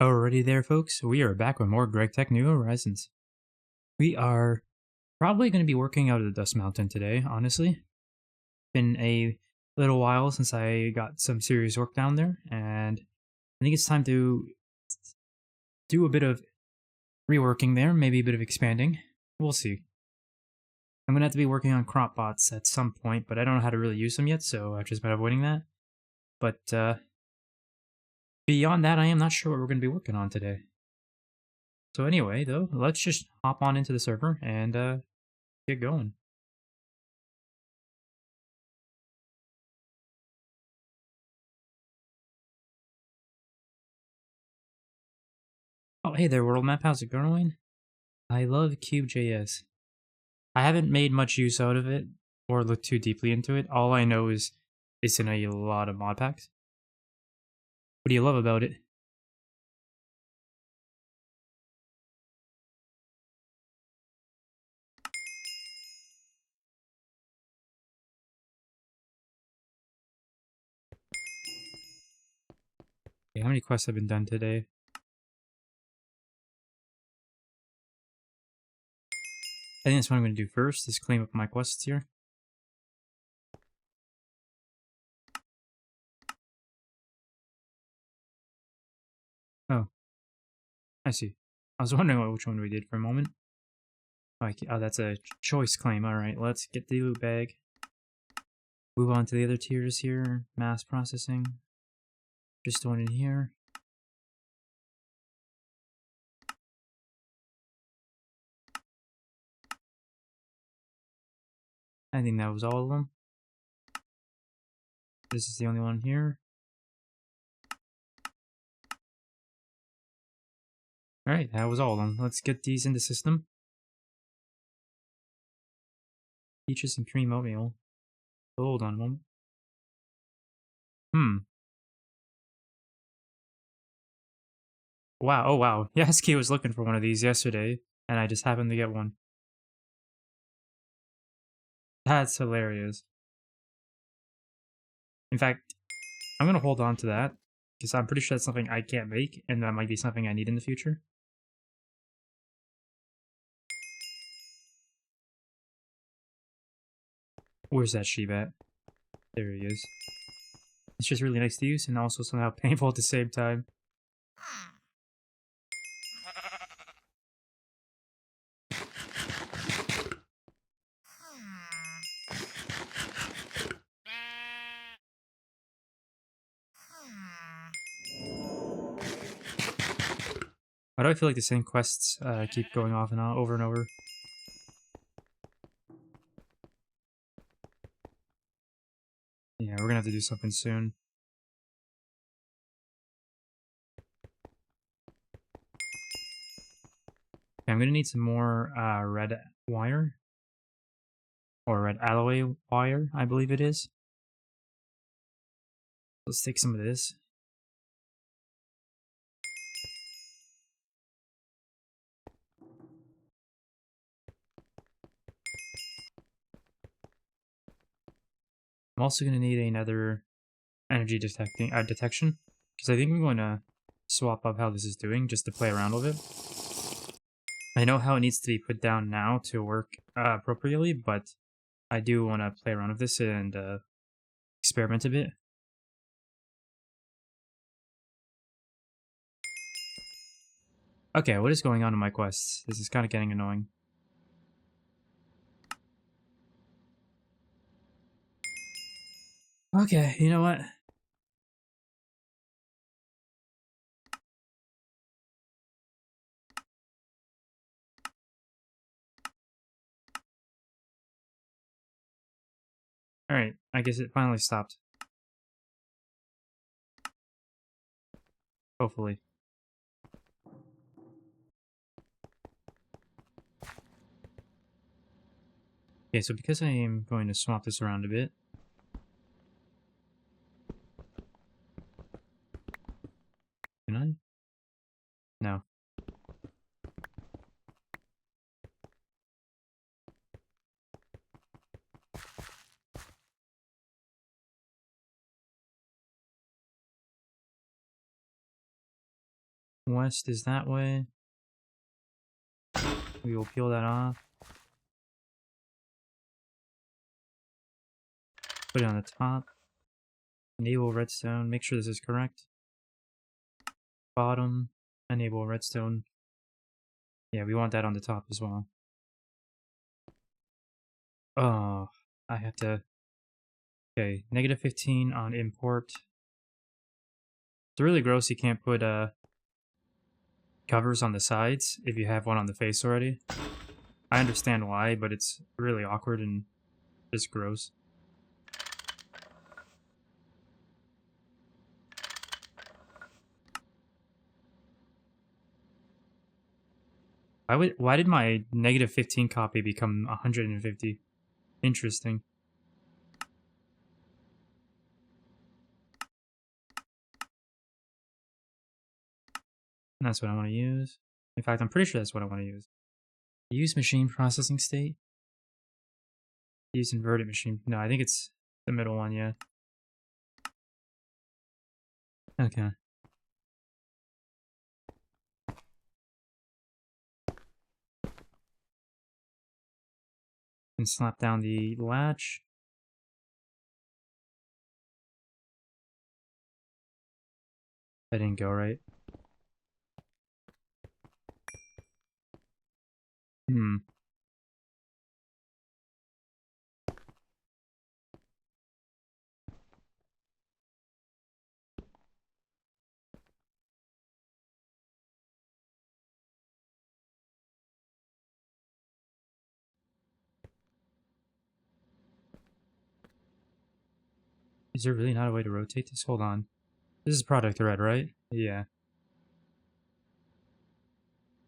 Alrighty there, folks. We are back with more Greg Tech New Horizons. We are probably going to be working out of the Dust Mountain today, honestly. Been a little while since I got some serious work down there, and I think it's time to do a bit of reworking there, maybe a bit of expanding. We'll see. I'm going to have to be working on crop bots at some point, but I don't know how to really use them yet, so I've just been avoiding that. But beyond that, I am not sure what we're going to be working on today. So anyway, though, let's just hop on into the server and get going. Oh, hey there, world map. How's it going? I love Cube.js. I haven't made much use out of it or looked too deeply into it. All I know is it's in a lot of mod packs. What do you love about it? Okay, how many quests have been done today? I think that's what I'm going to do first, is claim up my quests here. Oh, I see. I was wondering which one we did for a moment. Oh, that's a choice claim. Alright, let's get the loot bag. Move on to the other tiers here. Mass processing. Just one in here. I think that was all of them. This is the only one here. Alright, that was all of them. Let's get these in the system. Peaches and cream oatmeal. Hold on a moment. Wow, oh wow. Yasuki was looking for one of these yesterday, and I just happened to get one. That's hilarious. In fact, I'm gonna hold on to that, because I'm pretty sure that's something I can't make, and that might be something I need in the future. Where's that sheep at? There he is. It's just really nice to use, and also somehow painful at the same time. Why do I feel like the same quests keep going off and on, over and over? Yeah, we're gonna have to do something soon. Okay, I'm gonna need some more red wire. Or red alloy wire, I believe it is. Let's take some of this. I'm also going to need another energy detection, because I think I'm going to swap up how this is doing just to play around with it. I know how it needs to be put down now to work appropriately, but I do want to play around with this and experiment a bit. Okay, what is going on in my quests? This is kind of getting annoying. Okay, you know what? Alright, I guess it finally stopped. Hopefully. Okay, so because I am going to swap this around a bit. Can I? No. west is that way. We will peel that off. Put it on the top. Enable redstone. Make sure this is correct. Bottom. Enable redstone. Yeah, we want that on the top as well. Oh, I have to... Okay, negative 15 on import. It's really gross you can't put covers on the sides if you have one on the face already. I understand why, but it's really awkward and just gross. Why did my negative 15 copy become 150? Interesting. And that's what I want to use. In fact, I'm pretty sure that's what I want to use. Use machine processing state. Use inverted machine. No, I think it's the middle one, yeah. Okay. And slap down the latch. That didn't go right. Is there really not a way to rotate this? Hold on. This is product red, right? Yeah.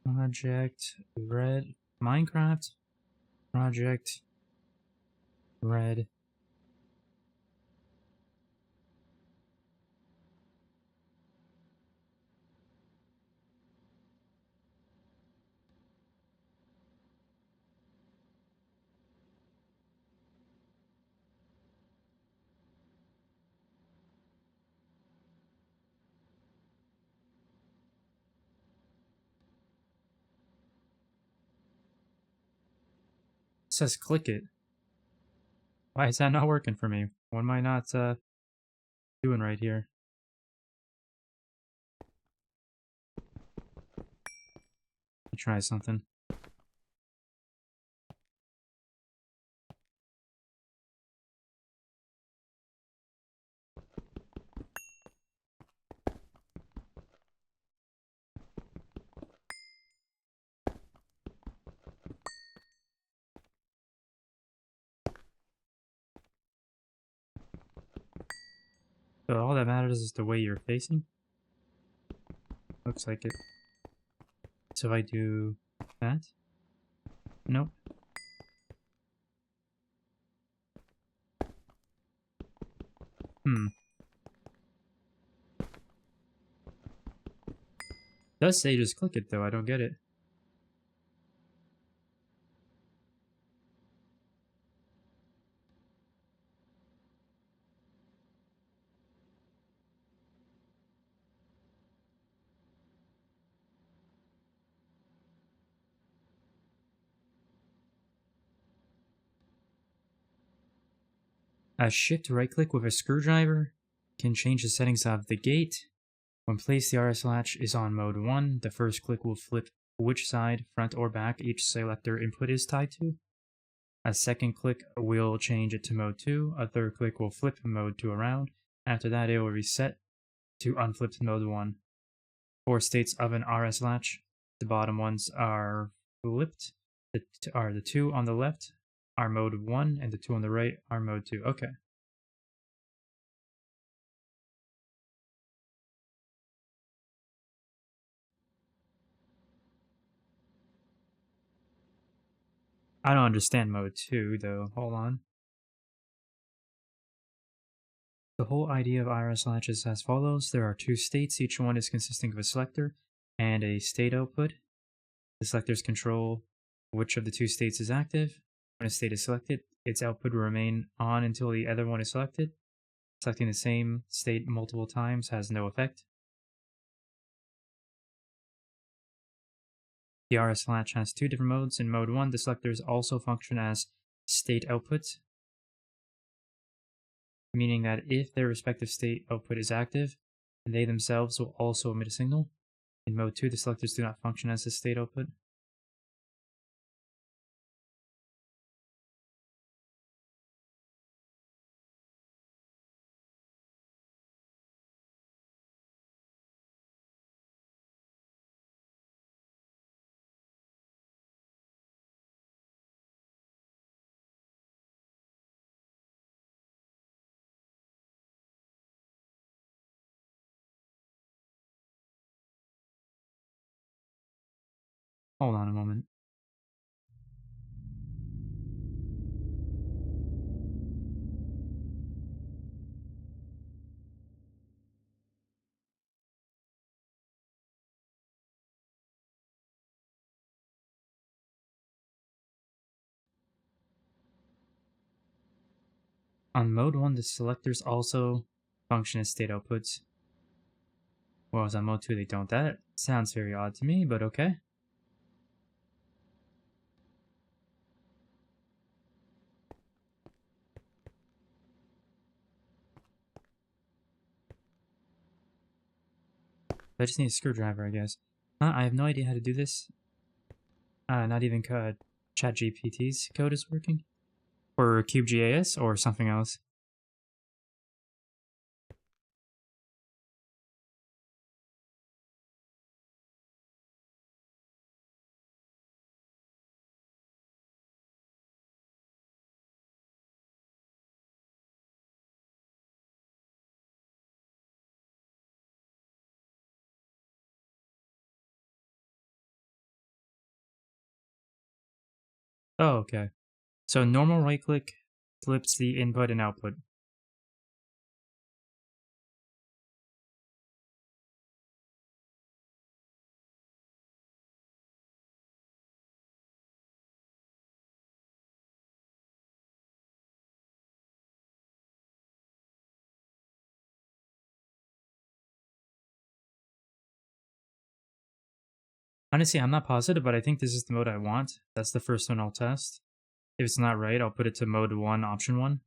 Project red. Minecraft. Project red. It says click it. Why is that not working for me? What am I not doing right here? Let me try something. So all that matters is the way you're facing? Looks like it. So if I do that? Nope. It does say just click it though, I don't get it. Shift right click with a screwdriver can change the settings of the gate. When placed, the RS latch is on mode 1. The first click will flip which side, front or back, each selector input is tied to. A second click will change it to mode 2. A third click will flip mode 2 around. After that, it will reset to unflipped mode 1. 4 states of an RS latch. The bottom ones are flipped. The 2 on the left are mode 1, and the 2 on the right are mode 2. Okay. I don't understand mode 2, though. Hold on. The whole idea of RS latch is as follows. There are 2 states. Each one is consisting of a selector and a state output. The selectors control which of the 2 states is active. When a state is selected, its output will remain on until the other one is selected. Selecting the same state multiple times has no effect. The RS latch has two different modes. In mode 1, the selectors also function as state outputs, meaning that if their respective state output is active, they themselves will also emit a signal. In mode 2, the selectors do not function as a state output. Hold on a moment. On mode 1, the selectors also function as state outputs, whereas on mode 2 they don't. That sounds very odd to me, but okay. I just need a screwdriver, I guess. I have no idea how to do this. Not even ChatGPT's code is working. Or CubeGAS, or something else. Oh, okay. So normal right click flips the input and output. Honestly, I'm not positive, but I think this is the mode I want. That's the first one I'll test. If it's not right, I'll put it to mode 1, option 1.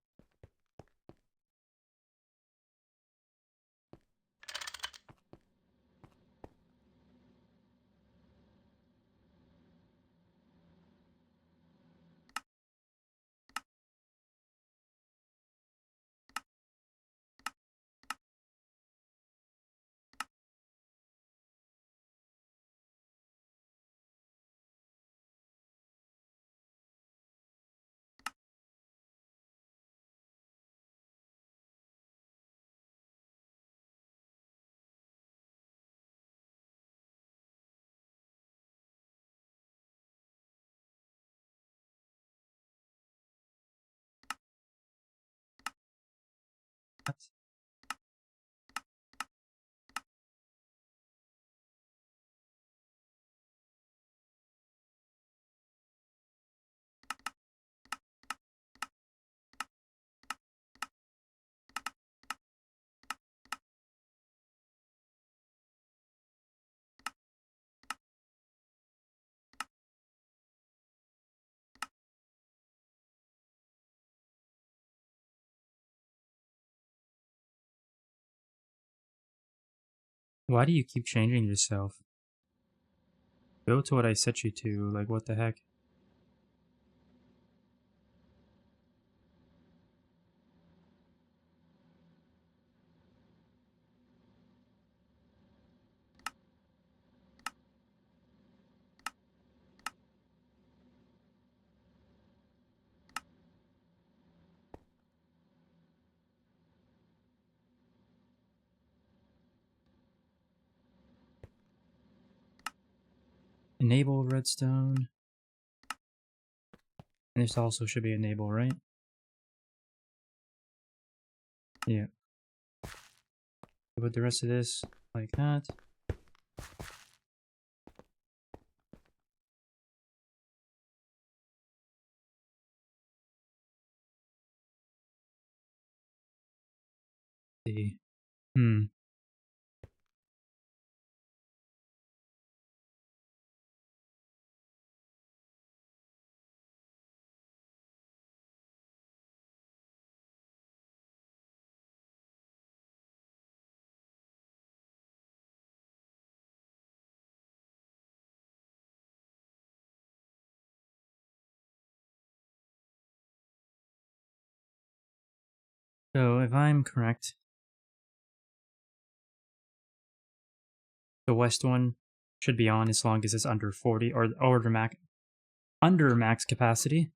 Why do you keep changing yourself? Go to what I set you to, like what the heck? Enable redstone. And this also should be enable, right? Yeah. Put the rest of this like that. See. Hmm. So if I'm correct, the west one should be on as long as it's under 40 or under max capacity.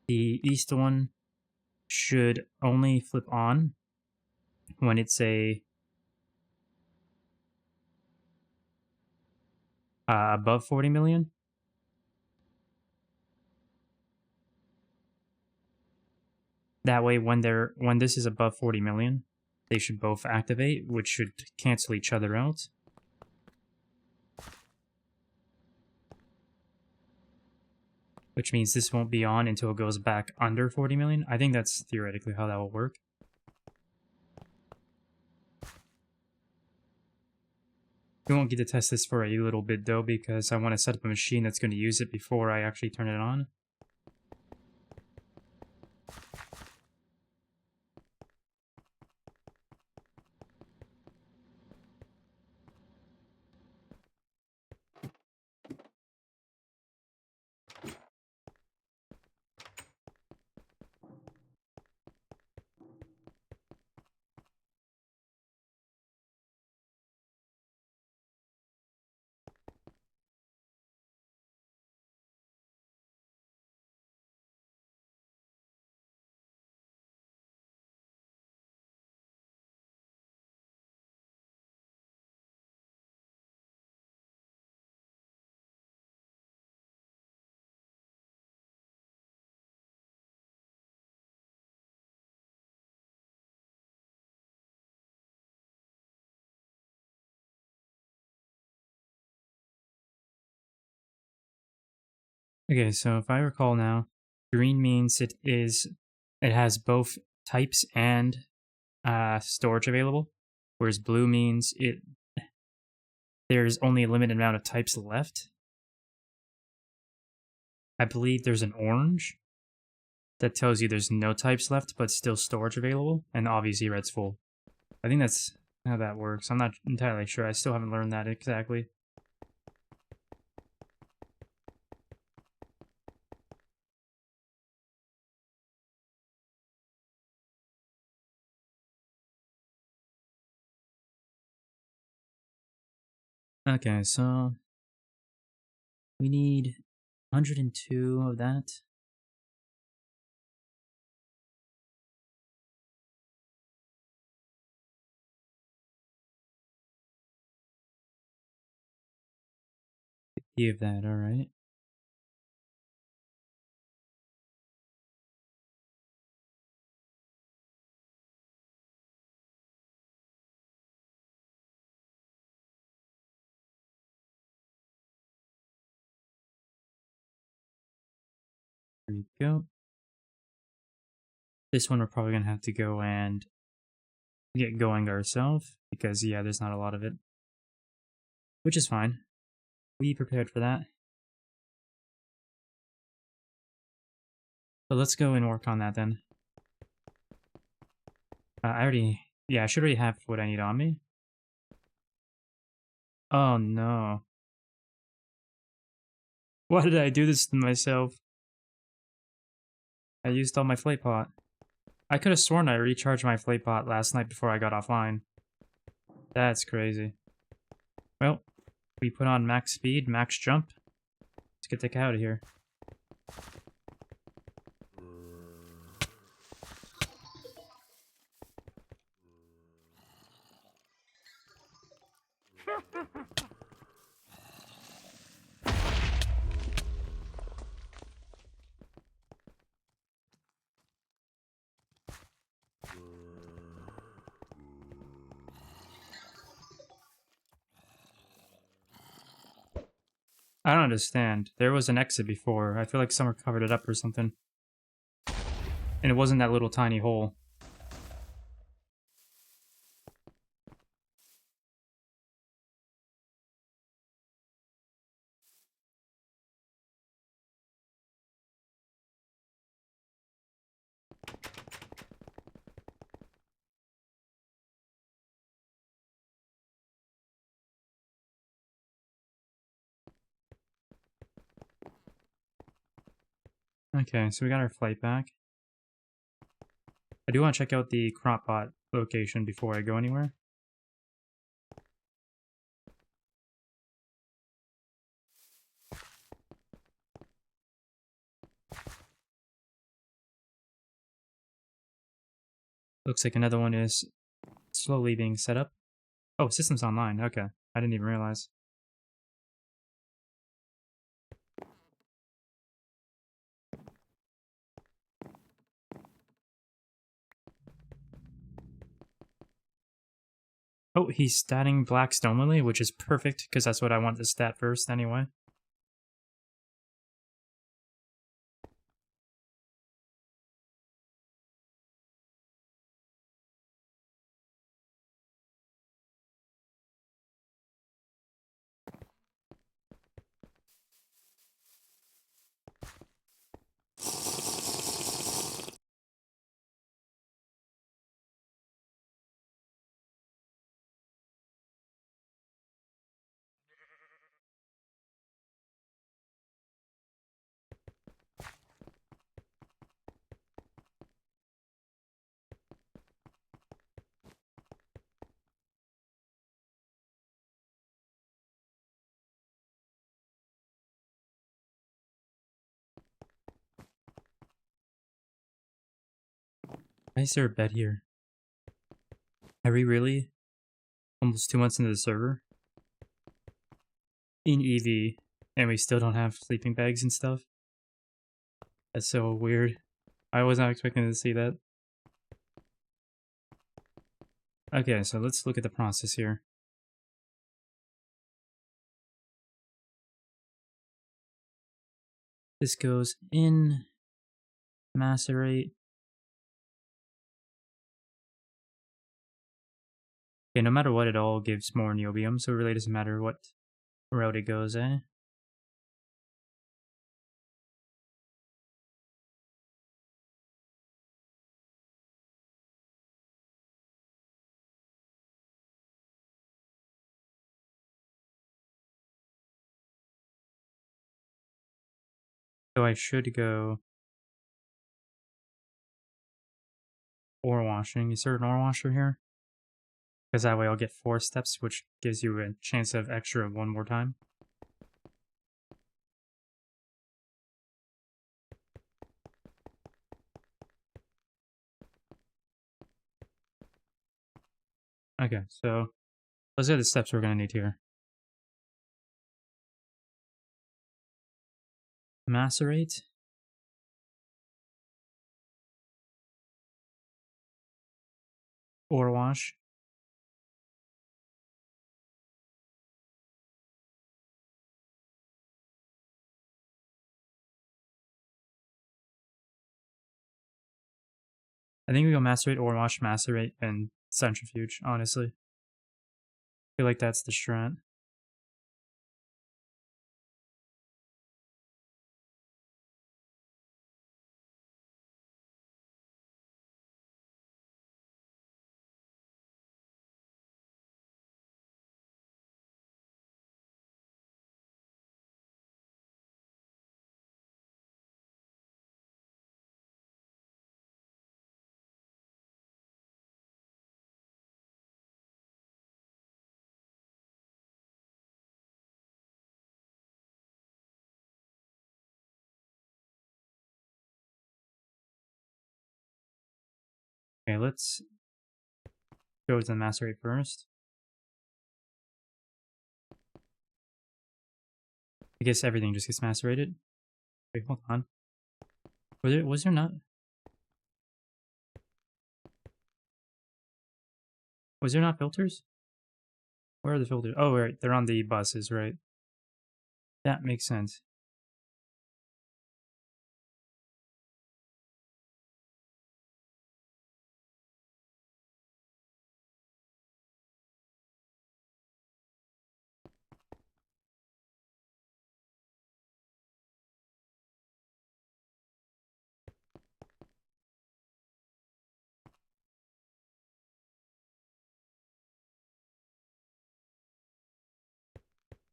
The east one should only flip on when it's above 40 million. That way, when this is above 40 million, they should both activate, which should cancel each other out. Which means this won't be on until it goes back under 40 million. I think that's theoretically how that will work. We won't get to test this for a little bit though, because I want to set up a machine that's going to use it before I actually turn it on. Okay, so if I recall now, green means it has both types and storage available, whereas blue means there's only a limited amount of types left. I believe there's an orange that tells you there's no types left, but still storage available, and obviously red's full. I think that's how that works. I'm not entirely sure. I still haven't learned that exactly. Okay, so we need 102 of that. Of that, alright. There we go. This one we're probably going to have to go and get going ourselves, because yeah, there's not a lot of it. Which is fine. We prepared for that. So let's go and work on that then. I should already have what I need on me. Oh no. Why did I do this to myself? I used all my flate pot. I could have sworn I recharged my flate pot last night before I got offline. That's crazy. Well, we put on max speed, max jump. Let's get the heck out of here. I don't understand. There was an exit before. I feel like someone covered it up or something. And it wasn't that little tiny hole. Okay, so we got our flight back. I do want to check out the crop pot location before I go anywhere. Looks like another one is slowly being set up. Oh, system's online. Okay. I didn't even realize. Oh, he's statting Black Stone Lily, which is perfect, because that's what I want to stat first anyway. Why is there a bed here? Are we really almost 2 months into the server? In EV, and we still don't have sleeping bags and stuff? That's so weird. I was not expecting to see that. Okay, so let's look at the process here. This goes in, macerate. Okay, no matter what, it all gives more niobium, so it really doesn't matter what route it goes, eh? So I should go ore washing. Is there an ore washer here? Because that way I'll get 4 steps, which gives you a chance of extra one more time. Okay, so those are the steps we're going to need here. Macerate. Ore wash. I think we go macerate, ore wash, macerate, and centrifuge, honestly. I feel like that's the strat. Okay, let's go to the macerate first. I guess everything just gets macerated. Wait, hold on. Was there not? Was there not filters? Where are the filters? Oh, right, they're on the buses, right? That makes sense.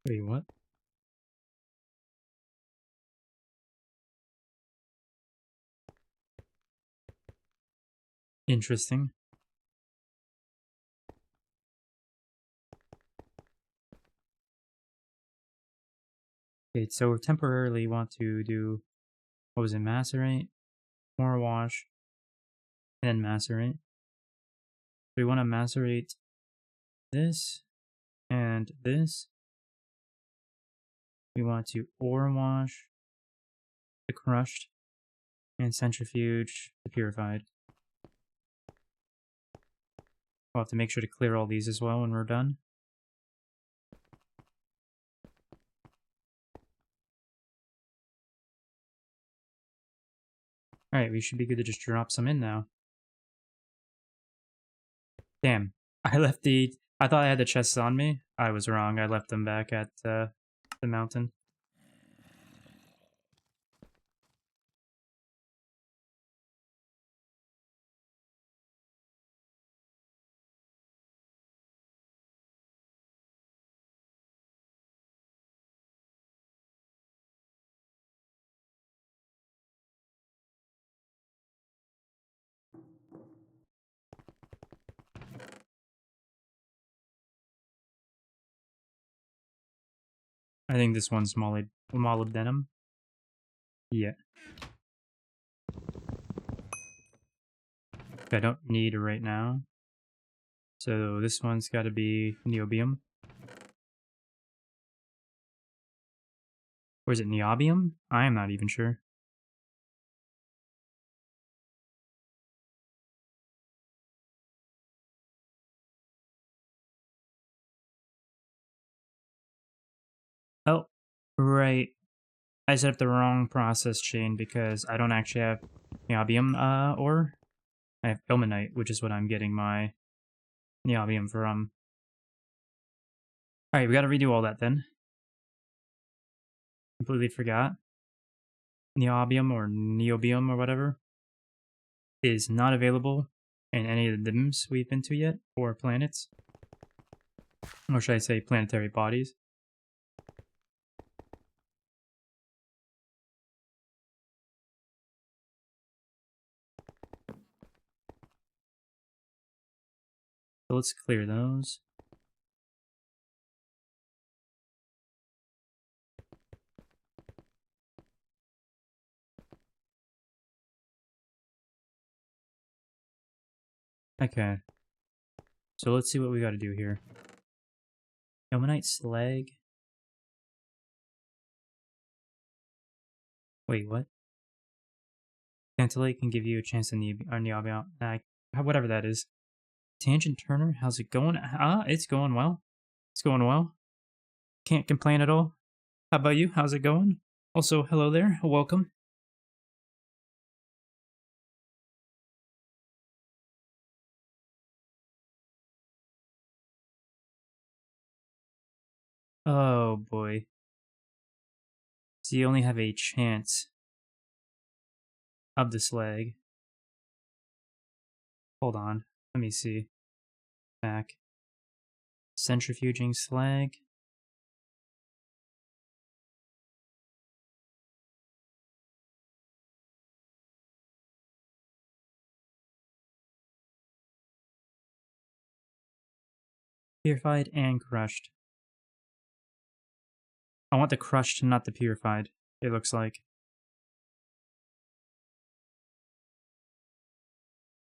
Wait, what? Interesting. Okay, so we temporarily want to do, what was it, macerate, more wash, and then macerate. We want to macerate this and this. We want to ore wash the crushed and centrifuge the purified. We'll have to make sure to clear all these as well when we're done. Alright, we should be good to just drop some in now. Damn. I thought I had the chests on me. I was wrong. I left them back at the mountain. I think this one's molybdenum. Yeah. I don't need right now. So this one's got to be niobium. Or is it niobium? I am not even sure. Oh, right. I set up the wrong process chain because I don't actually have niobium ore. I have ilmenite, which is what I'm getting my niobium from. Alright, we gotta redo all that then. Completely forgot. Niobium or niobium or whatever is not available in any of the DIMs we've been to yet, or planets. Or should I say planetary bodies. So let's clear those. Okay. So let's see what we gotta do here. Ilmenite slag. Wait, what? Tantalite can give you a chance in the niobium. Whatever that is. Tangent Turner, how's it going? It's going well. It's going well. Can't complain at all. How about you? How's it going? Also, hello there. Welcome. Oh boy. So you only have a chance of the slag. Hold on. Let me see. Back. Centrifuging slag. Purified and crushed. I want the crushed, not the purified, it looks like.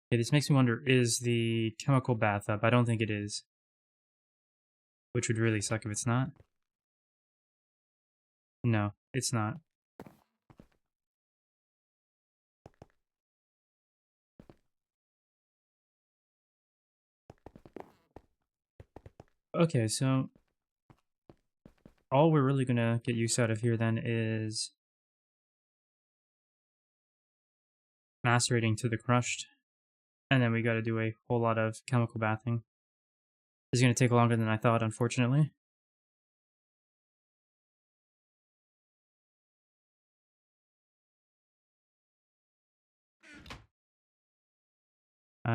Okay, this makes me wonder, is the chemical bath up? I don't think it is. Which would really suck if it's not. No, it's not. Okay, so all we're really gonna get use out of here then is macerating to the crushed, and then we gotta do a whole lot of chemical bathing. This is gonna take longer than I thought, unfortunately.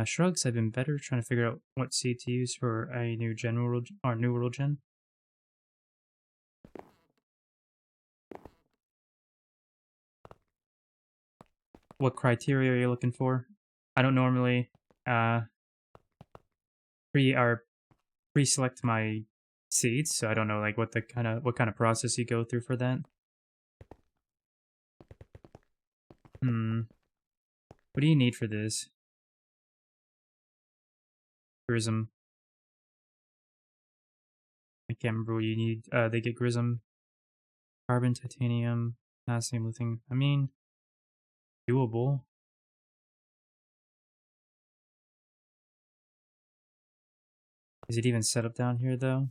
Shrugs have been better, trying to figure out what seed to use for a new general or new world gen. What criteria are you looking for? I don't normally pre-select my seeds, so I don't know like what kind of process you go through for that. What do you need for this? Grism. I can't remember what you need. They get grism, carbon, titanium, potassium, lithium. I mean, doable. Is it even set up down here though?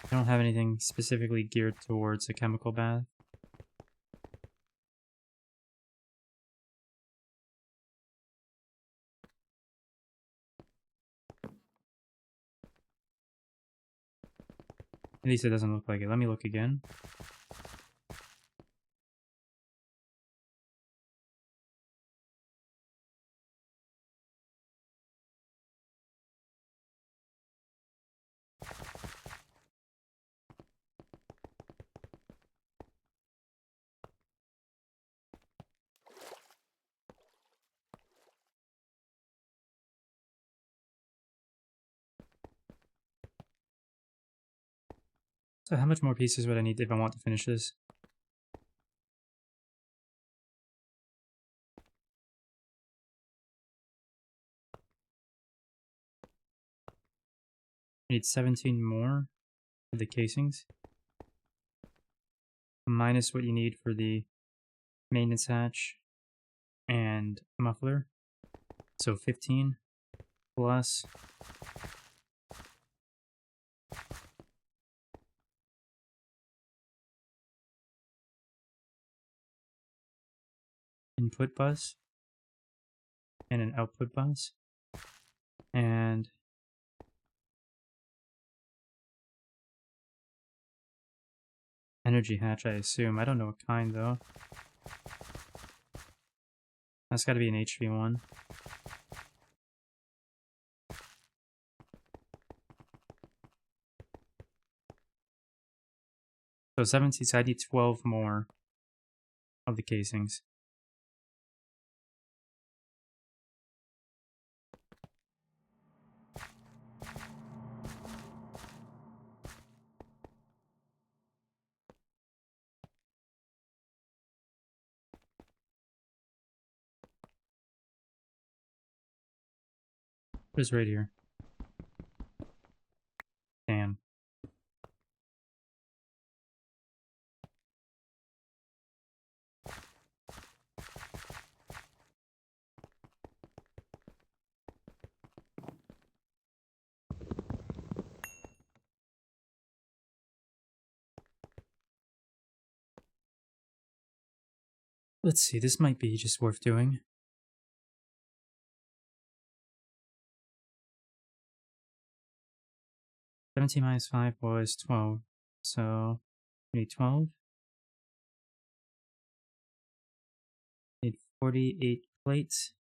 I don't have anything specifically geared towards a chemical bath. At least it doesn't look like it. Let me look again. So how much more pieces would I need if I want to finish this? I need 17 more for the casings. Minus what you need for the maintenance hatch and muffler. So 15 plus input bus and an output bus and energy hatch, I assume. I don't know what kind though. That's got to be an HV1. So 17, so I need 12 more of the casings. Just right here. Damn. Let's see, this might be just worth doing. -17 minus 5 was 12. So, we need 12. Need 48 plates.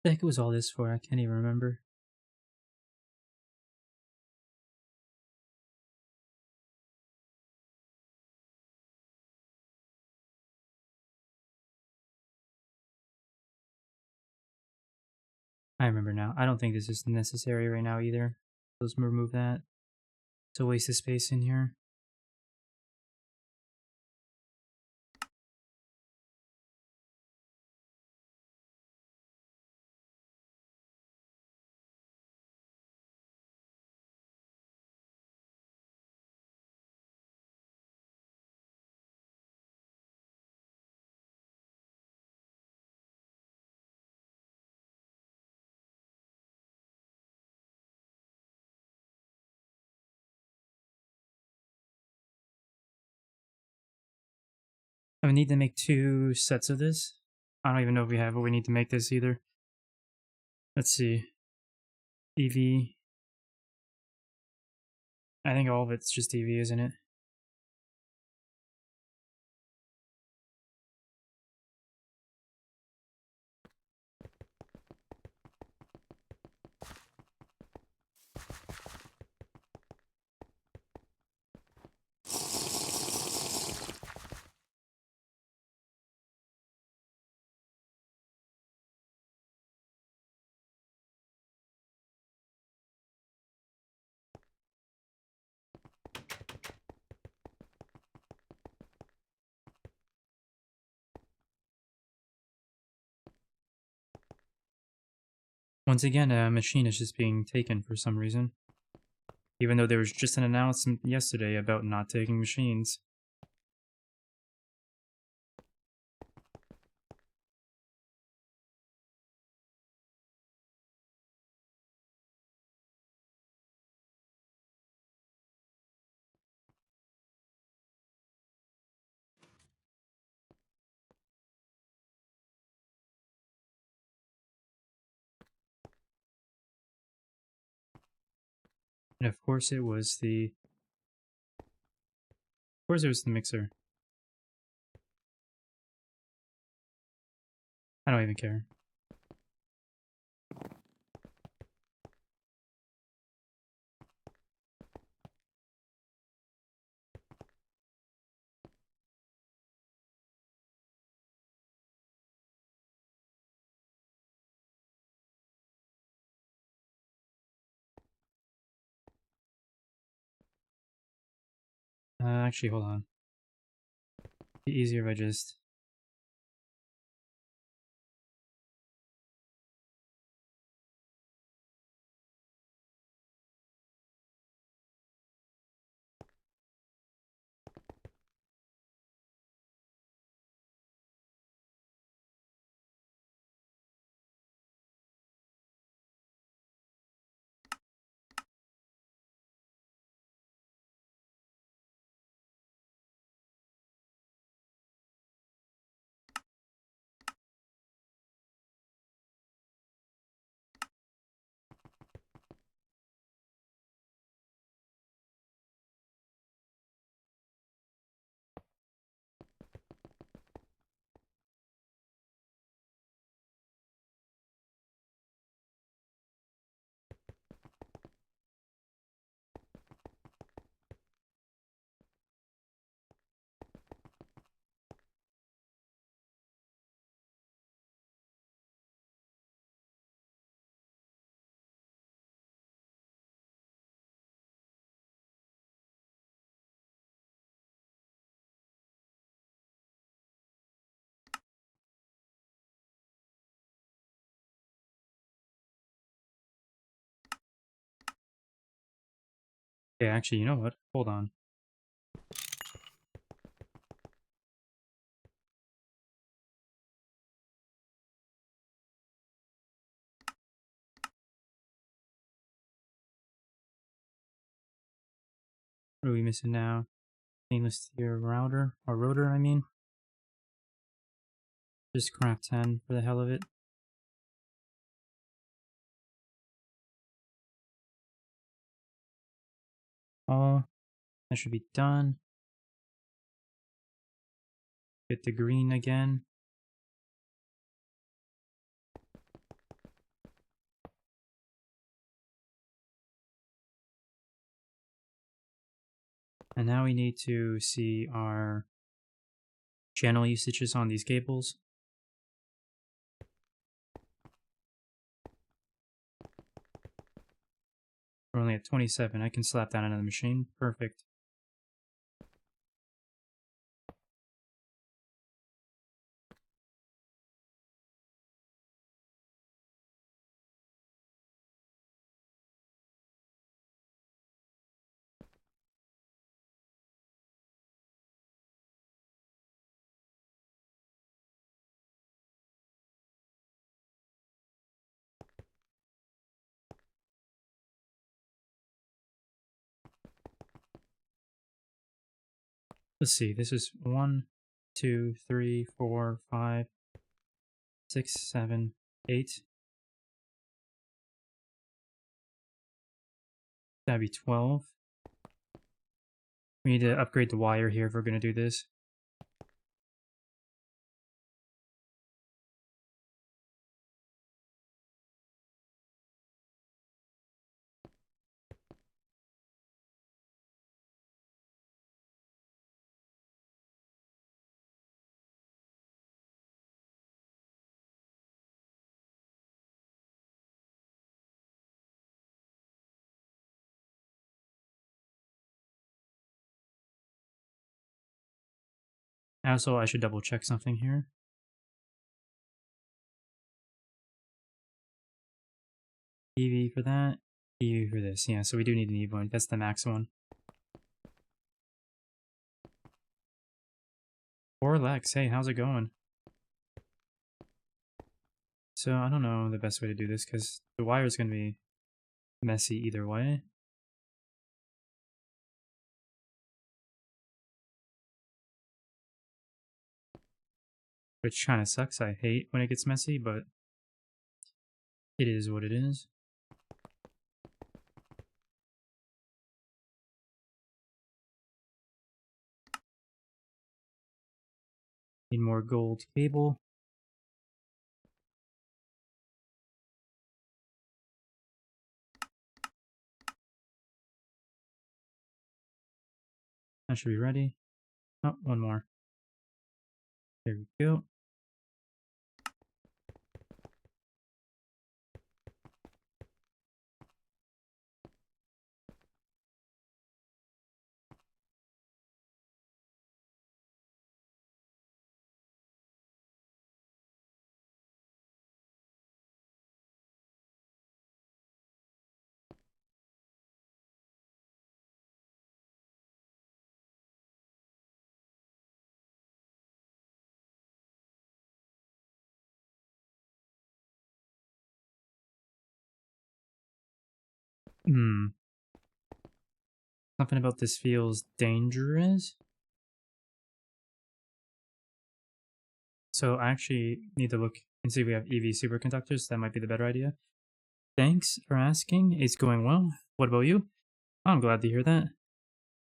The heck was all this for? I can't even remember. I remember now. I don't think this is necessary right now either. Let's remove that. It's a waste of space in here. I need to make 2 sets of this. I don't even know if we have what we need to make this either. Let's see. EV. I think all of it's just EV, isn't it? Once again, a machine is just being taken for some reason. Even though there was just an announcement yesterday about not taking machines. And of course it was the... Of course it was the mixer. I don't even care. Actually, hold on. Be easier if I just... Yeah, actually, you know what? Hold on. What are we missing now? Stainless steel router, or rotor, I mean. Just craft 10 for the hell of it. Oh, that should be done. Get the green again. And now we need to see our channel usages on these cables. we're only at 27. I can slap down another machine. Perfect. Let's see, this is 1, 2, 3, 4, 5, 6, 7, 8. That'd be 12. We need to upgrade the wire here if we're going to do this. Also, I should double check something here. EV for that, EV for this. Yeah, so we do need an EV one. That's the max one. Or Lex, hey, how's it going? So I don't know the best way to do this because the wire is going to be messy either way. Which kind of sucks. I hate when it gets messy, but it is what it is. Need more gold cable. That should be ready. Oh, one more. There we go. Something about this feels dangerous. So I actually need to look and see if we have EV superconductors. That might be the better idea. Thanks for asking. It's going well. What about you? I'm glad to hear that.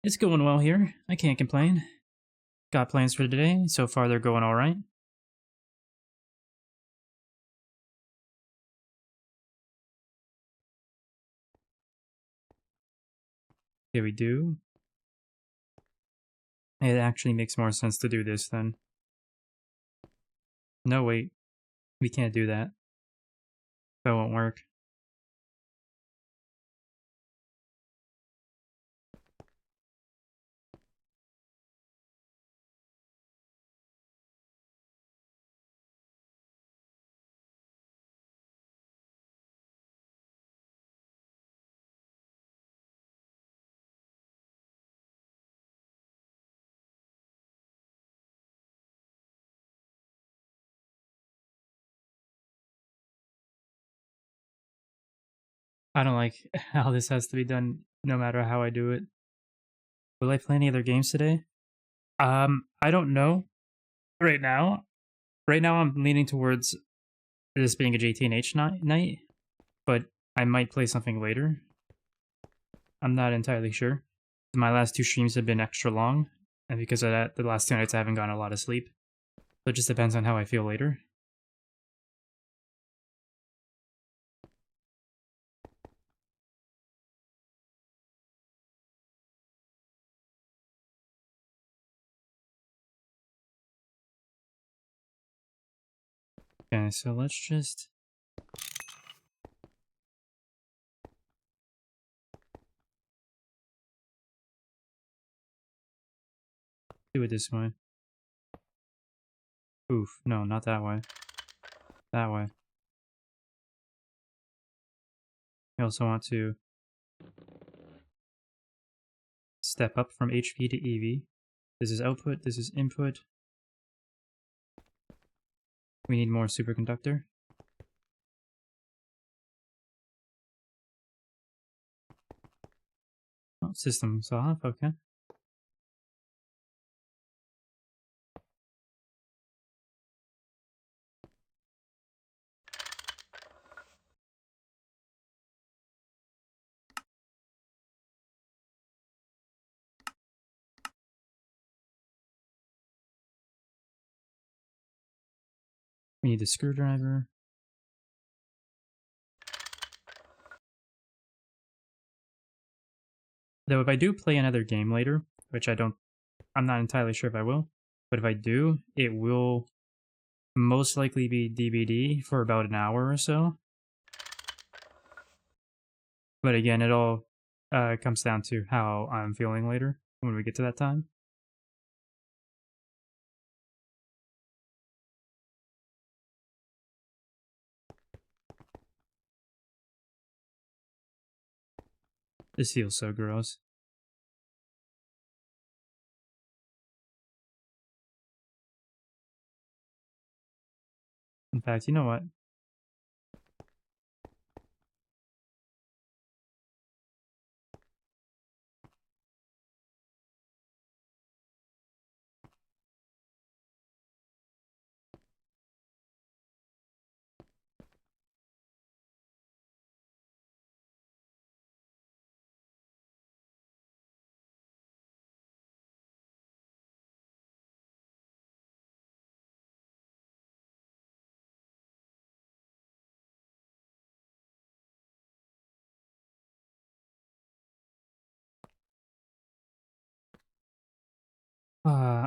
It's going well here. I can't complain. Got plans for today. So far, they're going alright. Yeah, we do. It actually makes more sense to do this then. No, wait. We can't do that. That won't work. I don't like how this has to be done no matter how I do it. Will I play any other games today? I don't know. Right now. Right now I'm leaning towards this being a GTNH night, but I might play something later. I'm not entirely sure. My last two streams have been extra long, and because of that, the last 2 nights I haven't gotten a lot of sleep. So it just depends on how I feel later. Okay, so let's just... Do it this way. Oof, no, not that way. That way. We also want to step up from HV to EV. This is output, this is input. We need more superconductor. Oh, system's off, okay. We need a screwdriver. Though if I do play another game later, which I'm not entirely sure if I will, but if I do, it will most likely be DVD for about an hour or so. But again, it all comes down to how I'm feeling later when we get to that time. This feels so gross. In fact, you know what?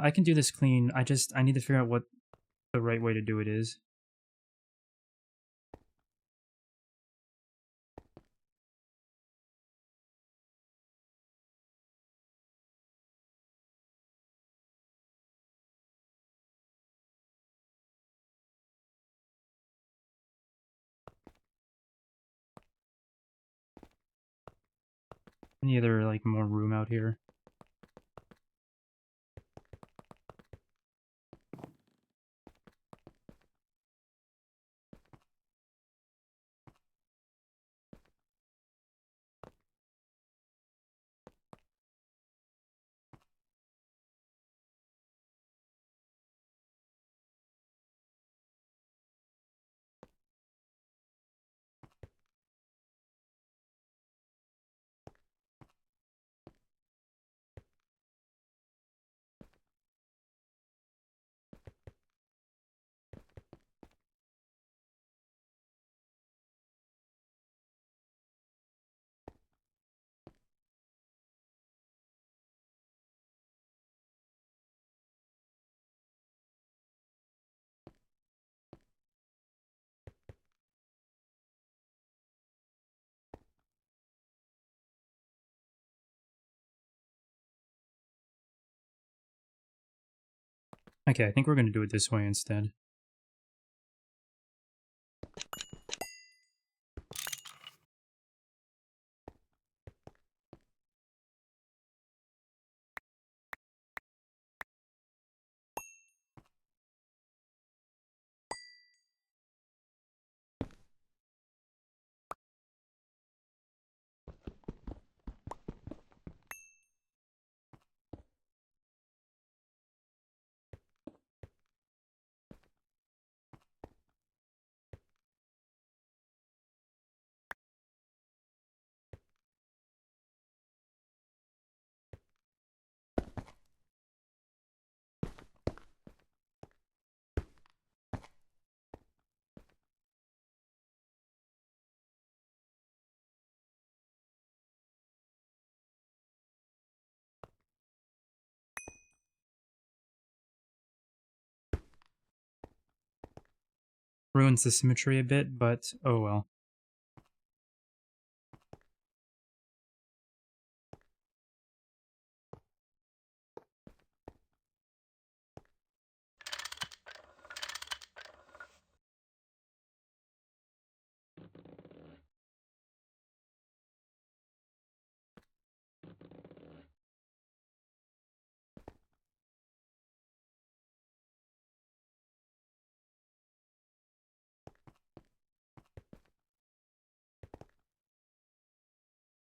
I can do this clean. I need to figure out what the right way to do it is. Any other, like, more room out here? Okay, I think we're gonna do it this way instead. Ruins the symmetry a bit, but oh well.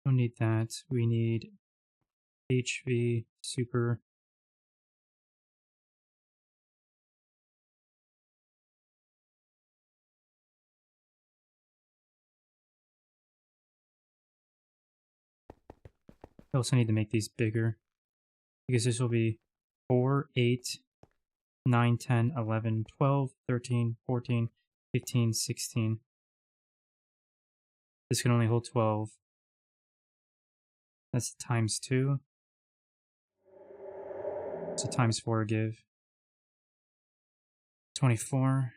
Don't need that. We need HV super. I also need to make these bigger because this will be 4, 8, 9, 10, 11, 12, 13, 14, 15, 16. This can only hold 12. That's times 2. So times 4 give 24.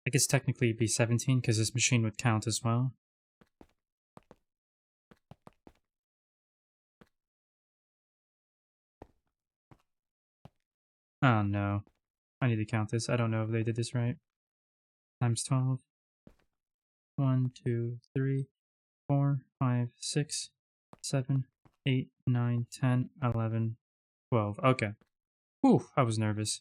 I guess technically it'd be 17 because this machine would count as well. Oh no. I need to count this. I don't know if they did this right. Times 12. 1, 2, 3, 4, 5, 6, 7, 8, 9, 10, 11, 12. Okay. Whew, I was nervous.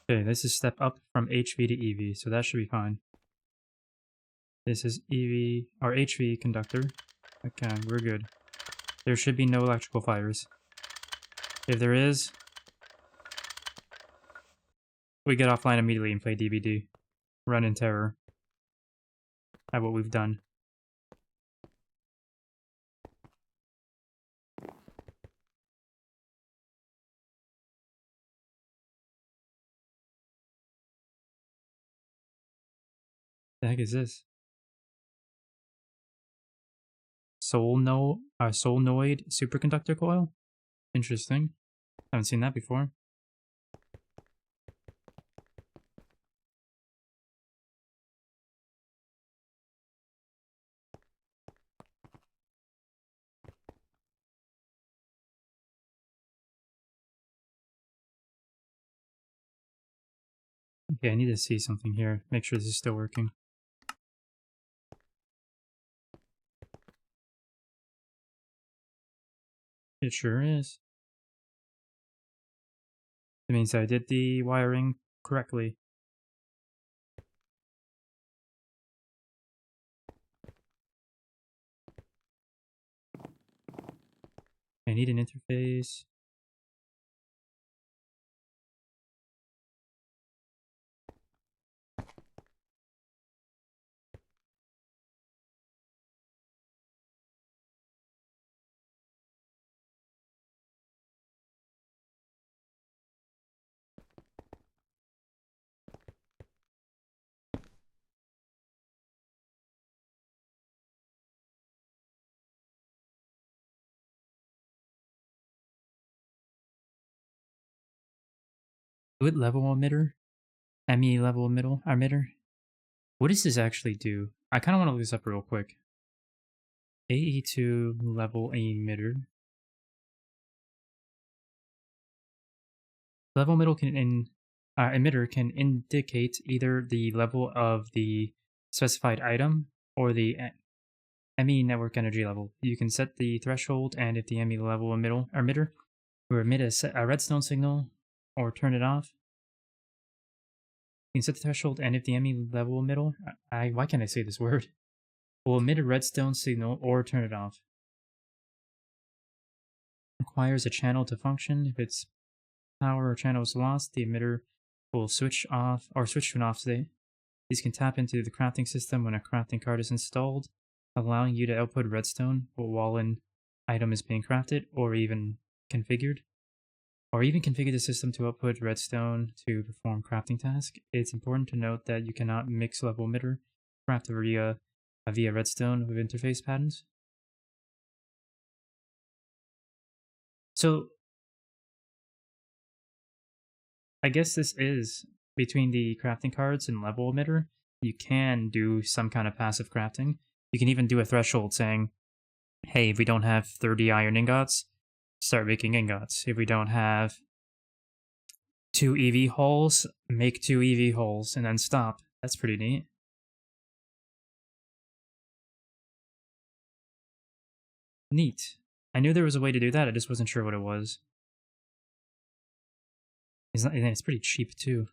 Okay, this is step up from HV to EV, so that should be fine. This is EV, or HV conductor. Okay, we're good. There should be no electrical fires. If there is, we get offline immediately and play DBD. Run in terror at what we've done. The heck is this? Solenoid superconductor coil? Interesting. Haven't seen that before. Okay, I need to see something here. Make sure this is still working. It sure is. It means I did the wiring correctly. I need an interface. Fluid level emitter? ME level emitter? What does this actually do? I kind of want to look this up real quick. AE2 level emitter. Level emitter can indicate either the level of the specified item or the ME network energy level. You can set the threshold, and if the ME level emitter will emit a redstone signal or turn it off. You can set the threshold, and if the ME level emitter, why can't I say this word? Will emit a redstone signal or turn it off. Requires a channel to function. If its power or channel is lost, the emitter will switch off or switch to an off state. These can tap into the crafting system when a crafting card is installed, allowing you to output redstone while an item is being crafted or even configured. or even configure the system to output redstone to perform crafting tasks, it's important to note that you cannot mix level emitter craft via redstone with interface patterns. So I guess this is between the crafting cards and level emitter. You can do some kind of passive crafting. You can even do a threshold saying, hey, if we don't have 30 iron ingots, start making ingots. If we don't have 2 EV holes, make 2 EV holes, and then stop. That's pretty neat. Neat. I knew there was a way to do that, I just wasn't sure what it was. It's pretty cheap too.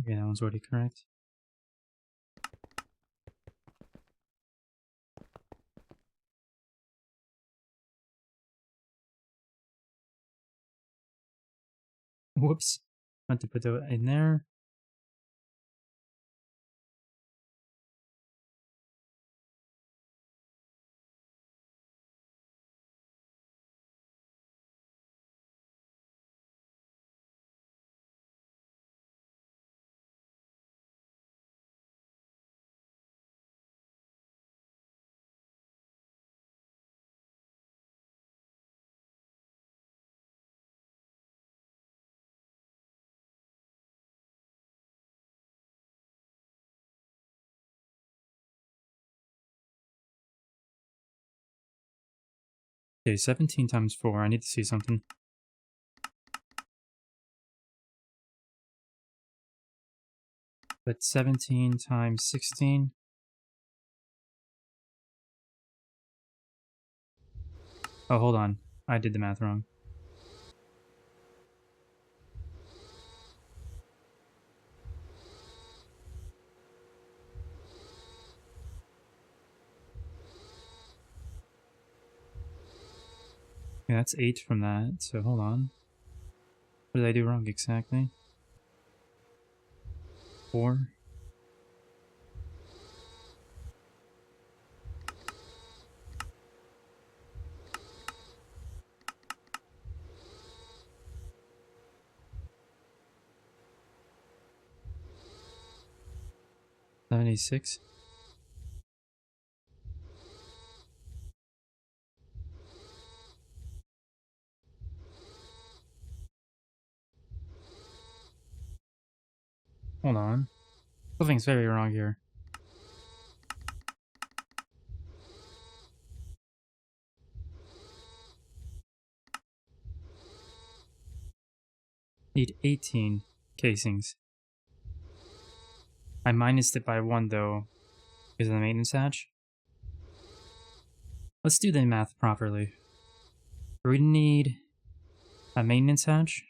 Okay, that one's already correct. Whoops. Meant to put that in there. Okay, 17 times 4. I need to see something. But 17 times 16. Oh, hold on. I did the math wrong. Yeah, that's 8 from that, so hold on. What did I do wrong exactly? 4. $76. Hold on. Something's very wrong here. Need 18 casings. I minused it by 1 though, because of the maintenance hatch. Let's do the math properly. We need a maintenance hatch,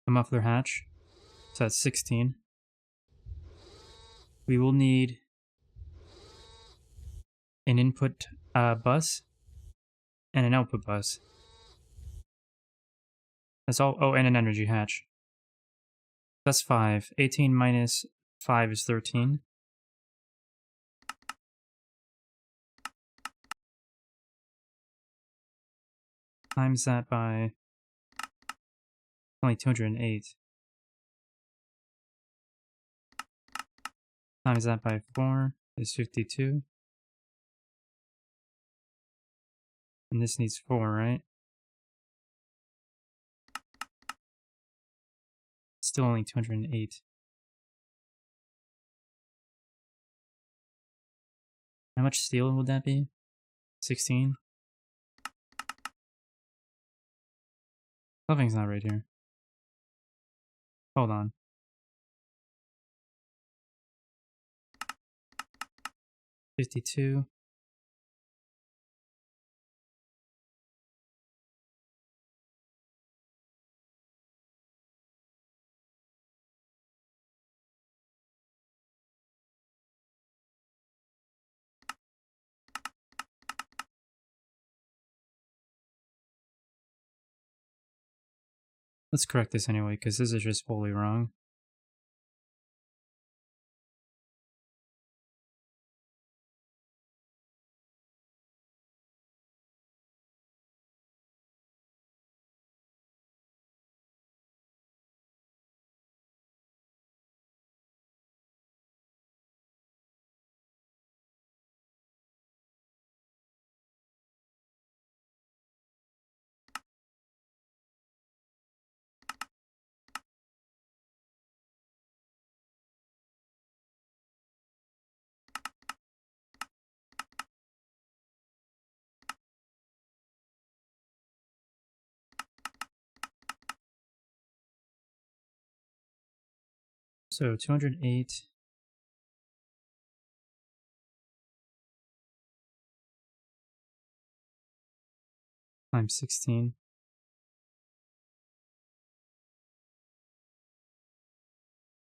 a muffler hatch, so that's 16. We will need an input bus, and an output bus. That's all. Oh, and an energy hatch. That's 5. 18 minus 5 is 13. Times that by only 208. Times that by 4 is 52. And this needs 4, right? Still only 208. How much steel would that be? 16? Something's not right here. Hold on. 52. Let's correct this anyway, because this is just wholly wrong. So 208 times 16.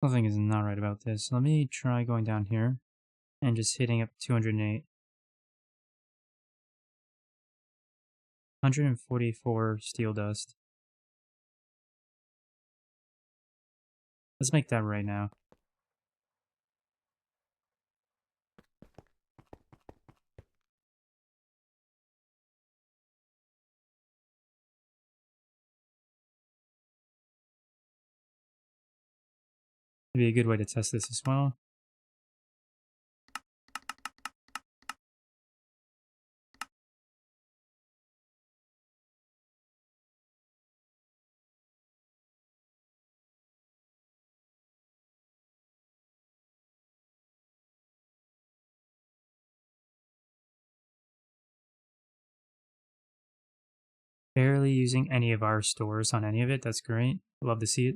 Something is not right about this. Let me try going down here and just hitting up 208. 144 steel dust. Let's make that right now. It'd be a good way to test this as well. Barely using any of our stores on any of it. That's great. Love to see it.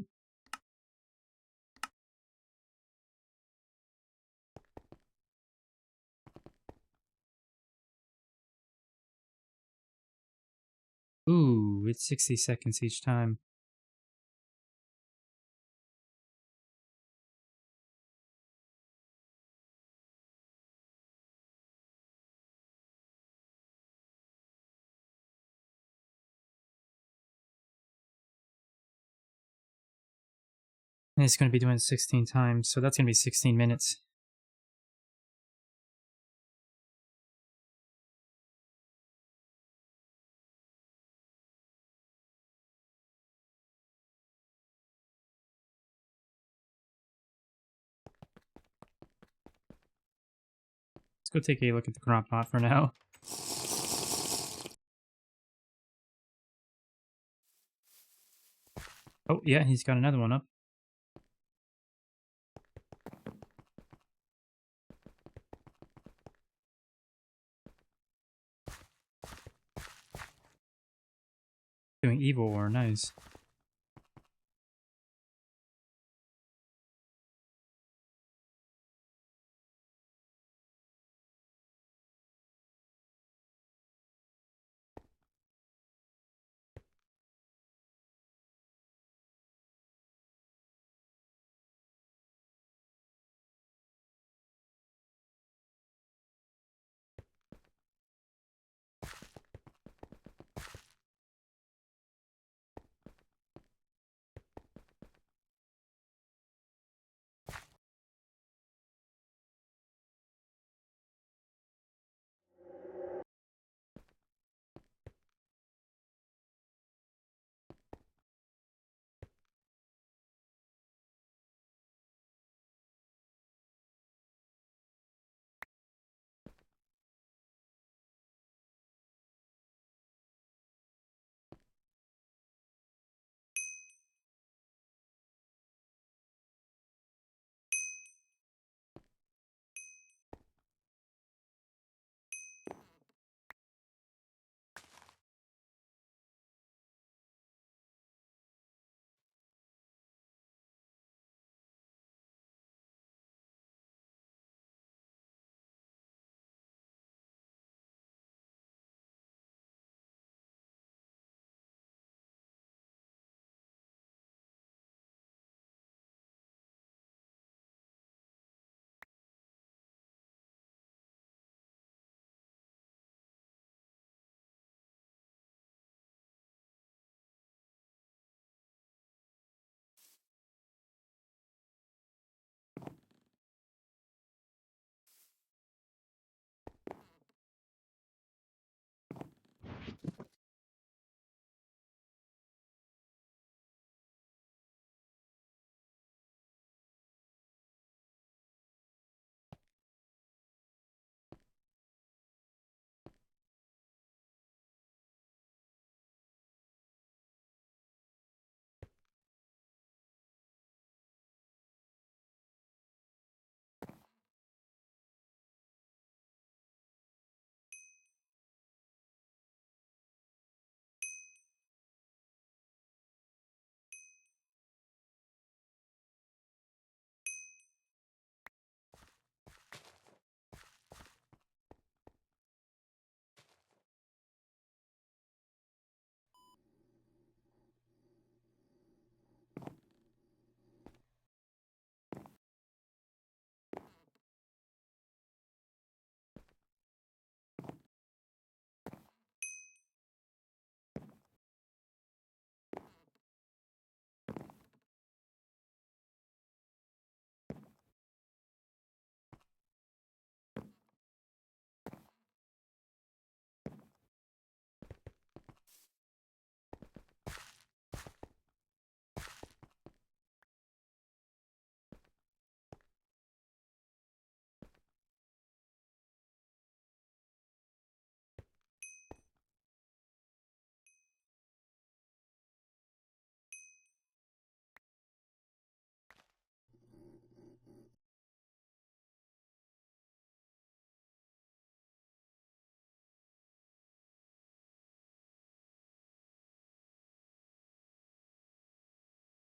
Ooh, it's 60 seconds each time. And it's going to be doing it 16 times, so that's going to be 16 minutes. Let's go take a look at the crop pot for now. Oh, yeah, he's got another one up. Doing evil ore, nice.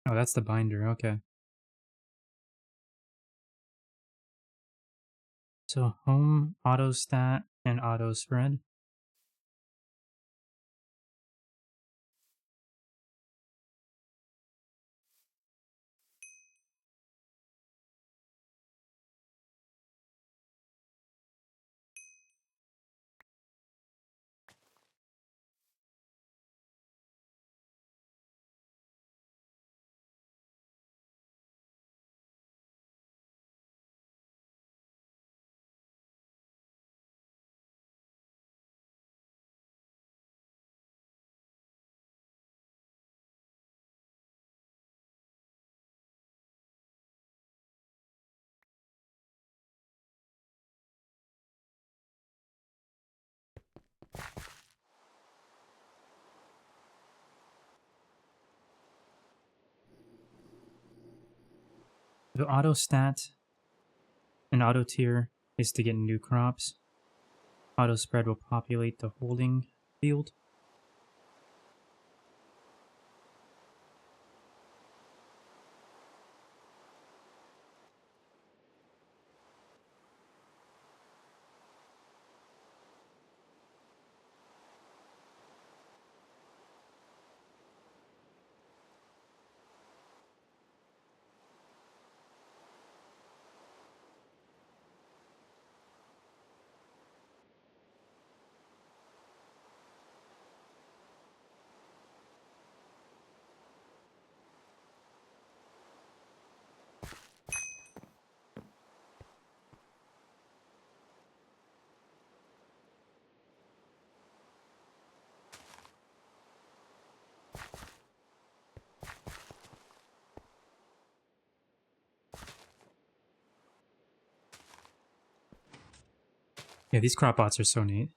Oh, that's the binder, okay. So home, auto stat, and auto spread. The auto stat and auto tier is to get new crops. Auto spread will populate the holding field. Yeah, these crop bots are so neat.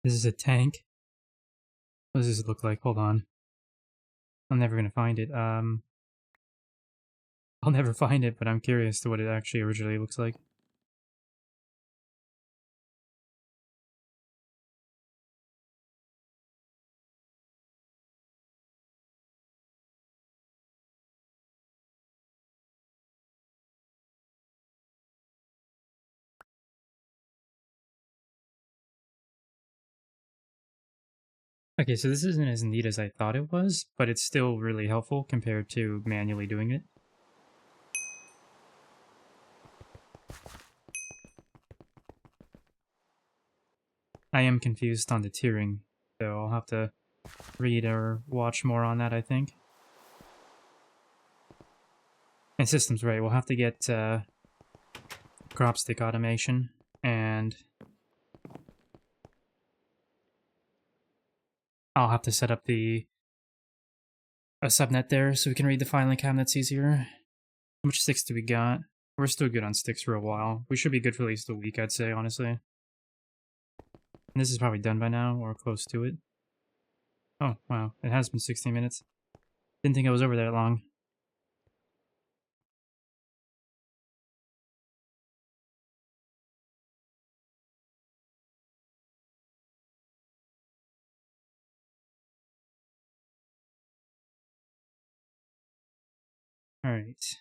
This is a tank. What does this look like? Hold on. I'm never gonna find it. I'll never find it, but I'm curious to what it actually originally looks like. Okay, so this isn't as neat as I thought it was, but it's still really helpful compared to manually doing it. I am confused on the tiering, so I'll have to read or watch more on that, I think. And systems, right, we'll have to get crop stick automation, and I'll have to set up a subnet there so we can read the filing cabinets easier. How much sticks do we got? We're still good on sticks for a while. We should be good for at least a week, I'd say, honestly. And this is probably done by now, or close to it. Oh, wow. It has been 16 minutes. Didn't think I was over that long. Alright.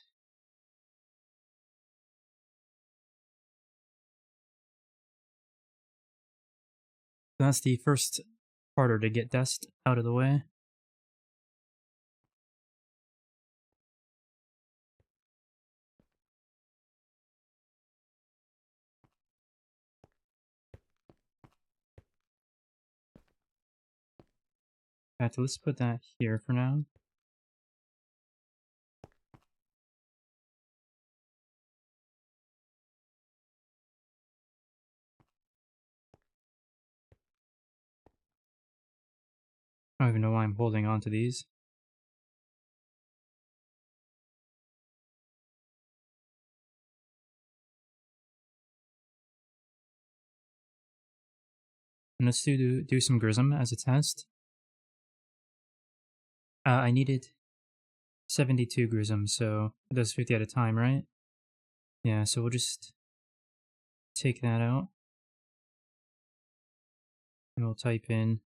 That's the first harder to get dust out of the way. Let's put that here for now. I don't even know why I'm holding on to these. And let's do some Grism as a test. I needed 72 Grism, so it does 50 at a time, right? Yeah, so we'll just take that out. And we'll type in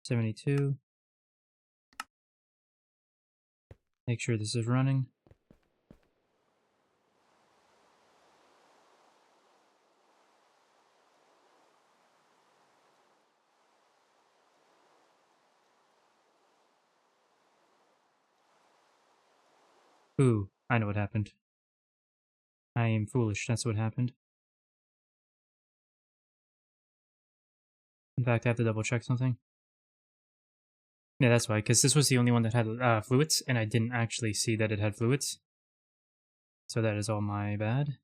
72. Make sure this is running. Ooh, I know what happened. I am foolish, that's what happened. In fact, I have to double check something. Yeah, that's why, because this was the only one that had fluids, and I didn't actually see that it had fluids. So that is all my bad.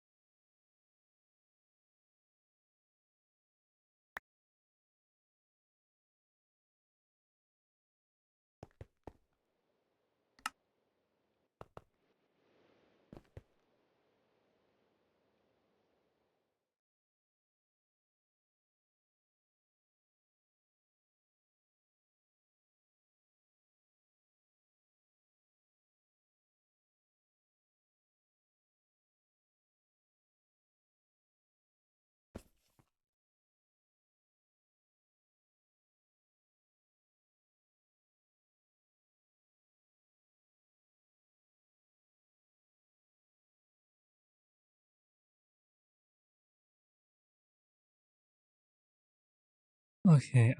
Okay,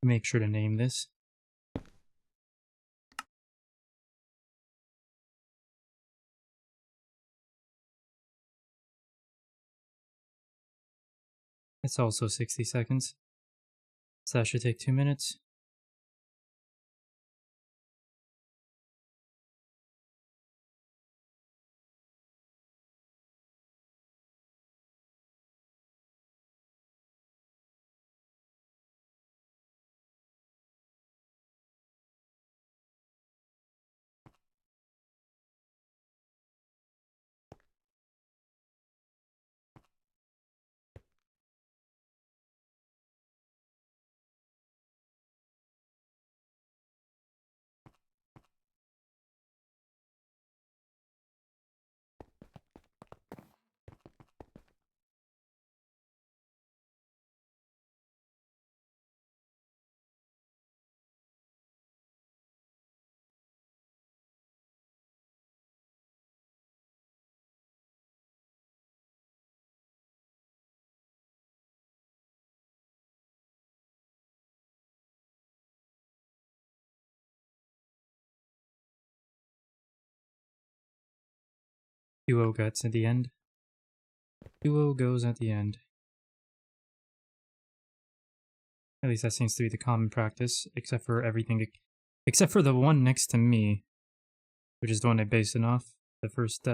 Make sure to name this. It's also 60 seconds. So that should take 2 minutes. Duo gets at the end. Duo goes at the end. At least that seems to be the common practice, except for everything, except for the one next to me, which is the one I based it off, the first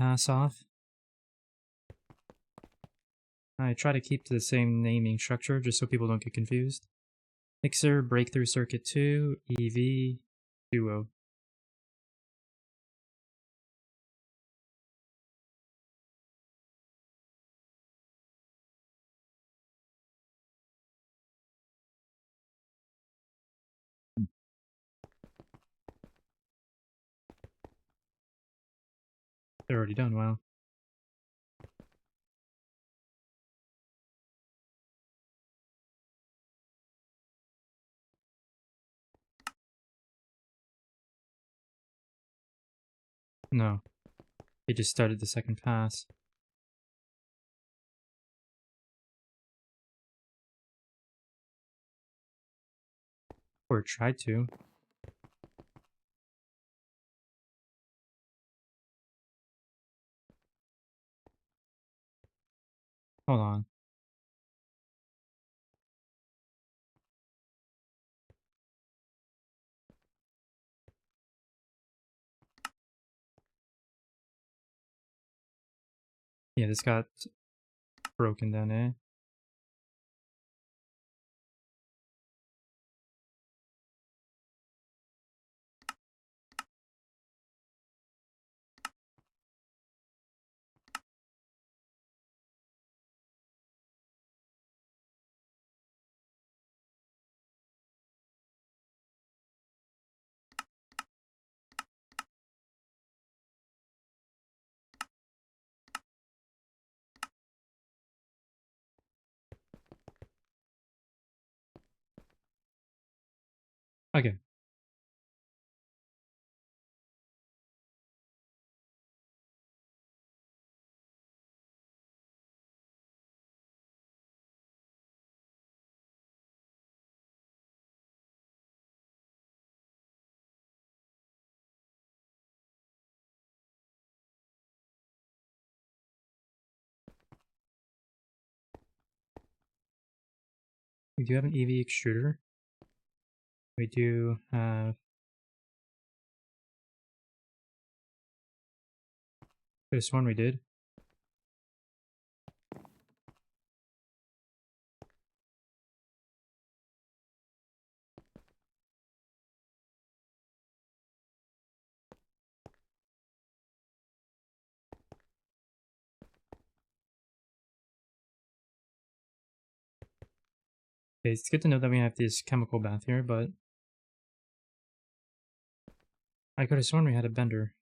pass off. I try to keep to the same naming structure just so people don't get confused. Mixer, Breakthrough Circuit 2, EV, Duo. They're already done, wow. No, they just started the second pass. Or tried to. Hold on. Yeah, this got broken down, eh? Okay. We do have an EV extruder. We do have... This one we did. Okay, it's good to know that we have this chemical bath here, but I could have sworn we had a bender.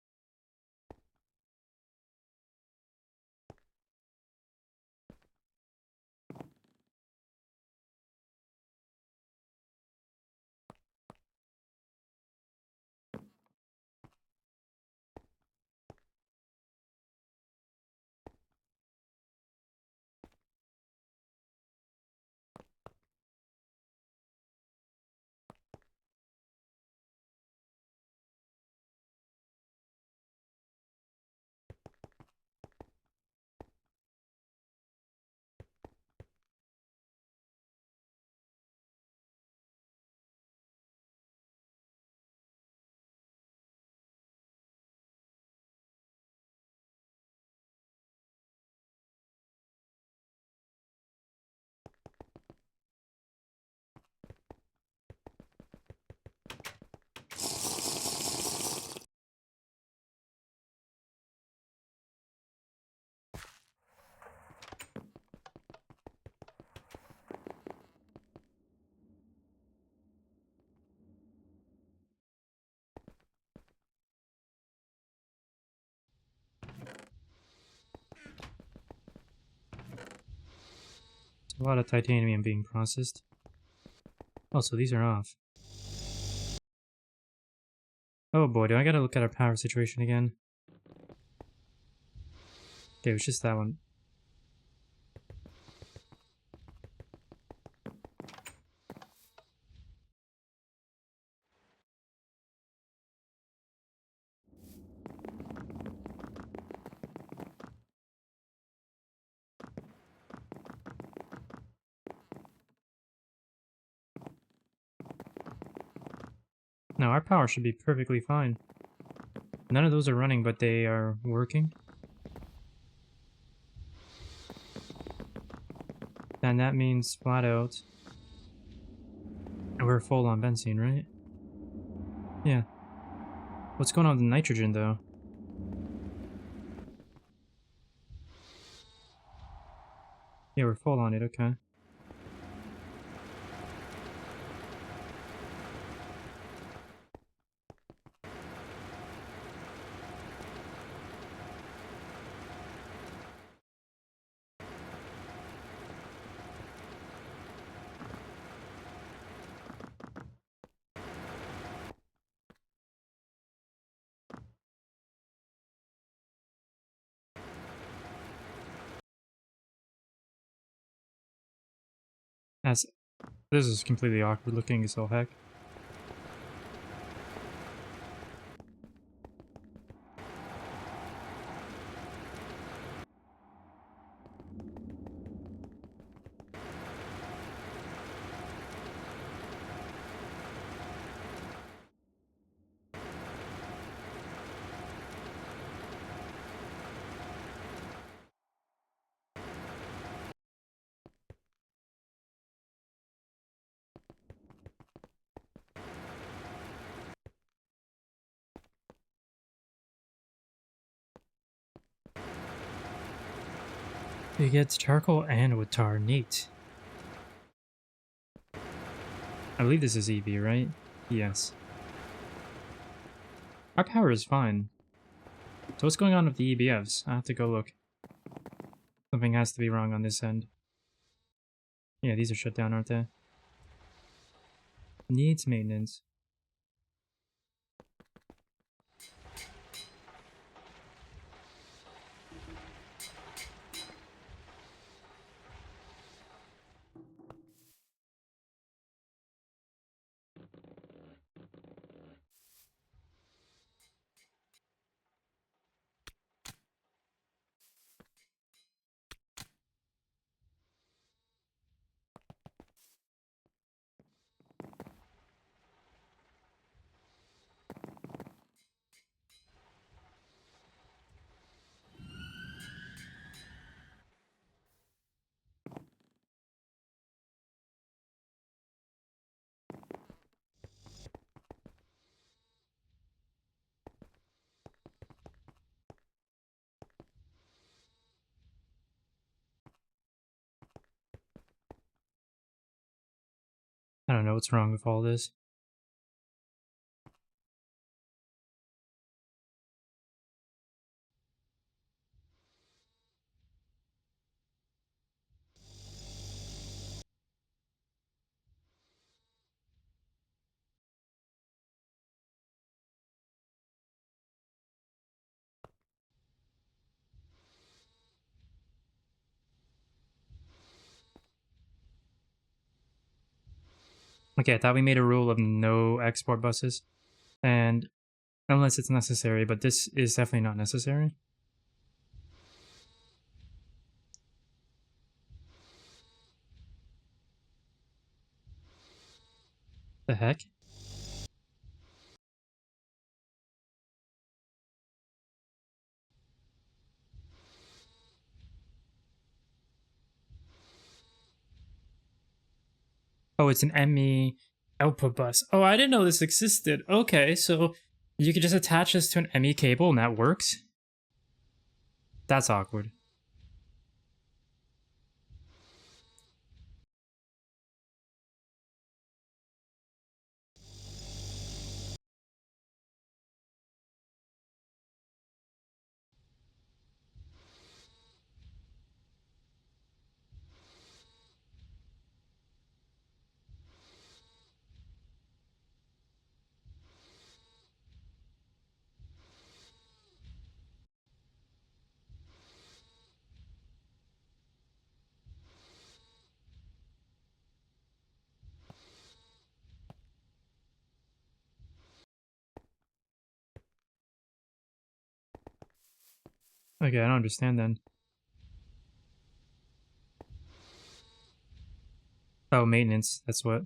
There's a lot of titanium being processed. Oh, so these are off. Oh boy, do I gotta look at our power situation again? Okay, it was just that one. No, our power should be perfectly fine. None of those are running, but they are working. Then that means flat out. We're full on benzene, right? Yeah. What's going on with the nitrogen, though? Yeah, we're full on it, okay. As this is completely awkward looking as all heck. You get charcoal and wood tar, neat. I believe this is EV, right? Yes. Our power is fine. So what's going on with the EBFs? I have to go look. Something has to be wrong on this end. Yeah, these are shut down, aren't they? Needs maintenance. I don't know what's wrong with all this. Okay, I thought we made a rule of no export buses. And unless it's necessary, but this is definitely not necessary. The heck? Oh, it's an ME output bus. Oh, I didn't know this existed. Okay, so you could just attach this to an ME cable and that works? That's awkward. Okay, I don't understand then. Oh, maintenance. That's what.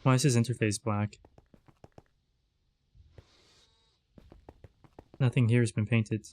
Why is his interface black? Nothing here has been painted.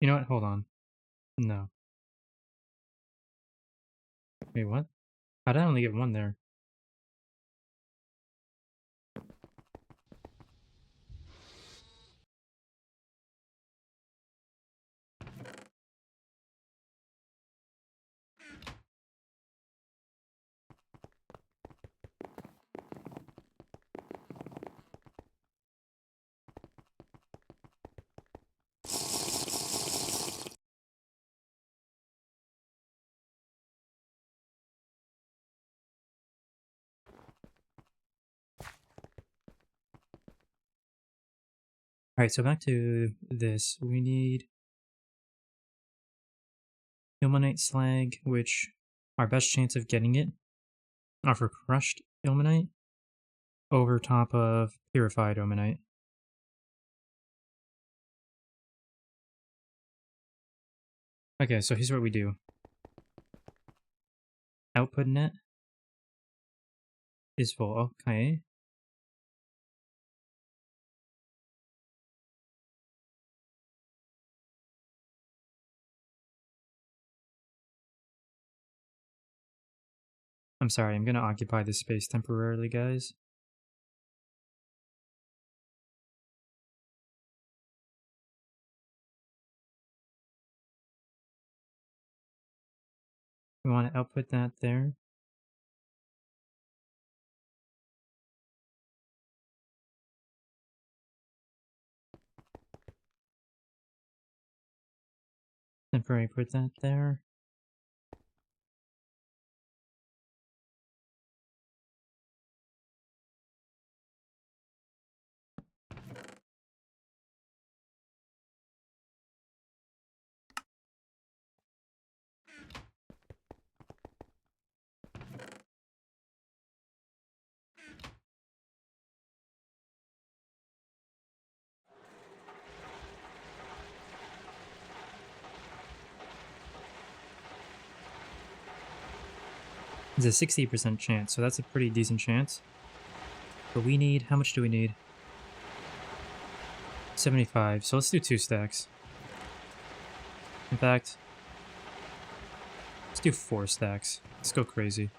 You know what? Hold on. No. Wait, what? How did I only get one there? Alright, so back to this. We need ilmenite slag, which our best chance of getting it are for crushed ilmenite over top of purified ilmenite. Okay, so here's what we do. Output net is full. Okay. I'm sorry, I'm gonna occupy this space temporarily, guys. We want to output that there. Temporarily put that there. It's a 60% chance, so that's a pretty decent chance. But we need, how much do we need? 75, so let's do 2 stacks. In fact, let's do 4 stacks. Let's go crazy.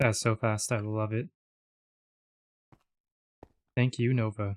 That's so fast, I love it. Thank you, Nova.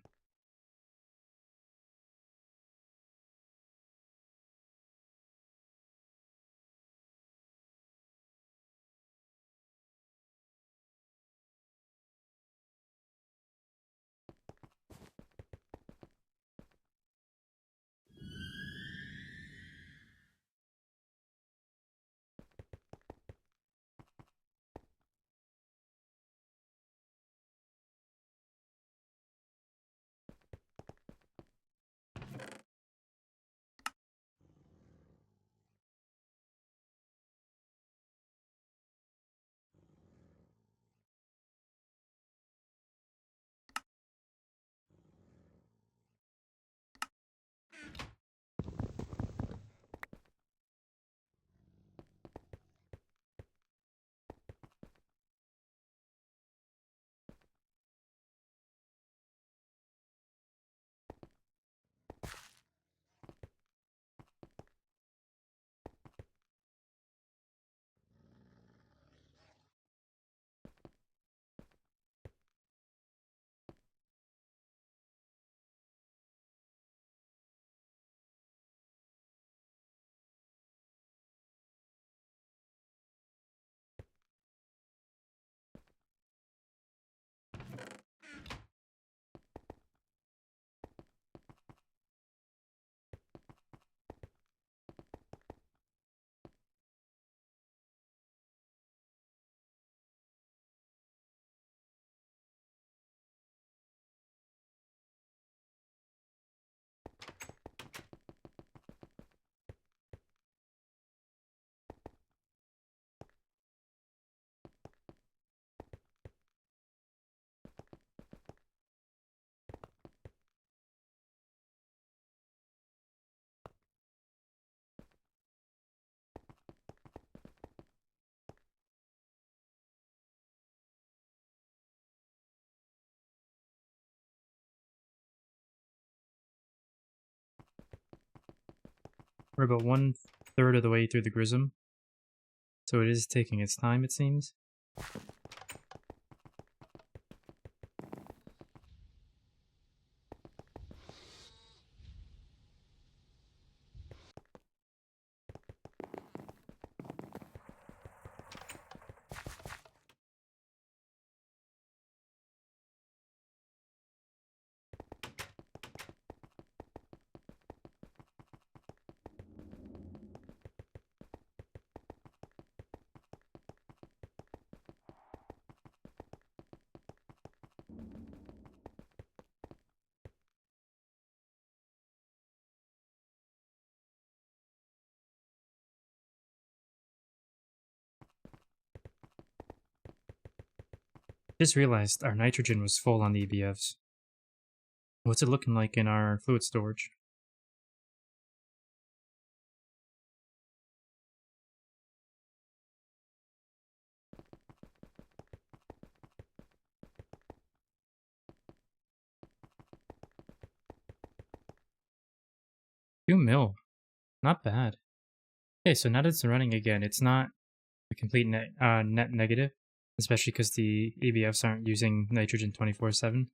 We're about 1/3 of the way through the Grism, so it is taking its time, it seems. Just realized our nitrogen was full on the EBFs. What's it looking like in our fluid storage? Two mil. Not bad. Okay, so now that it's running again, it's not a complete net negative, especially because the EBFs aren't using nitrogen 24/7.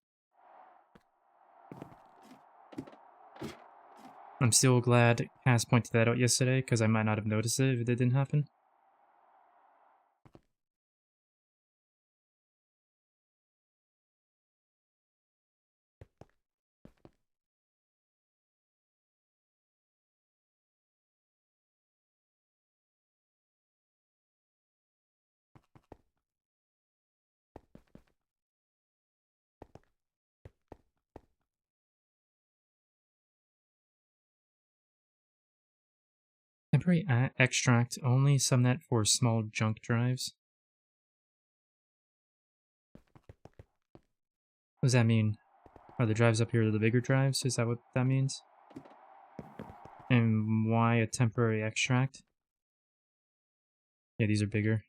I'm still glad Cass pointed that out yesterday, because I might not have noticed it if it didn't happen. Temporary extract only subnet for small junk drives. What does that mean? Are the drives up here the bigger drives? Is that what that means? And why a temporary extract? Yeah, these are bigger.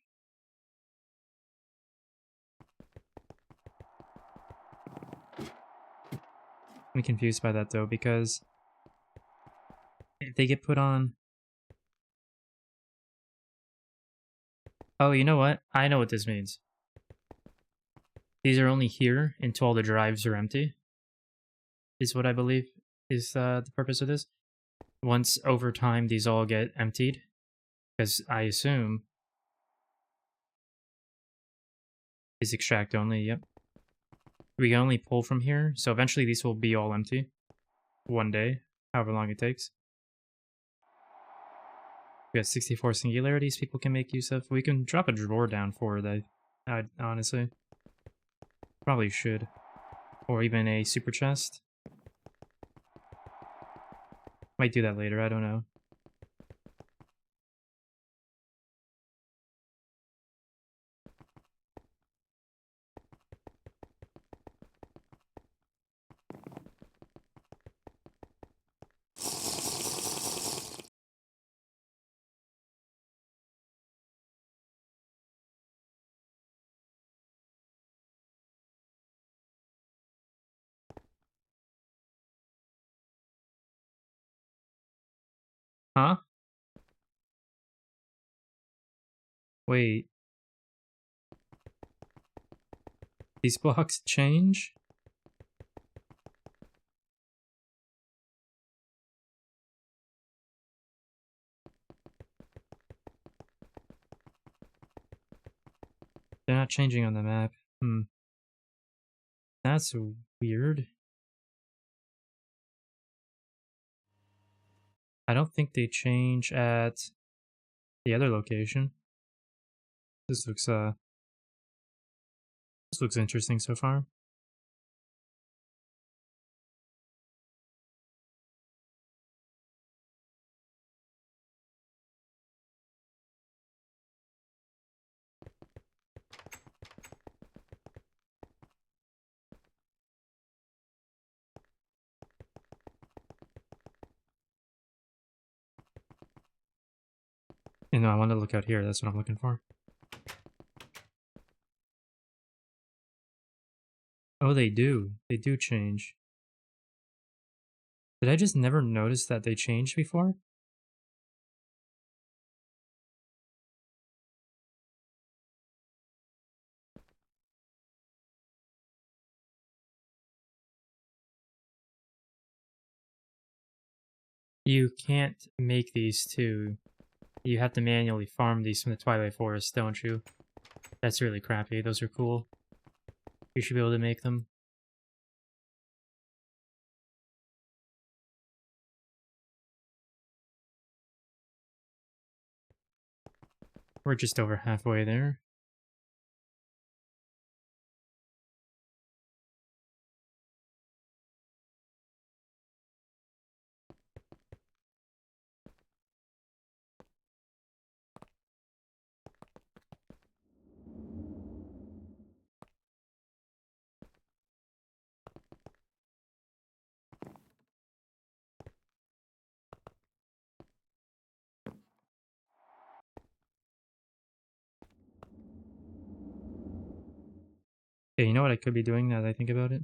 I'm confused by that though, because if they get put on... Oh, you know what? I know what this means. These are only here until all the drives are empty, is what I believe is the purpose of this. Once over time these all get emptied, because I assume is extract only, yep. We can only pull from here, so eventually these will be all empty. One day, however long it takes. We got 64 singularities people can make use of. We can drop a drawer down for that, honestly. Probably should. Or even a super chest. Might do that later, I don't know. Huh? Wait. These blocks change? They're not changing on the map. That's weird. I don't think they change at the other location. This looks interesting so far. You know, I want to look out here, that's what I'm looking for. Oh, they do. They do change. Did I just never notice that they changed before? You can't make these too. You have to manually farm these from the Twilight Forest, don't you? That's really crappy. Those are cool. You should be able to make them. We're just over halfway there. Okay, you know what I could be doing now that I think about it?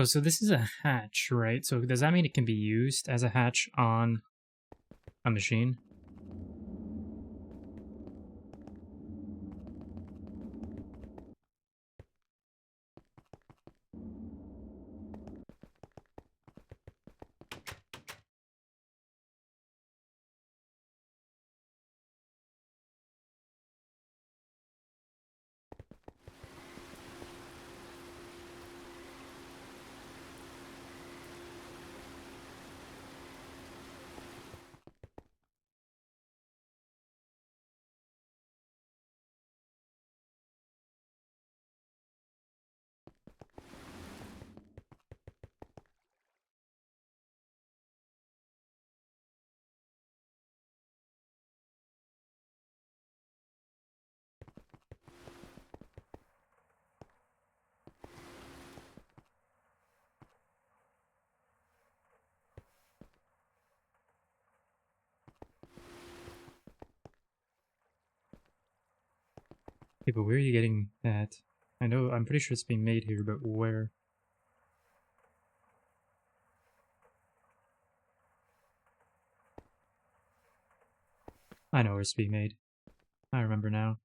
Oh, so this is a hatch, right? So does that mean it can be used as a hatch on a machine? Okay, but where are you getting that? I know, I'm pretty sure it's being made here, but where? I know where it's being made. I remember now.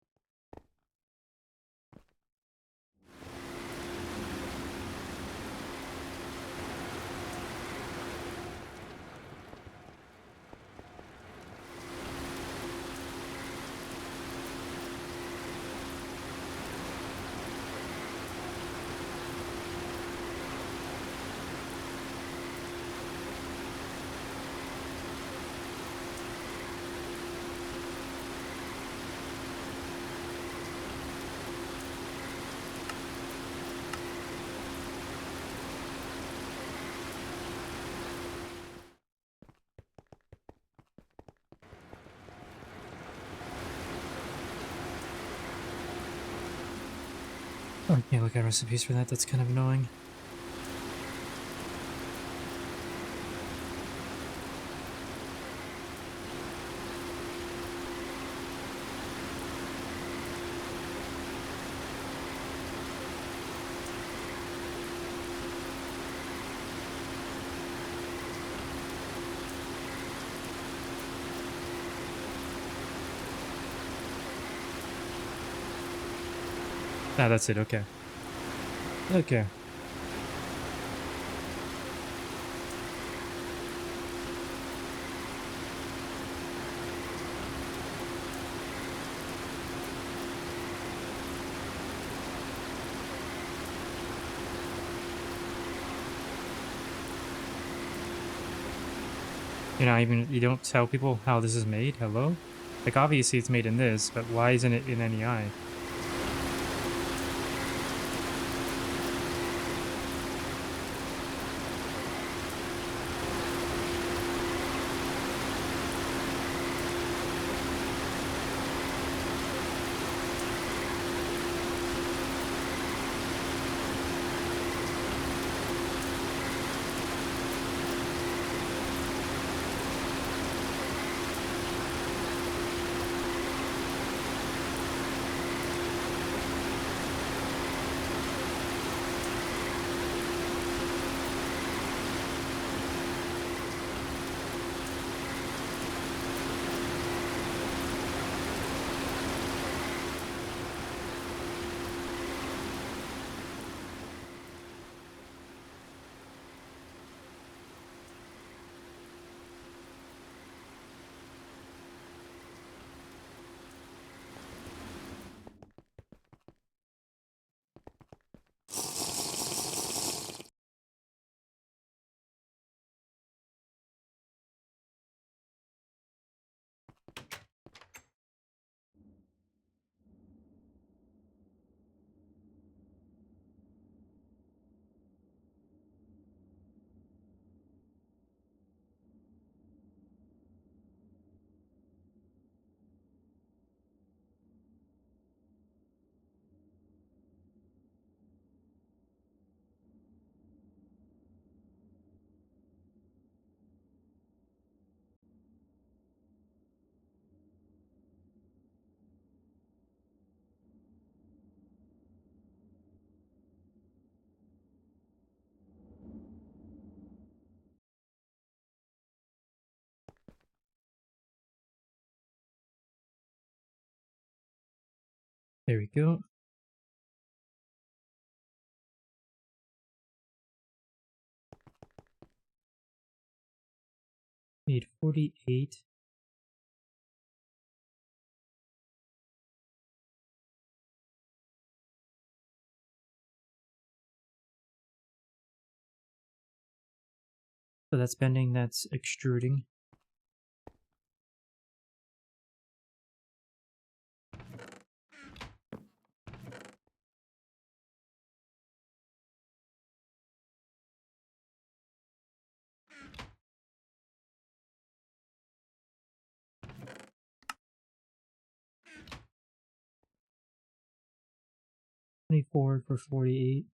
Oh, I can't look at recipes for that. That's kind of annoying. Ah, that's it. Okay. Okay. You don't tell people how this is made? Hello? Like, obviously it's made in this, but why isn't it in NEI? There we go. Made 48. So that's bending, that's extruding. Forward for 48.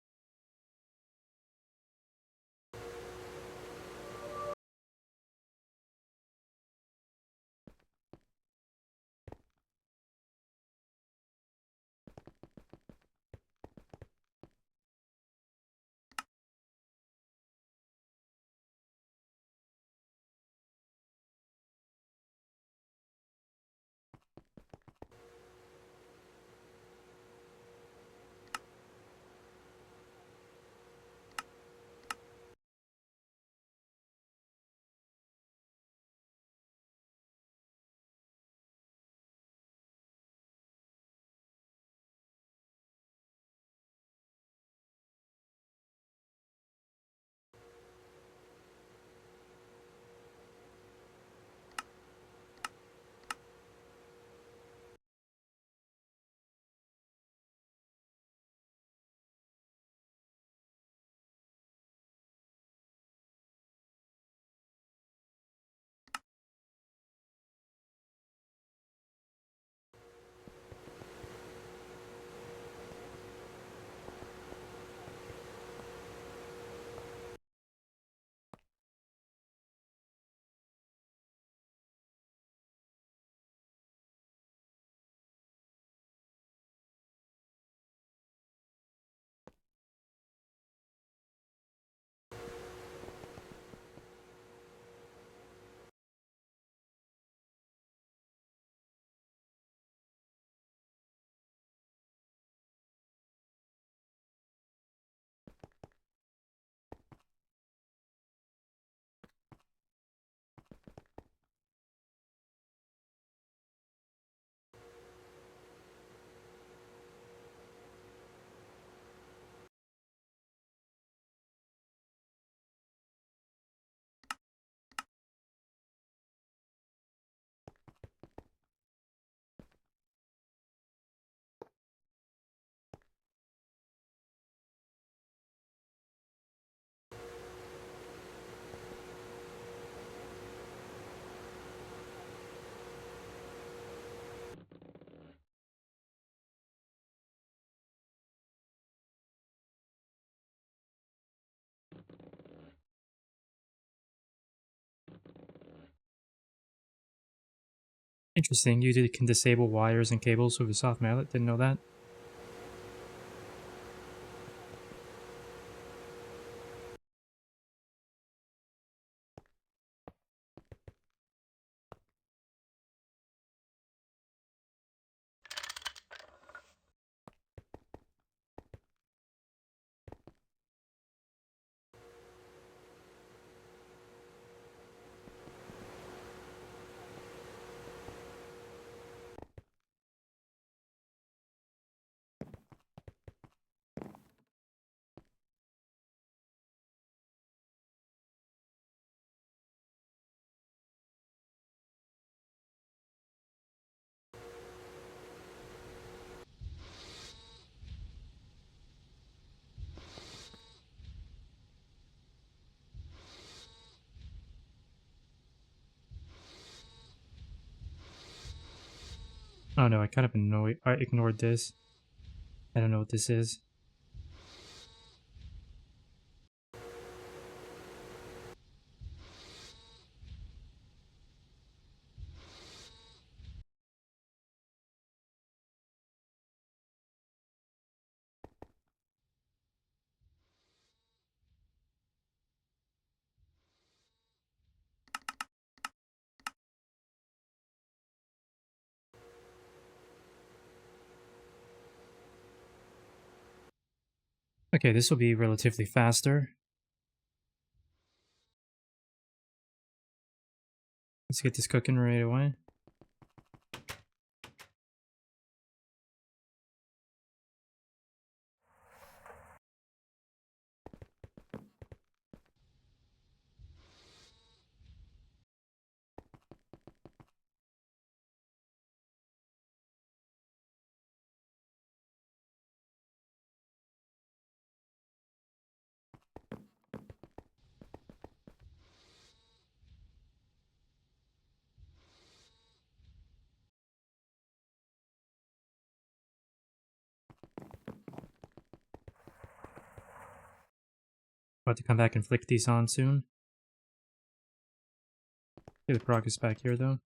Interesting, you can disable wires and cables with a soft mallet, didn't know that. Oh no, I kind of I ignored this. I don't know what this is. Okay, this will be relatively faster. Let's get this cooking right away. About to come back and flick these on soon. Get the progress back here though.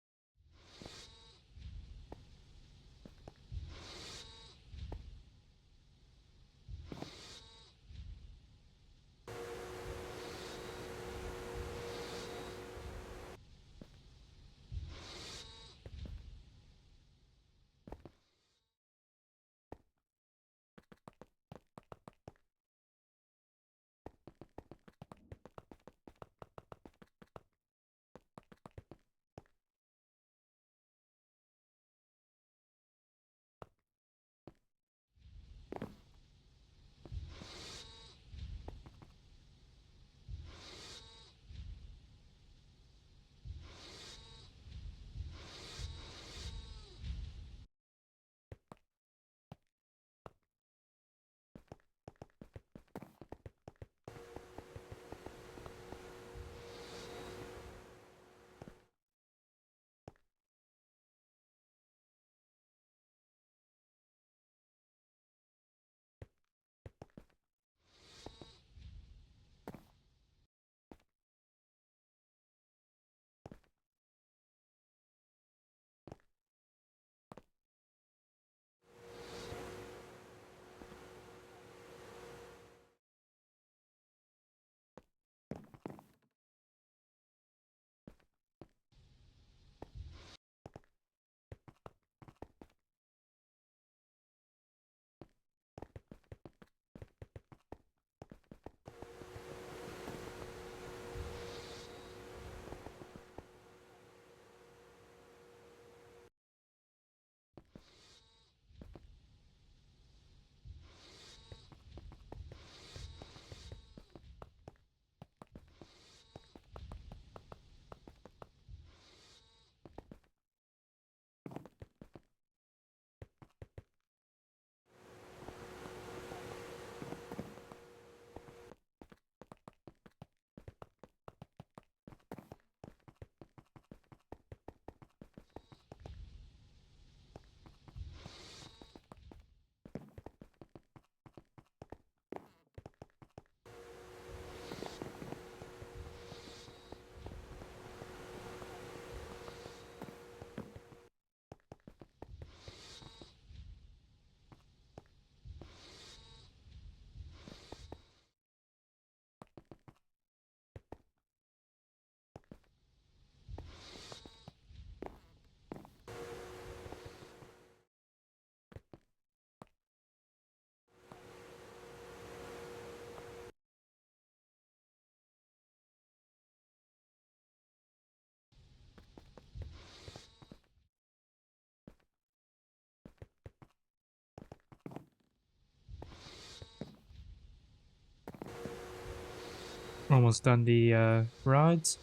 Almost done the rods.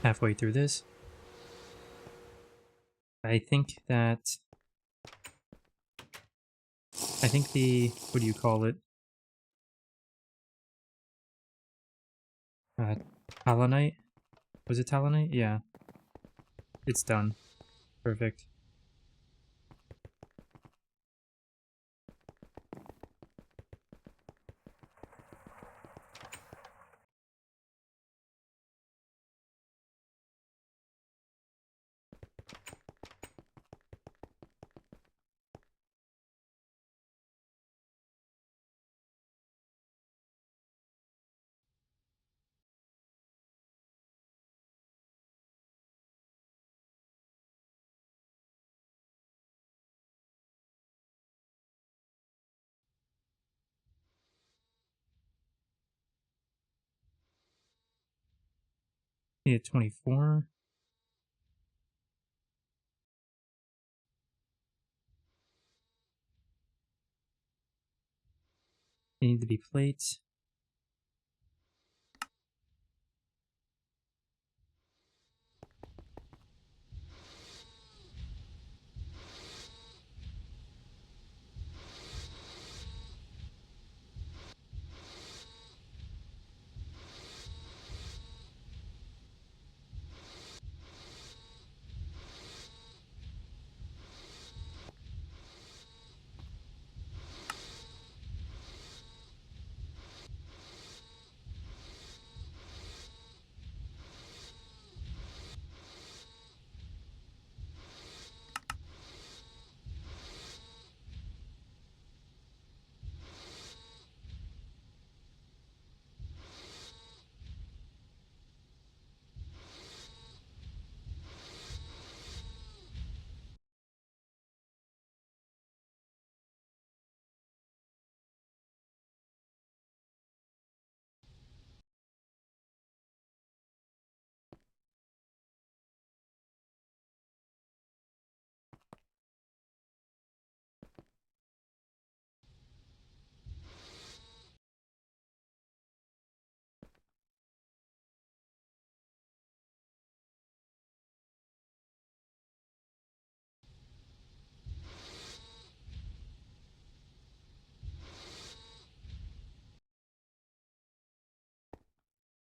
Halfway through this. I think that... I think the... What do you call it? Uh, Talonite? Was it Talonite? Yeah. It's done. Perfect. Need 24. They need to be plates.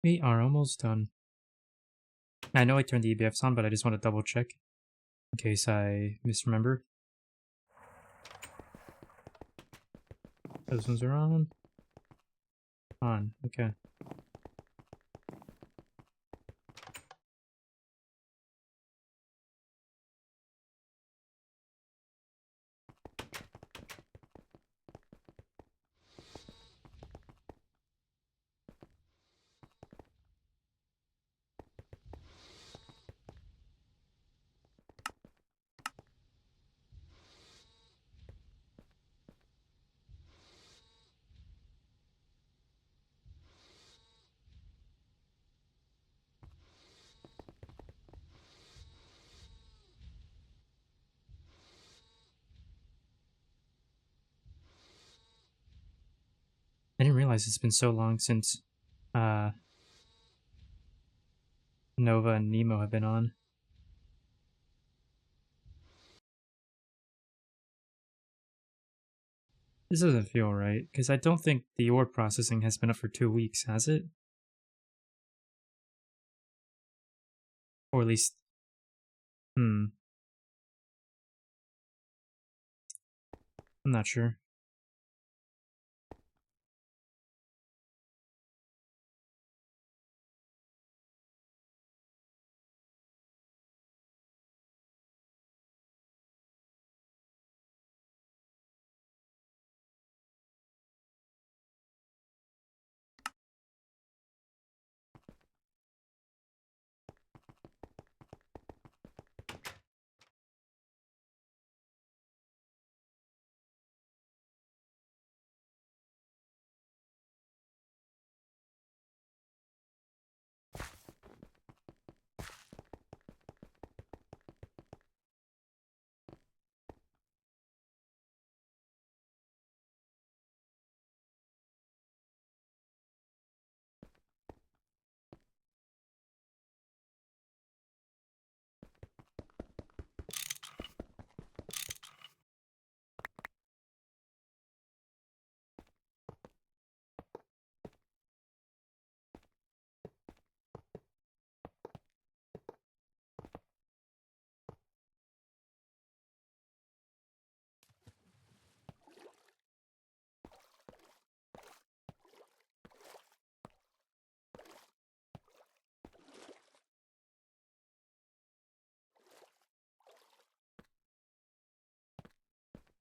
We are almost done. I know I turned the EBFs on, but I just want to double check in case I misremember. Those ones are on. On, okay. I didn't realize it's been so long since uh, Nova and Nemo have been on. This doesn't feel right, because I don't think the ore processing has been up for 2 weeks, has it? Or at least... I'm not sure.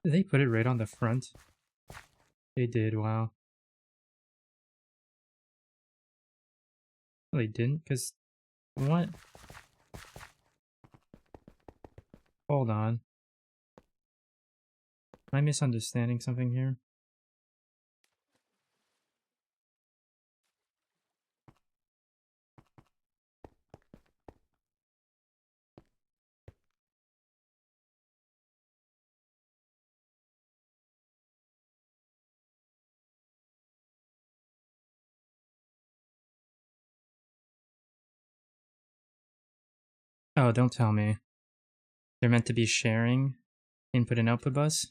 Did they put it right on the front? They did, wow. No, they didn't, because... What? Hold on. Am I misunderstanding something here? Oh, don't tell me. They're meant to be sharing input and output bus?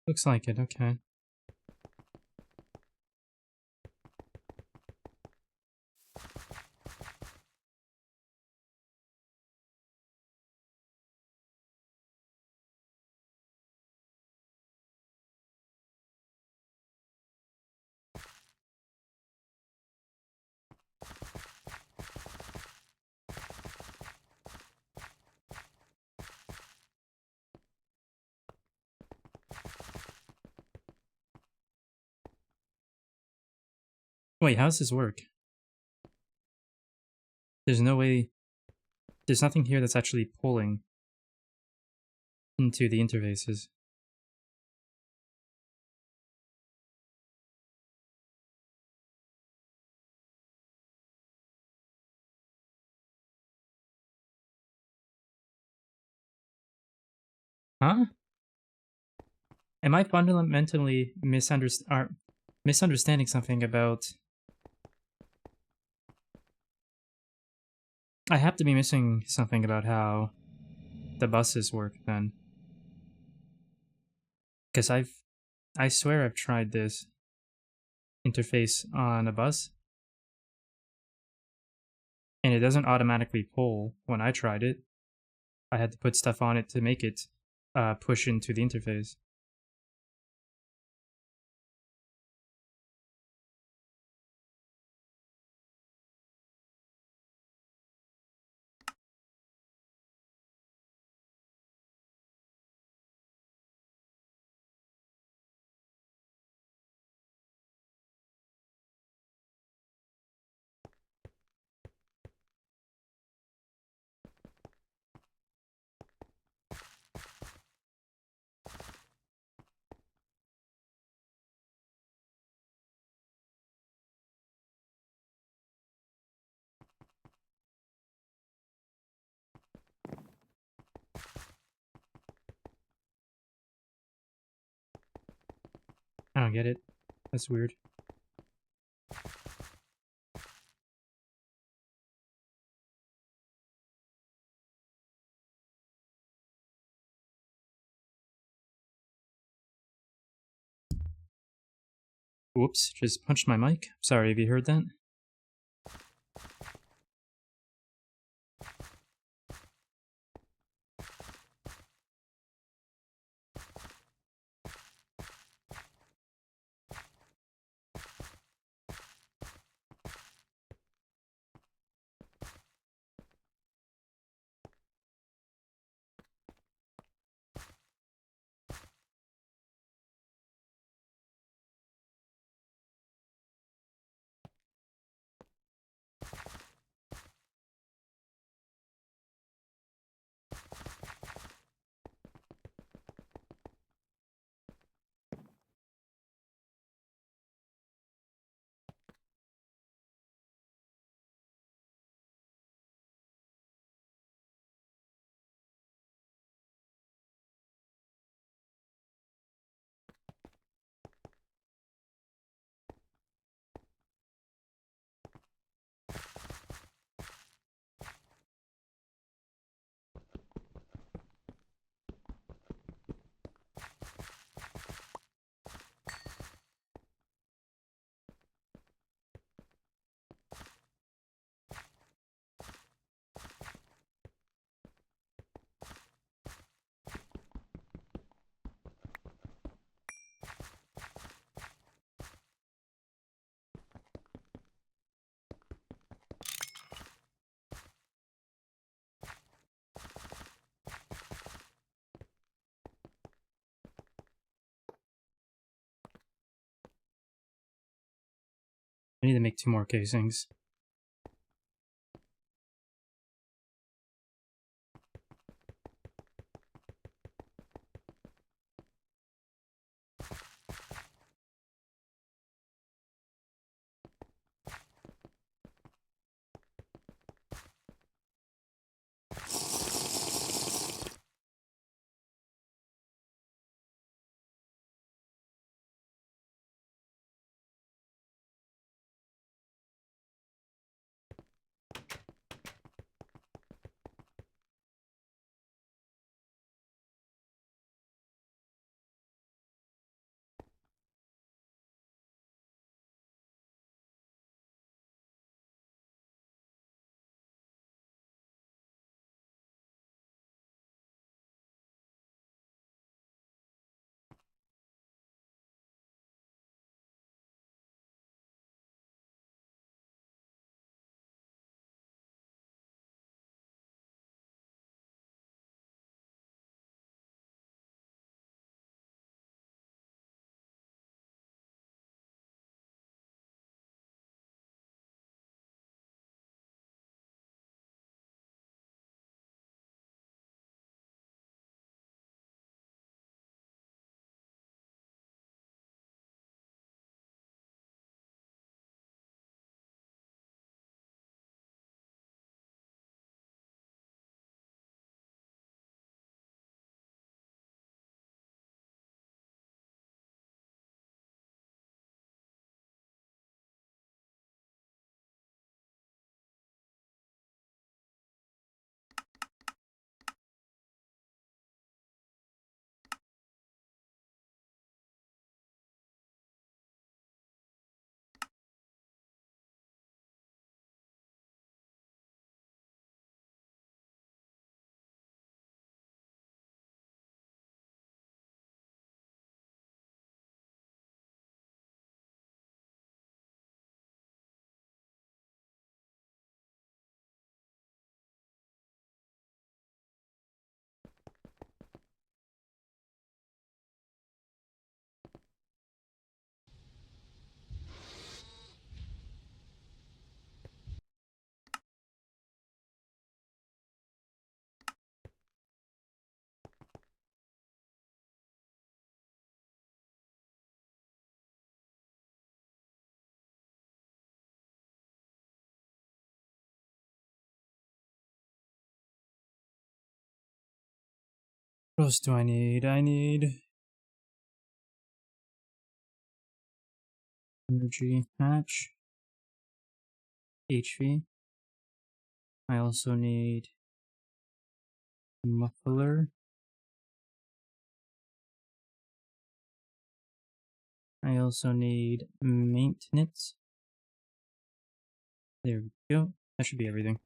Looks like it, okay. Wait, how does this work? There's no way... There's nothing here that's actually pulling into the interfaces. Huh? Am I fundamentally misunderstanding something about... I have to be missing something about how the buses work then. Because I swear I've tried this interface on a bus, and it doesn't automatically pull when I tried it. I had to put stuff on it to make it push into the interface. I don't get it. That's weird. Whoops, just punched my mic. Sorry, have you heard that? I need to make 2 more casings. What else do I need? I need energy hatch, HV. I also need muffler. I also need maintenance. There we go. That should be everything.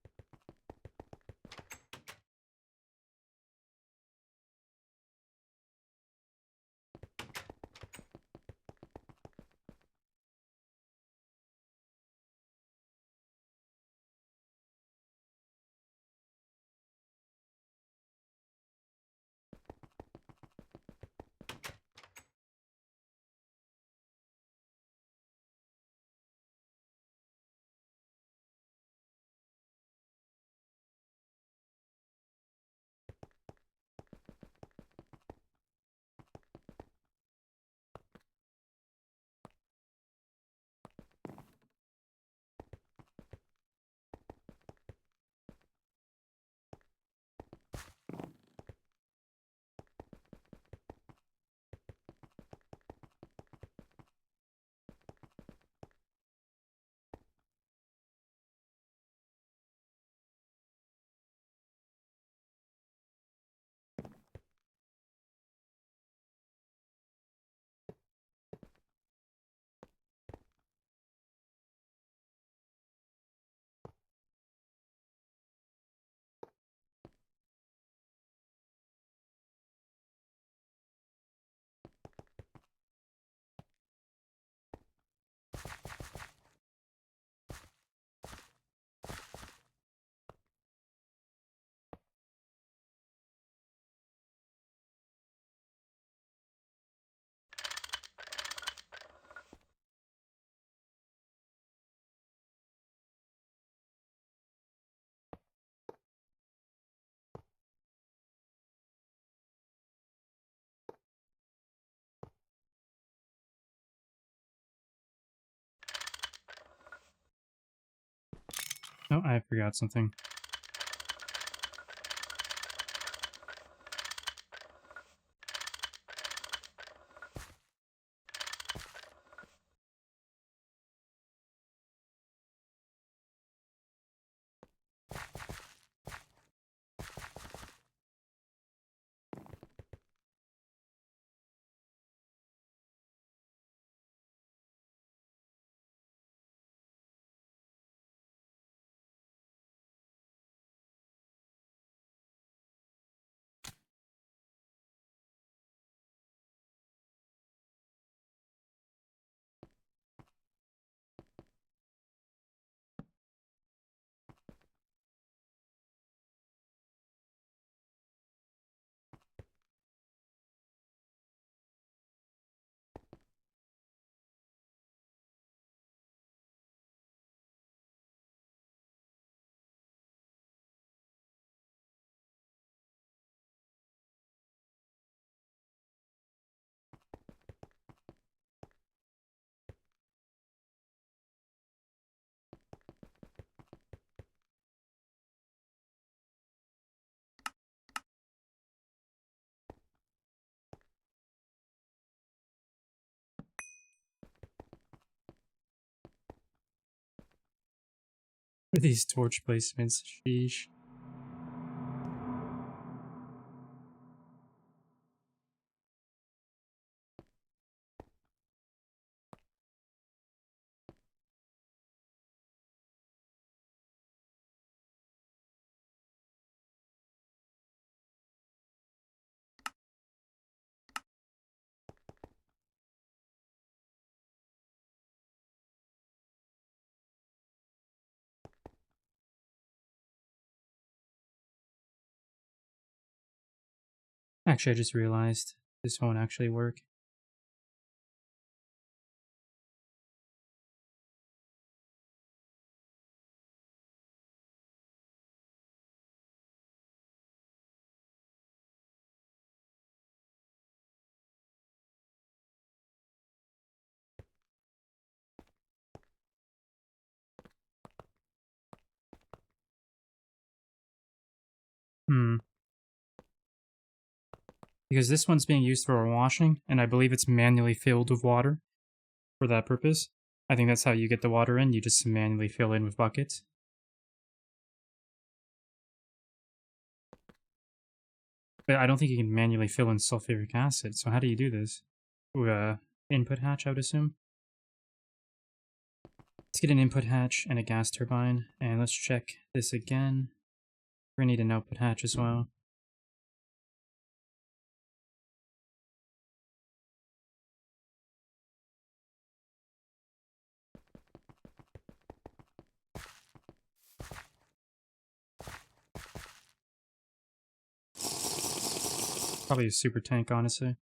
Oh, I forgot something. These torch placements, sheesh. Actually, I just realized this won't actually work. Hmm. Because this one's being used for washing, and I believe it's manually filled with water for that purpose. I think that's how you get the water in, you just manually fill in with buckets. But I don't think you can manually fill in sulfuric acid, so how do you do this? With a input hatch, I would assume? Let's get an input hatch and a gas turbine, and let's check this again. We're gonna need an output hatch as well. Probably a super tank, honestly.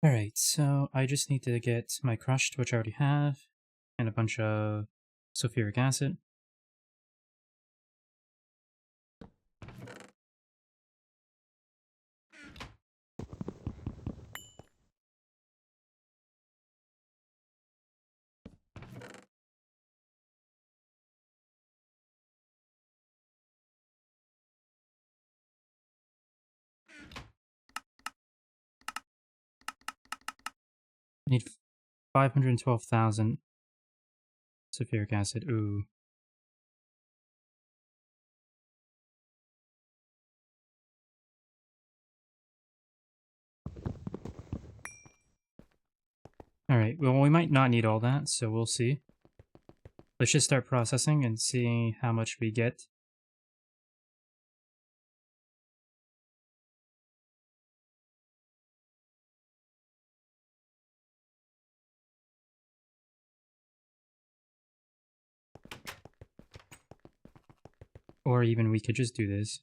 Alright, so I just need to get my crushed, which I already have, and a bunch of sulfuric acid. I need 512,000 sulfuric acid. Ooh. Alright, well, we might not need all that, so we'll see. Let's just start processing and see how much we get. Or even we could just do this.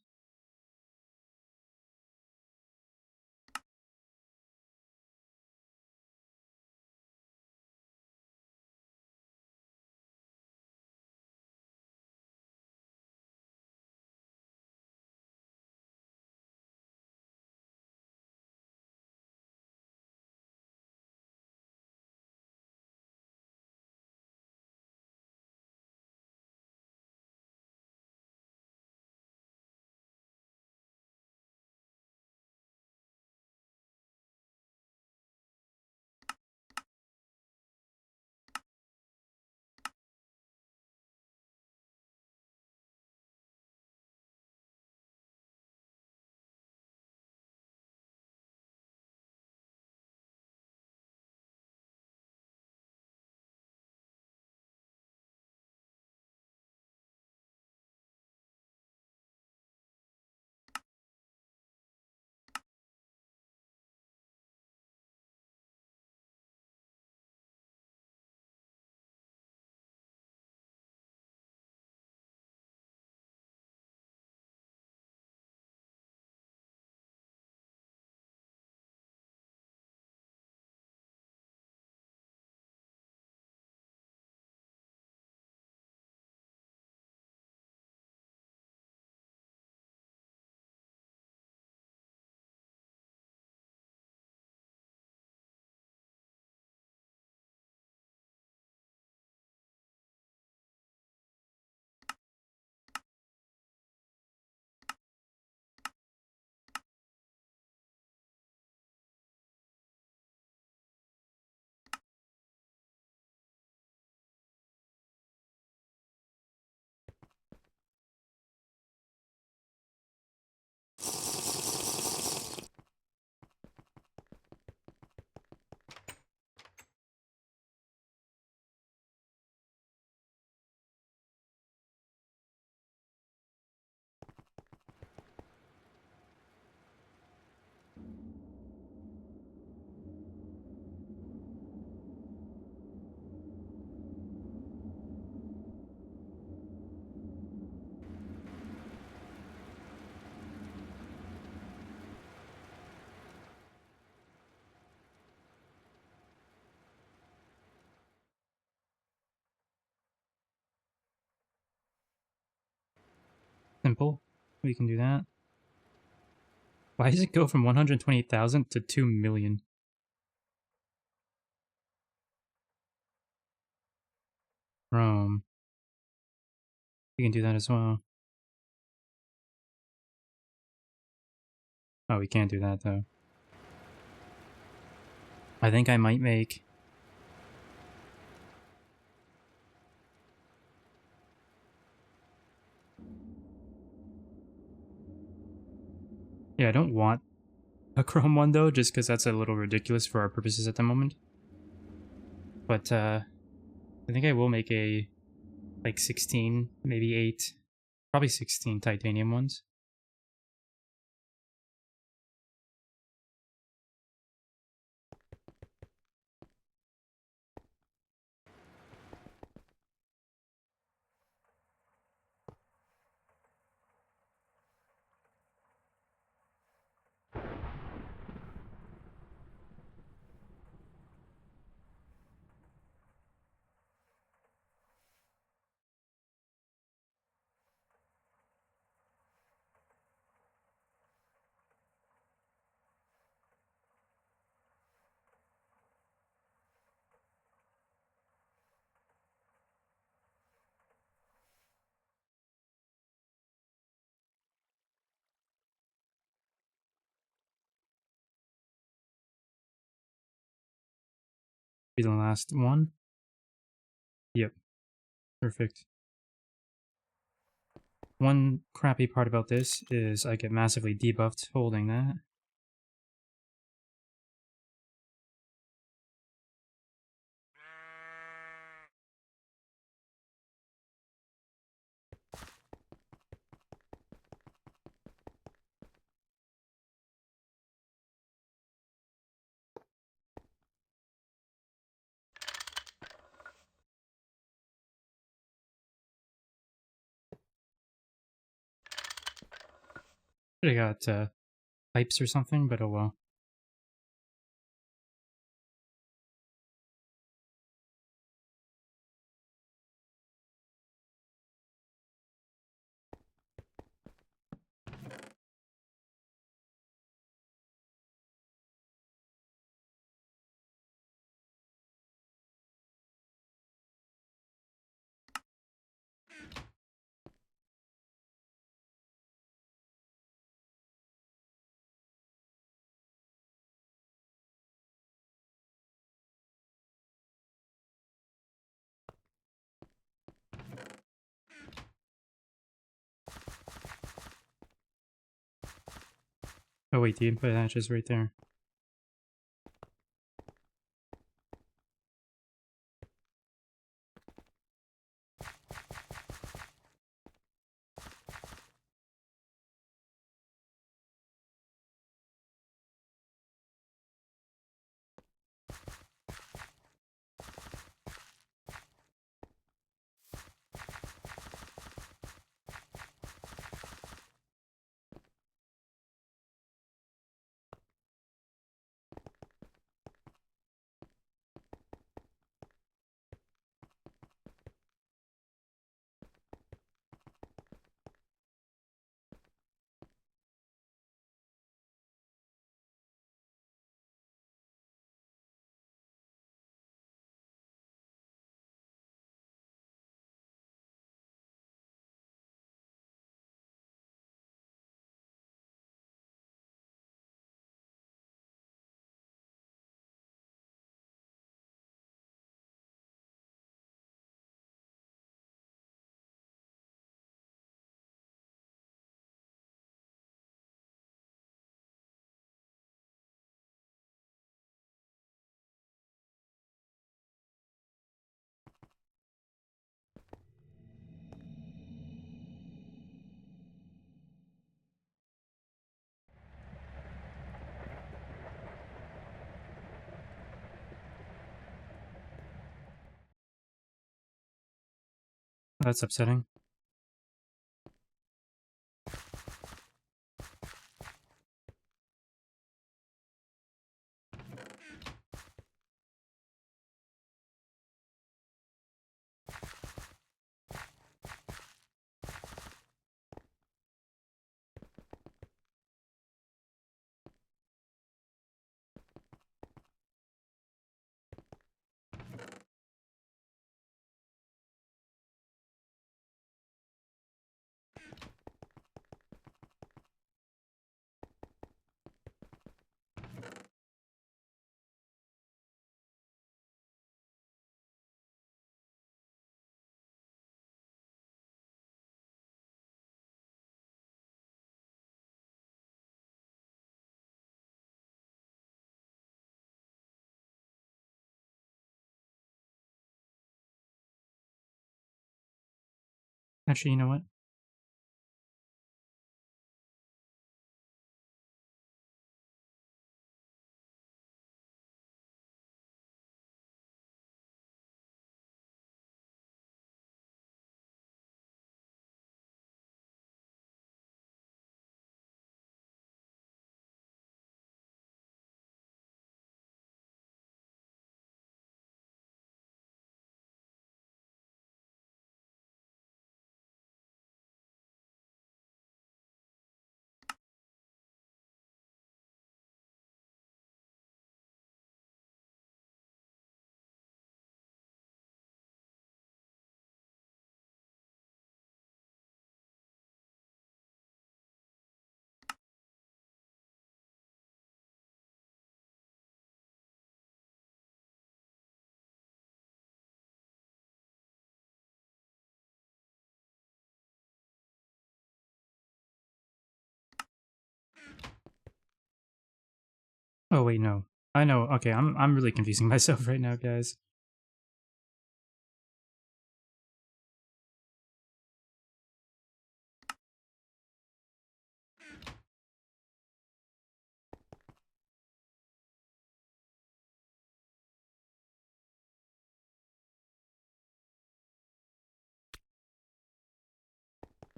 Simple. We can do that. Why does it go from 128,000 to 2 million? Chrome. We can do that as well. Oh, we can't do that though. I think I might make... Yeah, I don't want a chrome one though, just because that's a little ridiculous for our purposes at the moment. But I think I will make a like 16, maybe 8, probably 16 titanium ones. Be the last one. Yep, perfect. One crappy part about this is I get massively debuffed holding that. Should have got pipes or something, but oh well. Oh wait, the input hatch is right there. That's upsetting. Actually, you know what? Oh wait, no. I know. Okay, I'm really confusing myself right now, guys.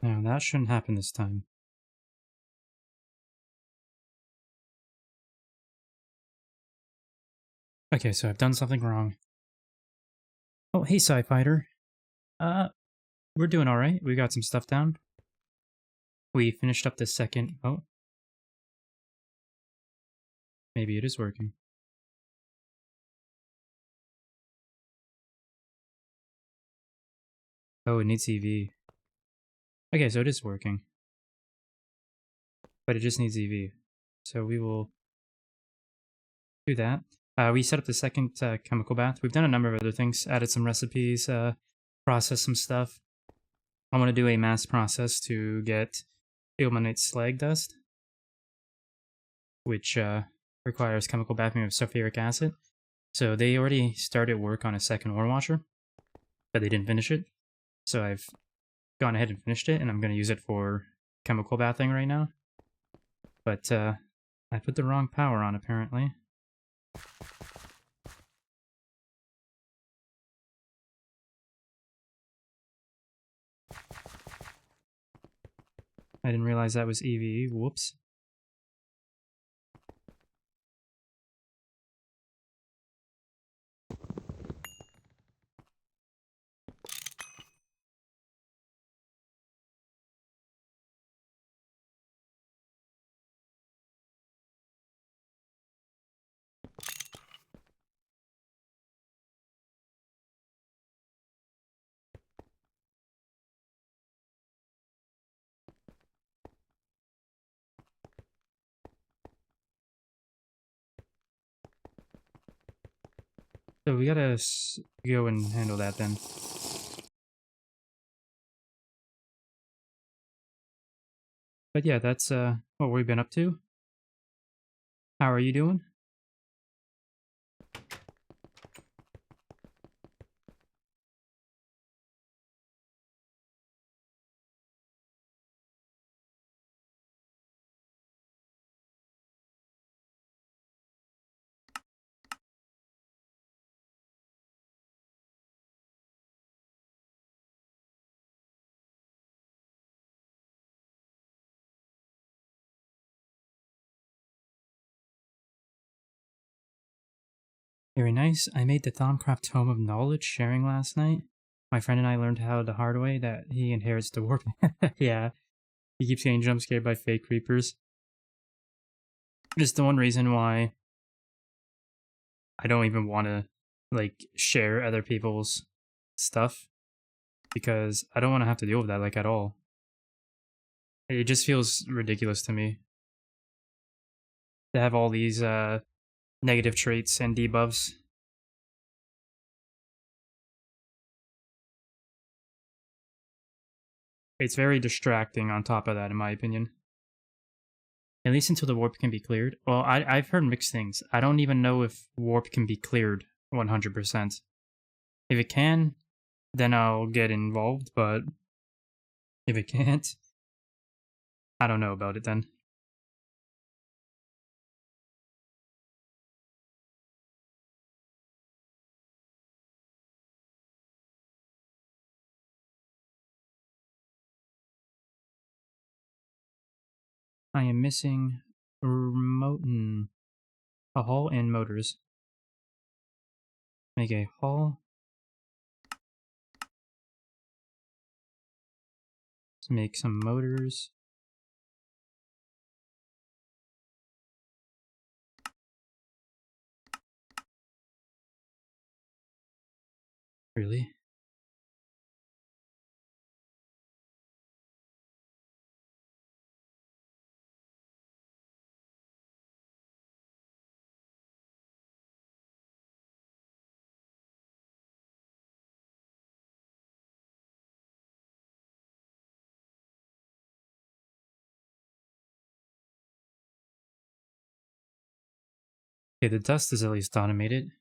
No, that shouldn't happen this time. Okay, so I've done something wrong. Oh, hey, Sci-Fighter. Uh, we're doing all right. We got some stuff down. We finished up the second. Oh, maybe it is working. Oh, it needs EV. Okay, so it is working. But it just needs EV. So we will do that. We set up the second chemical bath. We've done a number of other things. Added some recipes, processed some stuff. I want to do a mass process to get ilmenite slag dust, which requires chemical bathing of sulfuric acid. So they already started work on a second ore washer, but they didn't finish it. So I've gone ahead and finished it, and I'm going to use it for chemical bathing right now. But I put the wrong power on, apparently. I didn't realize that was EV. Whoops. So we gotta go and handle that then. But yeah, that's what we've been up to. How are you doing? Very nice. I made the Thaumcraft Tome of Knowledge sharing last night. My friend and I learned how the hard way that he inherits the warp. Yeah, he keeps getting jump scared by fake creepers. It's the one reason why I don't even want to like share other people's stuff, because I don't want to have to deal with that like at all. It just feels ridiculous to me to have all these negative traits and debuffs. It's very distracting on top of that, in my opinion. At least until the warp can be cleared. Well, I've heard mixed things. I don't even know if warp can be cleared 100%. If it can, then I'll get involved, but if it can't, I don't know about it then. I am missing remote a hull and motors. Make a hull. Let's make some motors. Really? Okay, the dust is at least automated.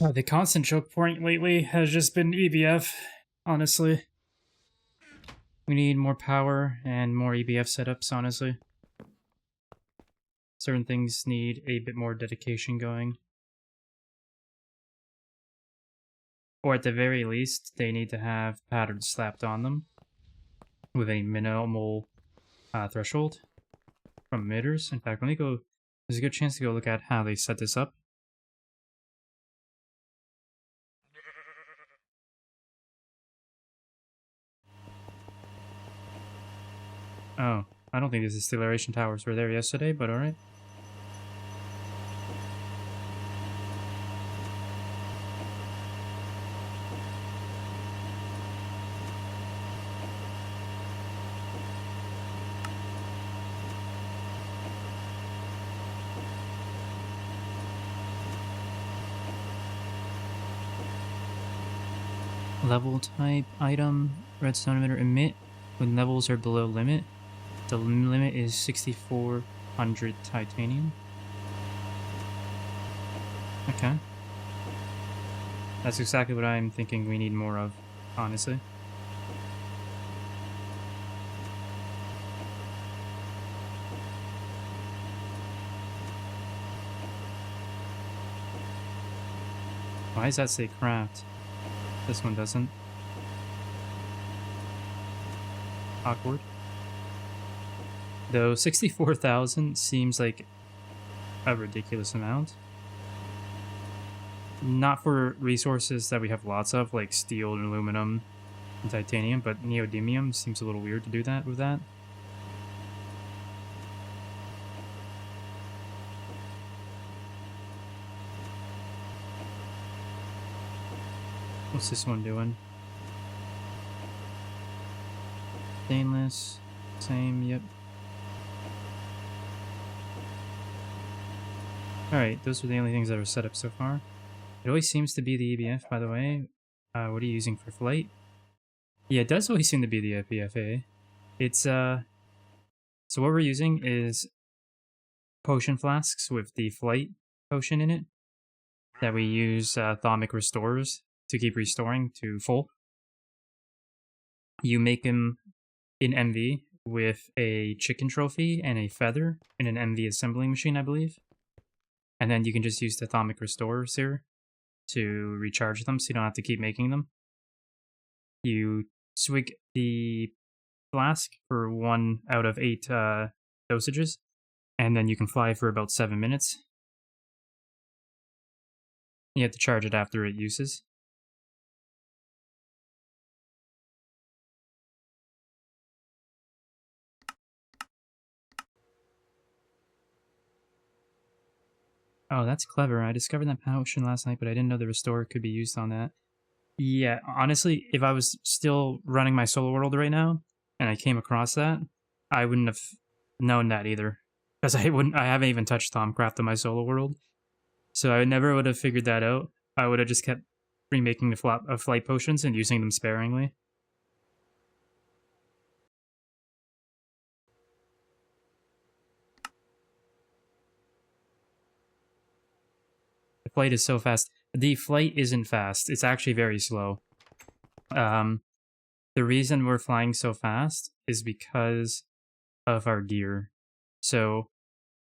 The constant choke point lately has just been EBF, honestly. We need more power and more EBF setups, honestly. Certain things need a bit more dedication going. Or at the very least, they need to have patterns slapped on them with a minimal threshold from emitters. In fact, let me go... There's a good chance to go look at how they set this up. Oh, I don't think these distillation towers were there yesterday, but alright. Level type item, redstone emitter emit when levels are below limit. The limit is 6400 titanium. Okay. That's exactly what I'm thinking we need more of, honestly. Why does that say craft? This one doesn't. Awkward. Though 64,000 seems like a ridiculous amount. Not for resources that we have lots of, like steel and aluminum and titanium, but neodymium seems a little weird to do that with that. What's this one doing? Stainless. Same, yep. Alright, those are the only things that are set up so far. It always seems to be the EBF, by the way. What are you using for flight? Yeah, it does always seem to be the FBFA. It's, so what we're using is potion flasks with the flight potion in it that we use thermic restorers to keep restoring to full. You make them in MV with a chicken trophy and a feather in an MV assembling machine, I believe. And then you can just use the thermic restorers here to recharge them so you don't have to keep making them. You swig the flask for 1 out of 8 dosages, and then you can fly for about 7 minutes. You have to charge it after it uses. Oh, that's clever. I discovered that potion last night, but I didn't know the restorer could be used on that. Yeah, honestly, if I was still running my solo world right now, and I came across that, I wouldn't have known that either. Because I haven't even touched Thaumcraft in my solo world. So I never would have figured that out. I would have just kept remaking the flight potions and using them sparingly. The flight is so fast. The flight isn't fast. It's actually very slow. The reason we're flying so fast is because of our gear. So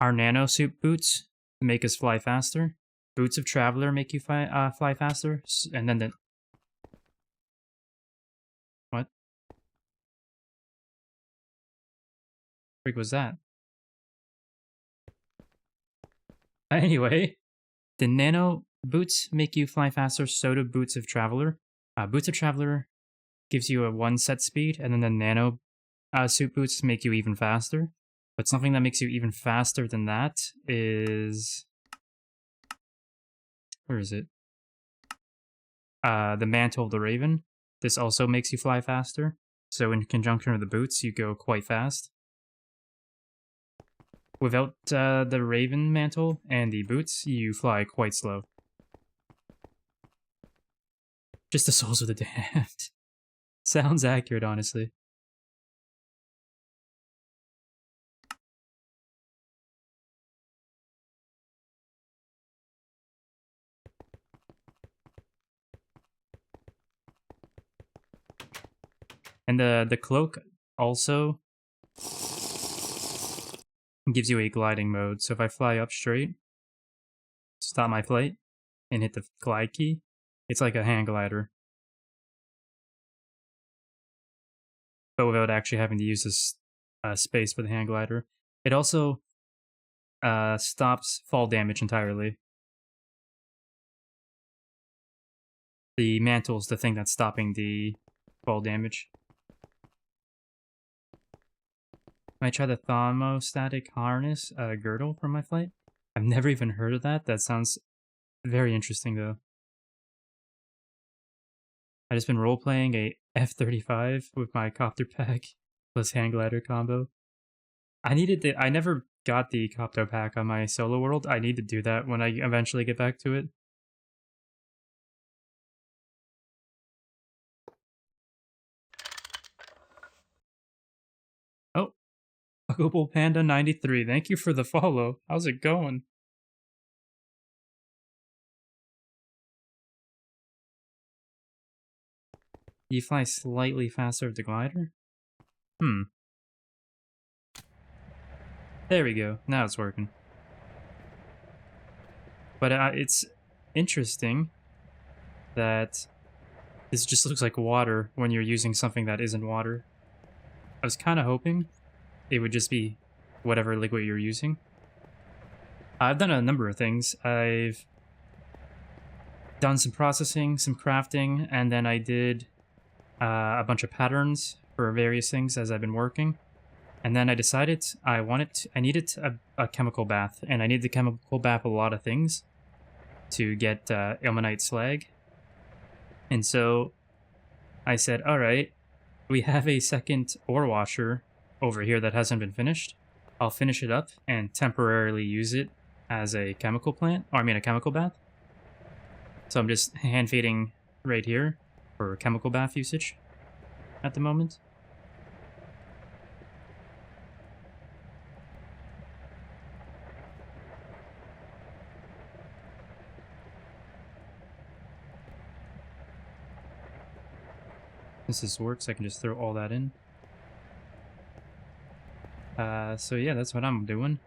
our nanosuit boots make us fly faster. Boots of Traveler make you fly faster. And then the... What? What was that? Anyway, the nano boots make you fly faster, so do Boots of Traveler. Boots of Traveler gives you a 1 set speed, and then the nano suit boots make you even faster. But something that makes you even faster than that is... Where is it? The Mantle of the Raven. This also makes you fly faster. So in conjunction with the boots, you go quite fast. Without the Raven Mantle and the boots, you fly quite slow. Just the Souls of the Damned. Sounds accurate, honestly. And the cloak also gives you a gliding mode. So if I fly up straight, stop my flight, and hit the glide key, it's like a hang glider. But without actually having to use this space for the hang glider. It also stops fall damage entirely. The mantle's the thing that's stopping the fall damage. Might try the thermostatic harness girdle for my flight. I've never even heard of that. That sounds very interesting, though. I just been role-playing a F-35 with my copter pack plus hang glider combo. I never got the copter pack on my solo world. I need to do that when I eventually get back to it. Oh, Huggable Panda 93. Thank you for the follow. How's it going? You fly slightly faster with the glider? There we go. Now it's working. But it's interesting that this just looks like water when you're using something that isn't water. I was kind of hoping it would just be whatever liquid you're using. I've done a number of things. I've done some processing, some crafting, and then I did a bunch of patterns for various things as I've been working. And then I decided I needed a chemical bath, and I needed the chemical bath a lot of things to get ilmenite slag. And so I said, all right, we have a second ore washer over here that hasn't been finished. I'll finish it up and temporarily use it as a chemical plant, or I mean a chemical bath. So I'm just hand feeding right here for chemical bath usage at the moment. Since this works, I can just throw all that in. So yeah, that's what I'm doing.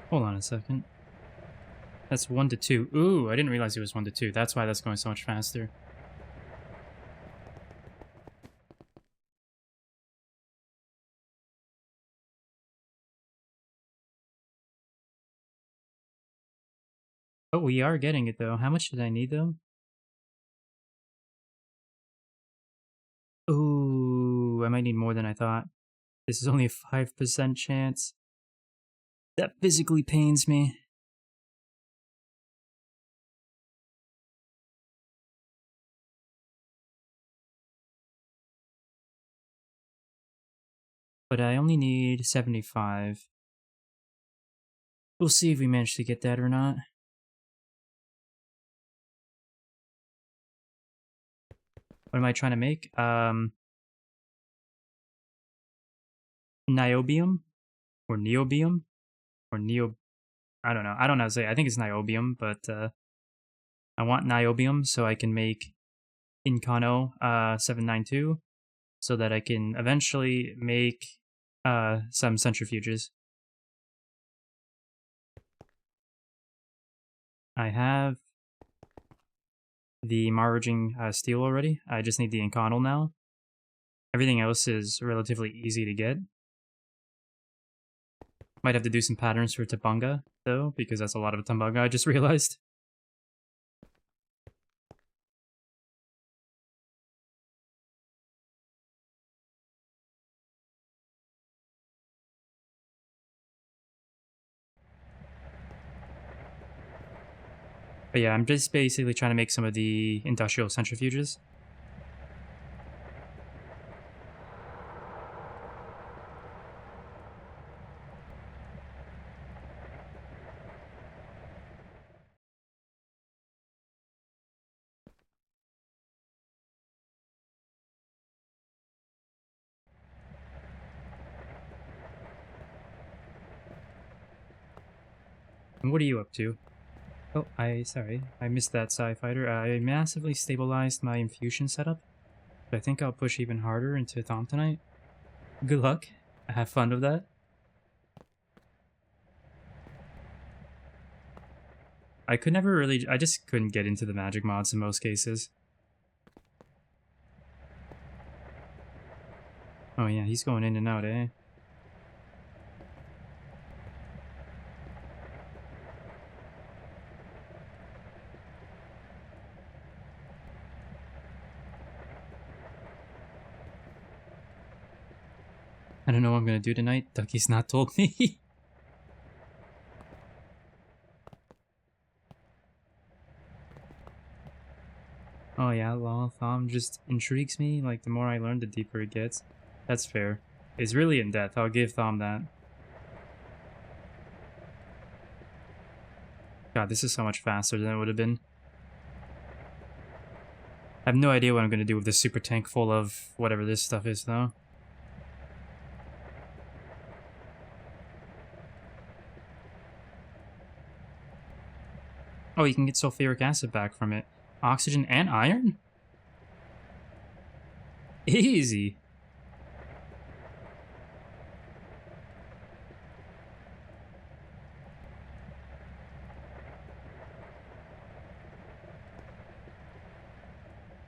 Hold on a second. That's 1 to 2. Ooh, I didn't realize it was 1 to 2. That's why that's going so much faster. Oh, we are getting it, though. How much did I need, though? Ooh, I might need more than I thought. This is only a 5% chance. That physically pains me. But I only need 75. We'll see if we manage to get that or not. What am I trying to make? Niobium? Or neobium? Or neo... I don't know. I don't know how to say it. I think it's niobium, but I want niobium so I can make Incano 792 so that I can eventually make some centrifuges. I have the margin steel already. I just need the inconel now. Everything else is relatively easy to get. Might have to do some patterns for Tabunga, though, because that's a lot of Tabunga, I just realized. But yeah, I'm just basically trying to make some of the industrial centrifuges. And what are you up to? Oh, sorry, I missed that Psi Fighter. I massively stabilized my infusion setup. But I think I'll push even harder into Thom tonight. Good luck. Have fun with that. I could never really... I just couldn't get into the magic mods in most cases. Oh yeah, he's going in and out, eh? I don't know what I'm gonna do tonight. Ducky's not told me. Oh yeah, well, Thom just intrigues me. Like, the more I learn, the deeper it gets. That's fair. It's really in depth. I'll give Thom that. God, this is so much faster than it would have been. I have no idea what I'm gonna do with this super tank full of whatever this stuff is, though. Oh, you can get sulfuric acid back from it. Oxygen and iron? Easy.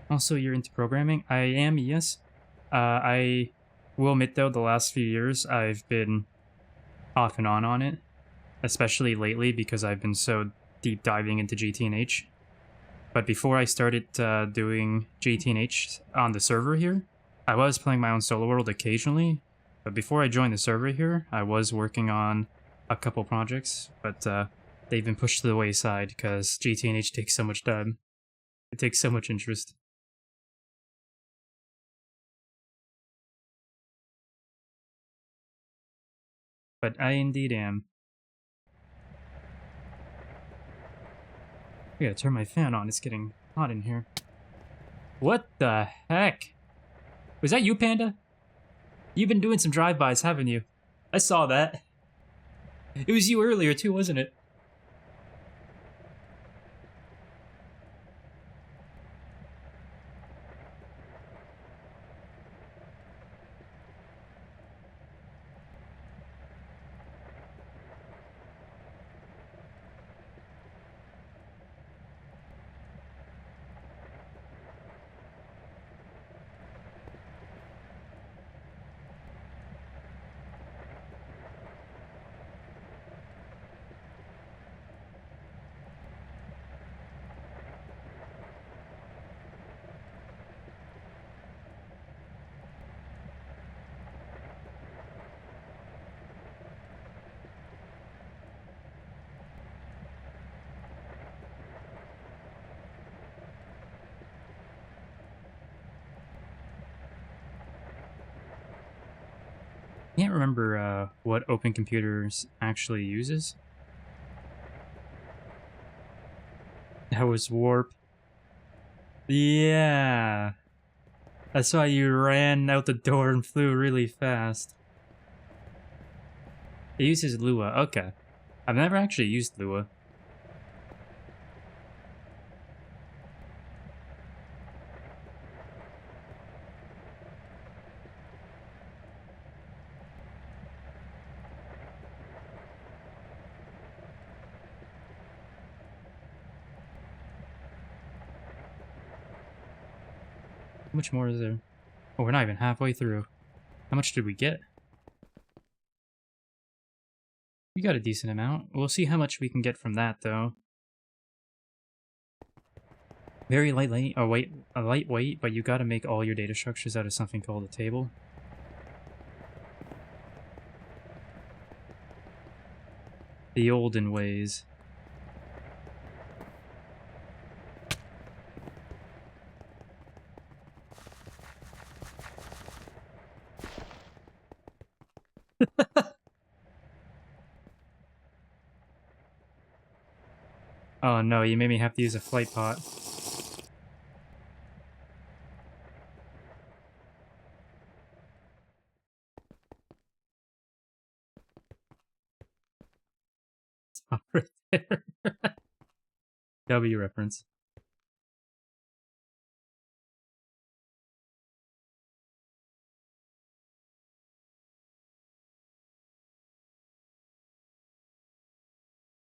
Also, you're into programming? I am, yes. I will admit, though, the last few years I've been off and on it. Especially lately because I've been so deep diving into GTNH. But before I started doing GTNH on the server here, I was playing my own solo world occasionally. But before I joined the server here, I was working on a couple projects, but they've been pushed to the wayside because GTNH takes so much time. It takes so much interest. But I indeed am. I gotta turn my fan on, it's getting hot in here. What the heck? Was that you, Panda? You've been doing some drive-bys, haven't you? I saw that. It was you earlier too, wasn't it? Can't remember what Open Computers actually uses. That was Warp. Yeah. That's why you ran out the door and flew really fast. It uses Lua. Okay. I've never actually used Lua. How much more is there? Oh, we're not even halfway through. How much did we get? We got a decent amount. We'll see how much we can get from that, though. Very lightweight. Oh, wait. A lightweight, but you gotta make all your data structures out of something called a table. The olden ways. Oh no, you made me have to use a flight pot. Stop right there. W reference.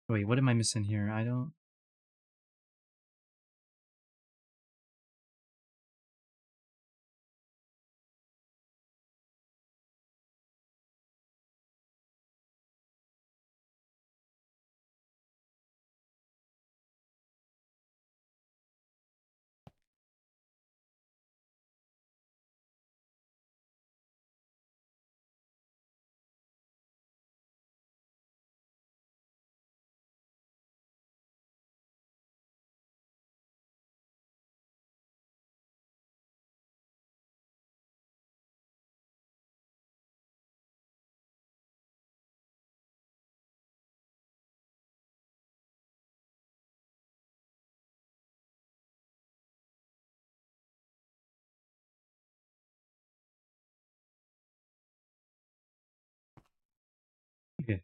Wait, what am I missing here? I don't... Okay.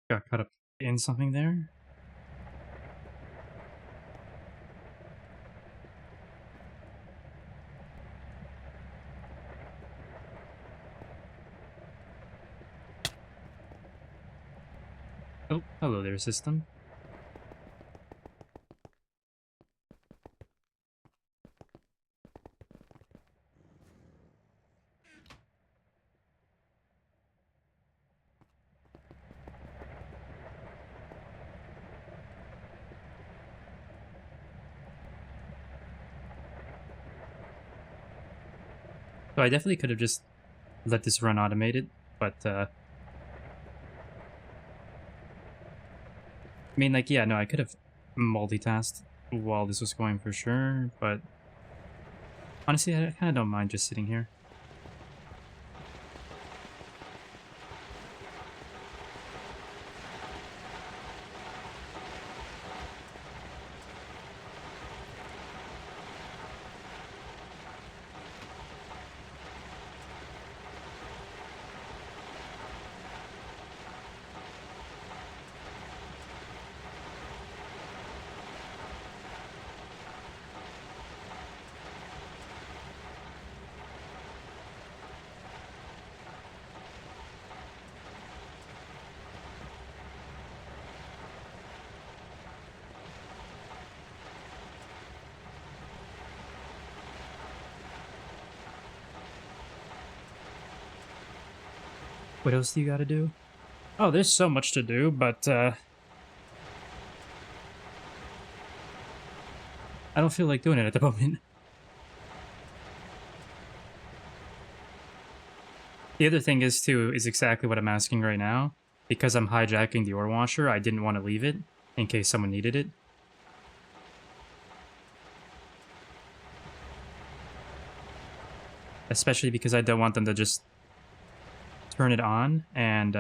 Got caught up in something there. Oh, hello there, system. So I definitely could have just let this run automated, but, I mean, like, yeah, no, I could have multitasked while this was going for sure, but honestly, I kind of don't mind just sitting here. What else do you gotta do? Oh, there's so much to do, but, I don't feel like doing it at the moment. The other thing is, too, is exactly what I'm asking right now. Because I'm hijacking the ore washer, I didn't want to leave it in case someone needed it. Especially because I don't want them to just turn it on and,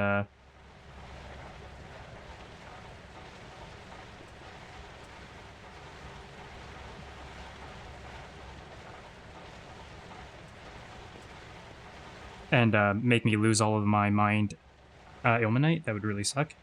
make me lose all of my mined ilmenite. That would really suck.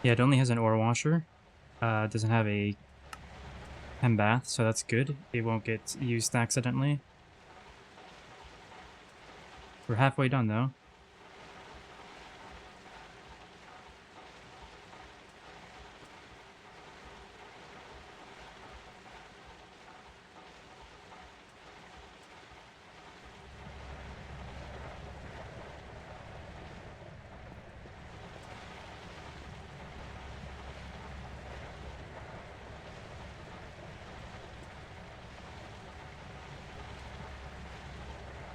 Yeah, it only has an ore washer. It doesn't have a Chem Bath, so that's good. It won't get used accidentally. We're halfway done, though.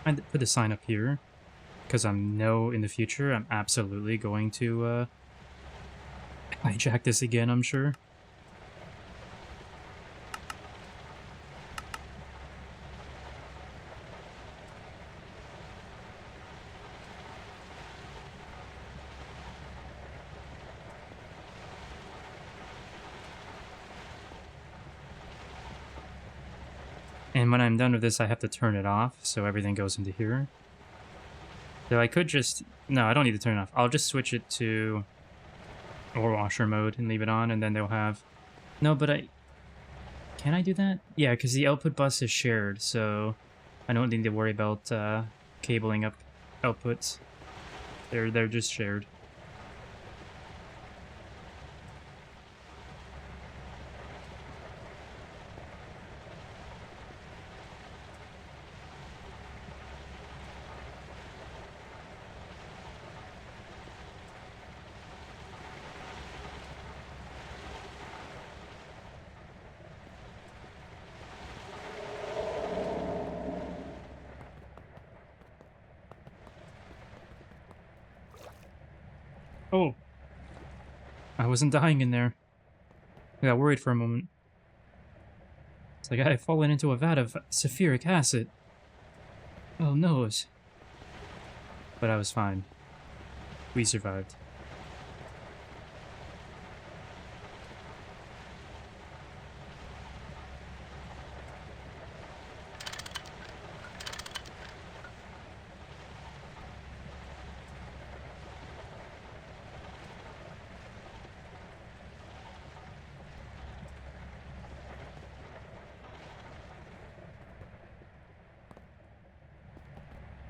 I put a sign up here because I know in the future I'm absolutely going to hijack this again, I'm sure. And when I'm done with this, I have to turn it off, so everything goes into here. So I could just... No, I don't need to turn it off. I'll just switch it to ore washer mode and leave it on, and then they'll have... No, but I... Can I do that? Yeah, because the output bus is shared, so I don't need to worry about cabling up outputs. They're just shared. Oh! I wasn't dying in there. I got worried for a moment. It's like I had fallen into a vat of sulfuric acid. Oh noes. But I was fine. We survived.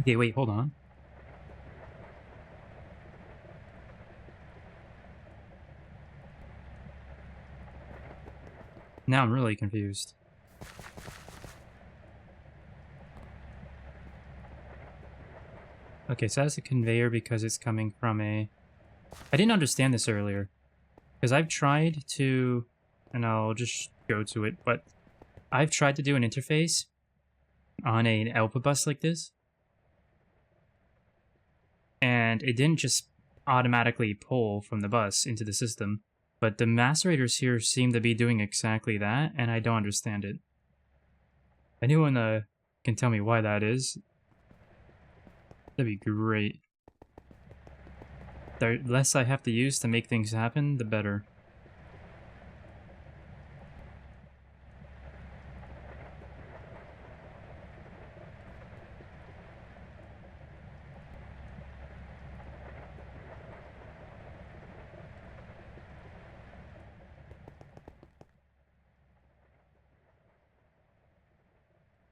Okay, wait, hold on. Now I'm really confused. Okay, so that's a conveyor because it's coming from a... I didn't understand this earlier. Because I've tried to... And I'll just go to it, but... I've tried to do an interface on an output bus like this. And it didn't just automatically pull from the bus into the system. But the macerators here seem to be doing exactly that, and I don't understand it. Anyone can tell me why that is? That'd be great. The less I have to use to make things happen, the better.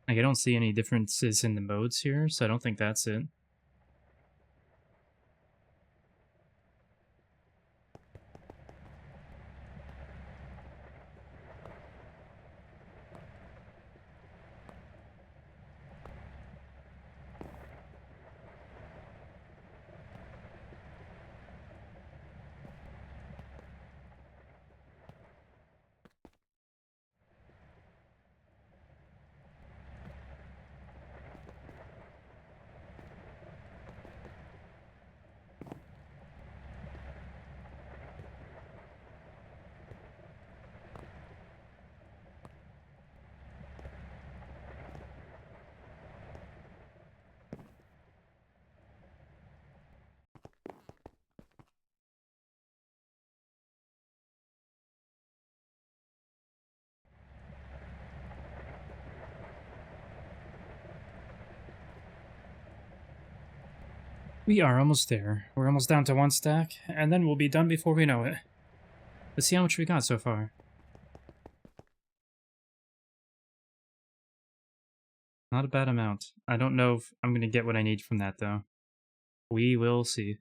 Like, I don't see any differences in the modes here, so I don't think that's it. We are almost there. We're almost down to one stack, and then we'll be done before we know it. Let's see how much we got so far. Not a bad amount. I don't know if I'm going to get what I need from that, though. We will see.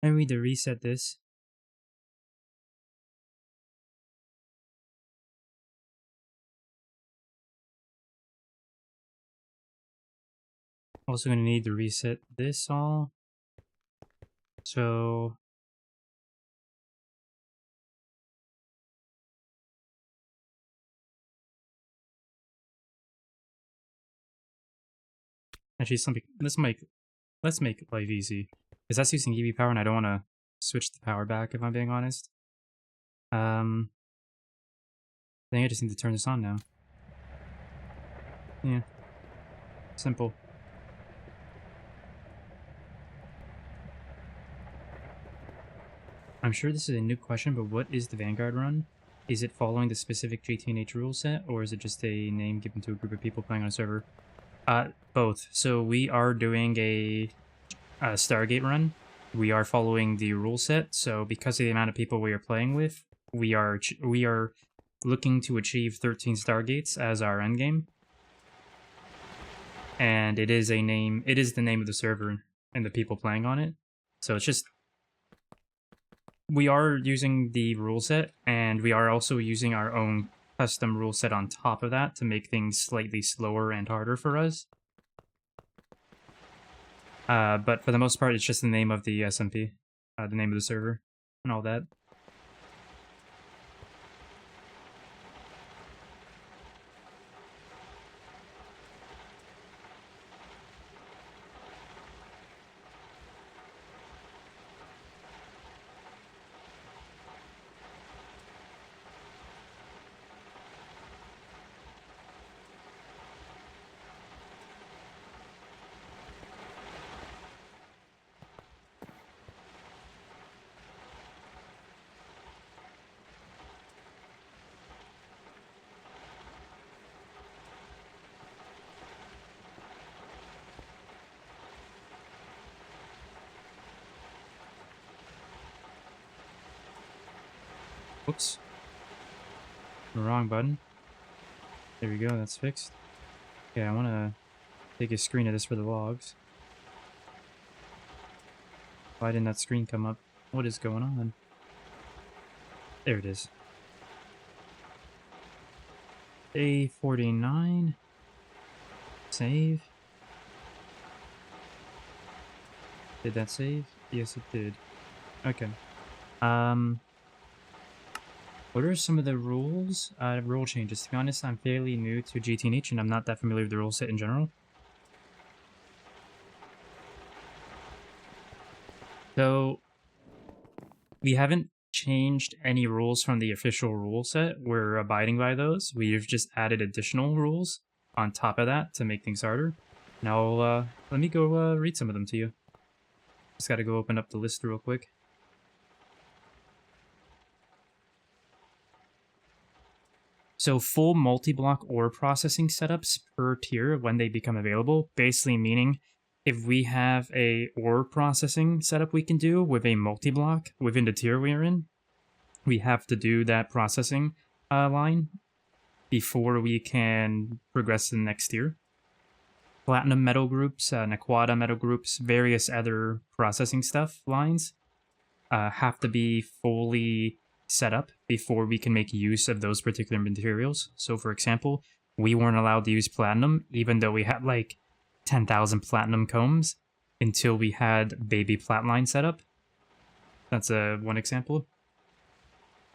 I need to reset this. Also gonna need to reset this all. So actually something let's make life easy. Because that's using EV power and I don't wanna switch the power back if I'm being honest. I think I just need to turn this on now. Yeah. Simple. I'm sure this is a new question, but what is the Vanguard Run? Is it following the specific GTNH rule set, or is it just a name given to a group of people playing on a server? Both. So we are doing a Stargate run. We are following the rule set, so because of the amount of people we are playing with, we are looking to achieve 13 Stargates as our endgame. And it is the name of the server and the people playing on it. So it's just we are using the rule set, and we are also using our own custom rule set on top of that to make things slightly slower and harder for us. But for the most part, it's just the name of the SMP, the name of the server, and all that. Oops. Wrong button. There we go, that's fixed. Okay, I want to take a screen of this for the logs. Why didn't that screen come up? What is going on? There it is. A49. Save. Did that save? Yes, it did. Okay. What are some of the rules? Rule changes. To be honest, I'm fairly new to GTNH and I'm not that familiar with the rule set in general. So, we haven't changed any rules from the official rule set. We're abiding by those. We've just added additional rules on top of that to make things harder. Now, let me go read some of them to you. Just gotta go open up the list real quick. So full multi-block ore processing setups per tier when they become available, basically meaning if we have a ore processing setup we can do with a multi-block within the tier we're in, we have to do that processing line before we can progress to the next tier. Platinum metal groups, Naquata metal groups, various other processing stuff lines have to be fully set up before we can make use of those particular materials. So for example, we weren't allowed to use platinum even though we had like 10,000 platinum combs until we had baby Platline set up. That's one example.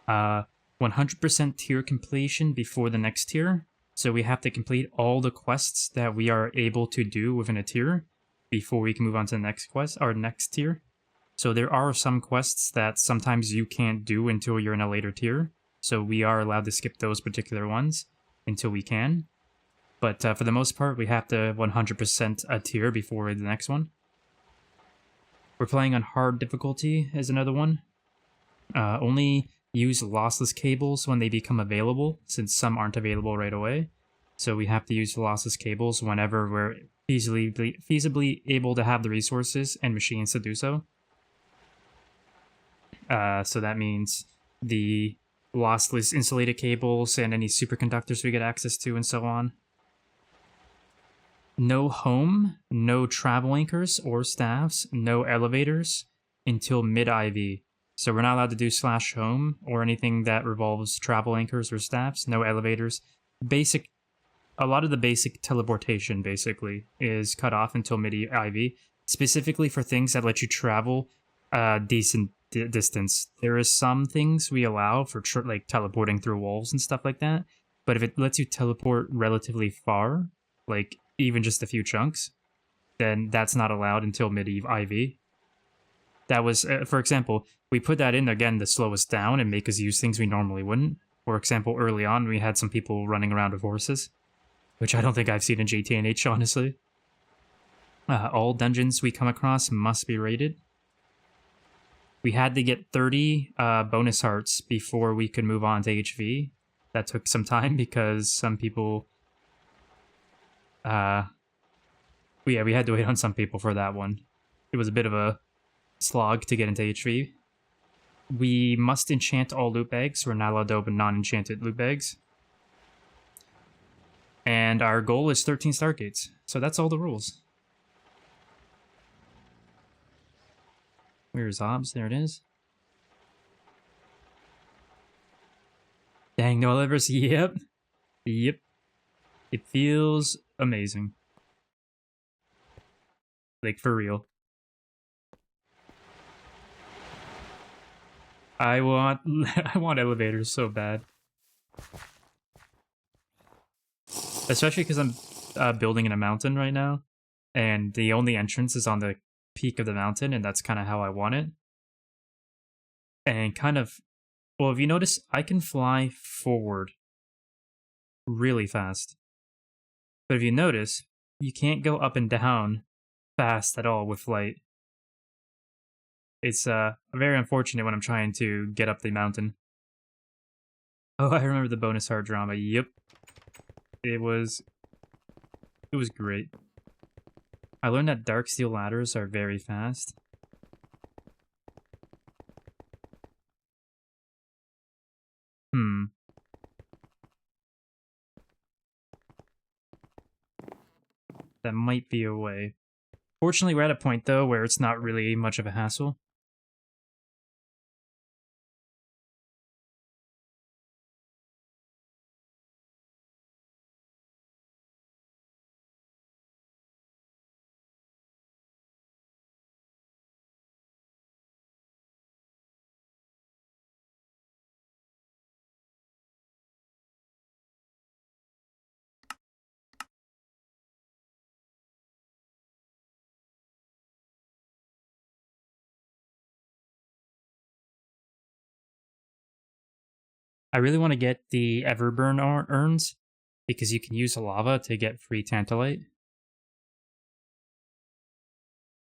100% tier completion before the next tier. So we have to complete all the quests that we are able to do within a tier before we can move on to the next quest or next tier. So there are some quests that sometimes you can't do until you're in a later tier. So we are allowed to skip those particular ones until we can. But for the most part, we have to 100% a tier before the next one. We're playing on hard difficulty is another one. Only use lossless cables when they become available, since some aren't available right away. So we have to use lossless cables whenever we're feasibly able to have the resources and machines to do so. So that means the lossless insulated cables and any superconductors we get access to and so on. No home, no travel anchors or staffs, no elevators until mid-IV. So we're not allowed to do slash home or anything that revolves travel anchors or staffs, no elevators. Basic, a lot of the basic teleportation basically is cut off until mid-IV, specifically for things that let you travel a decent distance. There is some things we allow for like teleporting through walls and stuff like that, but if it lets you teleport relatively far, like even just a few chunks, then that's not allowed until mid-IV. That was, for example, we put that in again to slow us down and make us use things we normally wouldn't. For example, early on, we had some people running around with horses, which I don't think I've seen in GTNH, honestly. All dungeons we come across must be rated. We had to get 30 bonus hearts before we could move on to HV. That took some time because some people... we had to wait on some people for that one. It was a bit of a slog to get into HV. We must enchant all loot bags. We're not allowed to open non-enchanted loot bags. And our goal is 13 Stargates. So that's all the rules. Where's Obs? There it is. Dang, no levers. Yep. Yep. It feels amazing. Like, for real. I want elevators so bad. Especially because I'm building in a mountain right now, and the only entrance is on the peak of the mountain, and that's kind of how I want it. And kind of, well, if you notice, I can fly forward really fast. But if you notice, you can't go up and down fast at all with flight. It's very unfortunate when I'm trying to get up the mountain. Oh, I remember the bonus heart drama. Yep. It was great. I learned that dark steel ladders are very fast. That might be a way. Fortunately, we're at a point, though, where it's not really much of a hassle. I really want to get the Everburn urns, because you can use lava to get free Tantalite.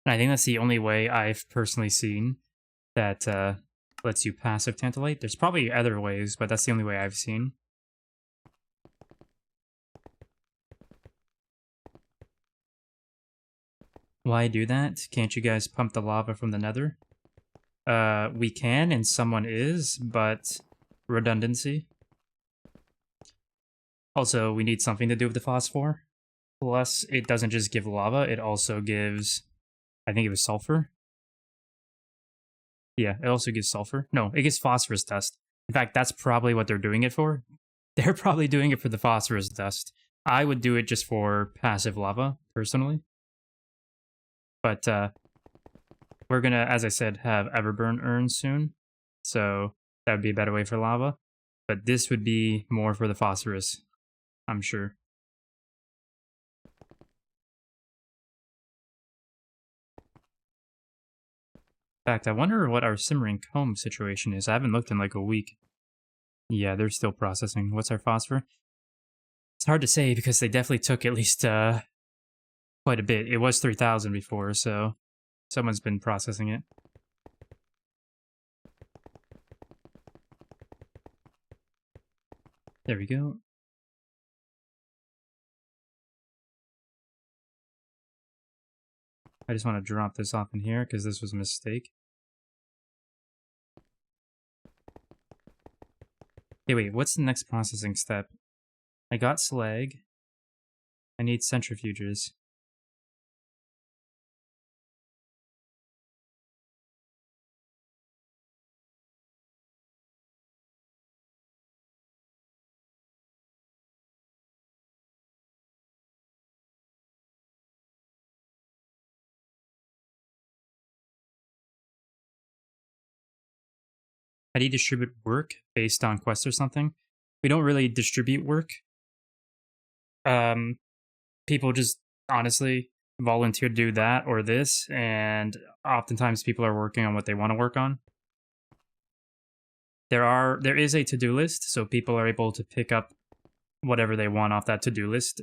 And I think that's the only way I've personally seen that lets you passive Tantalite. There's probably other ways, but that's the only way I've seen. Why do that? Can't you guys pump the lava from the nether? We can, and someone is, but redundancy. Also, we need something to do with the phosphor. Plus, it doesn't just give lava, it also gives... I think it was sulfur. Yeah, it also gives sulfur. No, it gives phosphorus dust. In fact, that's probably what they're doing it for. They're probably doing it for the phosphorus dust. I would do it just for passive lava, personally. But, we're gonna, as I said, have Everburn urns soon. So, that would be a better way for lava. But this would be more for the phosphorus, I'm sure. In fact, I wonder what our simmering comb situation is. I haven't looked in like a week. Yeah, they're still processing. What's our phosphor? It's hard to say because they definitely took at least quite a bit. It was 3,000 before, so someone's been processing it. There we go. I just want to drop this off in here because this was a mistake. Hey, wait, what's the next processing step? I got slag. I need centrifuges. How do you distribute work based on quests or something? We don't really distribute work. Um, People just honestly volunteer to do that or this, and oftentimes people are working on what they want to work on. There is a to-do list, so people are able to pick up whatever they want off that to-do list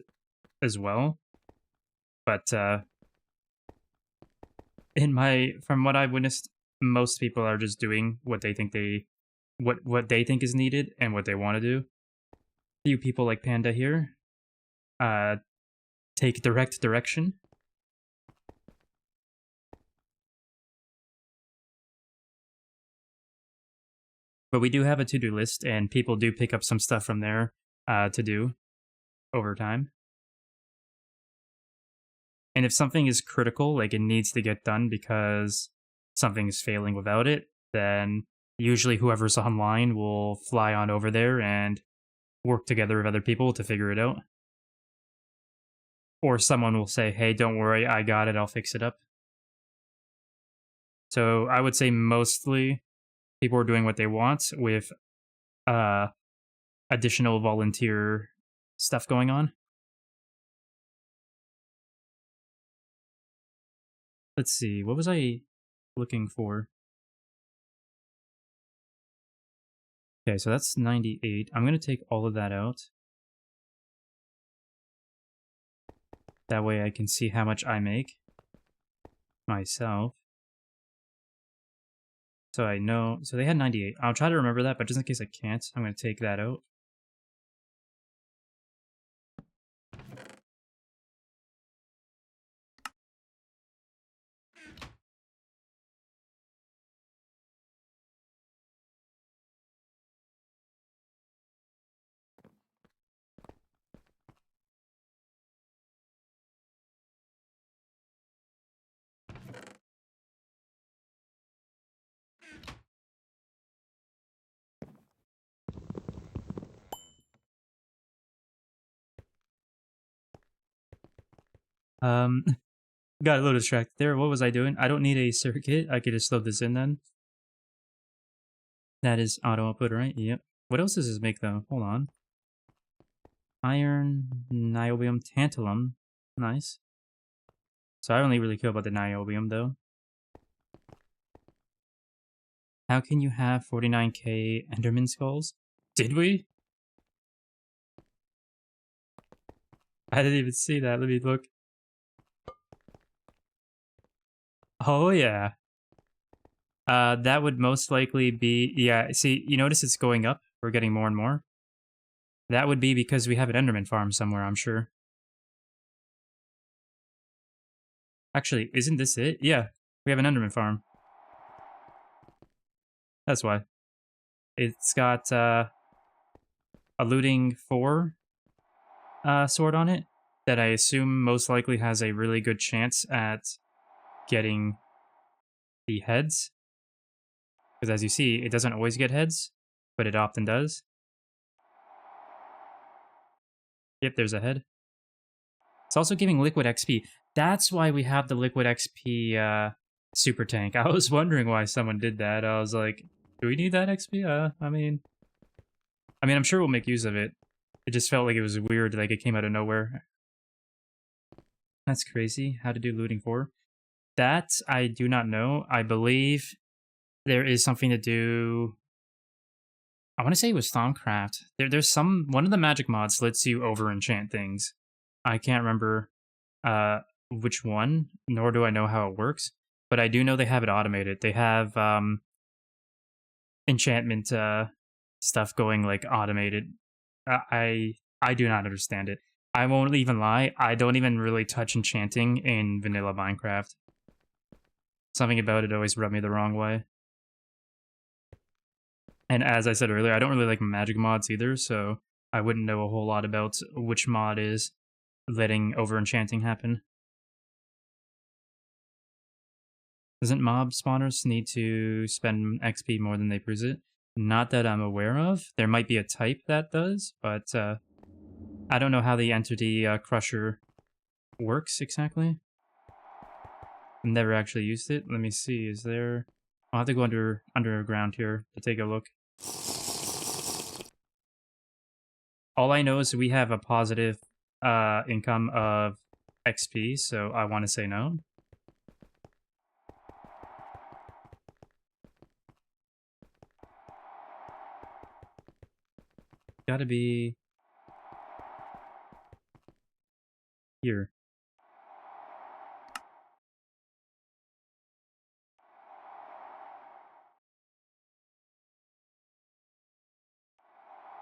as well. But from what I've witnessed, most people are just doing what they think what they think is needed and what they want to do. Few people like Panda here take direct direction. But we do have a to-do list, and people do pick up some stuff from there to do over time. And if something is critical, like it needs to get done because something is failing without it, then usually whoever's online will fly on over there and work together with other people to figure it out. Or someone will say, hey, don't worry, I got it, I'll fix it up. So I would say mostly people are doing what they want with additional volunteer stuff going on. Let's see, what was I looking for? Okay, so that's 98. I'm going to take all of that out. That way I can see how much I make myself. So I know, so they had 98. I'll try to remember that, but just in case I can't, I'm going to take that out. Got a little distracted there. What was I doing? I don't need a circuit. I could just load this in then. That is auto output, right? Yep. What else does this make though? Hold on. Iron, niobium, tantalum. Nice. So I only really care about the niobium though. How can you have 49k Enderman skulls? Did we? I didn't even see that. Let me look. Oh yeah. That would most likely be, yeah, see, you notice it's going up? We're getting more and more. That would be because we have an Enderman farm somewhere, I'm sure. Actually, isn't this it? Yeah, we have an Enderman farm. That's why. It's got a looting 4 sword on it that I assume most likely has a really good chance at getting the heads. Because as you see, it doesn't always get heads, but it often does. Yep, there's a head. It's also giving liquid XP. That's why we have the liquid XP super tank. I was wondering why someone did that. I was like, do we need that XP? I mean, I'm sure we'll make use of it. It just felt like it was weird, like it came out of nowhere. That's crazy. How to do looting 4? That I do not know. I believe there is something to do. I want to say it was Thaumcraft. There's one of the magic mods lets you over enchant things. I can't remember which one, nor do I know how it works. But I do know they have it automated. They have enchantment stuff going like automated. I do not understand it. I won't even lie. I don't even really touch enchanting in vanilla Minecraft. Something about it always rubbed me the wrong way. And as I said earlier, I don't really like magic mods either, so I wouldn't know a whole lot about which mod is letting over-enchanting happen. Doesn't mob spawners need to spend XP more than they bruise it? Not that I'm aware of. There might be a type that does, but I don't know how the entity crusher works exactly. I've never actually used it. Let me see, is there... I'll have to go underground here to take a look. All I know is we have a positive income of XP, so I want to say no. Gotta be... here.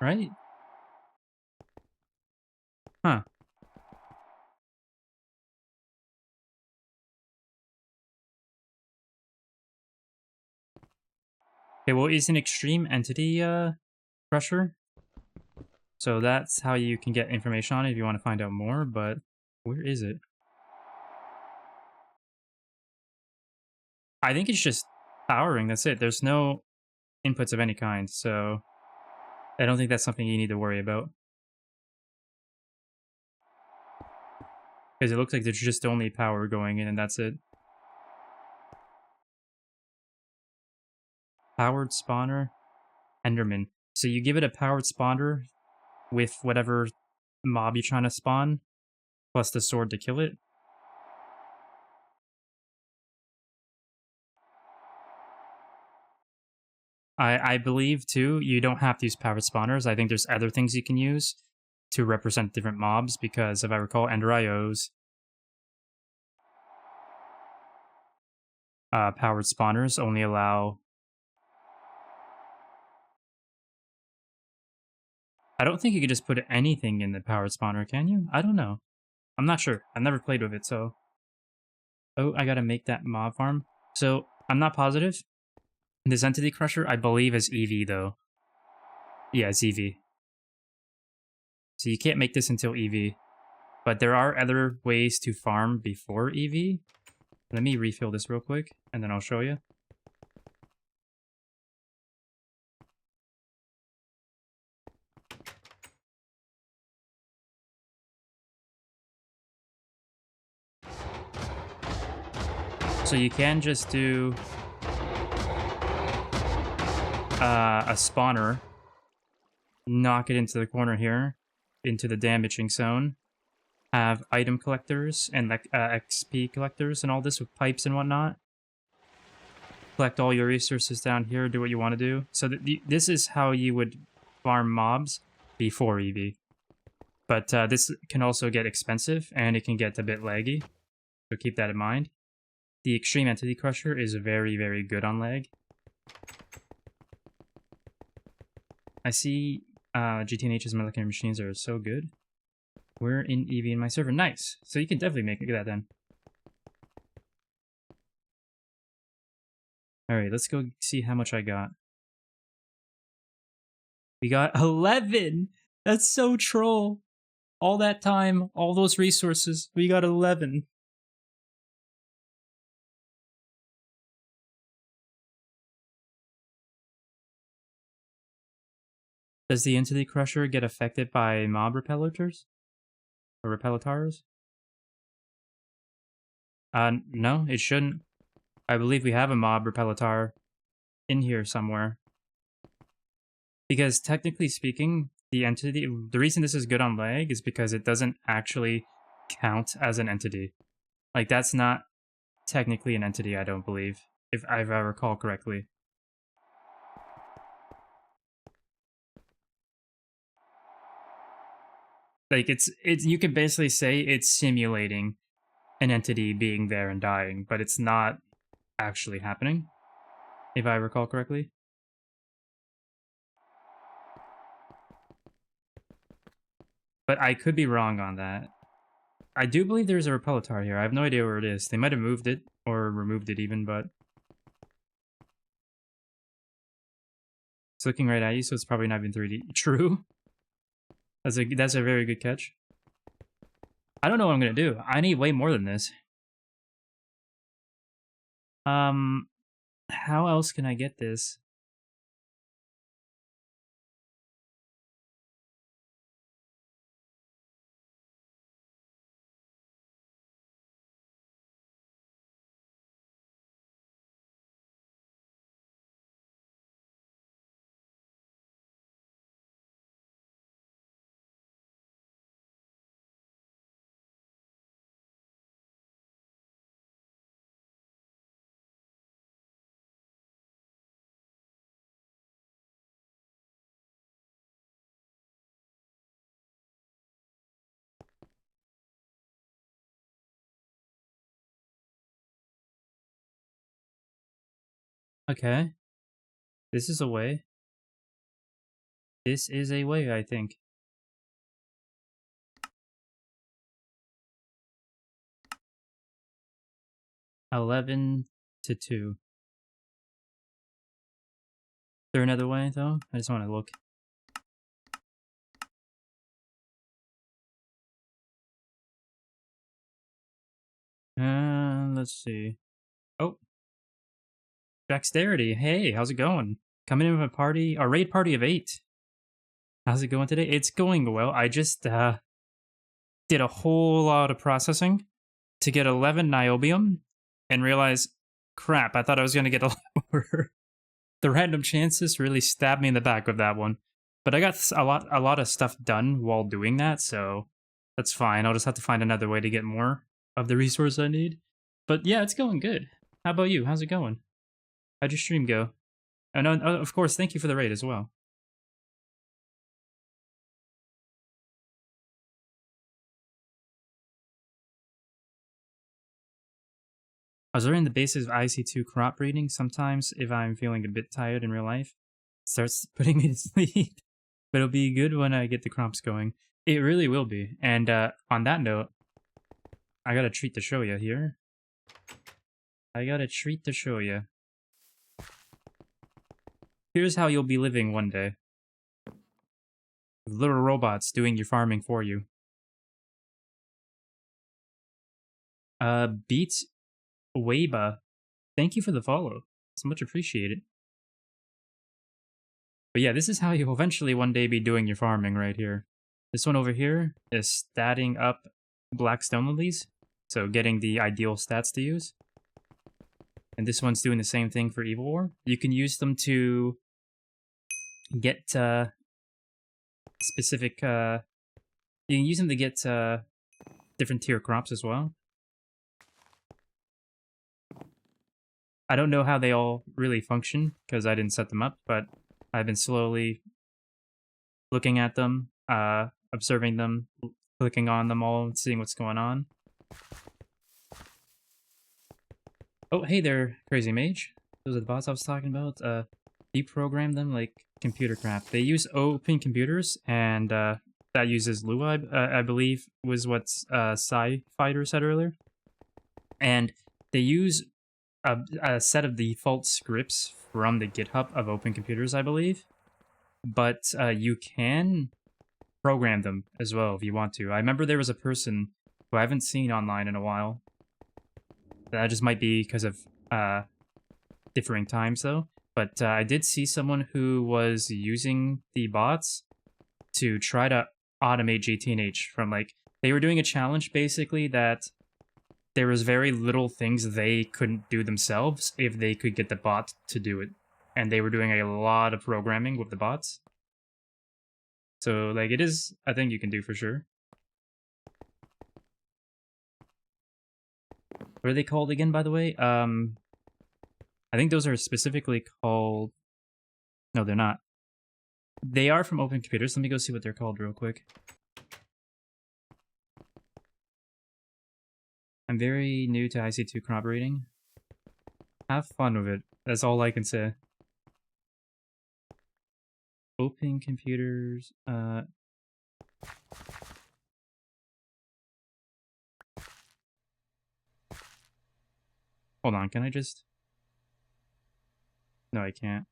Right? Huh. Okay, well, it's an extreme entity crusher. So that's how you can get information on it if you want to find out more, but where is it? I think it's just powering, that's it. There's no inputs of any kind, so I don't think that's something you need to worry about. Because it looks like there's just only power going in and that's it. Powered spawner, Enderman. So you give it a powered spawner with whatever mob you're trying to spawn, plus the sword to kill it. I believe, too, you don't have to use powered spawners. I think there's other things you can use to represent different mobs, because if I recall, Ender IOs, powered spawners only allow... I don't think you could just put anything in the powered spawner, can you? I don't know. I'm not sure. I've never played with it, so... Oh, I gotta make that mob farm. So, I'm not positive. This entity crusher, I believe, is EV, though. Yeah, it's EV. So you can't make this until EV. But there are other ways to farm before EV. Let me refill this real quick, and then I'll show you. So you can just do a spawner, knock it into the corner here, into the damaging zone, have item collectors and like XP collectors and all this with pipes and whatnot. Collect all your resources down here, do what you want to do. So this is how you would farm mobs before EV. But this can also get expensive, and it can get a bit laggy, so keep that in mind. The Extreme Entity Crusher is very, very good on lag. I see GTNH's molecular machines are so good. We're in EV in my server. Nice. So you can definitely make that then. Alright, let's go see how much I got. We got 11! That's so troll! All that time, all those resources, we got 11. Does the Entity Crusher get affected by mob repellitors? Or repellitars? No, it shouldn't. I believe we have a mob repellitar in here somewhere. Because technically speaking, the reason this is good on lag is because it doesn't actually count as an entity. Like, that's not technically an entity, I don't believe, if I recall correctly. Like, you could basically say it's simulating an entity being there and dying, but it's not actually happening, if I recall correctly. But I could be wrong on that. I do believe there's a repellitar here. I have no idea where it is. They might have moved it, or removed it even, but... It's looking right at you, so it's probably not even 3D. True. That's a very good catch. I don't know what I'm gonna do. I need way more than this. How else can I get this? Okay. This is a way. This is a way, I think. $11 to 2. Is there another way, though? I just want to look. Let's see. Oh. Dexterity. Hey, how's it going? Coming in with a party, a raid party of 8. How's it going today? It's going well. I just did a whole lot of processing to get 11 niobium and realize, crap, I thought I was going to get a lot more. The random chances really stabbed me in the back with that one. But I got a lot of stuff done while doing that, so that's fine. I'll just have to find another way to get more of the resource I need. But yeah, it's going good. How about you? How's it going? How'd your stream go? And of course, thank you for the raid as well. I was learning the basics of IC2 crop breeding. Sometimes, if I'm feeling a bit tired in real life, it starts putting me to sleep. But it'll be good when I get the crops going. It really will be. And on that note, I got a treat to show you here. I got a treat to show you. Here's how you'll be living one day. With little robots doing your farming for you. Beats Weiba, thank you for the follow. It's much appreciated. But yeah, this is how you'll eventually one day be doing your farming right here. This one over here is statting up black stone lilies, so getting the ideal stats to use. And this one's doing the same thing for Evil Ore. You can use them to get specific... you can use them to get different tier crops as well. I don't know how they all really function, because I didn't set them up, but I've been slowly looking at them, observing them, clicking on them all, and seeing what's going on. Oh, hey there, Crazy Mage. Those are the bots I was talking about. Deprogram them like computer crap. They use open computers, and that uses Lua, I believe, was what Sci-Fighter said earlier. And they use a set of default scripts from the GitHub of open computers, I believe. But you can program them as well if you want to. I remember there was a person who I haven't seen online in a while. That just might be because of differing times, though. But I did see someone who was using the bots to try to automate GTNH from, like, they were doing a challenge, basically, that there was very little things they couldn't do themselves if they could get the bot to do it. And they were doing a lot of programming with the bots. So, like, it is a thing you can do for sure. What are they called again, by the way? I think those are specifically called... No, they're not. They are from open computers. Let me go see what they're called real quick. I'm very new to IC2 crop breeding. Have fun with it. That's all I can say. Open computers... Hold on, can I just... No, I can't.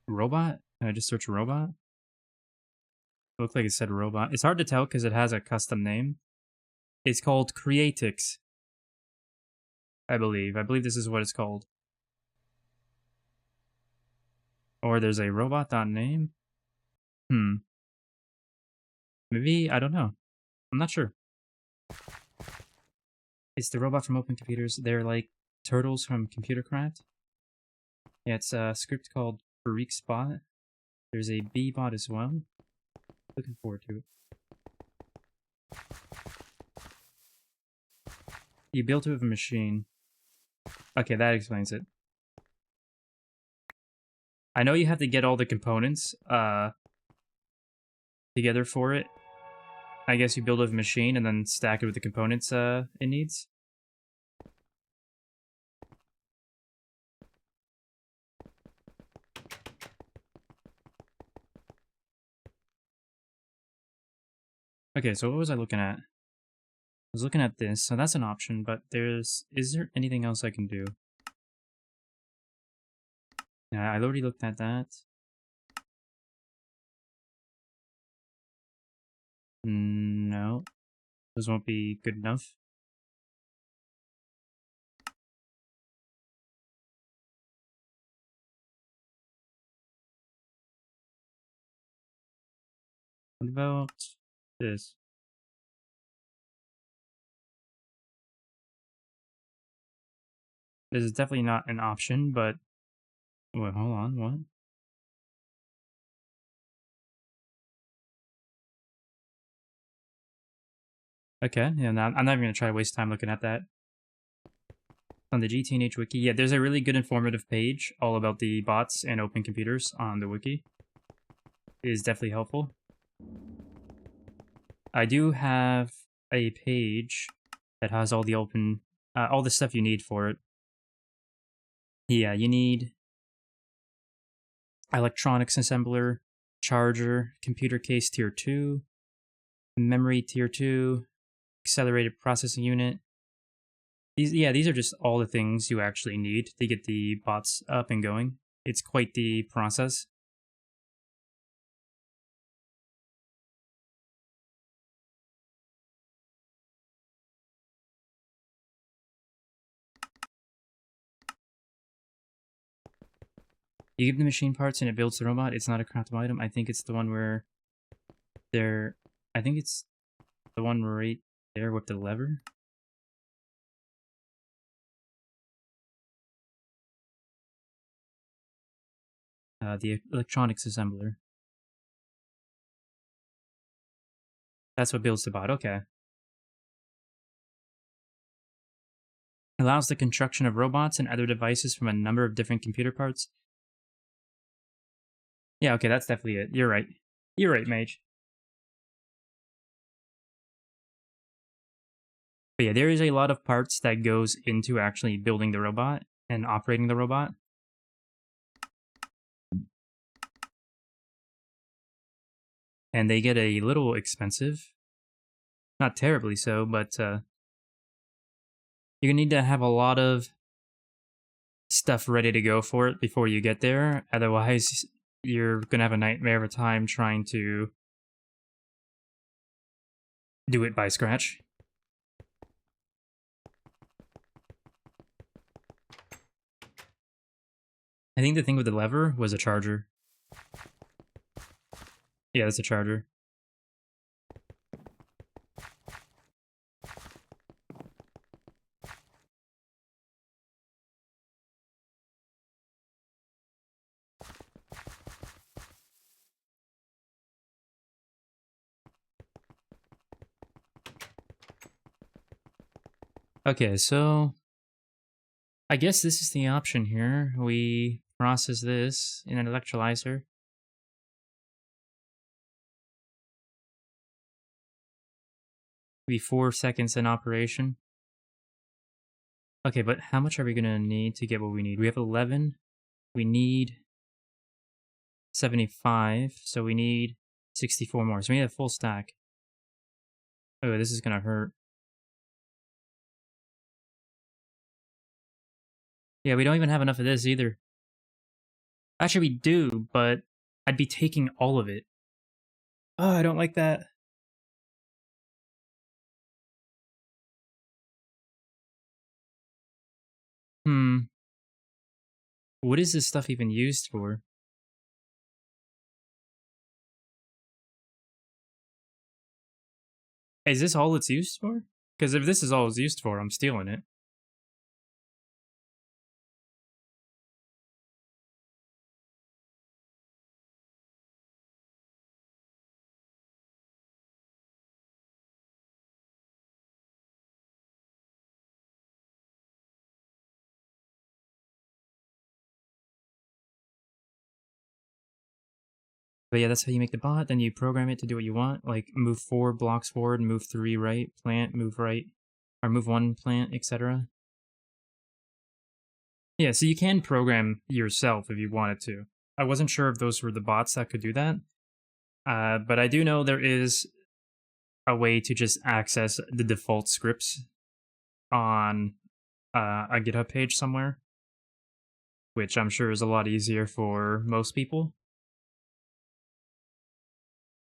Robot? Can I just search robot? It looked like it said robot. It's hard to tell because it has a custom name. It's called Creatix. I believe. I believe this is what it's called. Or there's a robot.name? Maybe, I don't know. I'm not sure. It's the robot from Open Computers. They're like turtles from Computercraft. Yeah, it's a script called Freak's Bot. There's a B bot as well. Looking forward to it. You built it with a machine. Okay, that explains it. I know you have to get all the components together for it. I guess you build it with a machine and then stack it with the components it needs. Okay, so what was I looking at? I was looking at this, so that's an option, but is there anything else I can do? Yeah, I already looked at that. No, those won't be good enough. What about this? This is definitely not an option, but... Wait, hold on, what? Okay, yeah, I'm not even going to try to waste time looking at that. On the GTNH wiki, yeah, there's a really good informative page all about the bots and open computers on the wiki. It is definitely helpful. I do have a page that has all the open, all the stuff you need for it. Yeah, you need electronics assembler, charger, computer case tier 2, memory tier 2, accelerated processing unit. These are just all the things you actually need to get the bots up and going. It's quite the process. You give the machine parts and it builds the robot. It's not a craftable item. I think it's the one where I think it's the one right there with the lever. The electronics assembler. That's what builds the bot. Okay. Allows the construction of robots and other devices from a number of different computer parts. Yeah, okay, that's definitely it. You're right. You're right, Mage. But yeah, there is a lot of parts that goes into actually building the robot and operating the robot. And they get a little expensive. Not terribly so, but you're gonna need to have a lot of stuff ready to go for it before you get there. Otherwise, you're gonna have a nightmare of a time trying to do it by scratch. I think the thing with the lever was a charger. Yeah, that's a charger. Okay, so I guess this is the option here. We process this in an electrolyzer. Be 4 seconds in operation. Okay, but how much are we gonna need to get what we need? We have 11. We need 75, so we need 64 more. So we need a full stack. Oh, this is gonna hurt. Yeah, we don't even have enough of this either. Actually, we do, but I'd be taking all of it. Oh, I don't like that. What is this stuff even used for? Is this all it's used for? Because if this is all it's used for, I'm stealing it. But yeah, that's how you make the bot. Then you program it to do what you want, like move 4 blocks forward, move 3 right, plant, move right, or move 1 plant, etc. Yeah, so you can program yourself if you wanted to. I wasn't sure if those were the bots that could do that, but I do know there is a way to just access the default scripts on a GitHub page somewhere, which I'm sure is a lot easier for most people.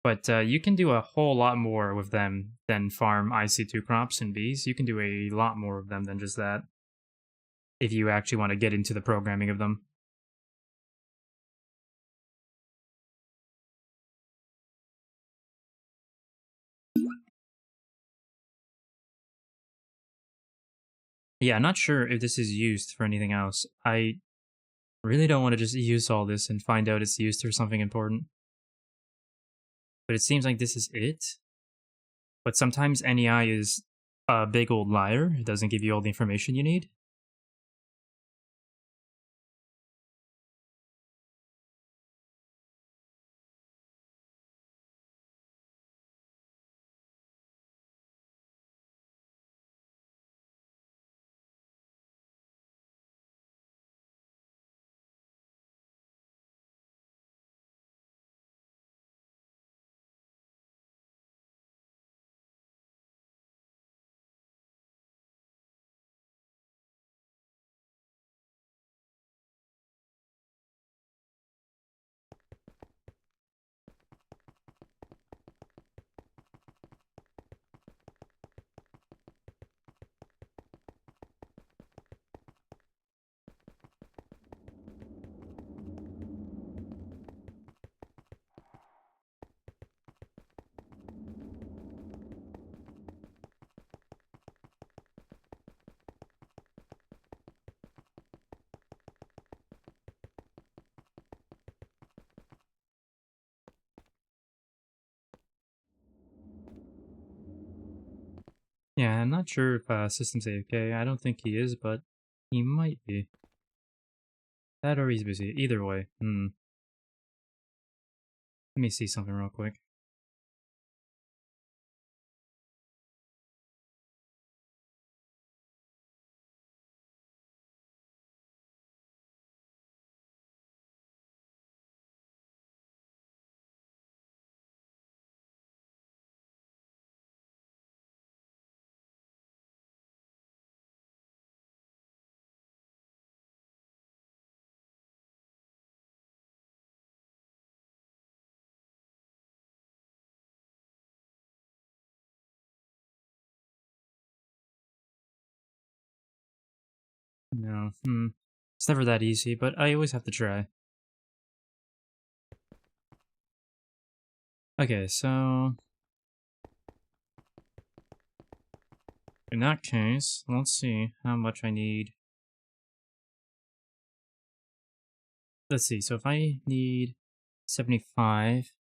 But you can do a whole lot more with them than farm IC2 crops and bees. You can do a lot more of them than just that if you actually want to get into the programming of them. Yeah, I'm not sure if this is used for anything else. I really don't want to just use all this and find out it's used for something important. But it seems like this is it. But sometimes NEI is a big old liar. It doesn't give you all the information you need. Yeah, I'm not sure if System's AFK. I don't think he is, but he might be. That or he's busy. Either way. Let me see something real quick. No, It's never that easy, but I always have to try. Okay, so in that case, let's see how much I need. Let's see, so if I need 75,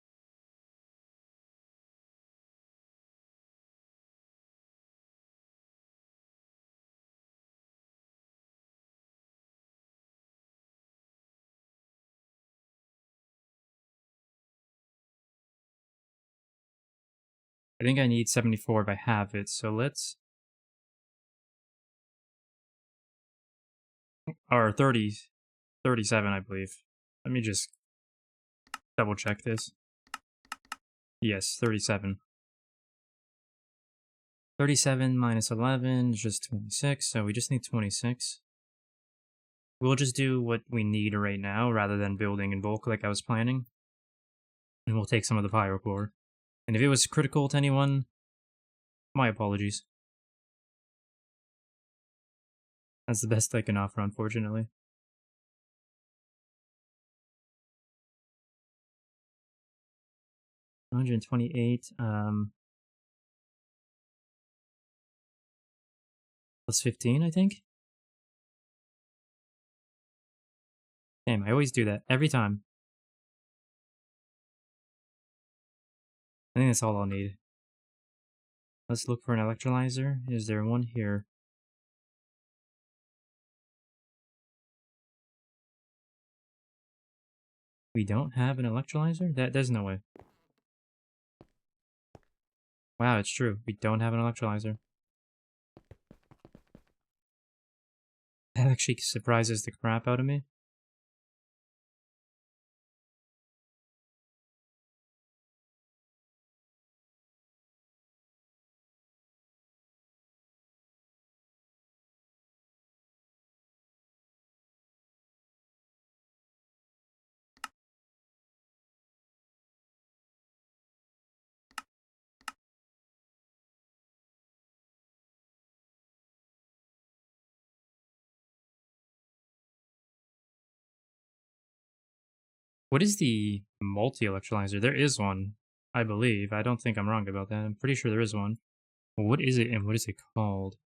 I think I need 74 if I have it, so let's... Or 30, 37, I believe. Let me just double check this. Yes, 37. 37 minus 11 is just 26, so we just need 26. We'll just do what we need right now, rather than building in bulk like I was planning. And we'll take some of the pyrocore. And if it was critical to anyone, my apologies. That's the best I can offer, unfortunately. 128 plus 15, I think. Damn, I always do that every time. I think that's all I'll need. Let's look for an electrolyzer. Is there one here? We don't have an electrolyzer? There's no way. Wow, it's true. We don't have an electrolyzer. That actually surprises the crap out of me. What is the multi-electrolyzer? There is one, I believe. I don't think I'm wrong about that. I'm pretty sure there is one. What is it and what is it called?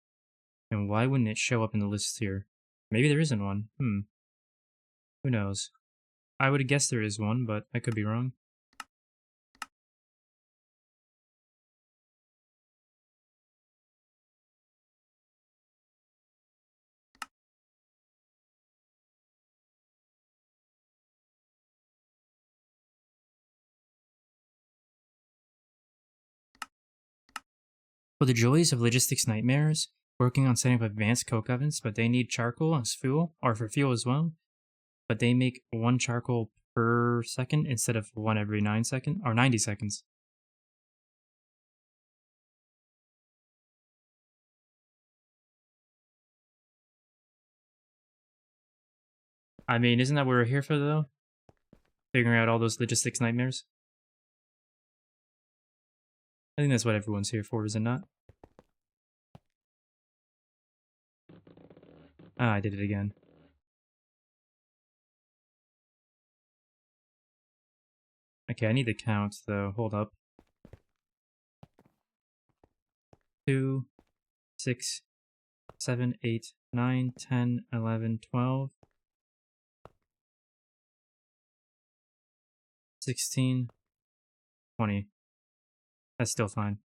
And why wouldn't it show up in the list here? Maybe there isn't one. Who knows? I would guess there is one, but I could be wrong. For the joys of logistics nightmares, working on setting up advanced coke ovens, but they need charcoal as fuel, or for fuel as well. But they make one charcoal per second instead of one every 9 seconds, or 90 seconds. I mean, isn't that what we're here for, though? Figuring out all those logistics nightmares? I think that's what everyone's here for, is it not? Ah, I did it again. Okay, I need the count, though. Hold up. 2, 6, 7, 8, 9, 10, 11, 12, 16, 20. That's still fine.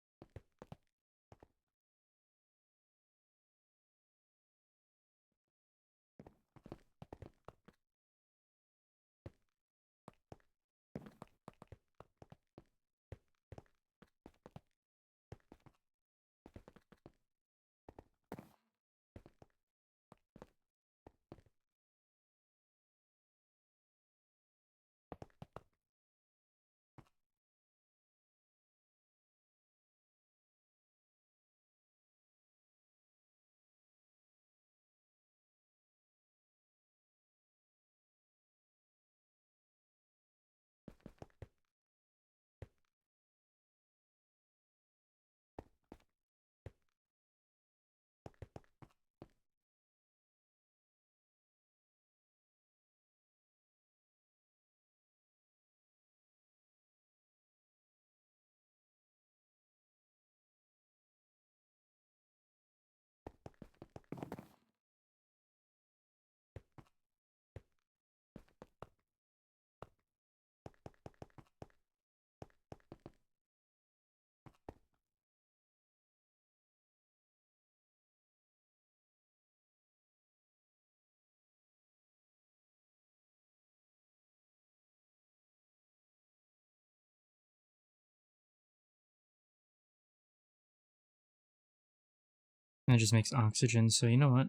That just makes oxygen, so you know what?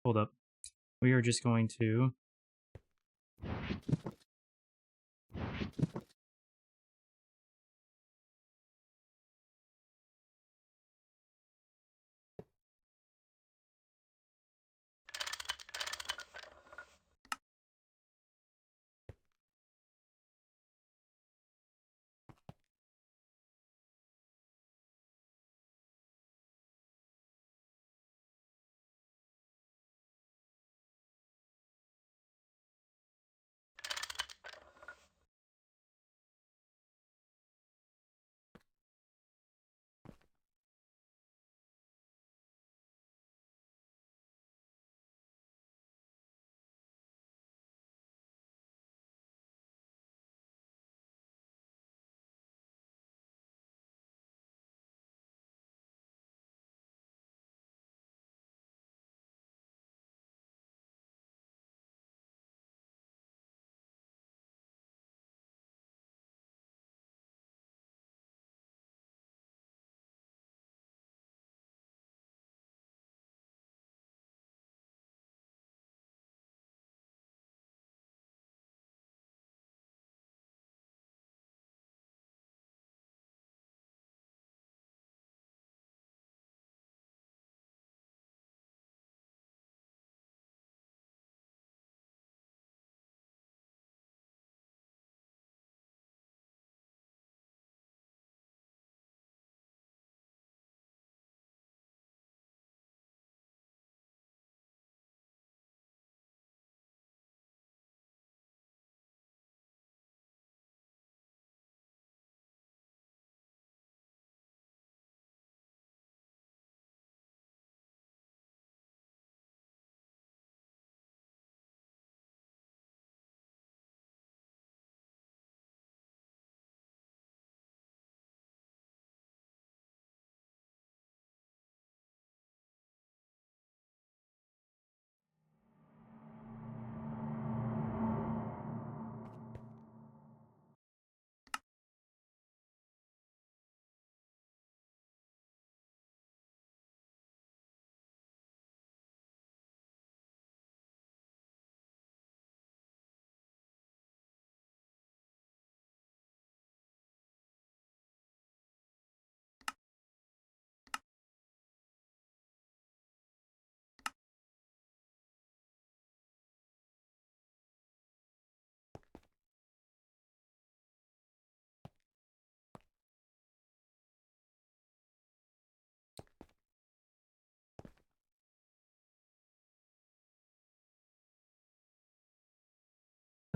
Hold up. We are just going to...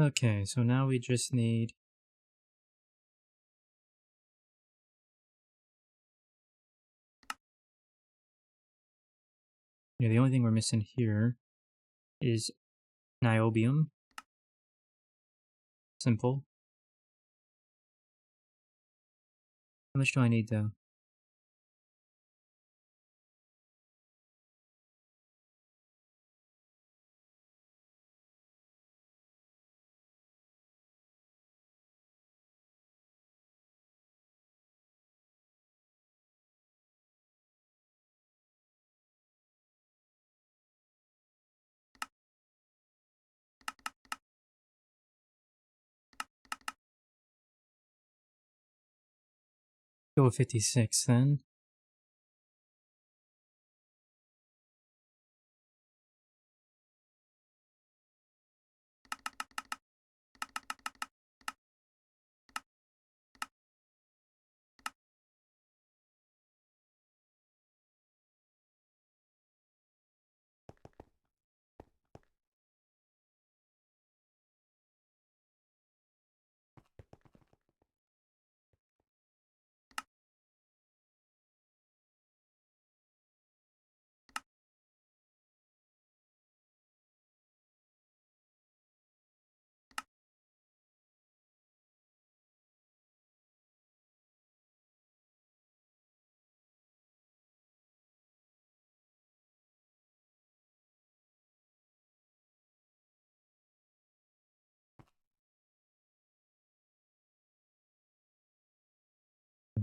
Okay, so now we just need... Yeah, the only thing we're missing here is niobium. Simple. How much do I need though? Go with 56 then.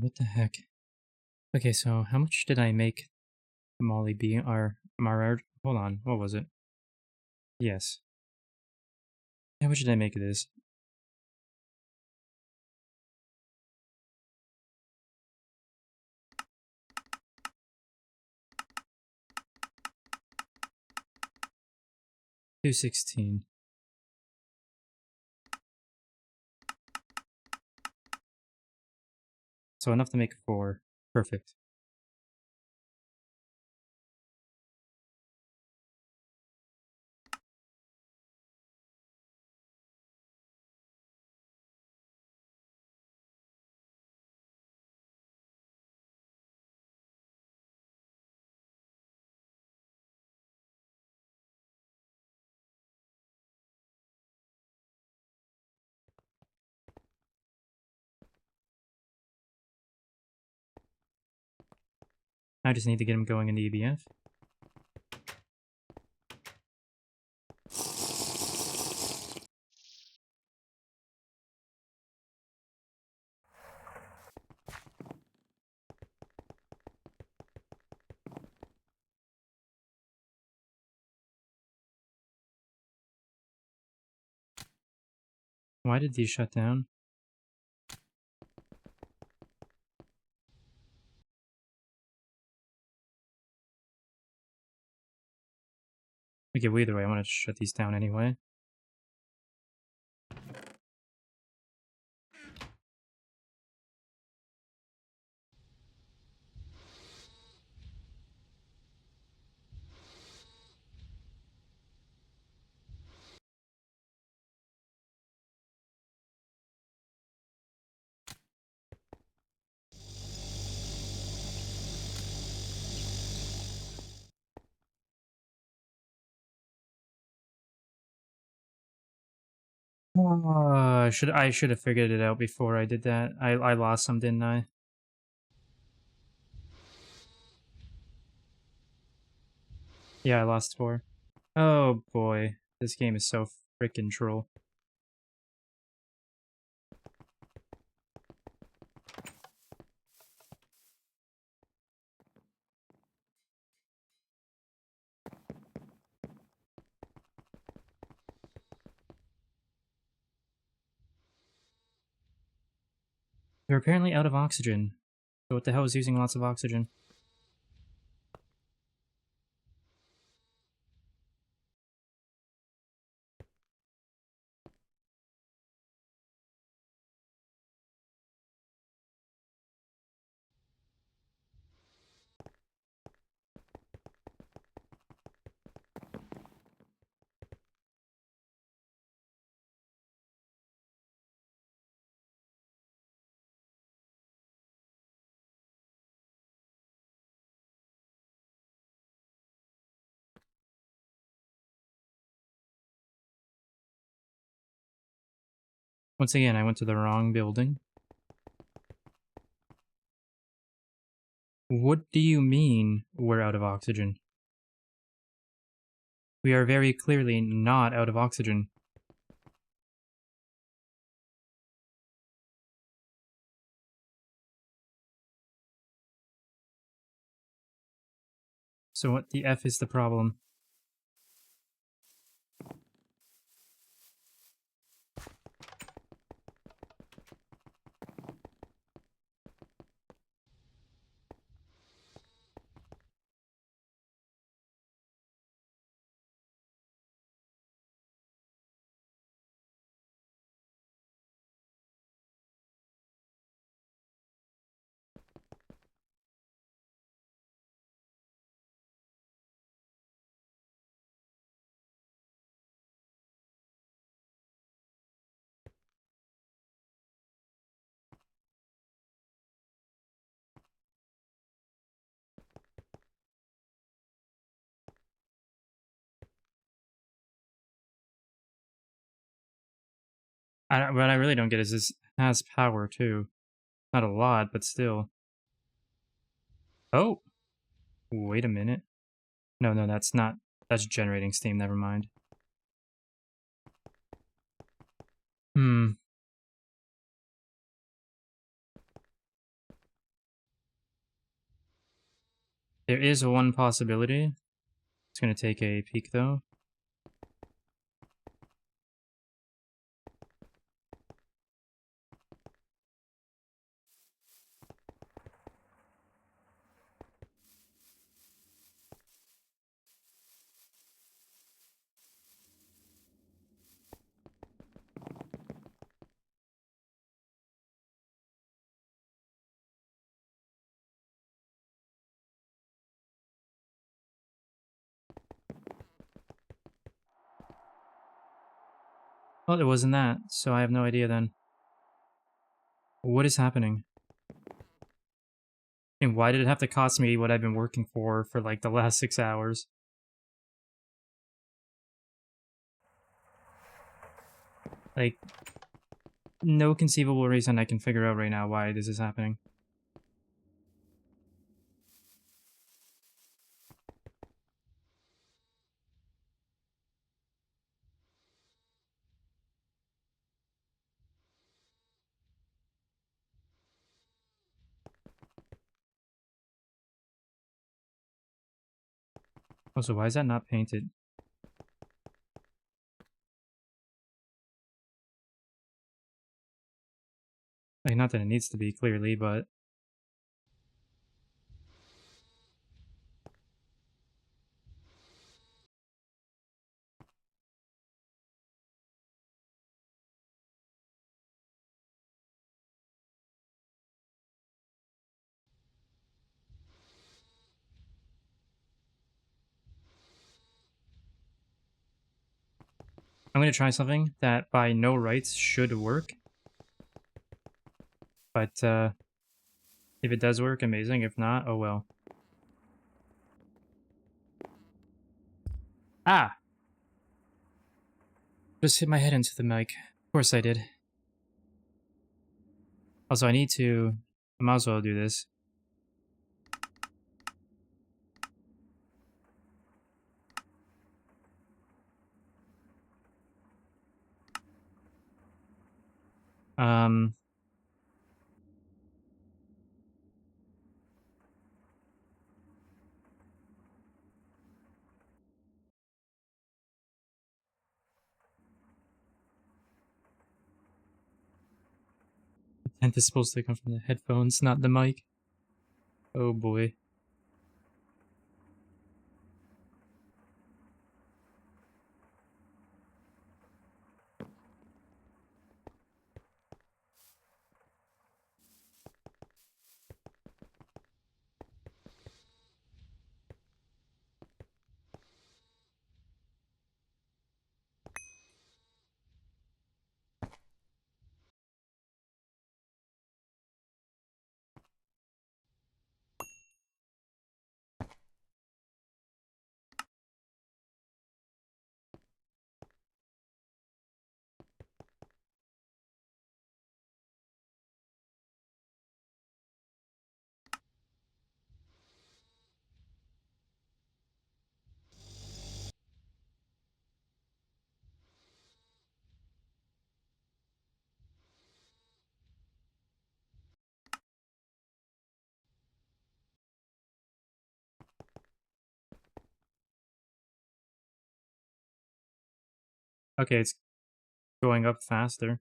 What the heck? Okay, so how much did I make Molly B or Marard? Hold on, what was it? Yes. How much did I make of this? $216. So enough to make 4. Perfect. I just need to get him going in the EBF. Why did these shut down? Okay, well either way, I want to shut these down anyway. I should have figured it out before I did that. I lost some, didn't I? Yeah, I lost 4. Oh boy, this game is so freaking troll. They're apparently out of oxygen. So what the hell is using lots of oxygen? Once again, I went to the wrong building. What do you mean we're out of oxygen? We are very clearly not out of oxygen. So what the F is the problem? What I really don't get is this has power too. Not a lot, but still. Oh! Wait a minute. No, no, that's not. That's generating steam, never mind. Hmm. There is one possibility. It's gonna take a peek though. Well, it wasn't that, so I have no idea then. What is happening? And why did it have to cost me what I've been working for like the last 6 hours? Like, no conceivable reason I can figure out right now why this is happening. Also, why is that not painted? Like, not that it needs to be, clearly, but... I'm gonna try something that by no rights should work. But, if it does work, amazing. If not, oh well. Ah! Just hit my head into the mic. Of course I did. Also, I need to... I might as well do this. Um... And this is supposed to come from the headphones, not the mic. Oh boy. Okay, it's going up faster.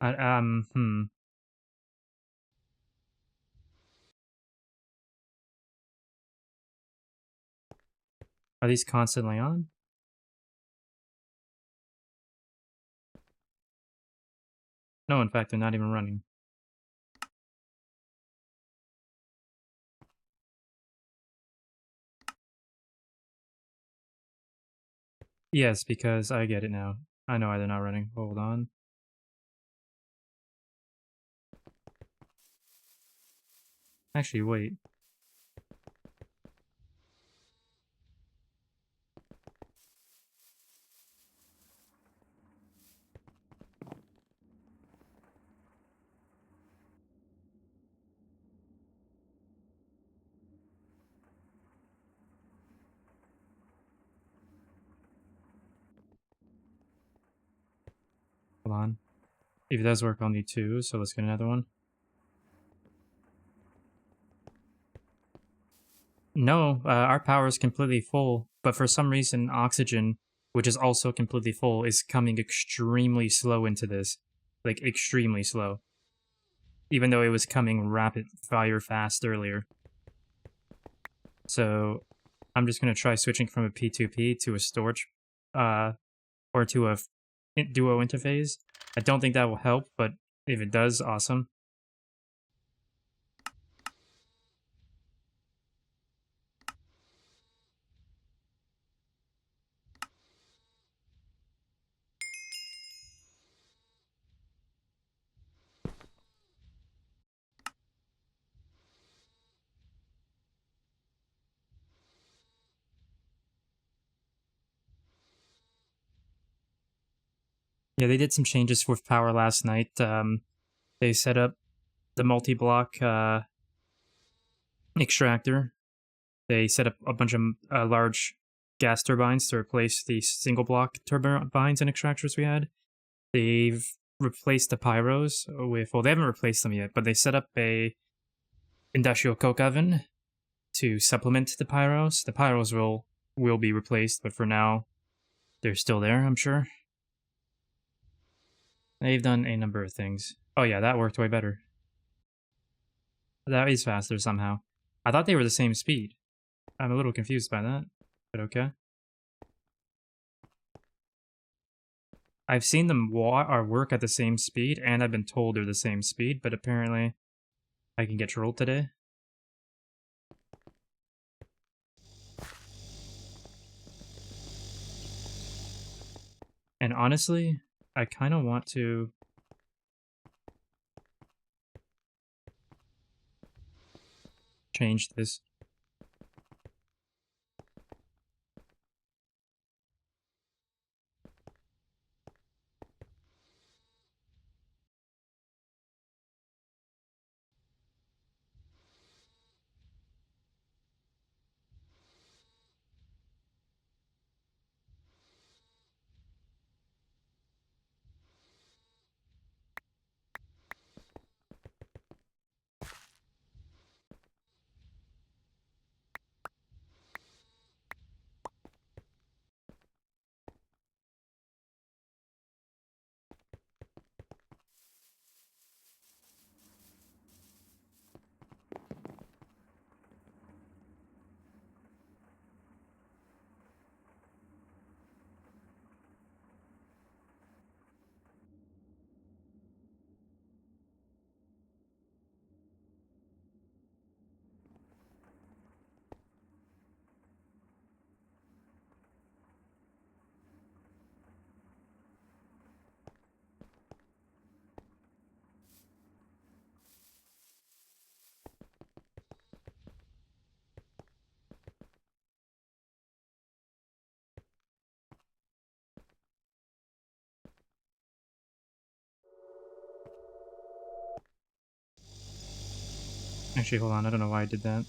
Hmm. Are these constantly on? No, in fact, they're not even running. Yes, because I get it now. I know why they're not running. Hold on. Actually, wait. Hold on. If it does work, I'll need two, so let's get another one. No, our power is completely full, but for some reason, oxygen, which is also completely full, is coming extremely slow into this. Like, extremely slow. Even though it was coming rapid fire fast earlier. So, I'm just going to try switching from a P2P to a storage, or to a duo interface. I don't think that will help, but if it does, awesome. Yeah, they did some changes with power last night. They set up the multi-block extractor. They set up a bunch of large gas turbines to replace the single block turbines and extractors we had. They've replaced the pyros with, well, they haven't replaced them yet, but they set up a industrial coke oven to supplement the pyros. The pyros will be replaced, but for now, they're still there, I'm sure. They've done a number of things. Oh yeah, that worked way better. That is faster somehow. I thought they were the same speed. I'm a little confused by that, but okay. I've seen them work at the same speed, and I've been told they're the same speed, but apparently I can get trolled today. And honestly, I kind of want to change this. Actually, hold on, I don't know why I did that.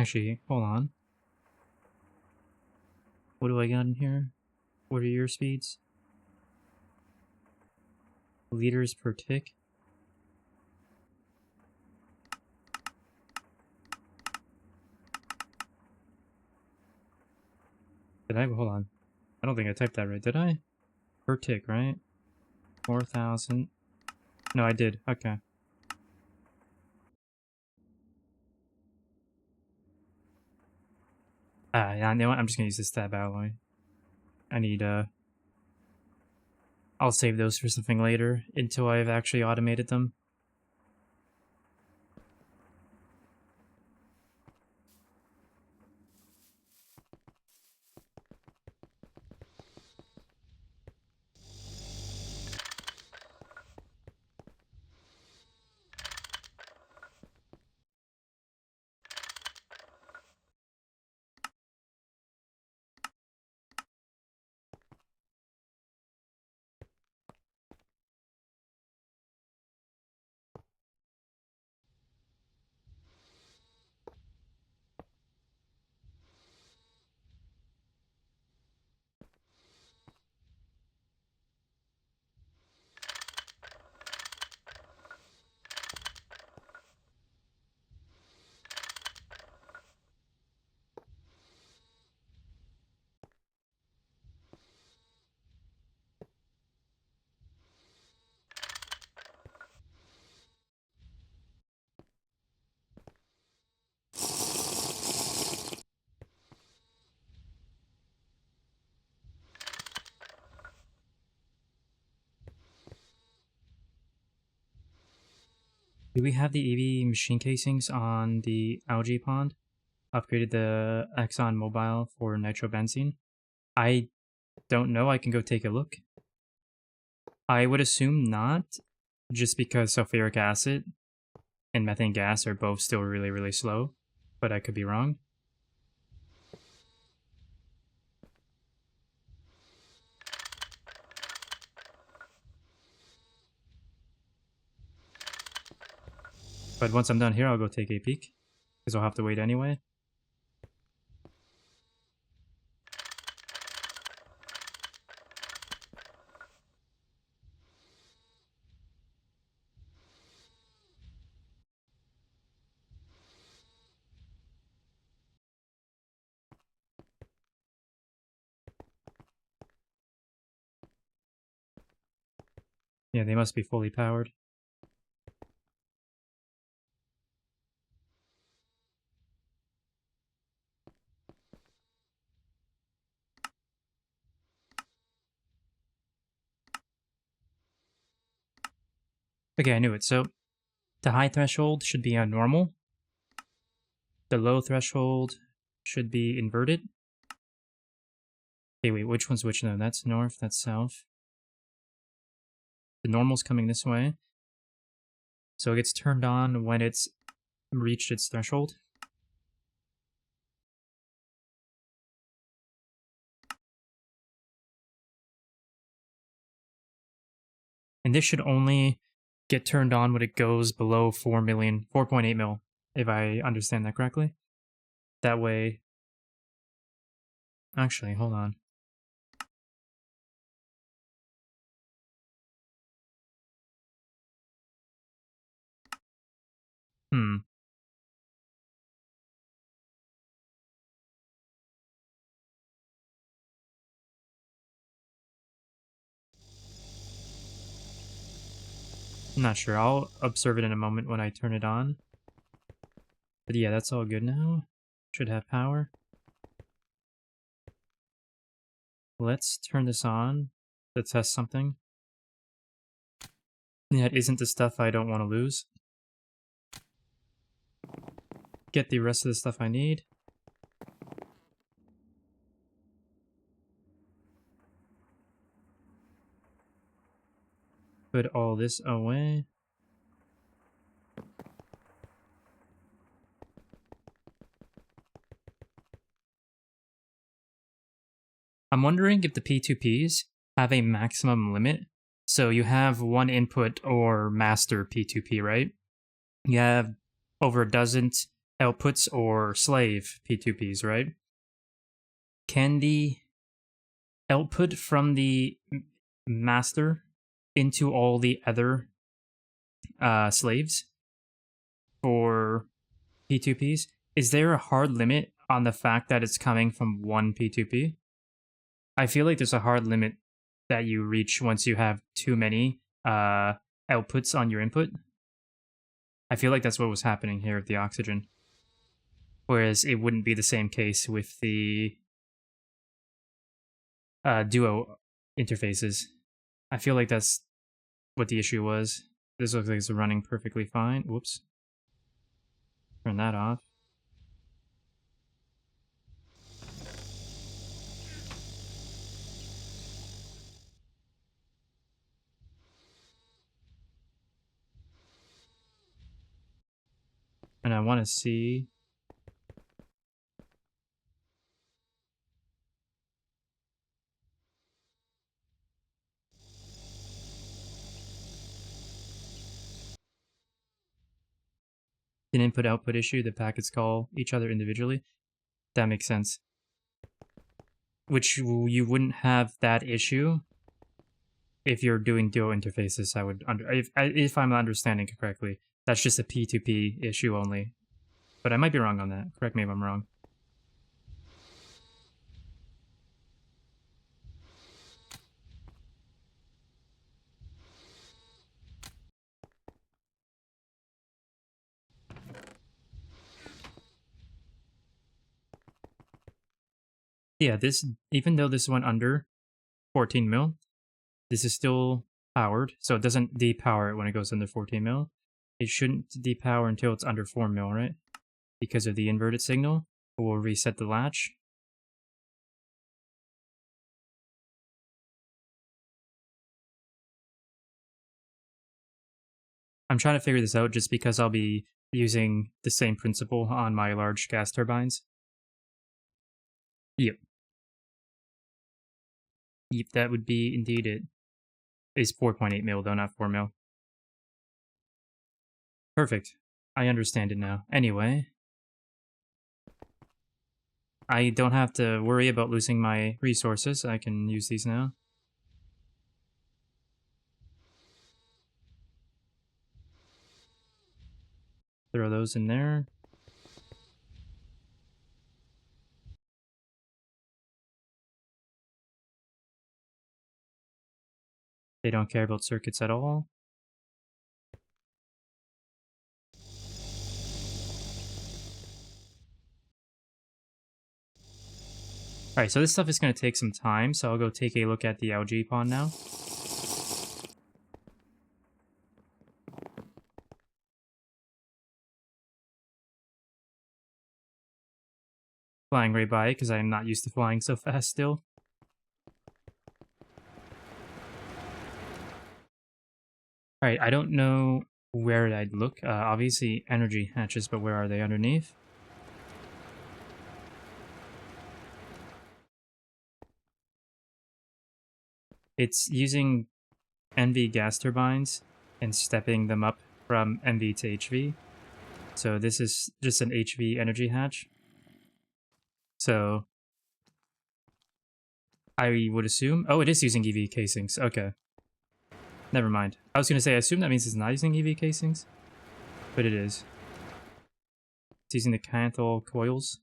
Actually, hold on. What do I got in here? What are your speeds? Liters per tick. Did I? Hold on. I don't think I typed that right, did I? Per tick, right? 4,000. No, I did. Okay. Yeah, you know what? I'm just gonna use this tab alloy. I need, I'll save those for something later until I've actually automated them. Do we have the EV machine casings on the algae pond? Upgraded the Exxon Mobil for nitrobenzene? I don't know. I can go take a look. I would assume not, just because sulfuric acid and methane gas are both still really, really slow, but I could be wrong. But once I'm done here, I'll go take a peek, because I'll have to wait anyway. Yeah, they must be fully powered. Okay, I knew it. So, the high threshold should be on normal. The low threshold should be inverted. Okay, wait, which one's which? No, that's north, that's south. The normal's coming this way. So it gets turned on when it's reached its threshold. And this should only get turned on when it goes below 4.8 mil, if I understand that correctly. That way... Actually, hold on. I'm not sure. I'll observe it in a moment when I turn it on. But yeah, that's all good now. Should have power. Let's turn this on to test something. Yeah, it isn't the stuff I don't want to lose. Get the rest of the stuff I need. Put all this away. I'm wondering if the P2Ps have a maximum limit. So you have one input or master P2P, right? You have over a dozen outputs or slave P2Ps, right? Can the output from the master into all the other slaves for P2Ps, is there a hard limit on the fact that it's coming from one P2P? I feel like there's a hard limit that you reach once you have too many outputs on your input. I feel like that's what was happening here with the oxygen. Whereas it wouldn't be the same case with the duo interfaces. I feel like that's what the issue was. This looks like it's running perfectly fine. Whoops. Turn that off. And I want to see... an input-output issue, the packets call each other individually. That makes sense. Which you wouldn't have that issue if you're doing duo interfaces. I would if I'm understanding correctly. That's just a P2P issue only. But I might be wrong on that. Correct me if I'm wrong. Yeah, this, even though this went under 14 mil, this is still powered, so it doesn't depower it when it goes under 14 mil. It shouldn't depower until it's under 4 mil, right? Because of the inverted signal. We'll reset the latch. I'm trying to figure this out just because I'll be using the same principle on my large gas turbines. Yep. Yep, that would be indeed it. It's 4.8 mil though, not 4 mil. Perfect. I understand it now. Anyway, I don't have to worry about losing my resources. I can use these now. Throw those in there. They don't care about circuits at all. Alright, so this stuff is going to take some time, so I'll go take a look at the algae pond now. Flying right by it, because I'm not used to flying so fast still. Alright, I don't know where I'd look. Obviously, energy hatches, but where are they underneath? It's using NV gas turbines and stepping them up from NV to HV. So this is just an HV energy hatch. So I would assume... Oh, it is using EV casings. Okay. Never mind. I was going to say, I assume that means it's not using EV casings. But it is. It's using the Canthal coils.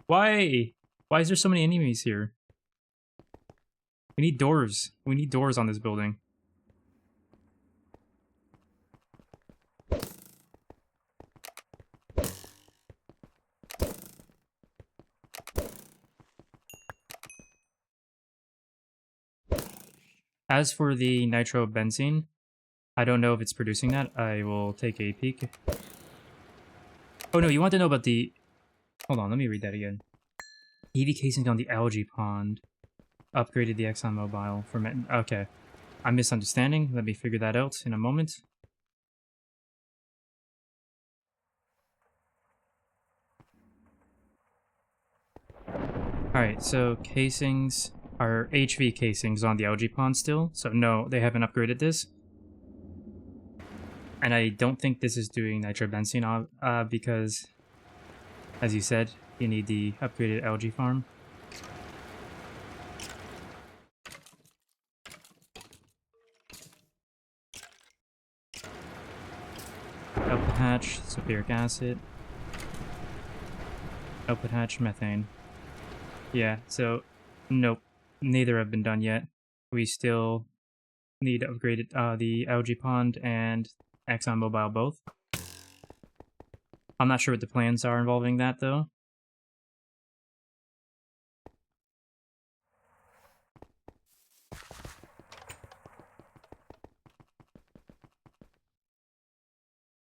Why? Why is there so many enemies here? We need doors. We need doors on this building. As for the nitrobenzene, I don't know if it's producing that. I will take a peek. Oh no, you want to know about the... Hold on, let me read that again. EV casing on the algae pond. Upgraded the ExxonMobil for... Okay. I'm misunderstanding. Let me figure that out in a moment. Alright, so casings are HV casings on the algae pond still. So no, they haven't upgraded this. And I don't think this is doing nitrobenzene because, as you said, you need the upgraded algae farm. Output hatch, sulfuric acid. Output hatch, methane. Yeah, so nope, neither have been done yet. We still need to upgrade it, the algae pond and ExxonMobil both. I'm not sure what the plans are involving that though.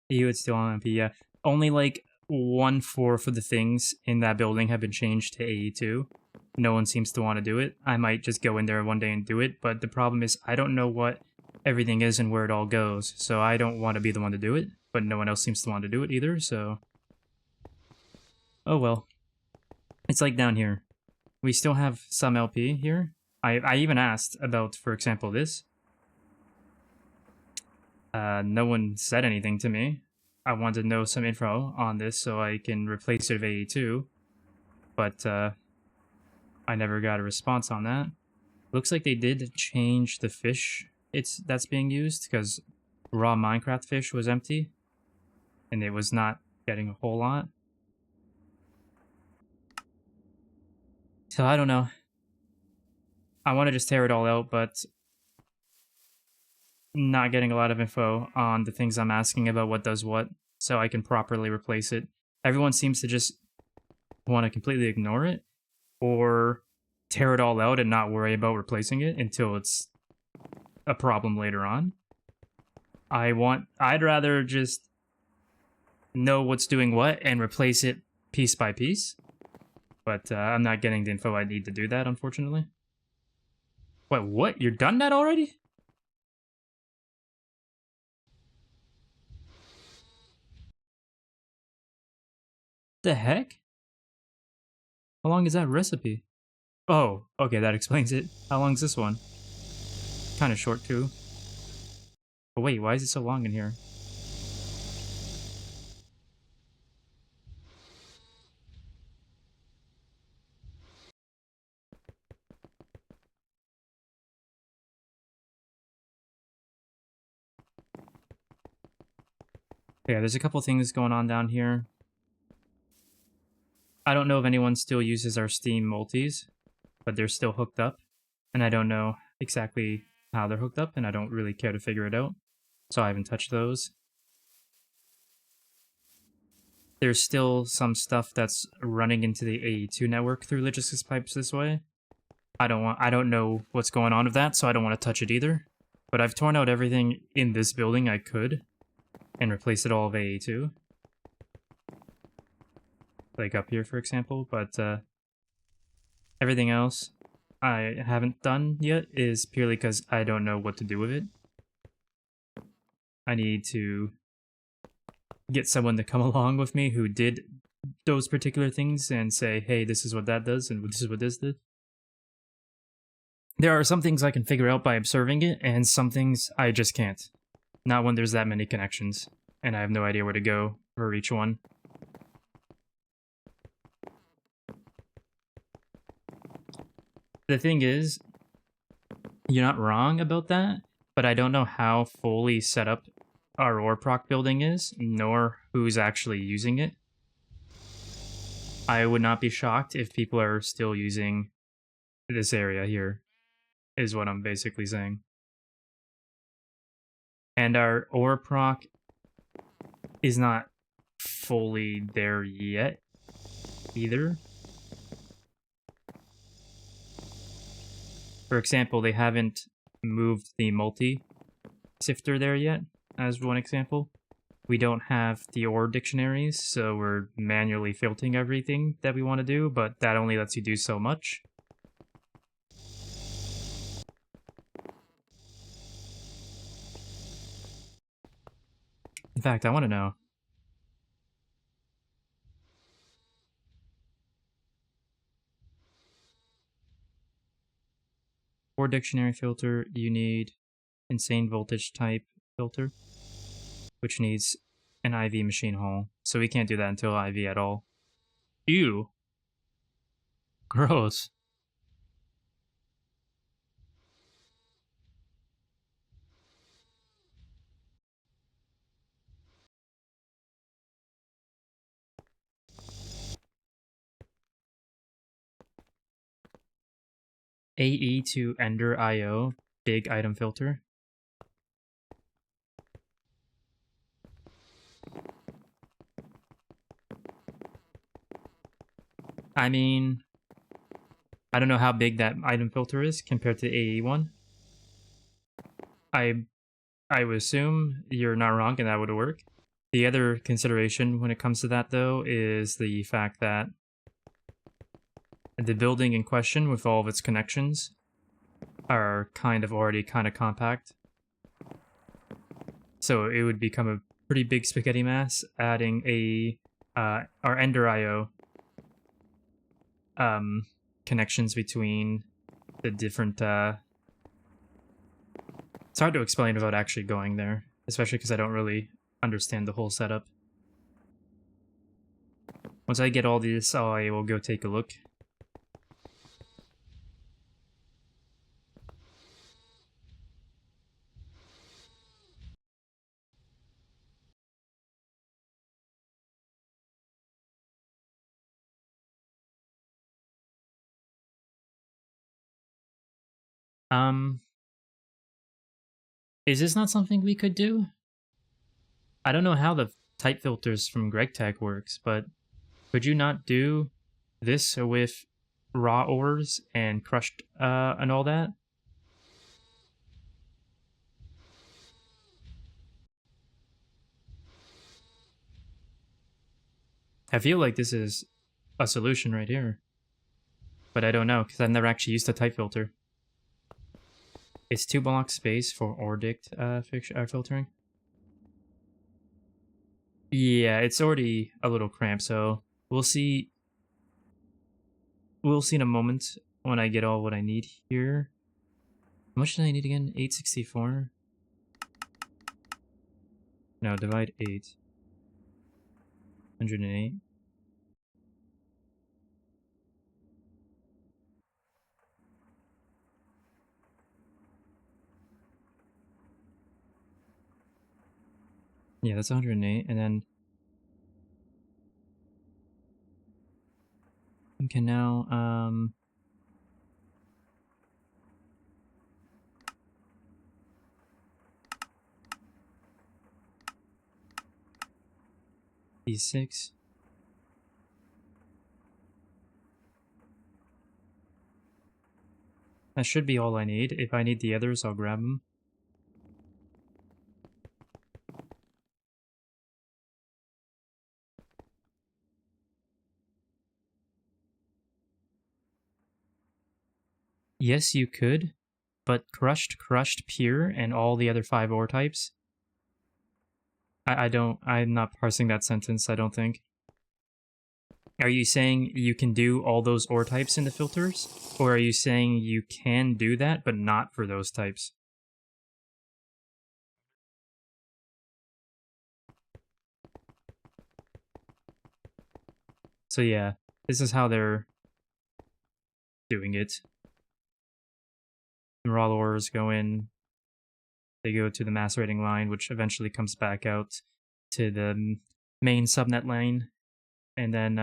EU is still on MP, yeah. Only like 1/4 of the things in that building have been changed to AE2. No one seems to want to do it. I might just go in there one day and do it, but the problem is I don't know what everything is and where it all goes, so I don't want to be the one to do it, but no one else seems to want to do it either, so... Oh well. It's like down here. We still have some LP here. I even asked about, for example, this. No one said anything to me. I wanted to know some info on this so I can replace it with AE2, but I never got a response on that. Looks like they did change the fish that's being used, because raw Minecraft fish was empty, and it was not getting a whole lot. So I don't know. I want to just tear it all out, but not getting a lot of info on the things I'm asking about what does what, so I can properly replace it. Everyone seems to just want to completely ignore it, or tear it all out and not worry about replacing it until it's a problem later on. I'd rather just know what's doing what and replace it piece by piece. But I'm not getting the info I need to do that, unfortunately. Wait, what? You're done that already? The heck? How long is that recipe? Oh, okay, that explains it. How long is this one? Kind of short, too. But wait, why is it so long in here? Yeah, there's a couple things going on down here. I don't know if anyone still uses our Steam multis, but they're still hooked up. And I don't know exactly how they're hooked up, and I don't really care to figure it out. So I haven't touched those. There's still some stuff that's running into the AE2 network through logistics pipes this way. I don't know what's going on with that, so I don't want to touch it either. But I've torn out everything in this building I could and replaced it all with AE2. Like up here, for example, but everything else I haven't done yet is purely because I don't know what to do with it. I need to get someone to come along with me who did those particular things and say, hey, this is what that does and this is what this did. There are some things I can figure out by observing it, and some things I just can't. Not when there's that many connections, and I have no idea where to go for each one. The thing is, you're not wrong about that, but I don't know how fully set up our Ore Proc building is, nor who's actually using it. I would not be shocked if people are still using this area here, is what I'm basically saying. And our Ore Proc is not fully there yet, either. For example, they haven't moved the multi-sifter there yet, as one example. We don't have the ore dictionaries, so we're manually filtering everything that we want to do, but that only lets you do so much. In fact, I want to know. For dictionary filter, you need insane voltage type filter. which needs an IV machine hall. So we can't do that until IV at all. Ew. Gross. AE to Ender IO, big item filter. I mean, I don't know how big that item filter is compared to the AE one. I would assume you're not wrong and that would work. The other consideration when it comes to that, though, is the fact that the building in question, with all of its connections, are already kind of compact. So it would become a pretty big spaghetti mass, adding our Ender IO connections between the different... It's hard to explain without actually going there, especially because I don't really understand the whole setup. Once I get all these, I will go take a look. Is this not something we could do? I don't know how the type filters from GregTech works, but could you not do this with raw ores and crushed and all that? I feel like this is a solution right here, but I don't know because I've never actually used a type filter. It's 2 block space for ore dict filtering. Yeah, it's already a little cramped, so we'll see. We'll see in a moment when I get all what I need here. How much did I need again? 864? No, divide 8. 108. Yeah, that's 108, and then we can now E6. That should be all I need. If I need the others, I'll grab them. Yes, you could, but crushed, pure, and all the other 5 ore types. I'm not parsing that sentence, I don't think. Are you saying you can do all those ore types in the filters? Or are you saying you can do that, but not for those types? So yeah, this is how they're doing it. The raw ores go in, they go to the macerating line, which eventually comes back out to the main subnet line, and then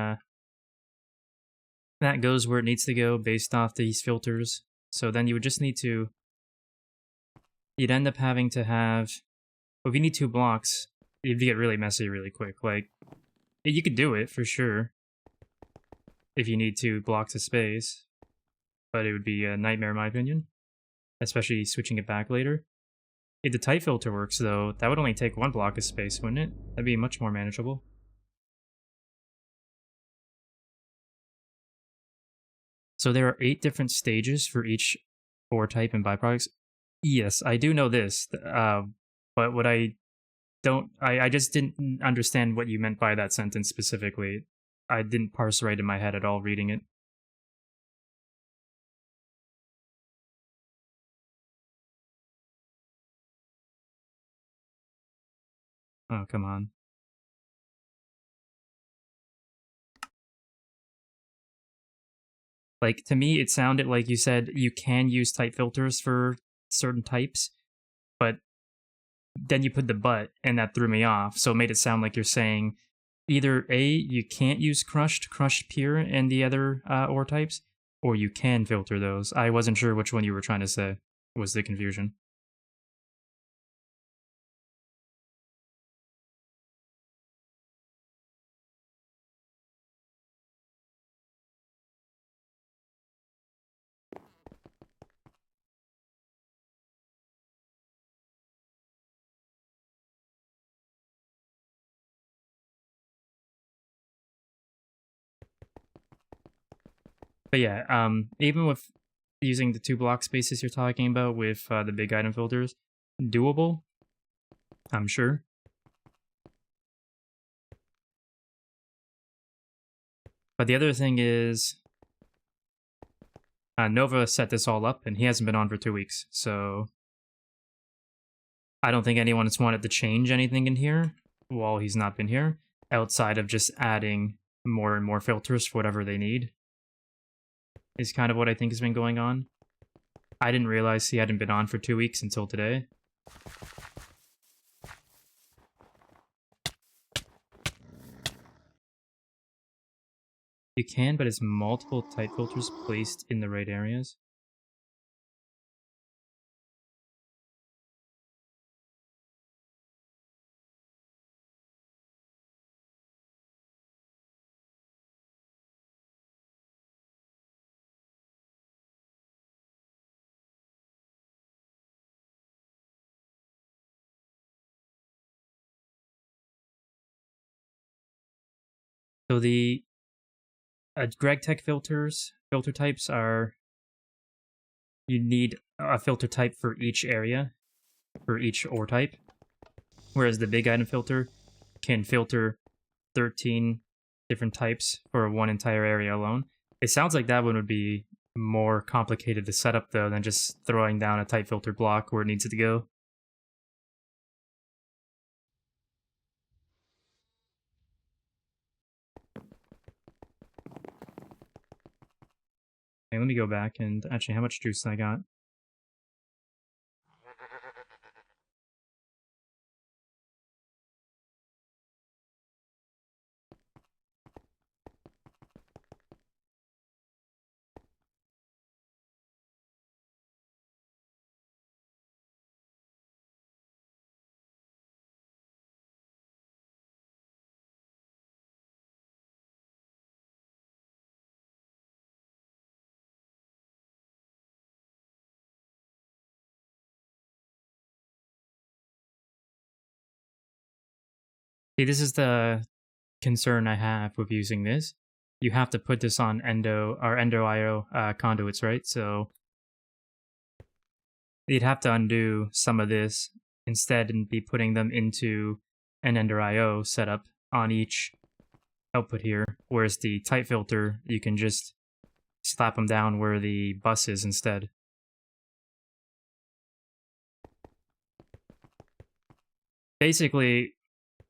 that goes where it needs to go based off these filters. So then you would just need to... You'd end up having to have... Well, if you need 2 blocks, you'd get really messy really quick. Like, you could do it, for sure, if you need 2 blocks of space, but it would be a nightmare in my opinion, especially switching it back later. If the type filter works, though, that would only take 1 block of space, wouldn't it? That'd be much more manageable. So there are 8 different stages for each ore type and byproducts. Yes, I do know this, but what I don't... I just didn't understand what you meant by that sentence specifically. I didn't parse right in my head at all reading it. Oh, come on. Like, to me, it sounded like you said you can use type filters for certain types, but then you put the but, and that threw me off. So it made it sound like you're saying either A, you can't use crushed pure, and the other ore types, or you can filter those. I wasn't sure which one you were trying to say, was the confusion. But yeah, even with using the 2 block spaces you're talking about with the big item filters, doable, I'm sure. But the other thing is, Nova set this all up, and he hasn't been on for 2 weeks, so I don't think anyone's wanted to change anything in here while he's not been here, outside of just adding more and more filters for whatever they need, is kind of what I think has been going on. I didn't realize he hadn't been on for 2 weeks until today. You can, but it's multiple type filters placed in the right areas. So the GregTech filter types are, you need a filter type for each area, for each ore type, whereas the big item filter can filter 13 different types for one entire area alone. It sounds like that one would be more complicated to set up, though, than just throwing down a type filter block where it needs to go. Okay, let me go back and actually, how much juice I got? See, this is the concern I have with using this. You have to put this on Endo or Endo IO conduits, right? So you'd have to undo some of this instead and be putting them into an Ender IO setup on each output here. Whereas the type filter, you can just slap them down where the bus is instead. Basically,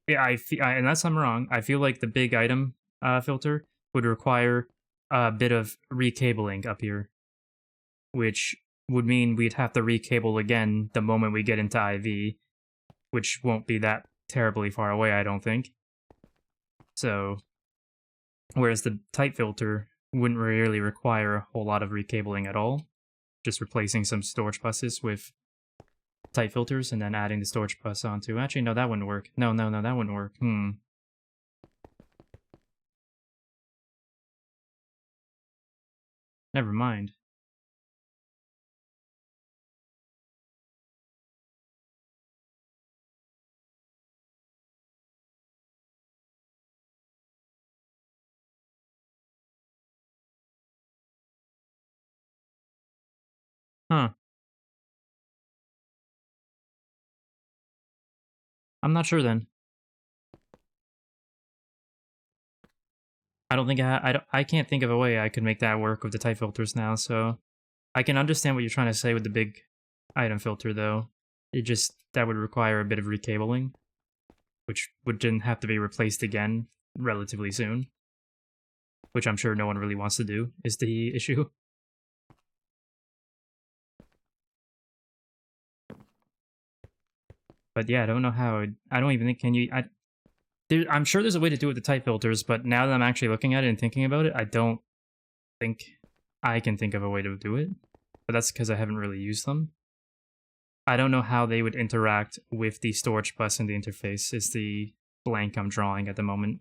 yeah, unless I'm wrong, I feel like the big item filter would require a bit of recabling up here, which would mean we'd have to recable again the moment we get into IV, which won't be that terribly far away, I don't think. So, whereas the type filter wouldn't really require a whole lot of recabling at all, just replacing some storage buses with type filters and then adding the storage bus onto. Actually, no, that wouldn't work. No, that wouldn't work. Never mind. Huh. I'm not sure then. I don't think I can't think of a way I could make that work with the type filters now, so I can understand what you're trying to say with the big item filter, though. It just, that would require a bit of recabling. which would then have to be replaced again relatively soon, which I'm sure no one really wants to do, is the issue. But yeah, I don't know how. I don't even think can you. I'm sure there's a way to do it with the type filters, but now that I'm actually looking at it and thinking about it, I don't think I can think of a way to do it. But that's because I haven't really used them. I don't know how they would interact with the storage bus in the interface. Is the blank I'm drawing at the moment.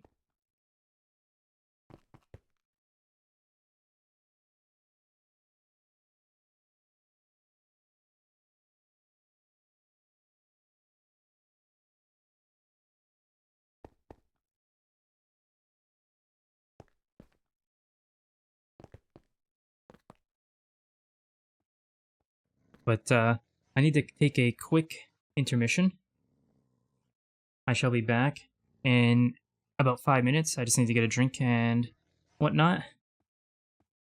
But I need to take a quick intermission. I shall be back in about 5 minutes. I just need to get a drink and whatnot.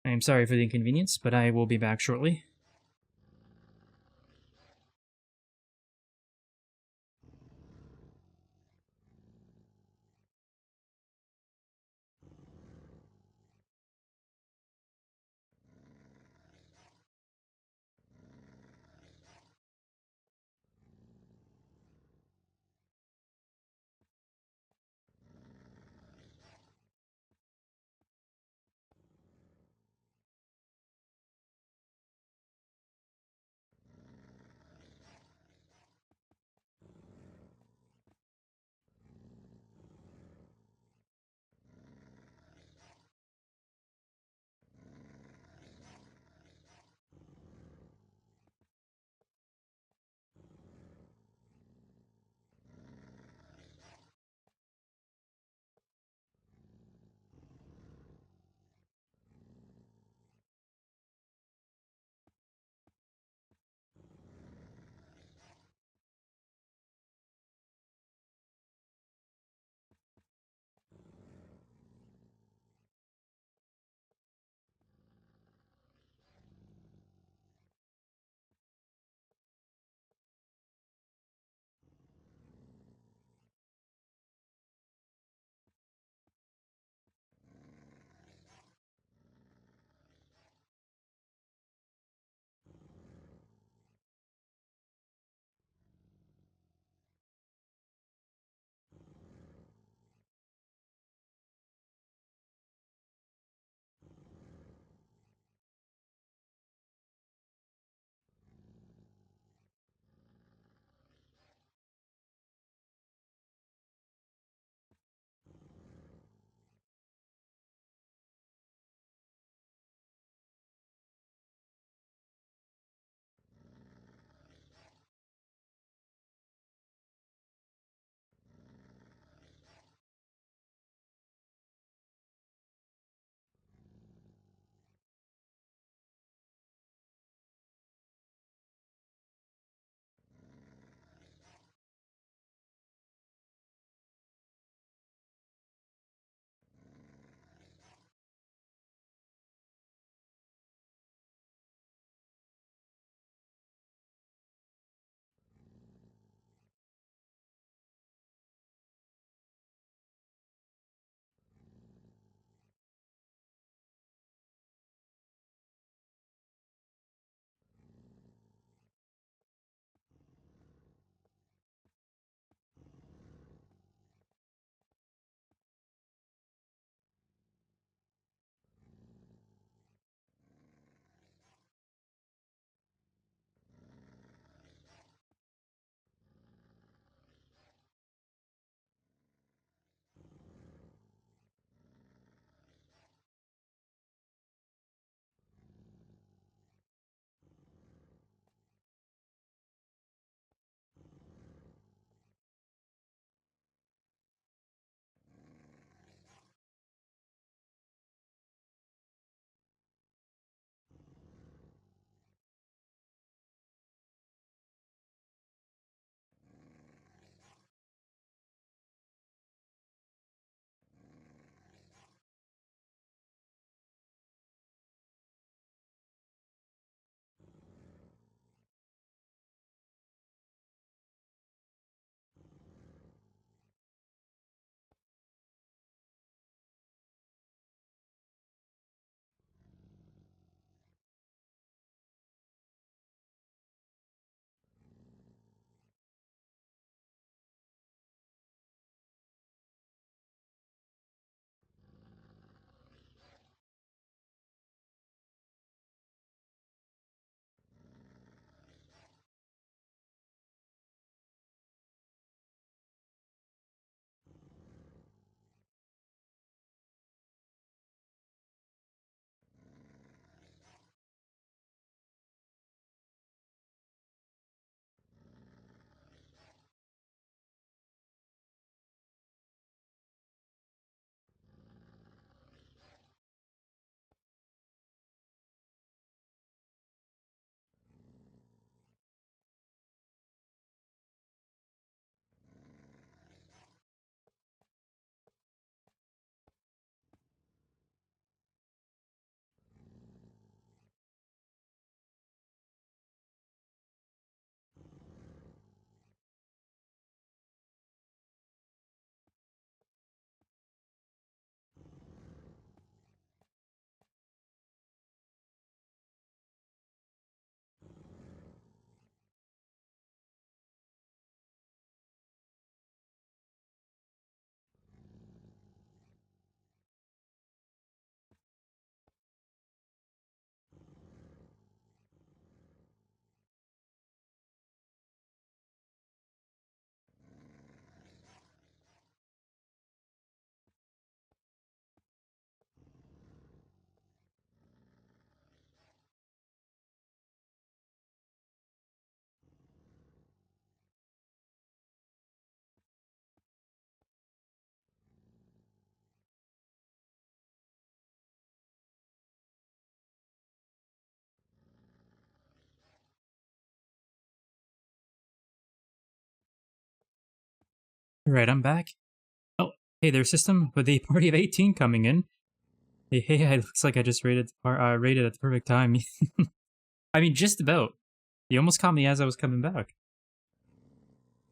I am sorry for the inconvenience, but I will be back shortly. Alright, I'm back. Oh, hey there, system, with a party of 18 coming in. Hey, it looks like I just rated at the perfect time. I mean, just about. You almost caught me as I was coming back.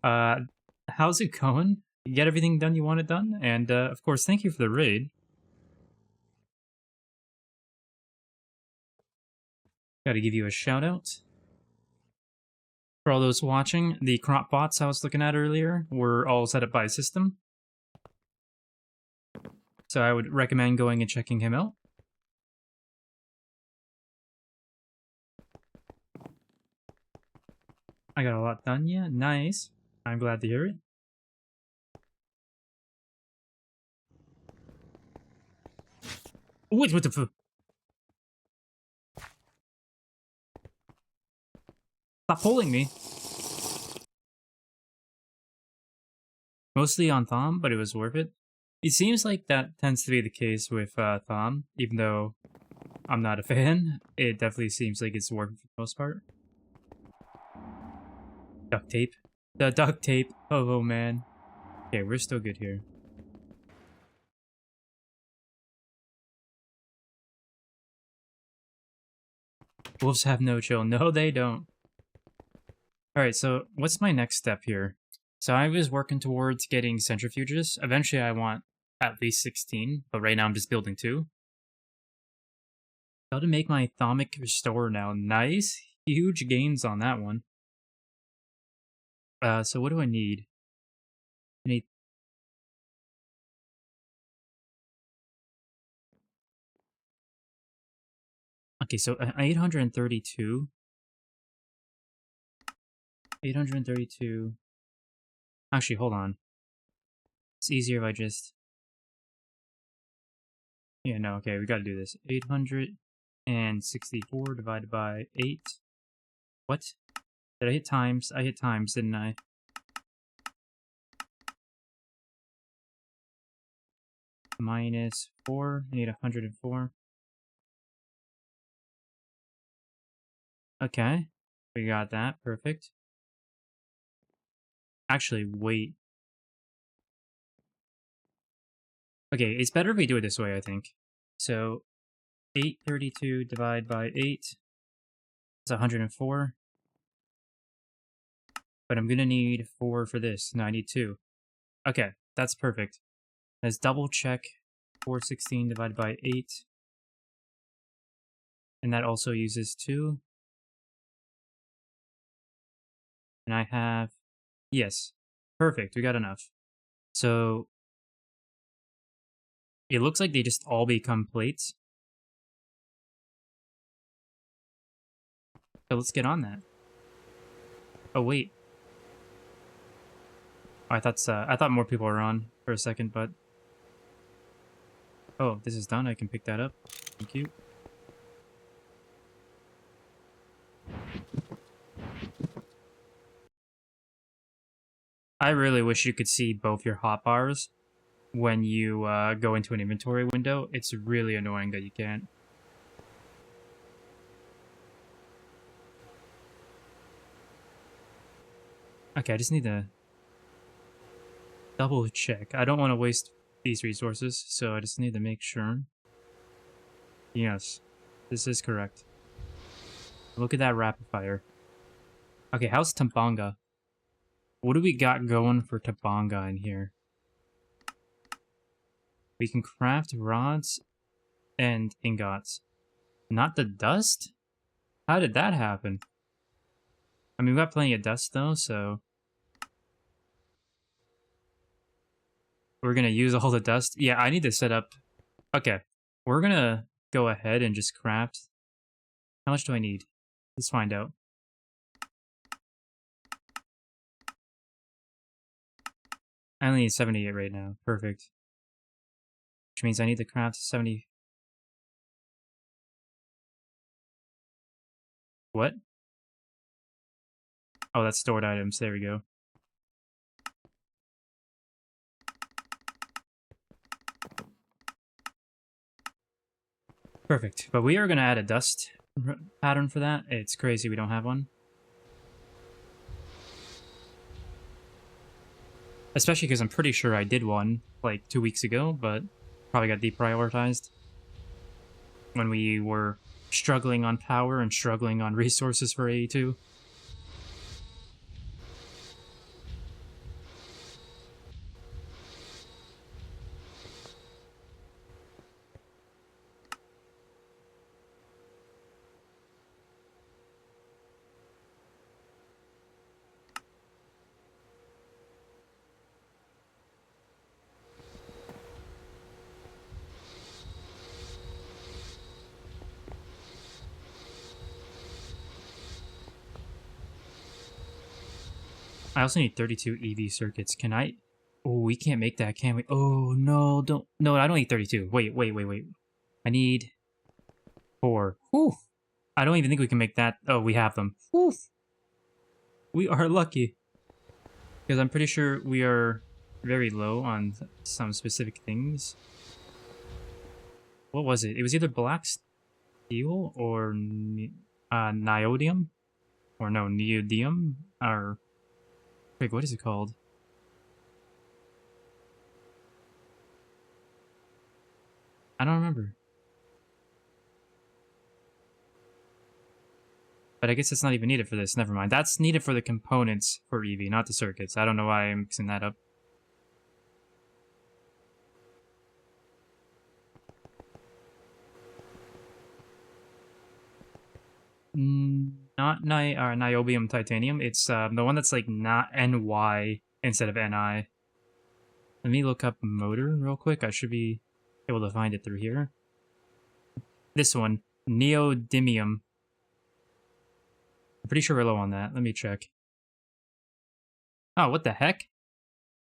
How's it going? You get everything done you wanted done? And, of course, thank you for the raid. Gotta give you a shout out. For all those watching, the crop bots I was looking at earlier were all set up by system. So I would recommend going and checking him out. I got a lot done, yeah. Nice. I'm glad to hear it. Wait, what the fuck? Stop pulling me. Mostly on Thom, but it was worth it. It seems like that tends to be the case with Thom, even though I'm not a fan. It definitely seems like it's working for the most part. Duct tape. The duct tape. Oh man. Okay, we're still good here. Wolves have no chill. No, they don't. Alright, so what's my next step here? So I was working towards getting centrifuges. Eventually I want at least 16, but right now I'm just building 2. How to make my Thomic restore now. Nice. Huge gains on that one. So what do I need? I need... Okay, so 832. 832. Actually, hold on. It's easier if I just... Yeah, no, okay, we gotta do this. 864 divided by 8. What? Did I hit times? I hit times, didn't I? Minus 4. I need 104. Okay. We got that. Perfect. Actually, wait. Okay, it's better if we do it this way, I think. So, 832 divided by 8 is 104. But I'm gonna need 4 for this, 92. Okay, that's perfect. Let's double check 416 divided by 8. And that also uses 2. And I have... Yes. Perfect, we got enough. So... It looks like they just all become plates. So let's get on that. Oh, wait. Oh, I thought more people were on for a second, but... Oh, this is done. I can pick that up. Thank you. I really wish you could see both your hotbars when you go into an inventory window. It's really annoying that you can't. Okay, I just need to double check. I don't want to waste these resources, so I just need to make sure. Yes, this is correct. Look at that rapid fire. Okay, how's Tabanga? What do we got going for Tabanga in here? We can craft rods and ingots. Not the dust? How did that happen? I mean, we got plenty of dust though, so... We're gonna use all the dust. Yeah, I need to set up... Okay, we're gonna go ahead and just craft... How much do I need? Let's find out. I only need 78 right now. Perfect. Which means I need to craft 70... What? Oh, that's stored items. There we go. Perfect. But we are going to add a dust pattern for that. It's crazy we don't have one. Especially because I'm pretty sure I did one, like, 2 weeks ago, but probably got deprioritized when we were struggling on power and struggling on resources for AE2. I also need 32 EV circuits. Can I? Oh, we can't make that, can we? Oh, no, don't. No, I don't need 32. Wait. I need 4. Whew. I don't even think we can make that. Oh, we have them. Whew. We are lucky. Because I'm pretty sure we are very low on some specific things. What was it? It was either black steel or neodymium? Or no, neodymium? Or... Wait, what is it called? I don't remember. But I guess it's not even needed for this. Never mind. That's needed for the components for EV, not the circuits. I don't know why I'm mixing that up. Not niobium titanium. It's the one that's like not NY instead of NI. Let me look up motor real quick. I should be able to find it through here. This one, neodymium. I'm pretty sure we're low on that. Let me check. Oh, what the heck?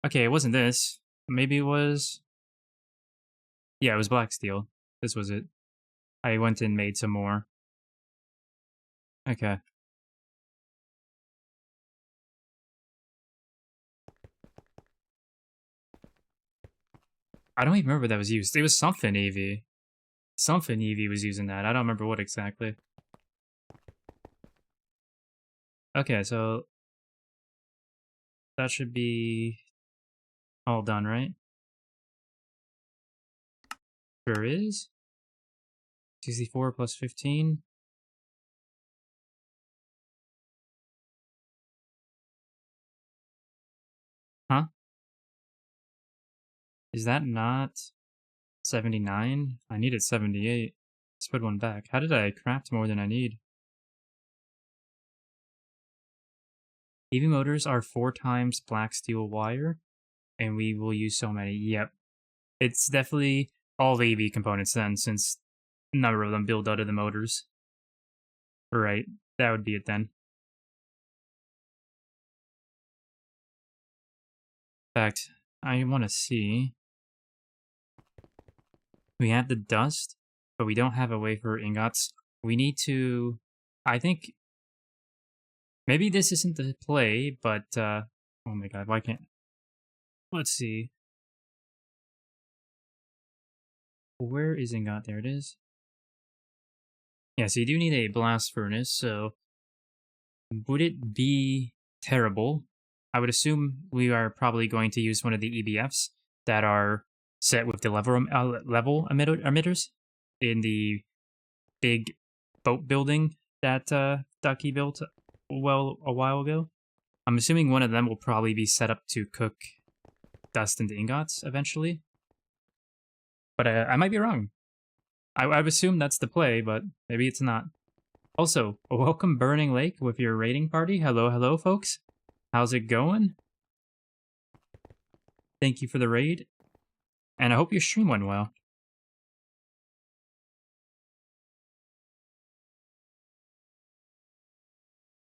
Okay, it wasn't this. Maybe it was... Yeah, it was black steel. This was it. I went and made some more. Okay. I don't even remember what that was used. It was something EV. Something EV was using that. I don't remember what exactly. Okay, so... That should be... all done, right? Sure is. 64 plus 15. Huh? Is that not 79? I needed 78. Let's put one back. How did I craft more than I need? EV motors are 4 times black steel wire, and we will use so many. Yep. It's definitely all the EV components then, since a number of them build out of the motors. Right. That would be it then. In fact, I want to see. We have the dust, but we don't have a way for ingots. We need to... I think... Maybe this isn't the play, but... oh my god, why can't... Let's see. Where is ingot? There it is. Yeah, so you do need a blast furnace, so... Would it be terrible? I would assume we are probably going to use one of the EBFs that are set with the level emitters in the big boat building that Ducky built a while ago. I'm assuming one of them will probably be set up to cook dust into ingots eventually. But I might be wrong. I would assume that's the play, but maybe it's not. Also, welcome Burning Lake with your raiding party. Hello, folks. How's it going? Thank you for the raid. And I hope your stream went well.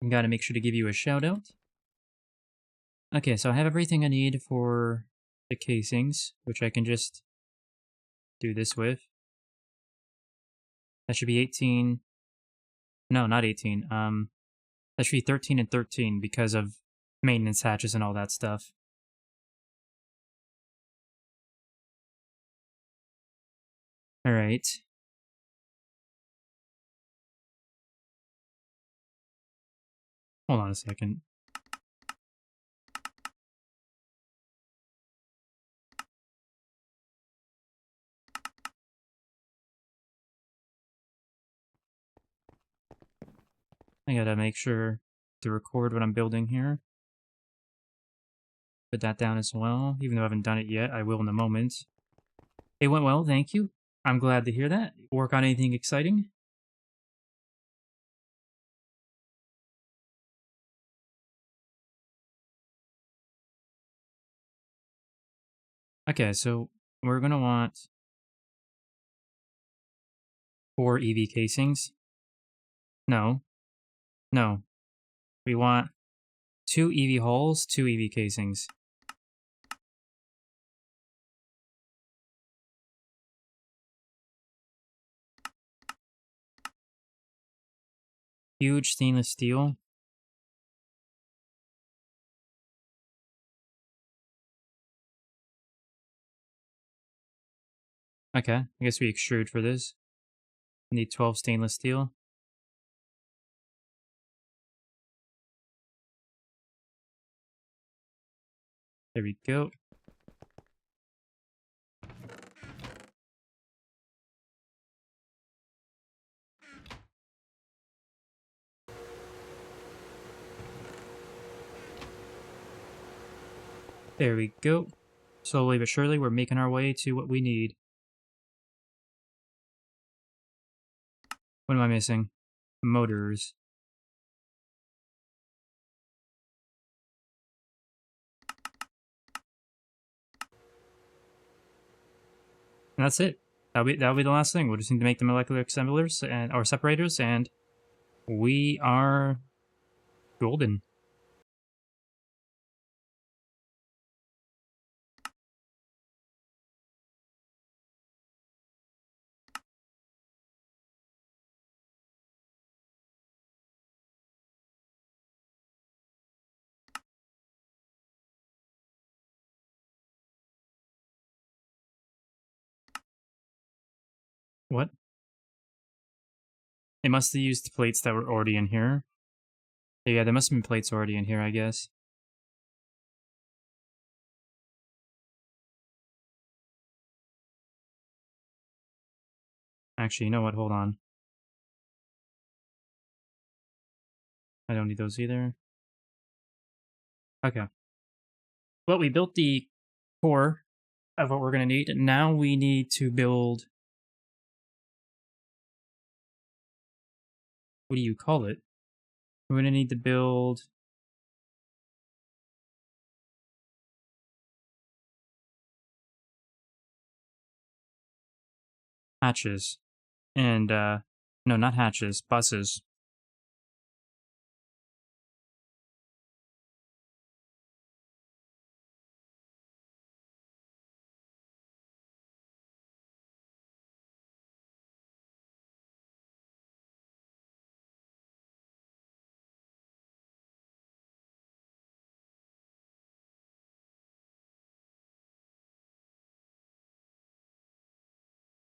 Gotta make sure to give you a shout out. Okay, so I have everything I need for the casings, which I can just do this with. That should be 18. No, not 18. That should be 13 and 13 because of maintenance hatches and all that stuff. Alright. Hold on a second. I gotta make sure to record what I'm building here. Put that down as well. Even though I haven't done it yet, I will in a moment. It went well, thank you. I'm glad to hear that. Work on anything exciting? Okay, so we're gonna want 4 EV casings. No, no. We want 2 EV hulls, 2 EV casings. Huge stainless steel. Okay, I guess we extrude for this. We need 12 stainless steel. There we go. There we go. Slowly but surely, we're making our way to what we need. What am I missing? Motors. And that's it. That'll be the last thing. We'll just need to make the molecular assemblers and or separators, and we are golden. What? It must have used plates that were already in here. Yeah, there must have been plates already in here, I guess. Actually, you know what? Hold on. I don't need those either. Okay. Well, we built the core of what we're going to need. Now we need to build... What do you call it? We're going to need to build... hatches. And, no, not hatches. Buses.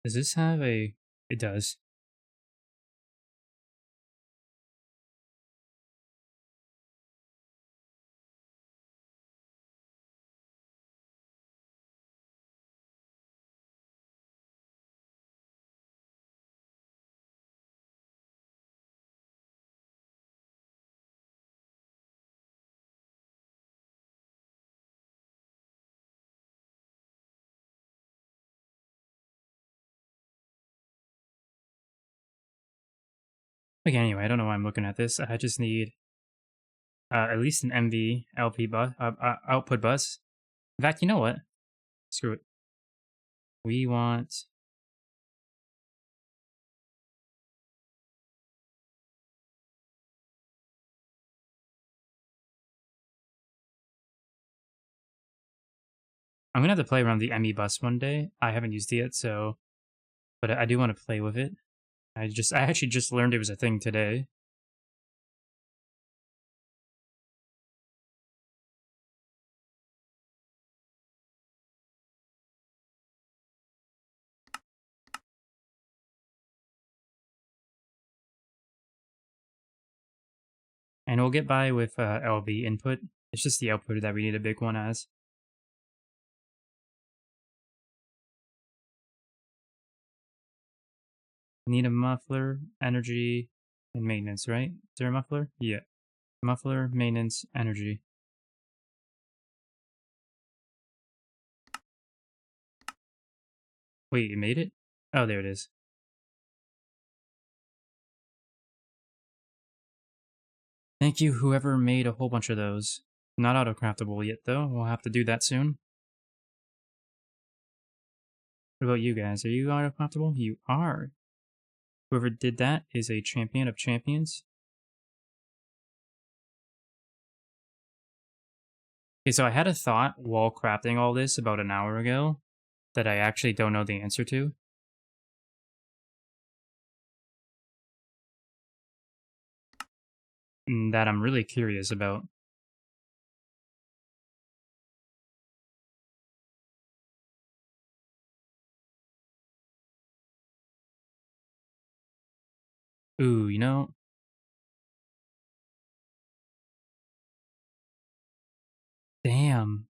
Does this have a... It does. Okay, anyway, I don't know why I'm looking at this. I just need at least an MV LP bus, output bus. In fact, you know what? Screw it. We want... I'm gonna have to play around the ME bus one day. I haven't used it yet, so... But I do want to play with it. I actually just learned it was a thing today. And we'll get by with LV input. It's just the output that we need a big one as. Need a muffler, energy, and maintenance, right? Is there a muffler? Yeah. Muffler, maintenance, energy. Wait, you made it? Oh, there it is. Thank you, whoever made a whole bunch of those. Not auto-craftable yet, though. We'll have to do that soon. What about you guys? Are you auto-craftable? You are. Whoever did that is a champion of champions. Okay, so I had a thought while crafting all this about an hour ago that I actually don't know the answer to. That I'm really curious about. Ooh, you know, damn.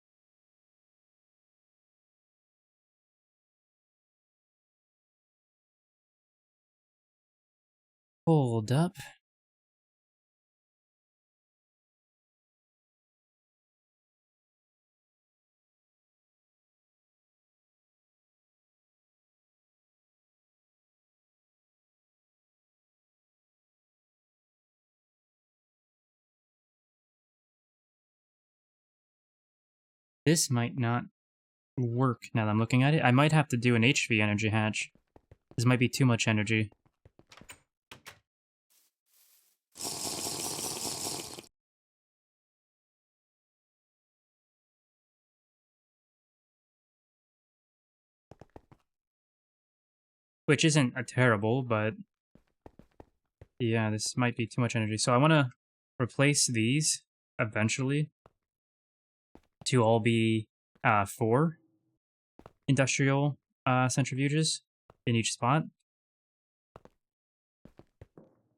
Hold up. This might not work now that I'm looking at it. I might have to do an HV energy hatch. This might be too much energy. Which isn't a terrible, but yeah, this might be too much energy. So I want to replace these eventually to all be 4 industrial centrifuges in each spot.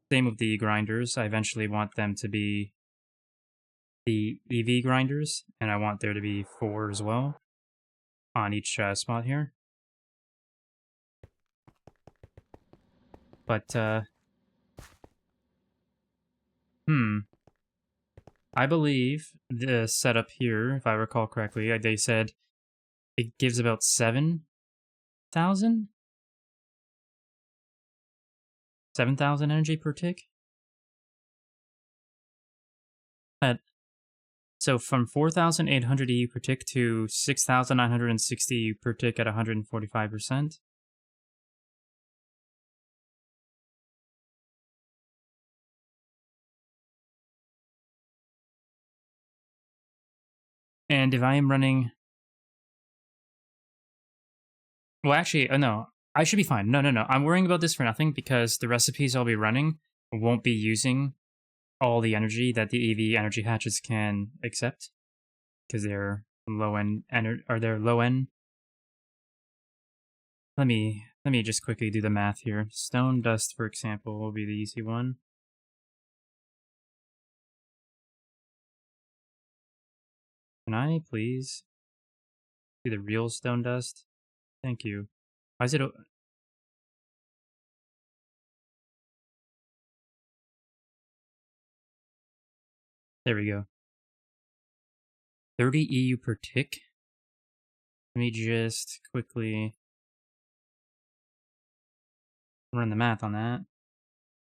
Same with the grinders. I eventually want them to be the EV grinders, and I want there to be 4 as well on each spot here. But, I believe the setup here, if I recall correctly, they said it gives about 7,000? 7,000 energy per tick? So from 4,800 EU per tick to 6,960 EU per tick at 145%. And if I am running... Well, actually, no. I should be fine. No. I'm worrying about this for nothing because the recipes I'll be running won't be using all the energy that the EV energy hatches can accept because they're low-end... Are they low-end? Let me just quickly do the math here. Stone dust, for example, will be the easy one. Can I please do the real stone dust? Thank you. Why is it... There we go. 30 EU per tick? Let me just quickly run the math on that.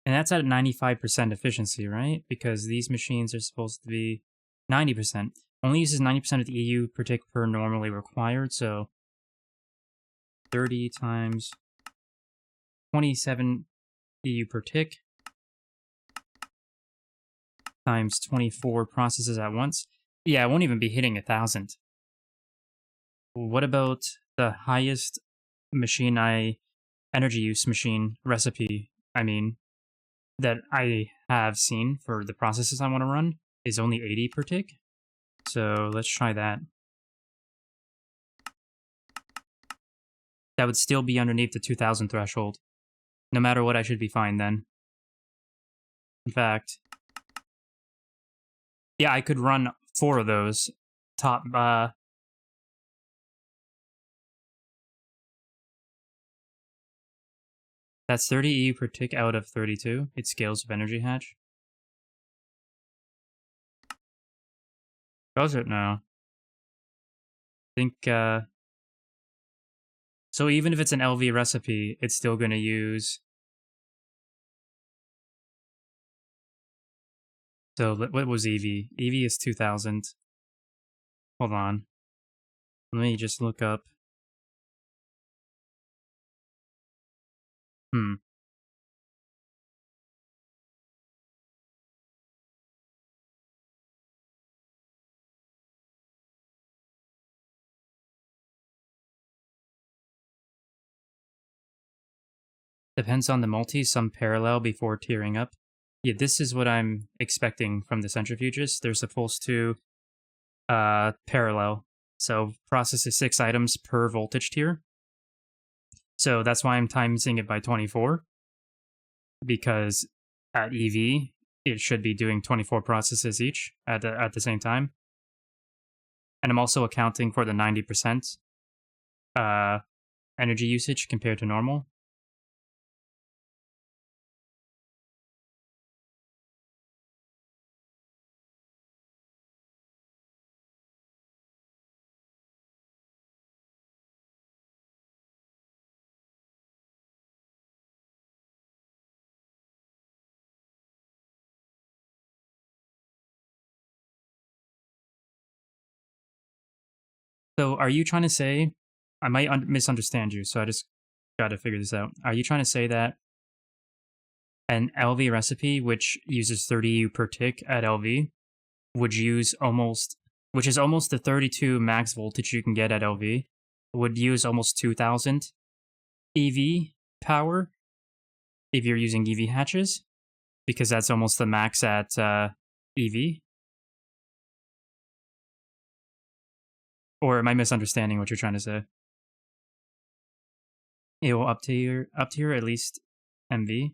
And that's at 95% efficiency, right? Because these machines are supposed to be 90%. Only uses 90% of the EU per tick per normally required, so 30 times 27 EU per tick times 24 processes at once. Yeah, I won't even be hitting 1,000. What about the highest energy use machine recipe, that I have seen for the processes I want to run is only 80 per tick. So let's try that. That would still be underneath the 2,000 threshold. No matter what, I should be fine then. In fact, yeah, I could run 4 of those top, That's 30 EU per tick out of 32. It scales with energy hatch. Does it now? I think, so even if it's an LV recipe, it's still going to use... So what was EV? EV is 2000. Hold on. Let me just look up. Depends on the multi, some parallel before tearing up. Yeah, this is what I'm expecting from the centrifuges. They're supposed to parallel. So processes 6 items per voltage tier. So that's why I'm timesing it by 24. Because at EV, it should be doing 24 processes each at the same time. And I'm also accounting for the 90% energy usage compared to normal. So are you trying to say, I might misunderstand you, so I just got to figure this out. Are you trying to say that an LV recipe, which uses 30 U per tick at LV, would use almost, which is almost the 32 max voltage you can get at LV, would use almost 2000 EV power if you're using EV hatches? Because that's almost the max at EV? Or am I misunderstanding what you're trying to say? It will up to your at least MV.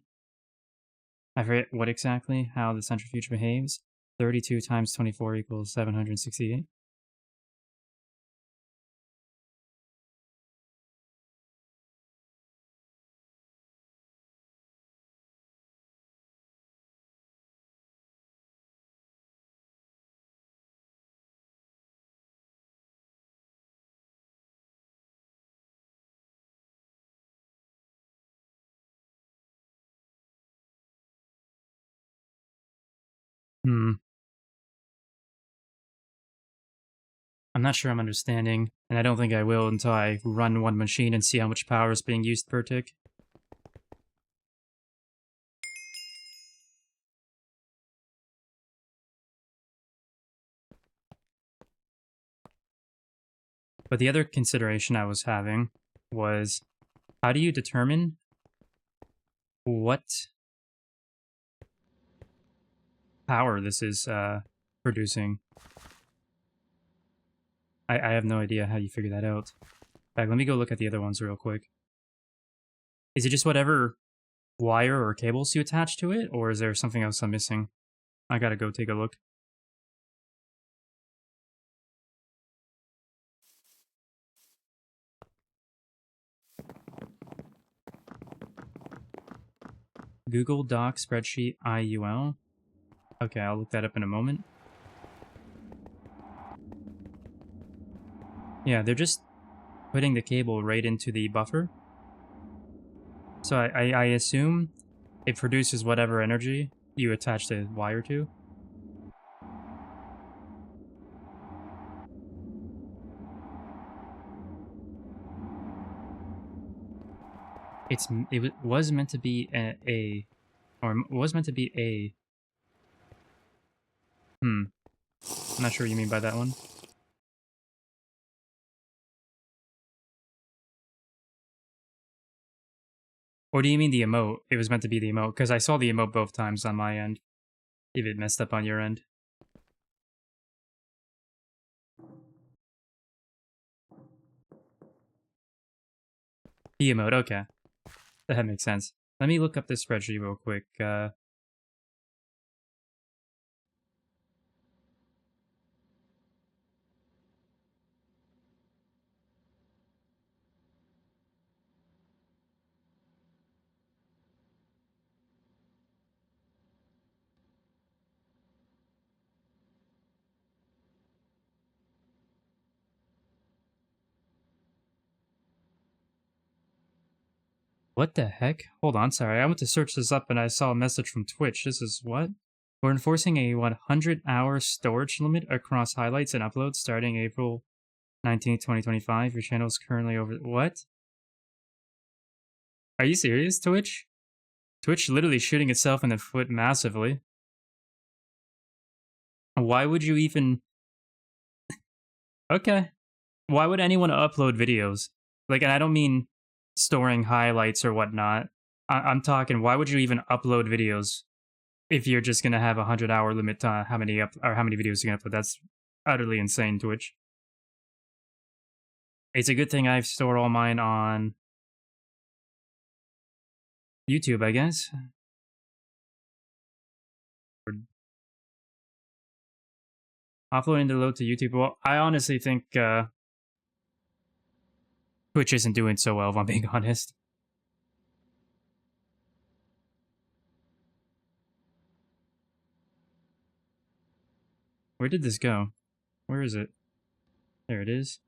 I forget what exactly, how the centrifuge behaves. 32 times 24 equals 768. I'm not sure I'm understanding, and I don't think I will until I run one machine and see how much power is being used per tick. But the other consideration I was having was, how do you determine what power this is producing? I have no idea how you figure that out. In fact, let me go look at the other ones real quick. Is it just whatever wire or cables you attach to it, or is there something else I'm missing? I gotta go take a look. Google Doc spreadsheet IUL. Okay, I'll look that up in a moment. Yeah, they're just putting the cable right into the buffer. So I assume it produces whatever energy you attach the wire to. It was meant to be was meant to be a... I'm not sure what you mean by that one. Or do you mean the emote? It was meant to be the emote, because I saw the emote both times on my end. If it messed up on your end. The emote, okay. That makes sense. Let me look up this spreadsheet real quick. What the heck? Hold on, sorry. I went to search this up and I saw a message from Twitch. This is what? We're enforcing a 100-hour storage limit across highlights and uploads starting April 19th, 2025. Your channel is currently over... What? Are you serious, Twitch? Twitch literally shooting itself in the foot massively. Why would you even... Okay. Why would anyone upload videos? Like, and I don't mean storing highlights or whatnot. I'm talking, why would you even upload videos if you're just gonna have a 100-hour limit to how many videos you're gonna upload? That's utterly insane, Twitch. It's a good thing I've stored all mine on YouTube, I guess. Offloading the load to YouTube. Well, I honestly think Twitch isn't doing so well, if I'm being honest. Where did this go? Where is it? There it is.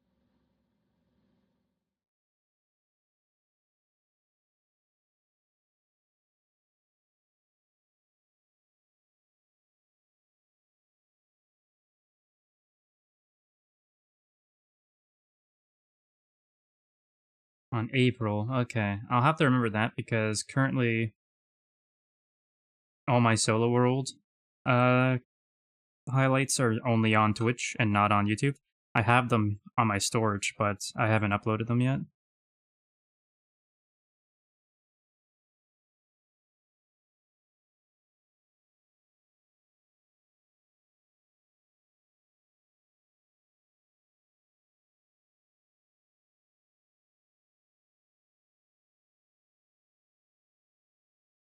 On April. Okay. I'll have to remember that because currently all my solo world highlights are only on Twitch and not on YouTube. I have them on my storage, but I haven't uploaded them yet.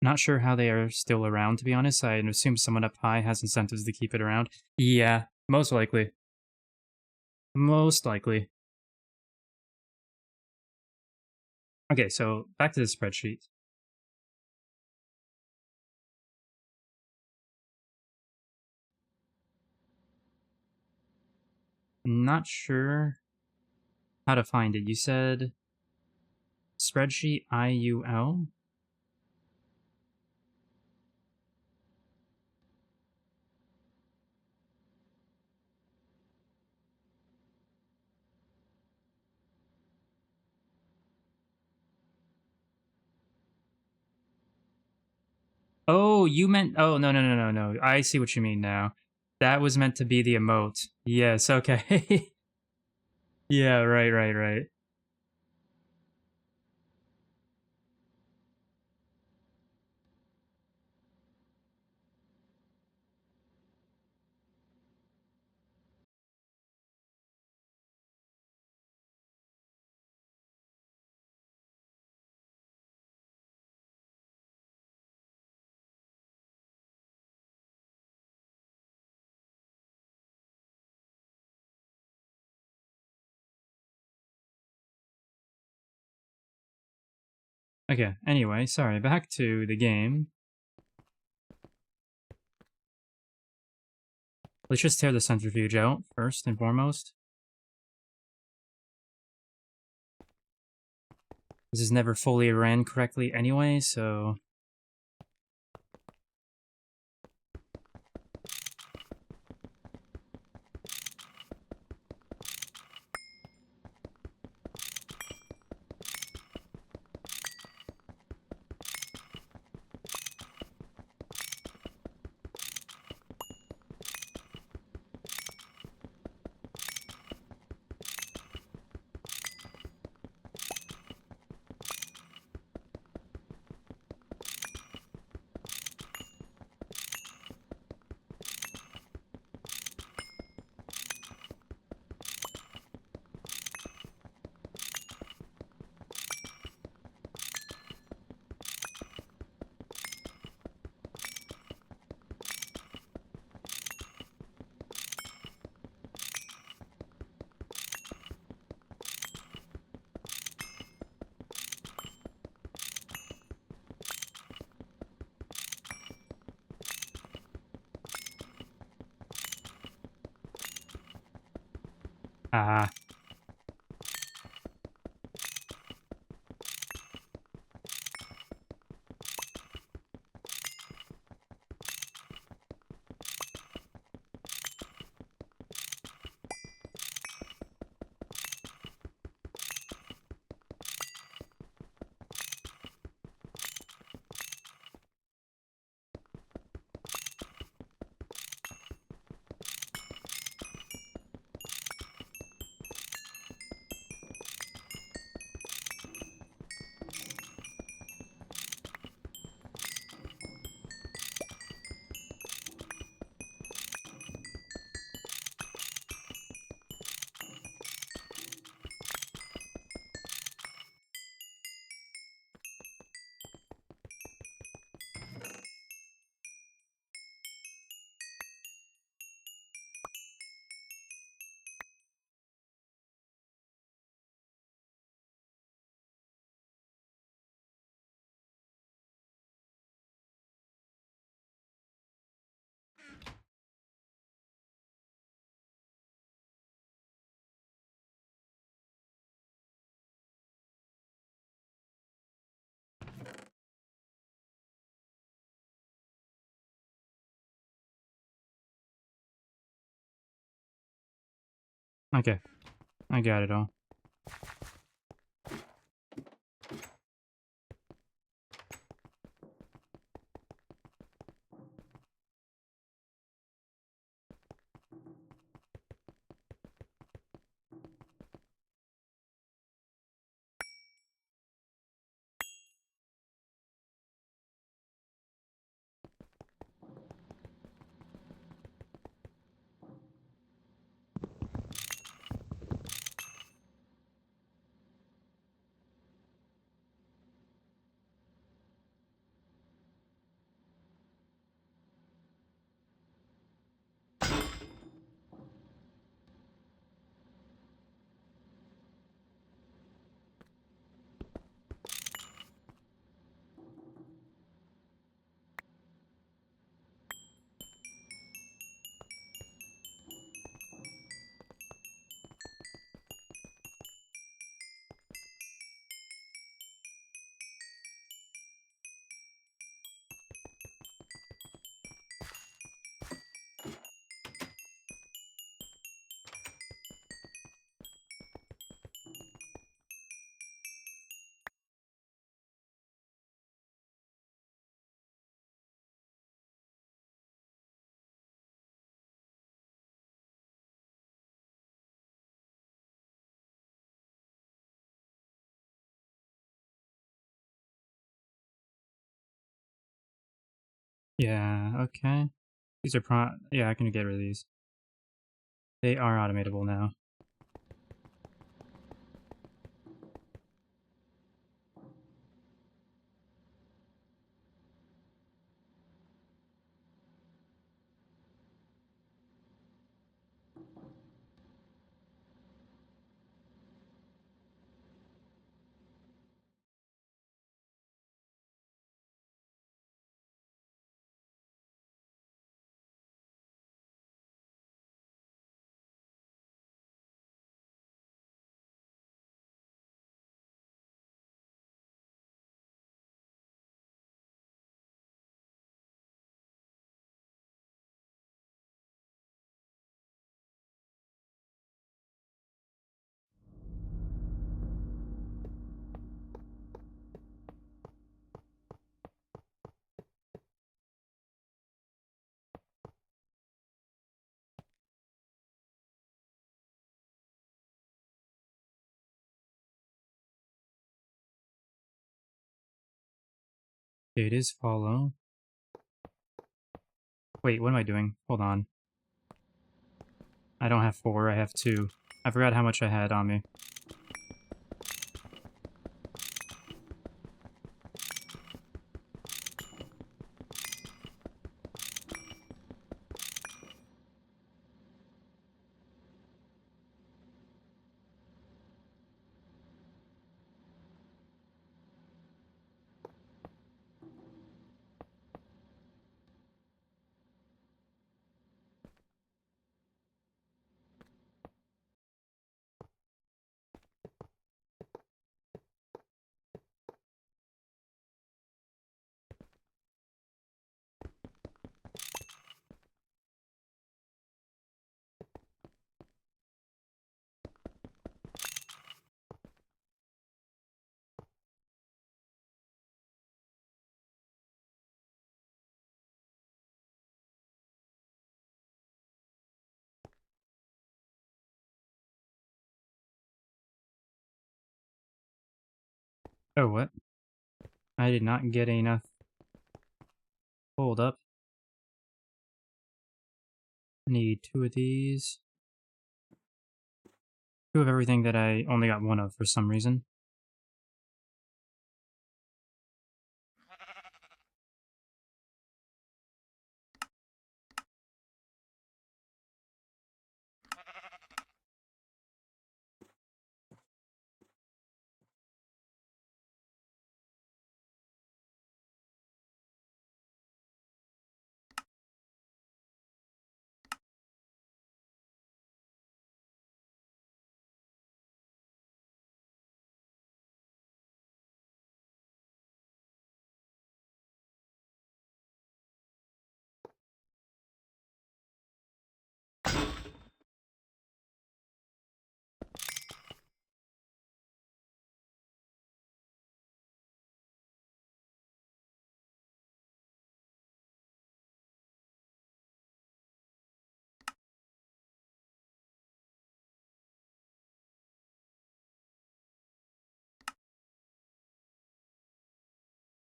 Not sure how they are still around, to be honest. I assume someone up high has incentives to keep it around. Yeah, most likely. Most likely. Okay, so back to the spreadsheet. Not sure how to find it. You said spreadsheet IUL? Oh, you meant... Oh, no. I see what you mean now. That was meant to be the emote. Yes, okay. Yeah, right. Okay, anyway, sorry, back to the game. Let's just tear the centrifuge out, first and foremost. This is never fully ran correctly anyway, so... Ah. Okay, I got it all. Yeah, okay. These are yeah, I can get rid of these. They are automatable now. It is follow. Wait, what am I doing? Hold on. I don't have 4, I have 2. I forgot how much I had on me. Oh, what? I did not get enough. Hold up. Need 2 of these. 2 of everything that I only got 1 of for some reason.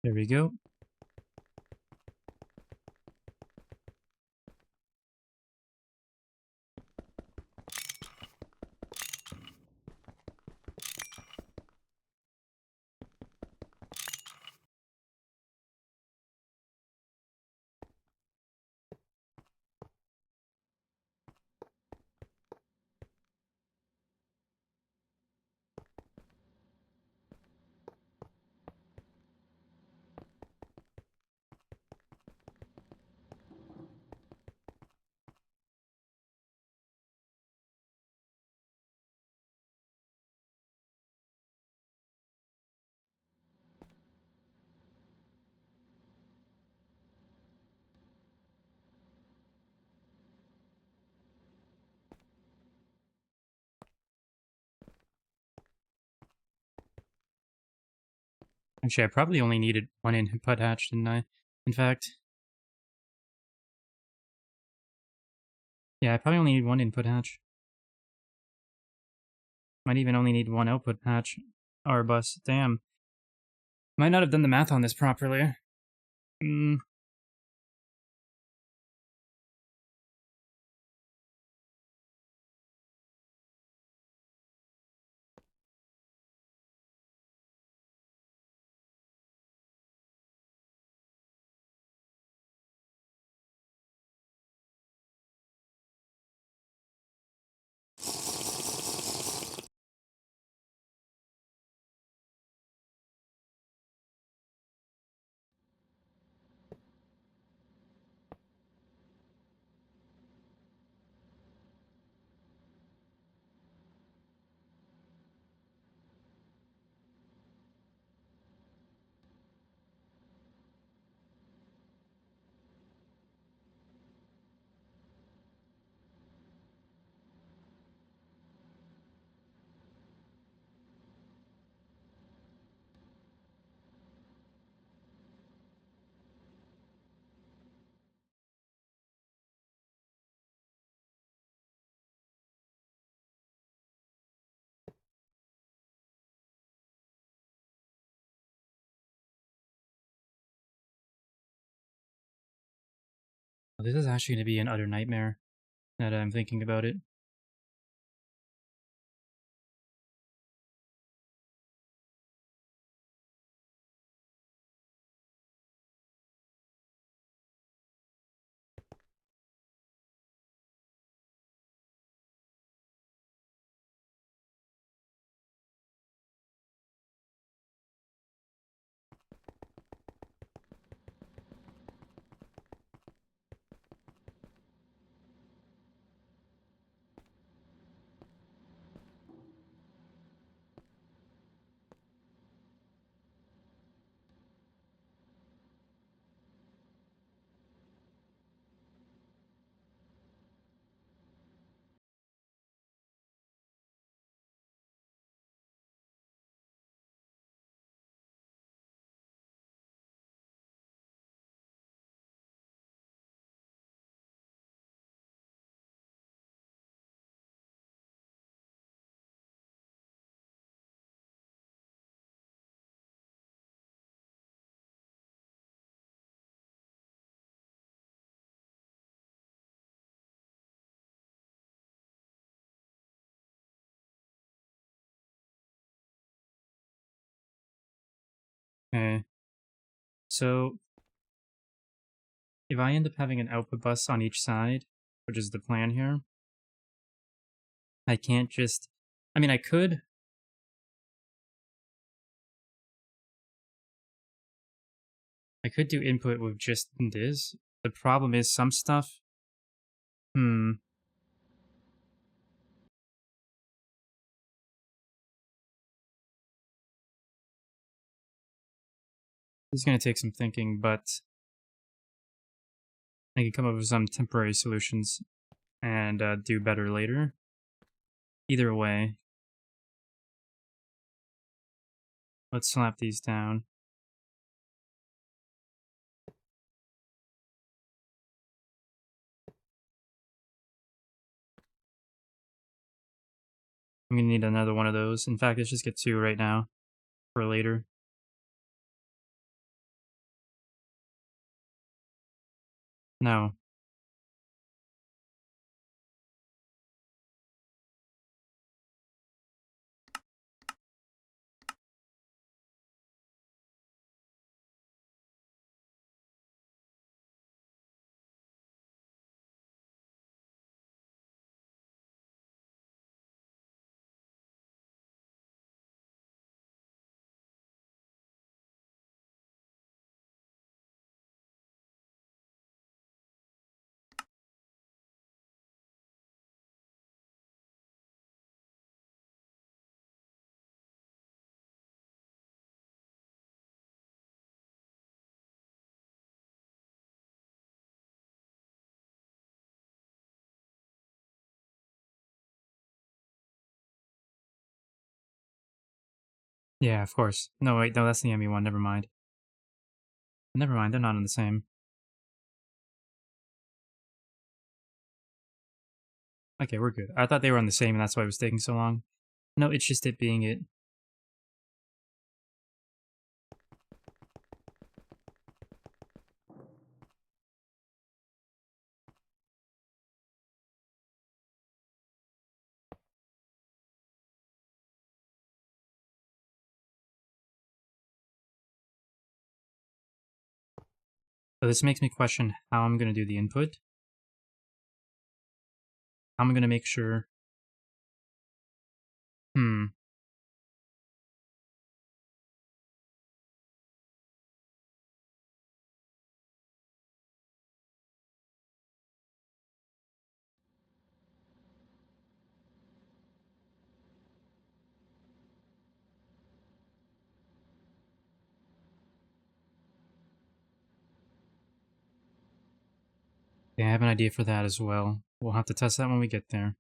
There we go. Actually, I probably only needed one input hatch, didn't I? In fact, yeah, I probably only need one input hatch. Might even only need one output hatch. Or bus. Damn. Might not have done the math on this properly. Hmm. This is actually going to be an utter nightmare, now that I'm thinking about it. Okay. So, if I end up having an output bus on each side, which is the plan here, I can't just... I mean, I could... I could do input with just this. The problem is some stuff... Hmm. This is going to take some thinking, but I can come up with some temporary solutions and do better later. Either way, let's slap these down. I'm going to need another one of those. In fact, let's just get two right now for later. No. Yeah, of course. No, wait, no, that's the ME one. Never mind. Never mind, they're not on the same. Okay, we're good. I thought they were on the same, and that's why it was taking so long. No, it's just it being it. So this makes me question how I'm going to do the input. How am I going to make sure... Hmm. Yeah, I have an idea for that as well. We'll have to test that when we get there.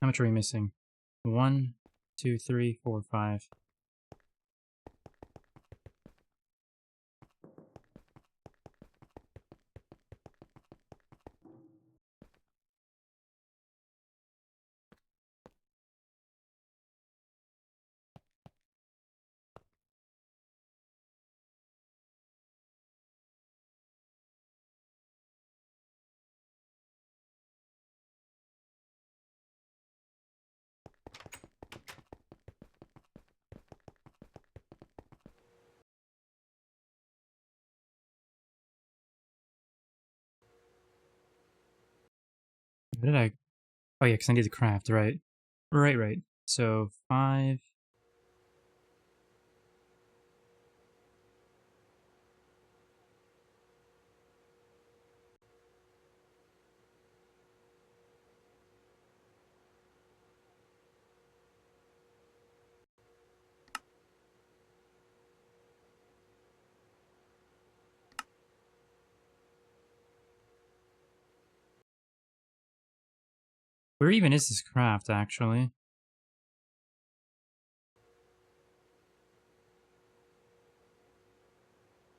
How much are we missing? 1, 2, 3, 4, 5. What did I... Oh yeah, because I need to craft, right? Right. So, 5... Where even is this craft, actually?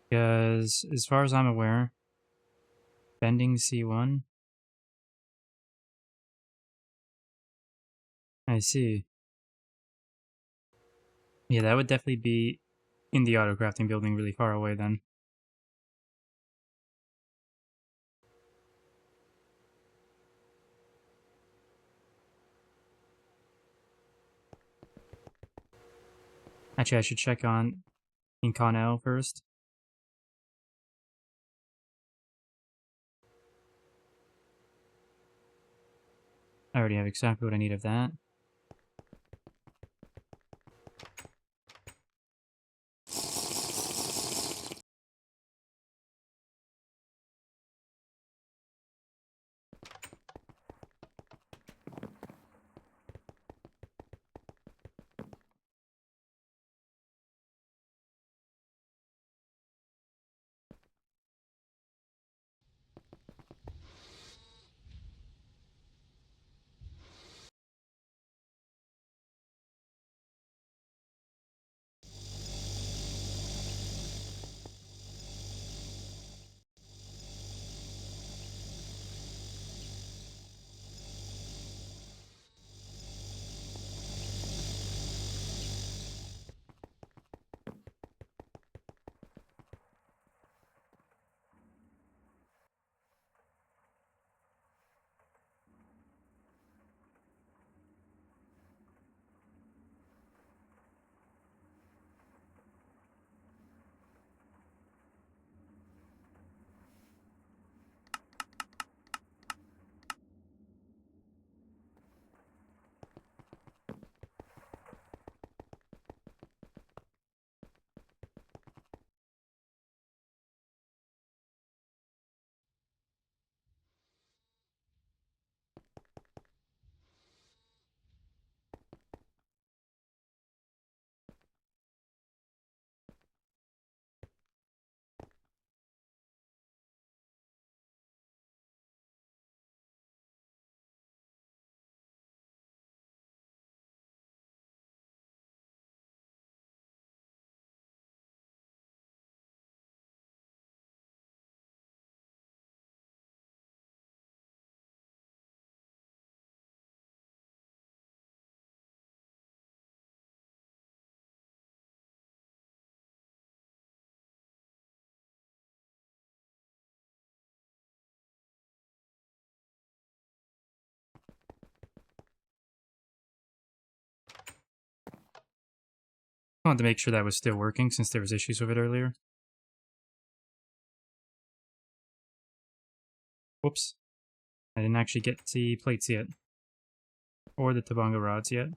Because, as far as I'm aware, bending C1... I see. Yeah, that would definitely be in the auto crafting building really far away then. Actually, I should check on Inconel first. I already have exactly what I need of that. I wanted to make sure that was still working since there was issues with it earlier. Whoops. I didn't actually get the plates yet. Or the Tabanga rods yet.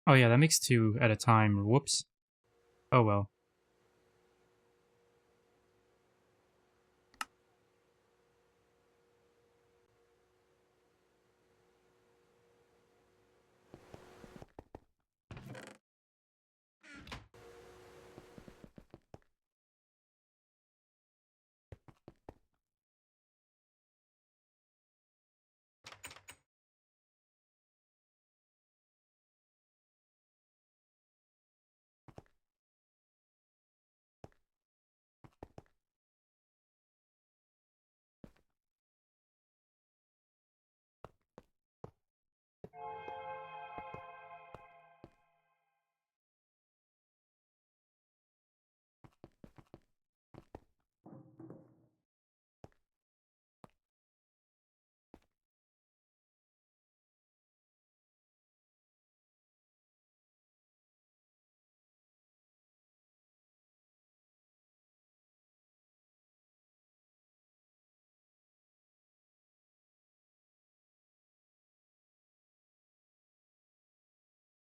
Oh yeah, that makes 2 at a time. Whoops. Oh well.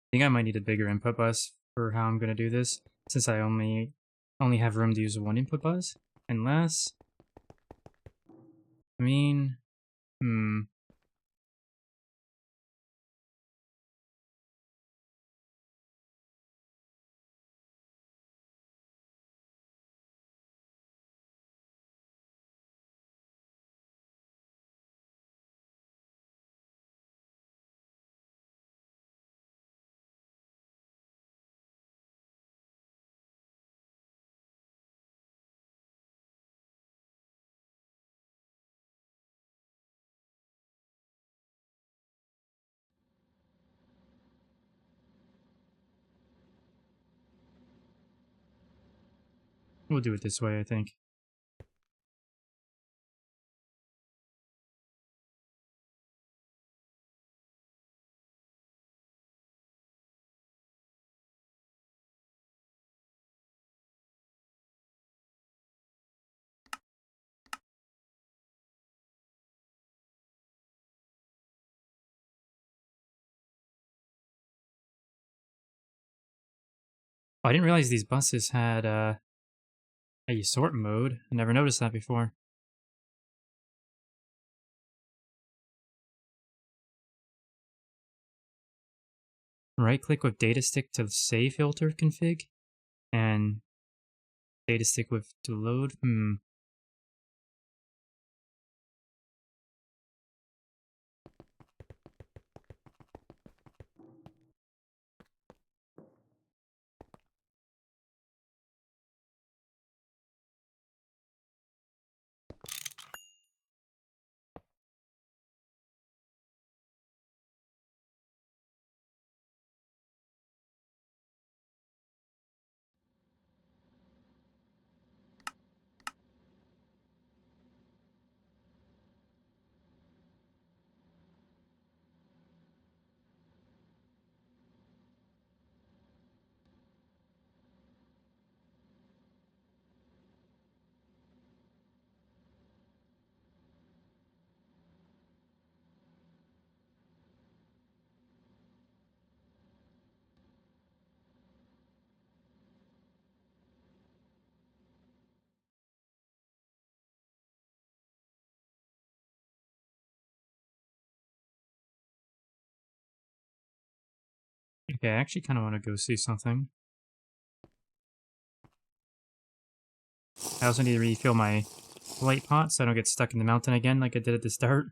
I think I might need a bigger input bus for how I'm gonna do this, since I only have room to use one input bus. Unless, I mean, hmm. We'll do it this way, I think. Oh, I didn't realize these buses had a sort mode. I never noticed that before. Right click with data stick to save filter config, and data stick with to load. Yeah, I actually kind of want to go see something. I also need to refill my light pot so I don't get stuck in the mountain again like I did at the start.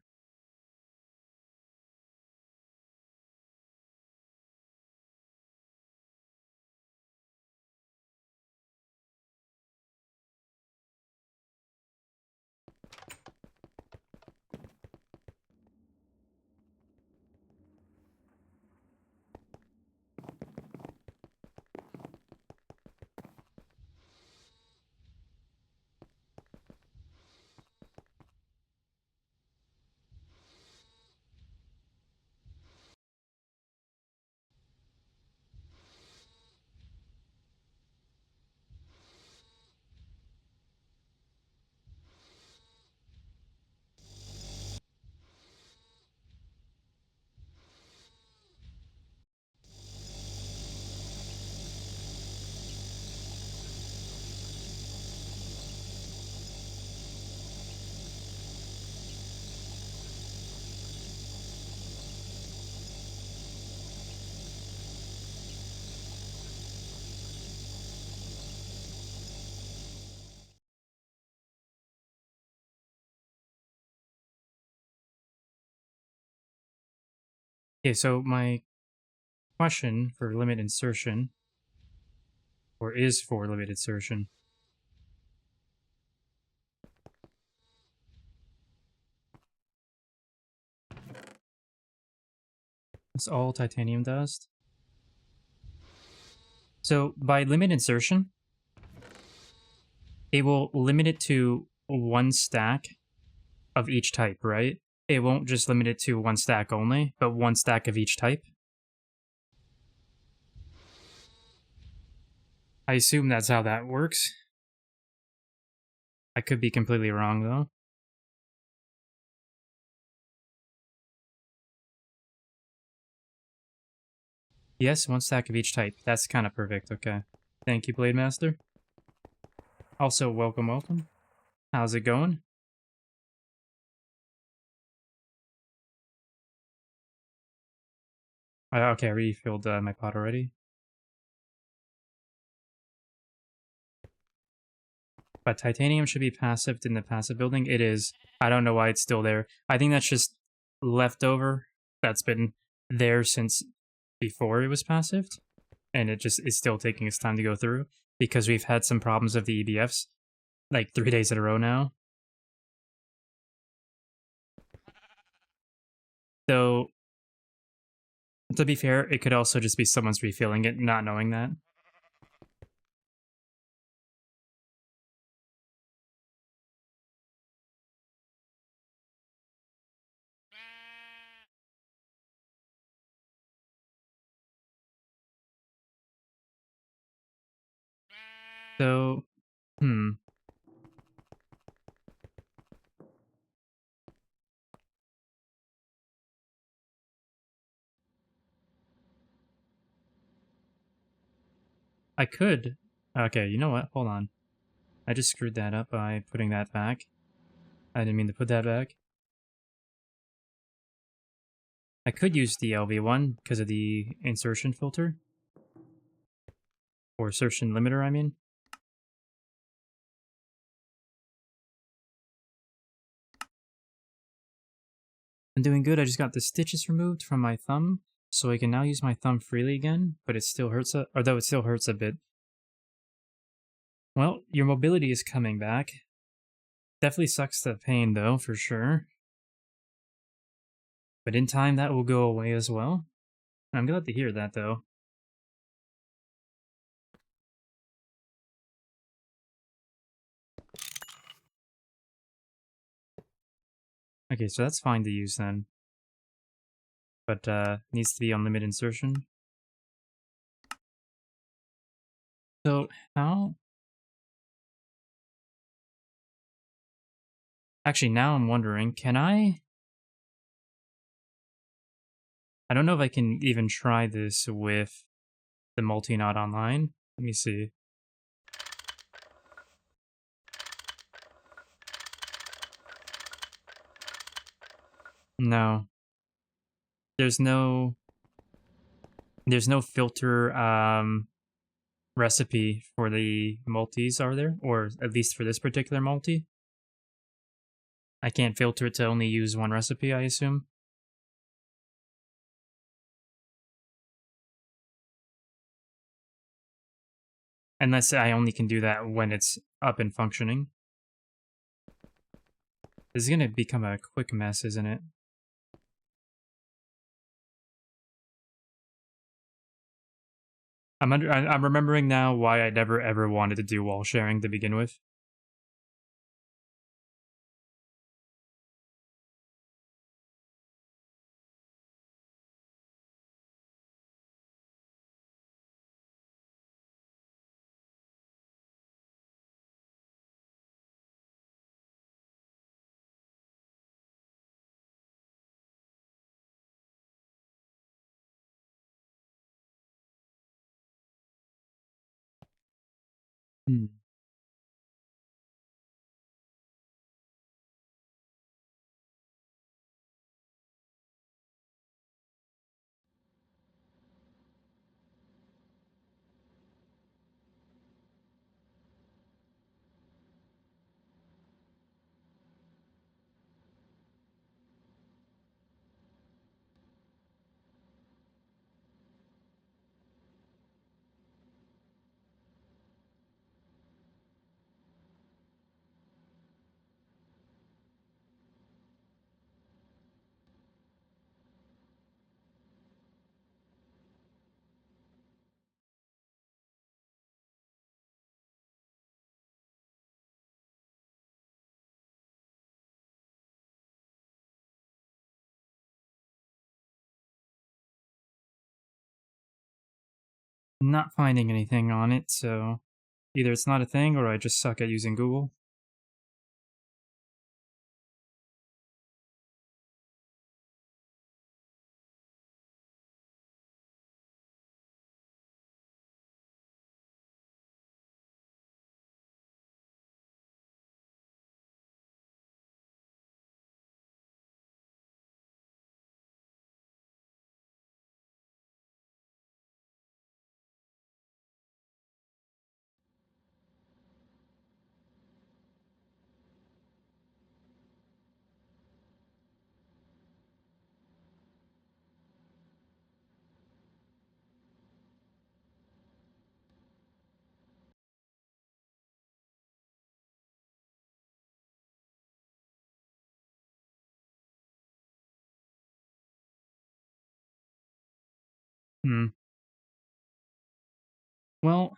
Okay, so my question for limit insertion, or is for limit insertion, it's all titanium dust. So by limit insertion, it will limit it to one stack of each type, right? It won't just limit it to one stack only, but one stack of each type. I assume that's how that works. I could be completely wrong, though. Yes, one stack of each type. That's kind of perfect, okay. Thank you, Blade Master. Also, welcome, welcome. How's it going? Okay, I refilled my pot already. But titanium should be passive in the passive building. It is. I don't know why it's still there. I think that's just leftover. That's been there since before it was passive. And it just is still taking its time to go through. Because we've had some problems with the EBFs. Like 3 days in a row now. Though, to be fair, it could also just be someone's refilling it, not knowing that. So, I could. Okay, you know what? Hold on. I just screwed that up by putting that back. I didn't mean to put that back. I could use the LV1 because of the insertion filter. Or insertion limiter, I mean. I'm doing good. I just got the stitches removed from my thumb, so I can now use my thumb freely again, but it still hurts, although it still hurts a bit. Well, your mobility is coming back. Definitely sucks the pain, though, for sure. But in time, that will go away as well. I'm glad to hear that, though. Okay, so that's fine to use then. But, needs to be on limit insertion. So, how... Actually, now I'm wondering, can I don't know if I can even try this with the multi-knot online. Let me see. No. There's no... There's no filter recipe for the multis, are there? Or at least for this particular multi? I can't filter it to only use one recipe, I assume. Unless I only can do that when it's up and functioning. This is gonna become a quick mess, isn't it? I'm remembering now why I never ever wanted to do wall sharing to begin with. Hmm. I'm not finding anything on it, so either it's not a thing or I just suck at using Google. Hmm. Well,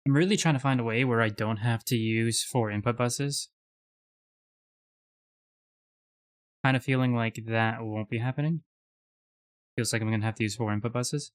I'm really trying to find a way where I don't have to use 4 input buses. Kind of feeling like that won't be happening. Feels like I'm gonna have to use 4 input buses.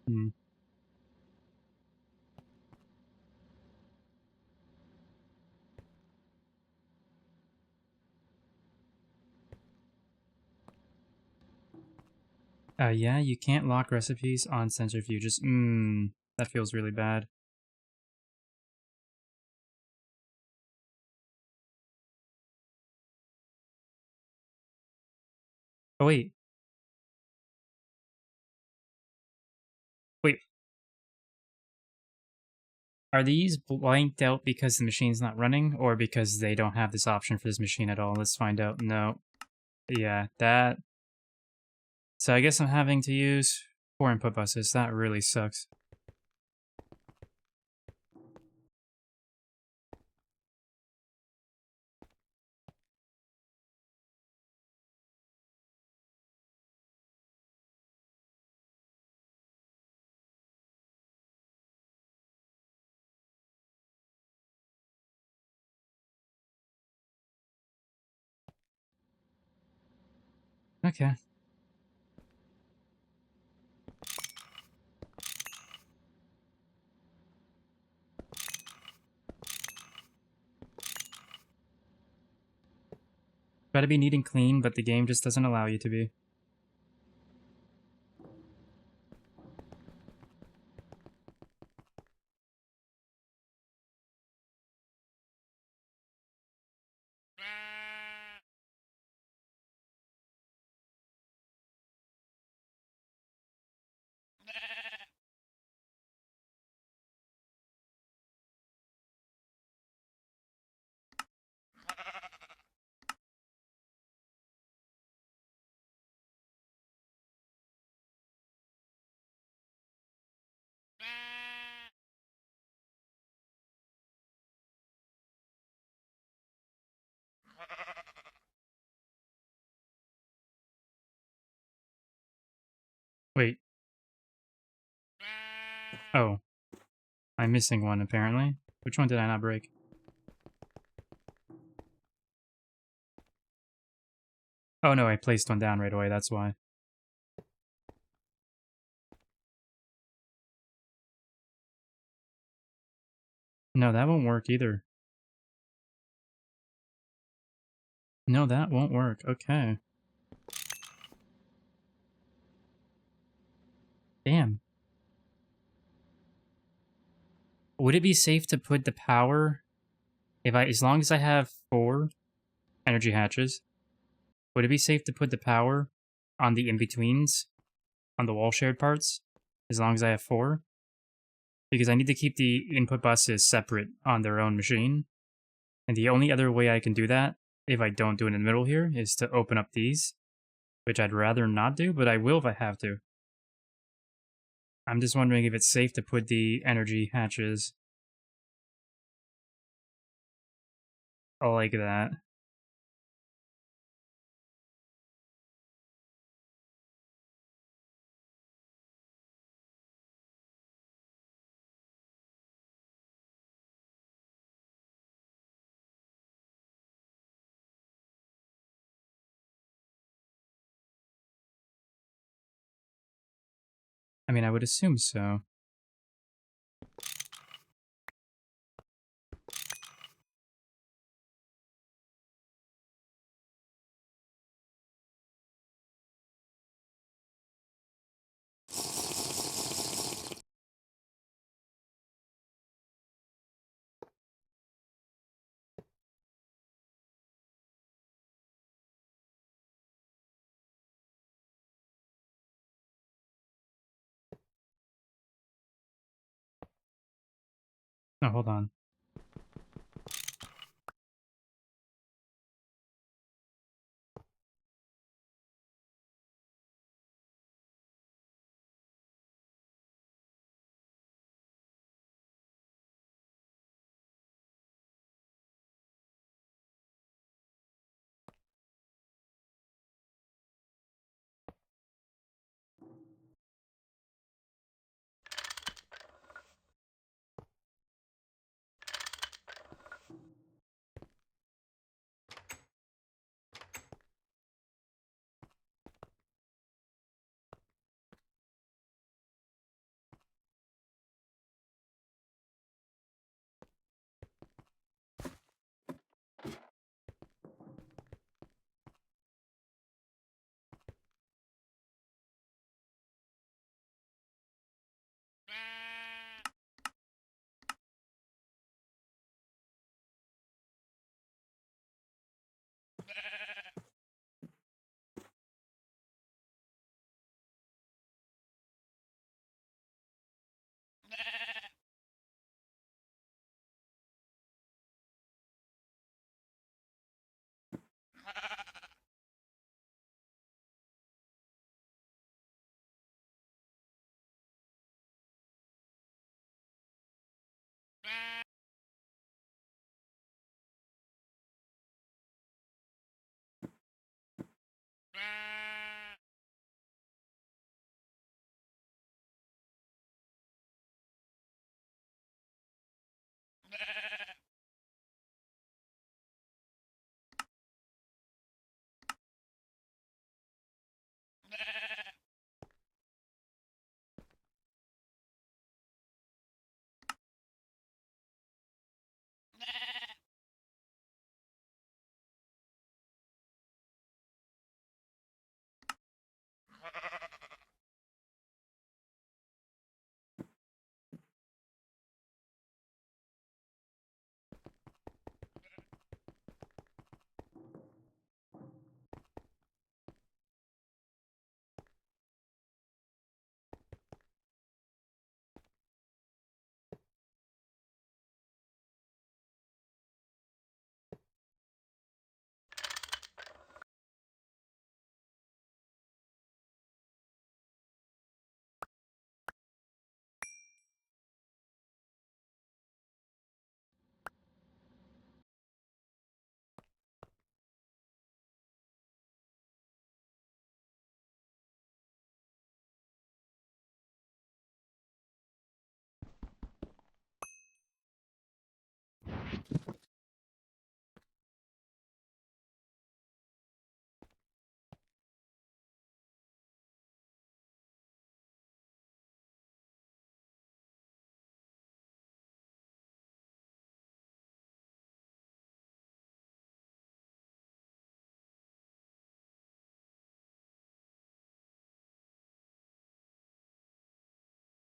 Hmm. Yeah, you can't lock recipes on centrifuges. That feels really bad. Oh, wait. Are these blanked out because the machine's not running, or because they don't have this option for this machine at all? Let's find out. No. Yeah, that... So I guess I'm having to use 4 input buses. That really sucks. Okay. Try to be neat and clean, but the game just doesn't allow you to be. Wait. Oh. I'm missing one, apparently. Which one did I not break? Oh no, I placed one down right away, that's why. No, that won't work either. No, that won't work. Okay. Damn. Would it be safe to put the power... As long as I have 4 energy hatches, would it be safe to put the power on the in-betweens, on the wall shared parts, as long as I have 4? Because I need to keep the input buses separate on their own machine. And the only other way I can do that, if I don't do it in the middle here, is to open up these, which I'd rather not do, but I will if I have to. I'm just wondering if it's safe to put the energy hatches like that. I mean, I would assume so. Oh, hold on.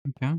Okay.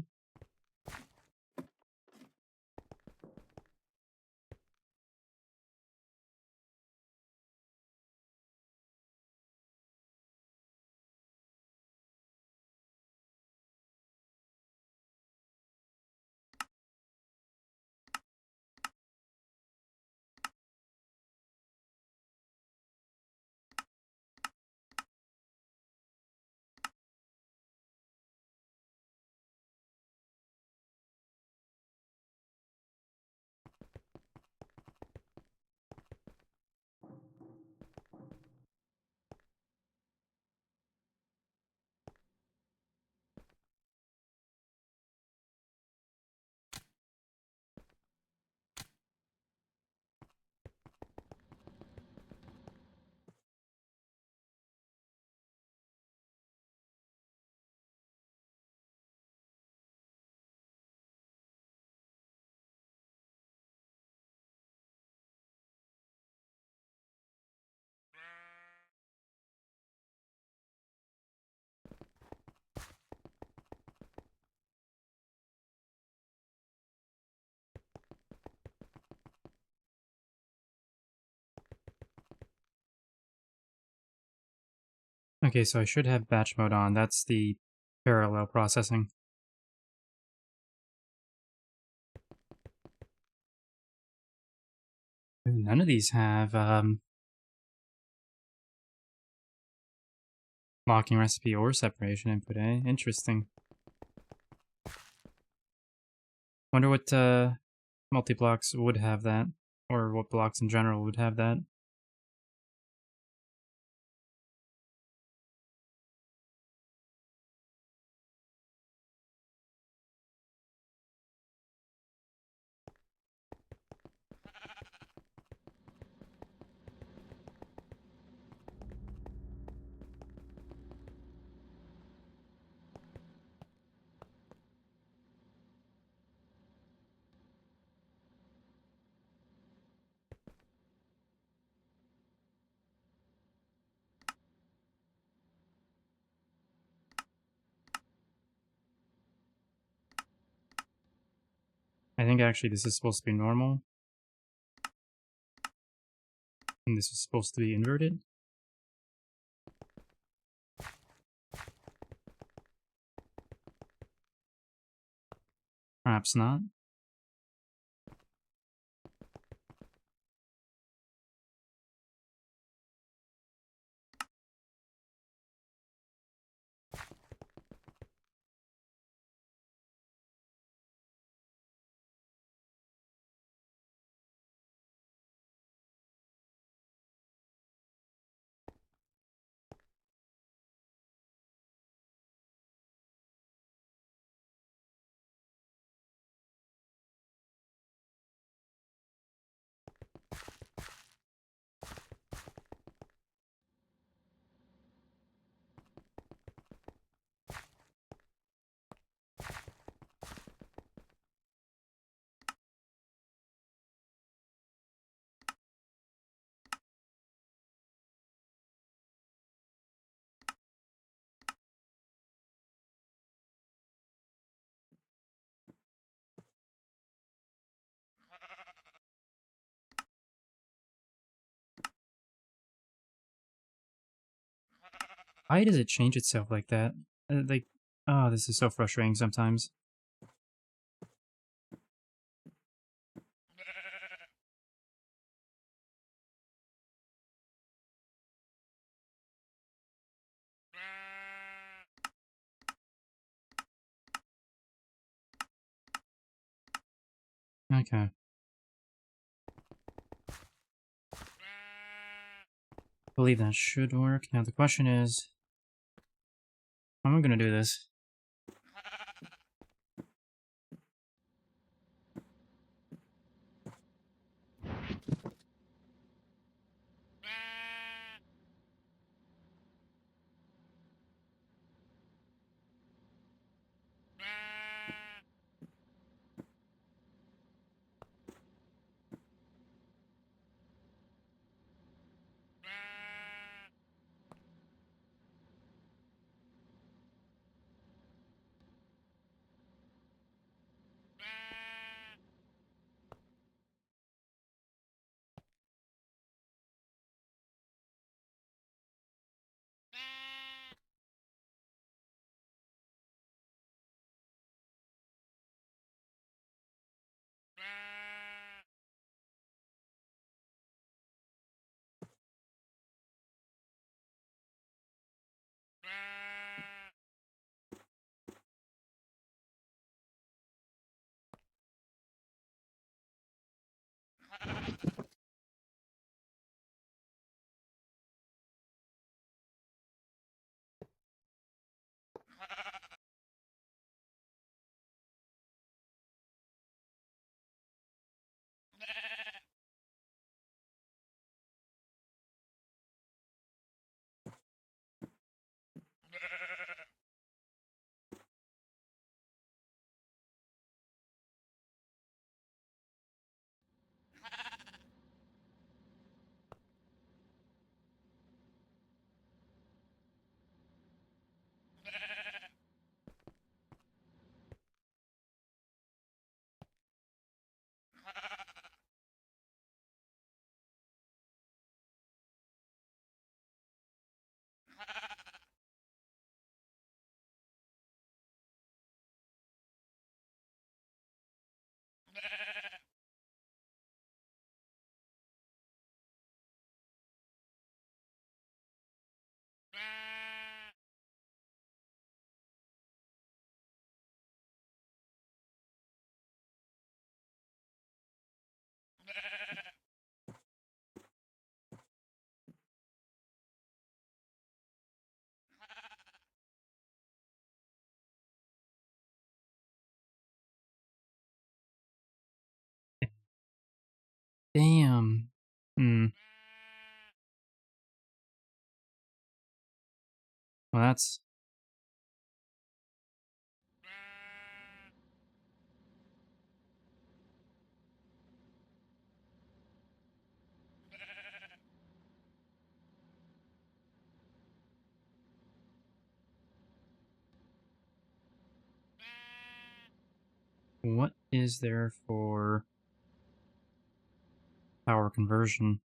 Okay, so I should have batch mode on. That's the parallel processing. Ooh, none of these have locking recipe or separation input, eh? Interesting. Wonder what multi-blocks would have that, or what blocks in general would have that. I think actually this is supposed to be normal, and this is supposed to be inverted. Perhaps not. Why does it change itself like that? Like, oh, this is so frustrating sometimes. Okay. I believe that should work. Now the question is, how am I gonna do this? Damn. Hmm. Well, that's... What is there for power conversion?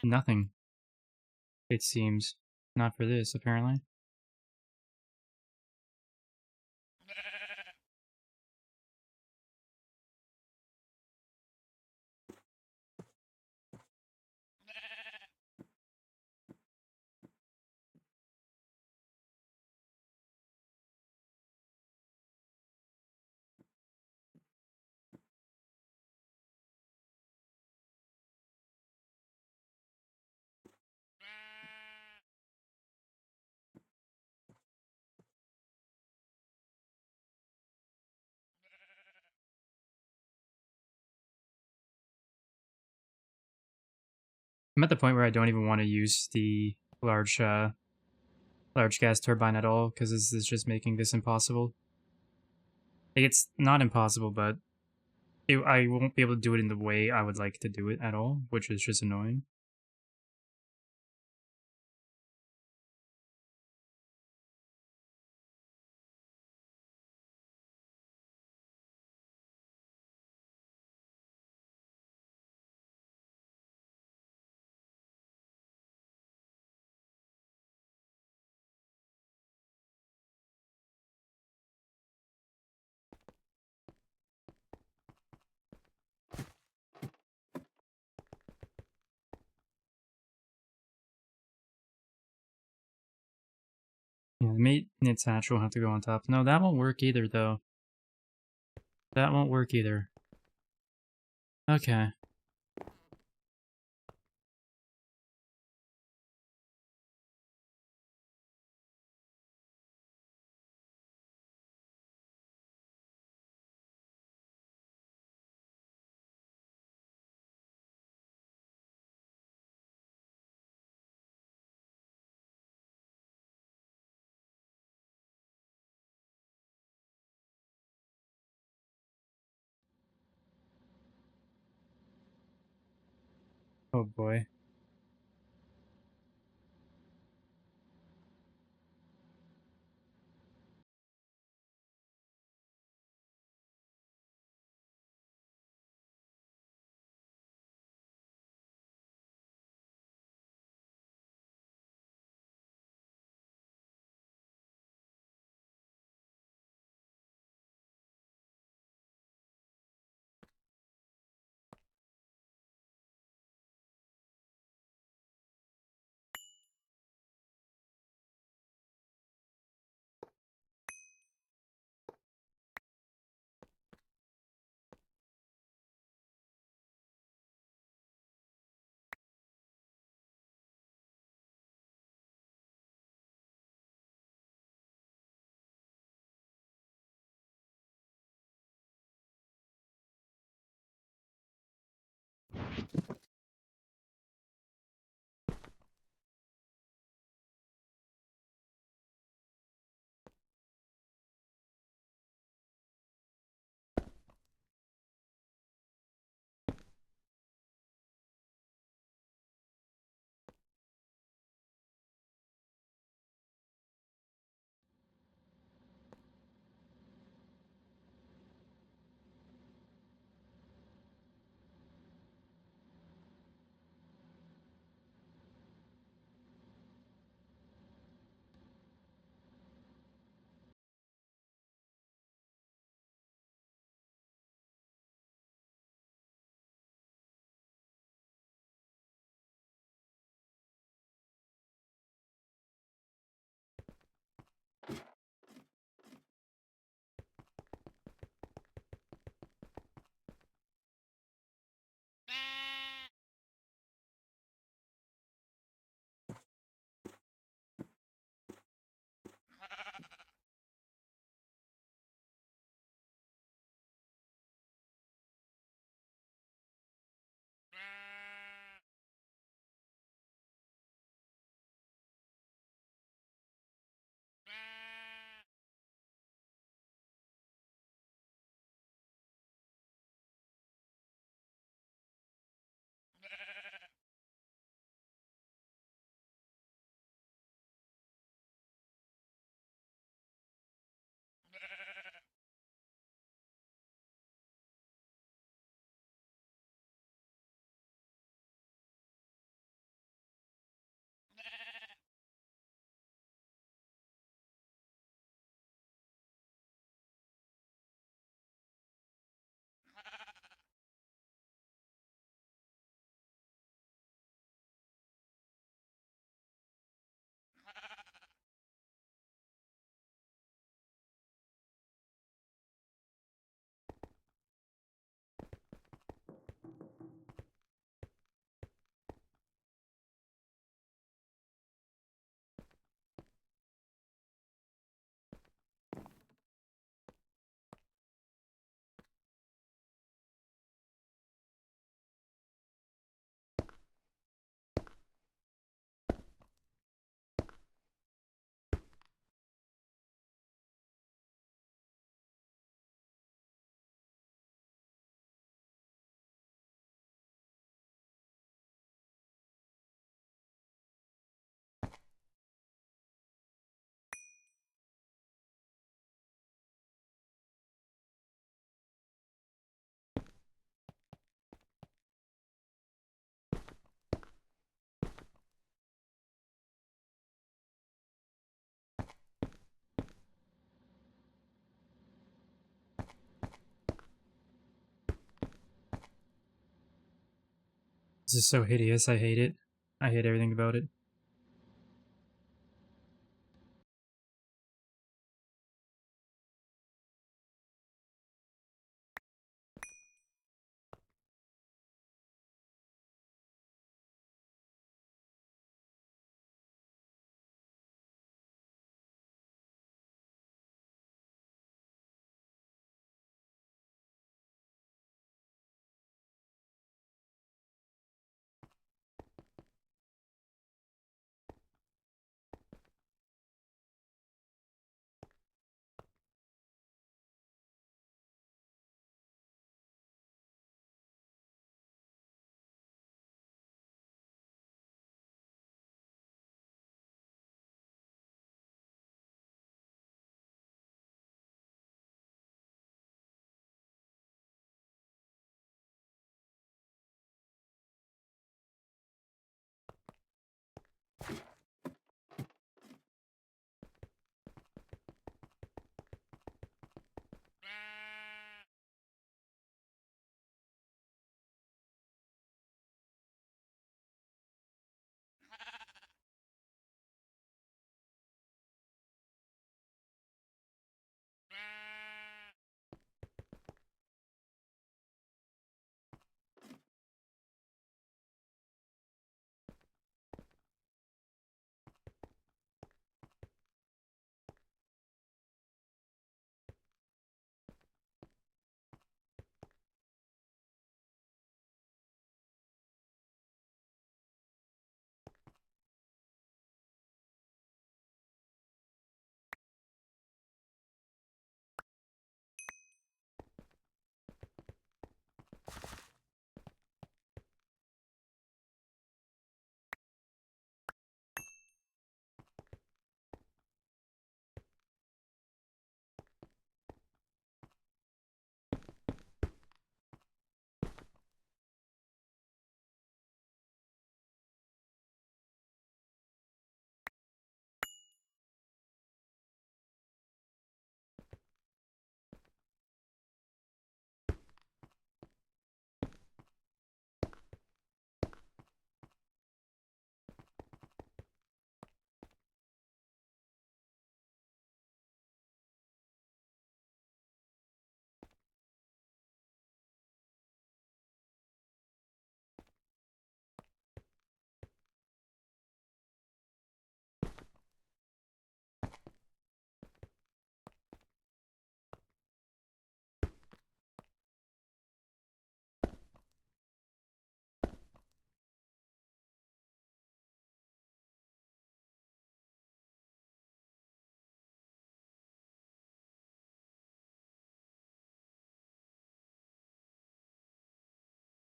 Nothing, it seems. Not for this, apparently. I'm at the point where I don't even want to use the large gas turbine at all, because this is just making this impossible. Like, it's not impossible, but I won't be able to do it in the way I would like to do it at all, which is just annoying. Yeah, the maintenance hatch will have to go on top. No, that won't work either, though. That won't work either. Okay. Oh boy. This is so hideous. I hate it. I hate everything about it.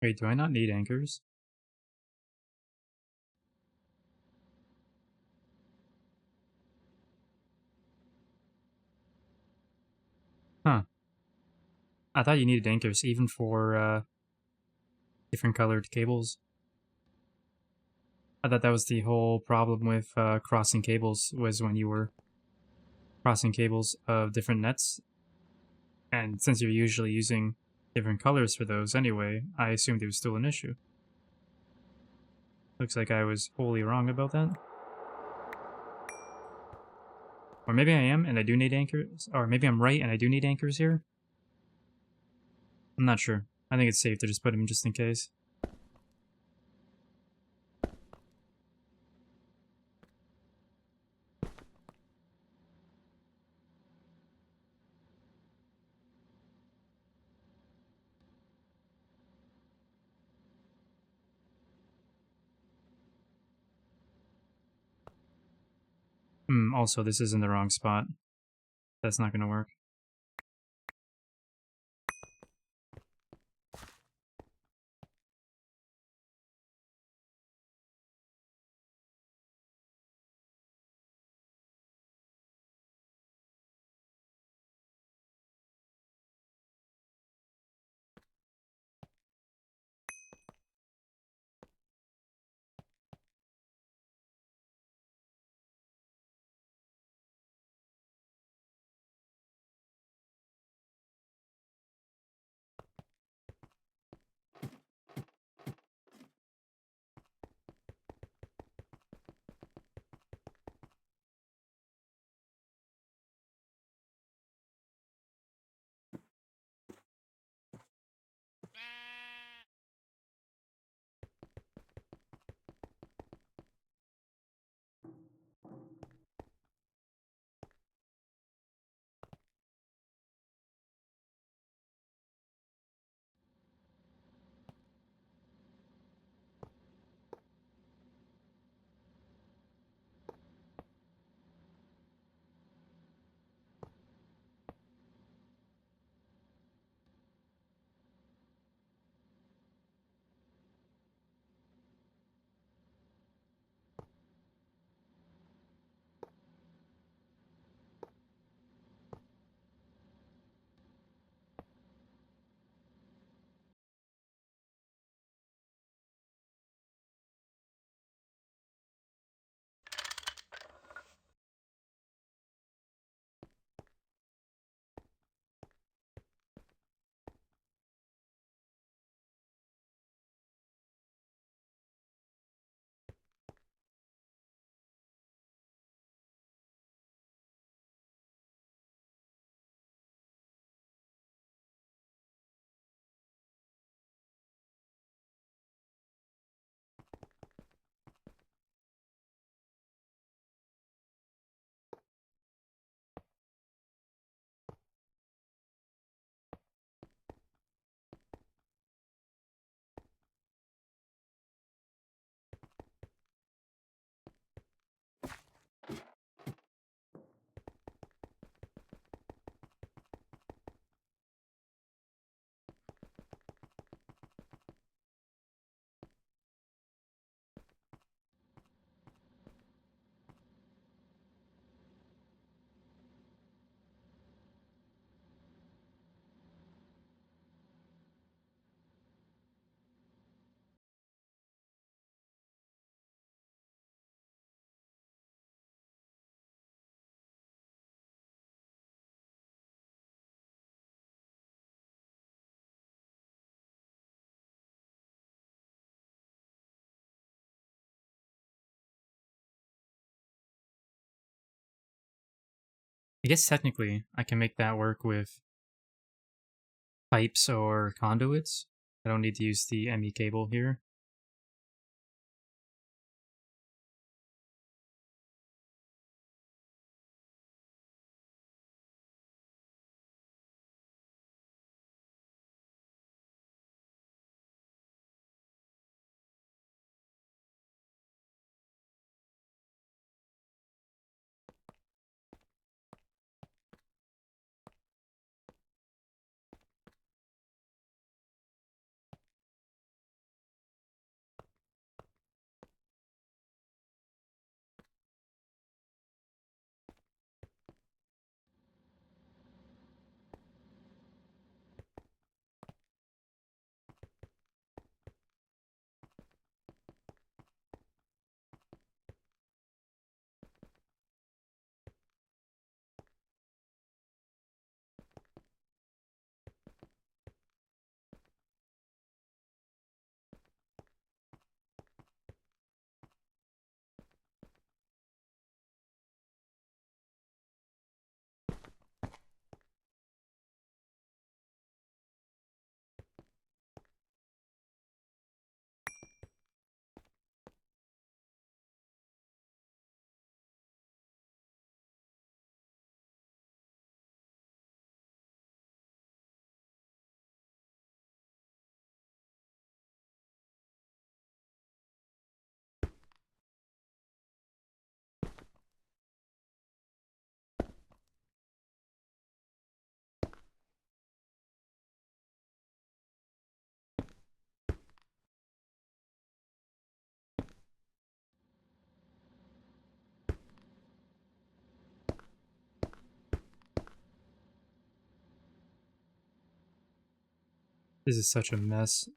Wait, do I not need anchors? Huh. I thought you needed anchors even for different colored cables. I thought that was the whole problem with crossing cables, was when you were crossing cables of different nets. And since you're usually using different colors for those anyway, I assumed it was still an issue. Looks like I was wholly wrong about that. Or maybe I am and I do need anchors. Or maybe I'm right and I do need anchors here. I'm not sure. I think it's safe to just put them just in case. Also, this is in the wrong spot. That's not going to work. I guess technically I can make that work with pipes or conduits. I don't need to use the ME cable here. This is such a mess.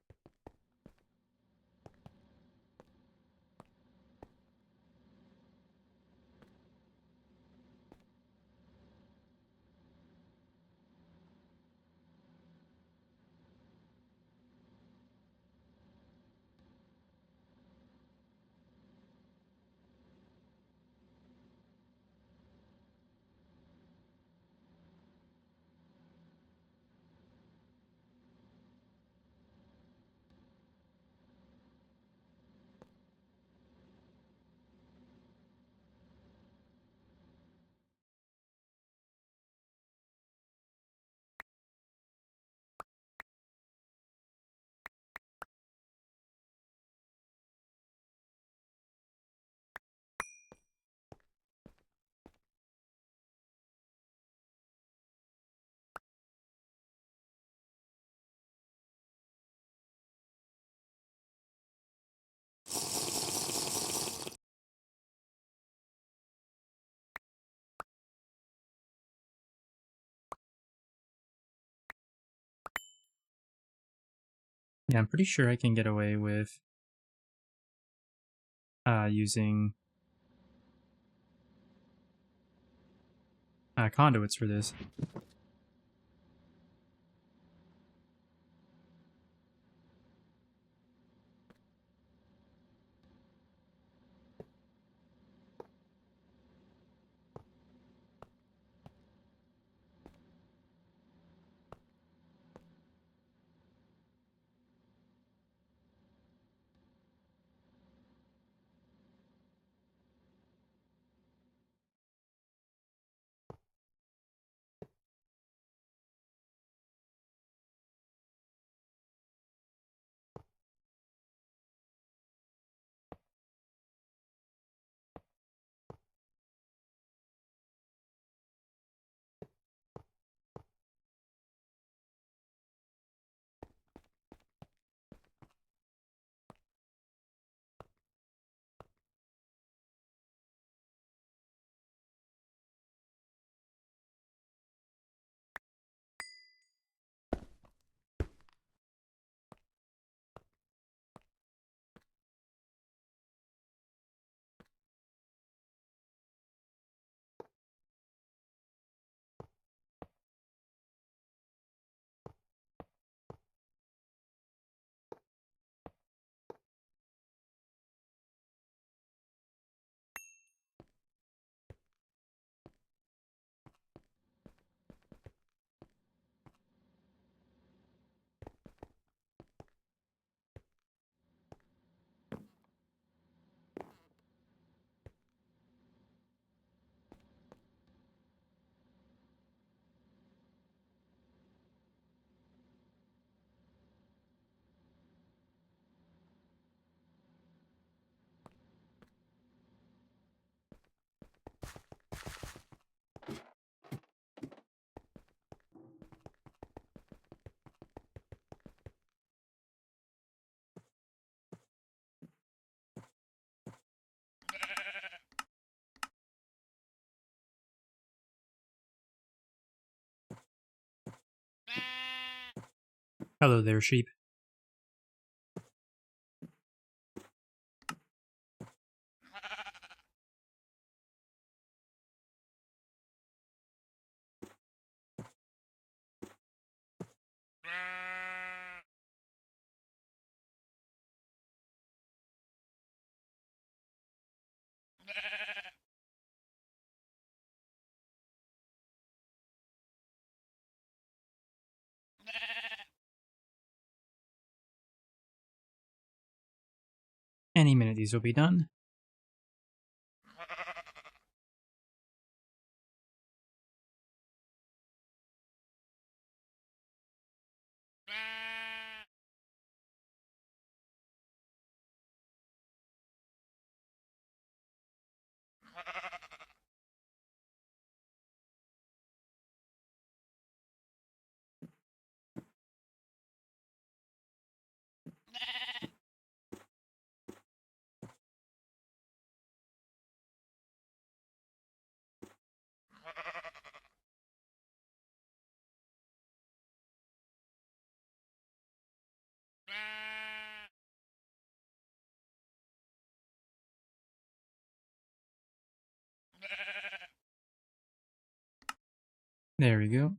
Yeah, I'm pretty sure I can get away with using conduits for this. Hello there, sheep. Any minute these will be done. There we go.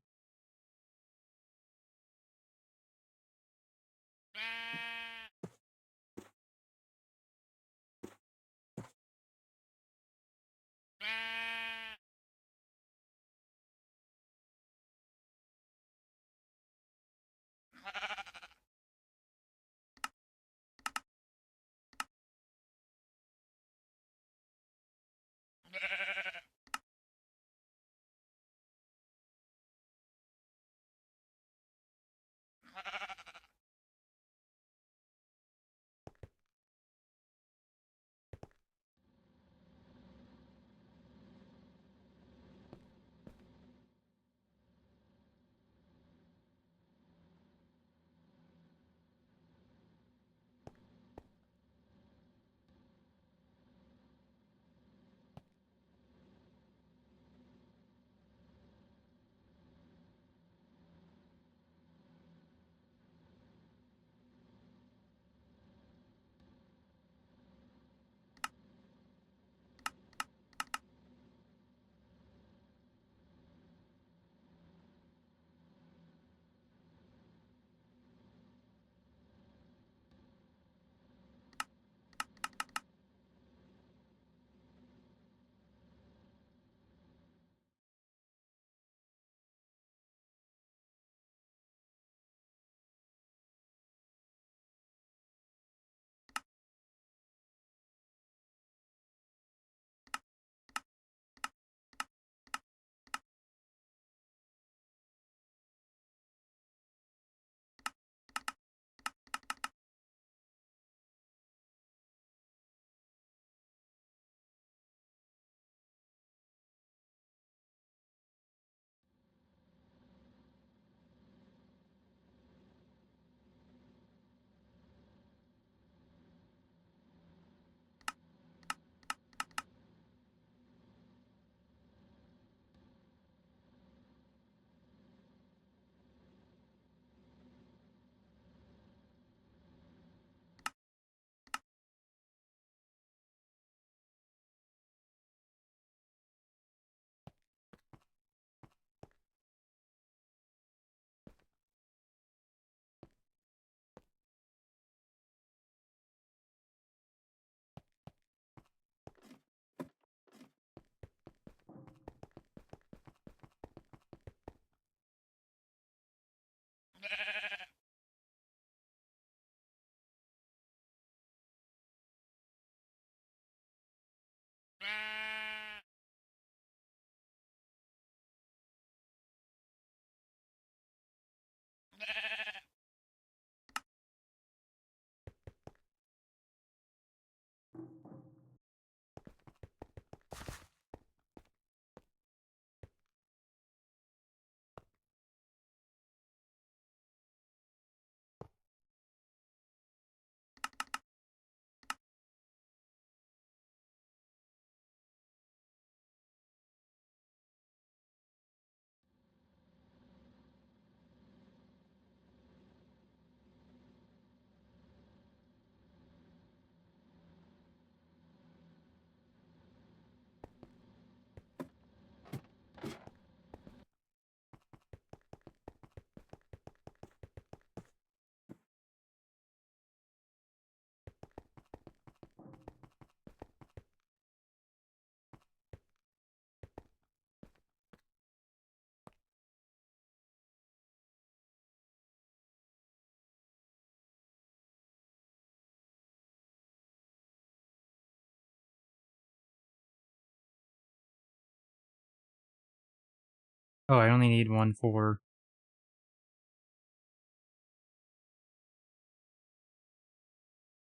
Oh, I only need one for...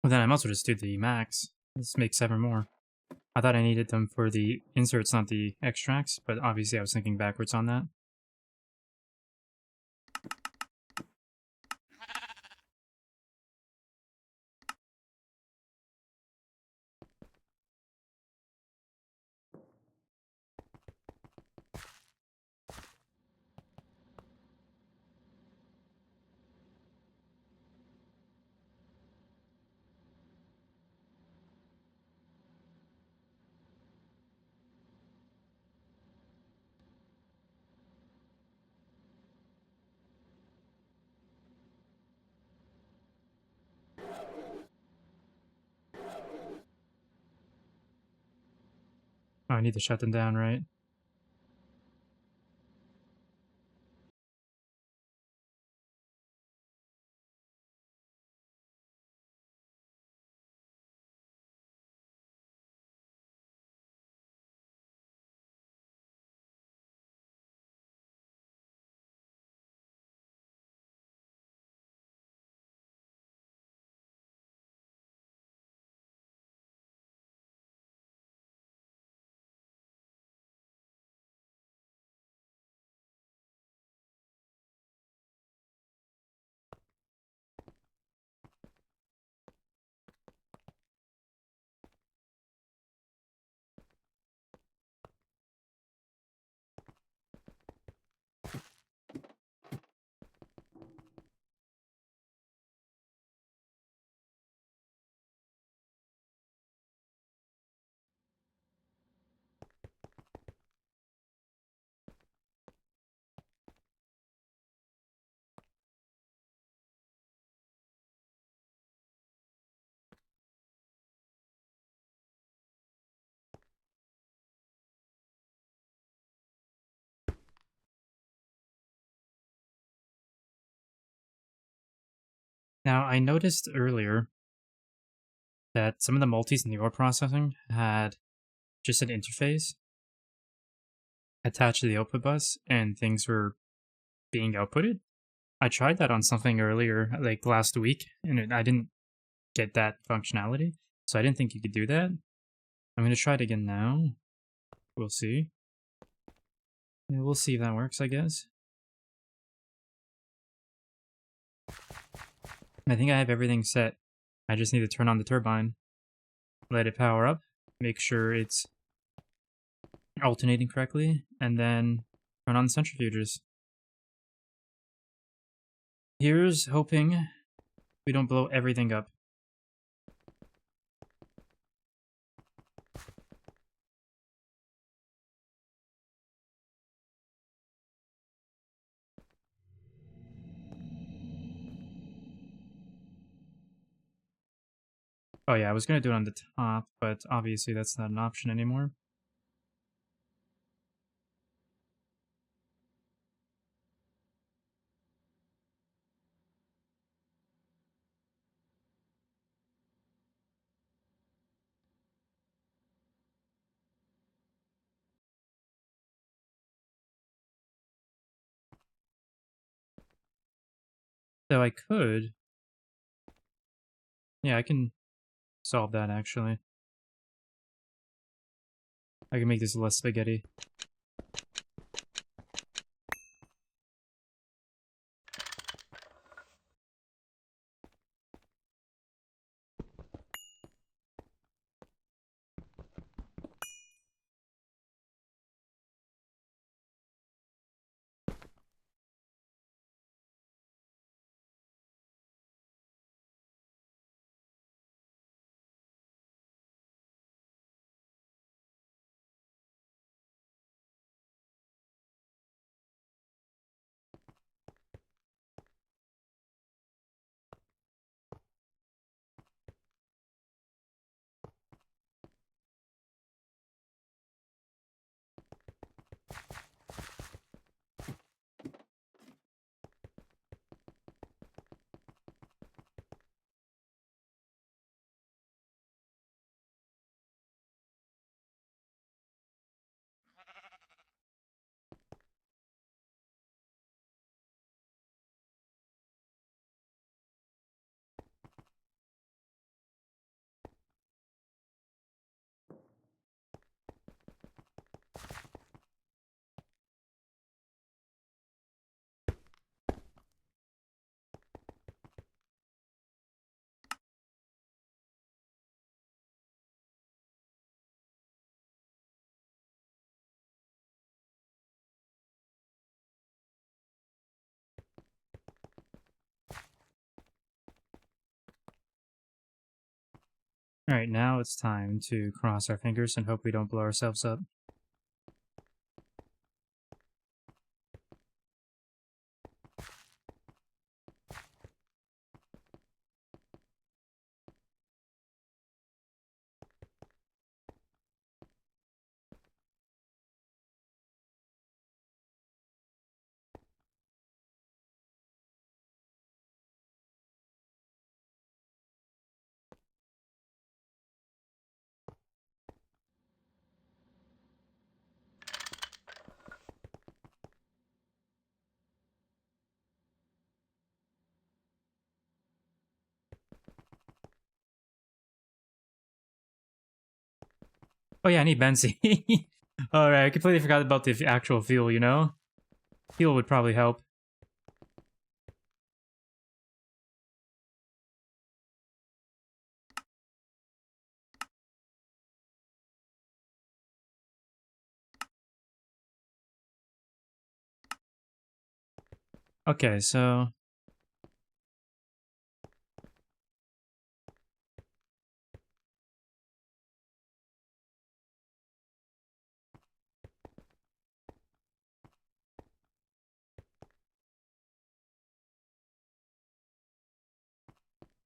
Well, then I might as well just do the max. Let's make 7 more. I thought I needed them for the inserts, not the extracts, but obviously I was thinking backwards on that. Oh, I need to shut them down, right? Now, I noticed earlier that some of the multis in the ore processing had just an interface attached to the output bus, and things were being outputted. I tried that on something earlier, like last week, and I didn't get that functionality, so I didn't think you could do that. I'm going to try it again now. We'll see. Yeah, we'll see if that works, I guess. I think I have everything set. I just need to turn on the turbine, let it power up, make sure it's alternating correctly, and then turn on the centrifuges. Here's hoping we don't blow everything up. Oh yeah, I was gonna do it on the top, but obviously that's not an option anymore. So I could... Yeah, I can solve that actually. I can make this less spaghetti. Alright, now it's time to cross our fingers and hope we don't blow ourselves up. Oh yeah, I need benzene. Alright, I completely forgot about the actual fuel, you know? Fuel would probably help. Okay, so...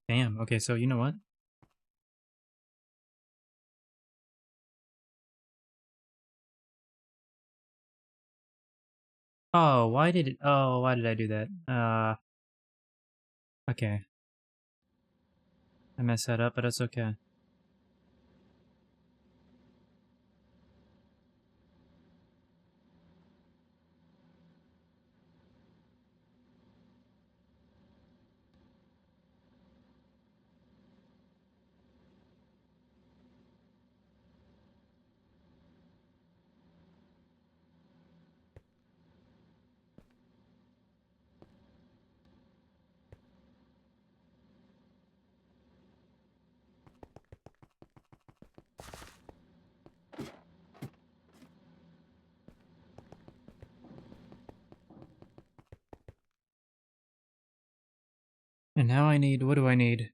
Damn, okay, so you know what? why did I do that? Okay. I messed that up, but that's okay. And now I need... what do I need?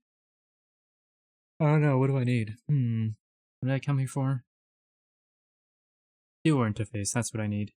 I don't know, what do I need? What did I come here for? Viewer interface, that's what I need.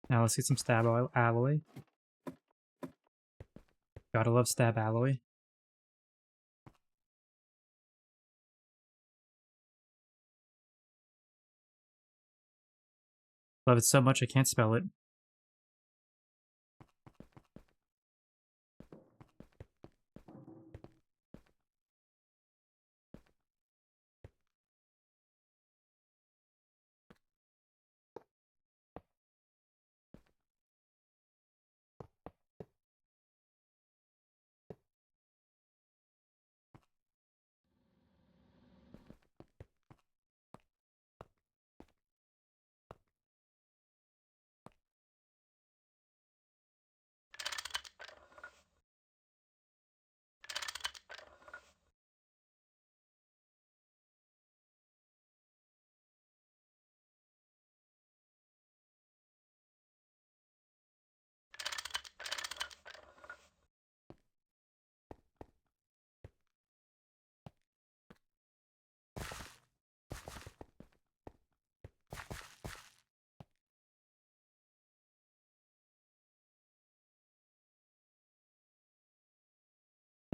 Now let's get some stab alloy. Gotta love stab alloy. Love it so much I can't spell it.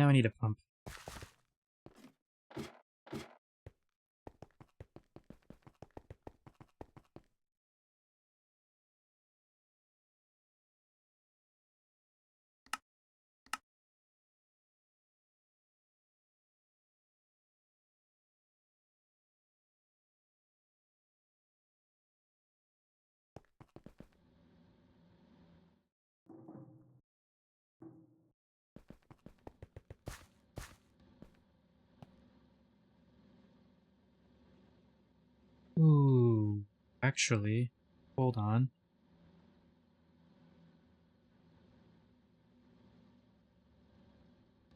Now I need a pump. Actually, hold on.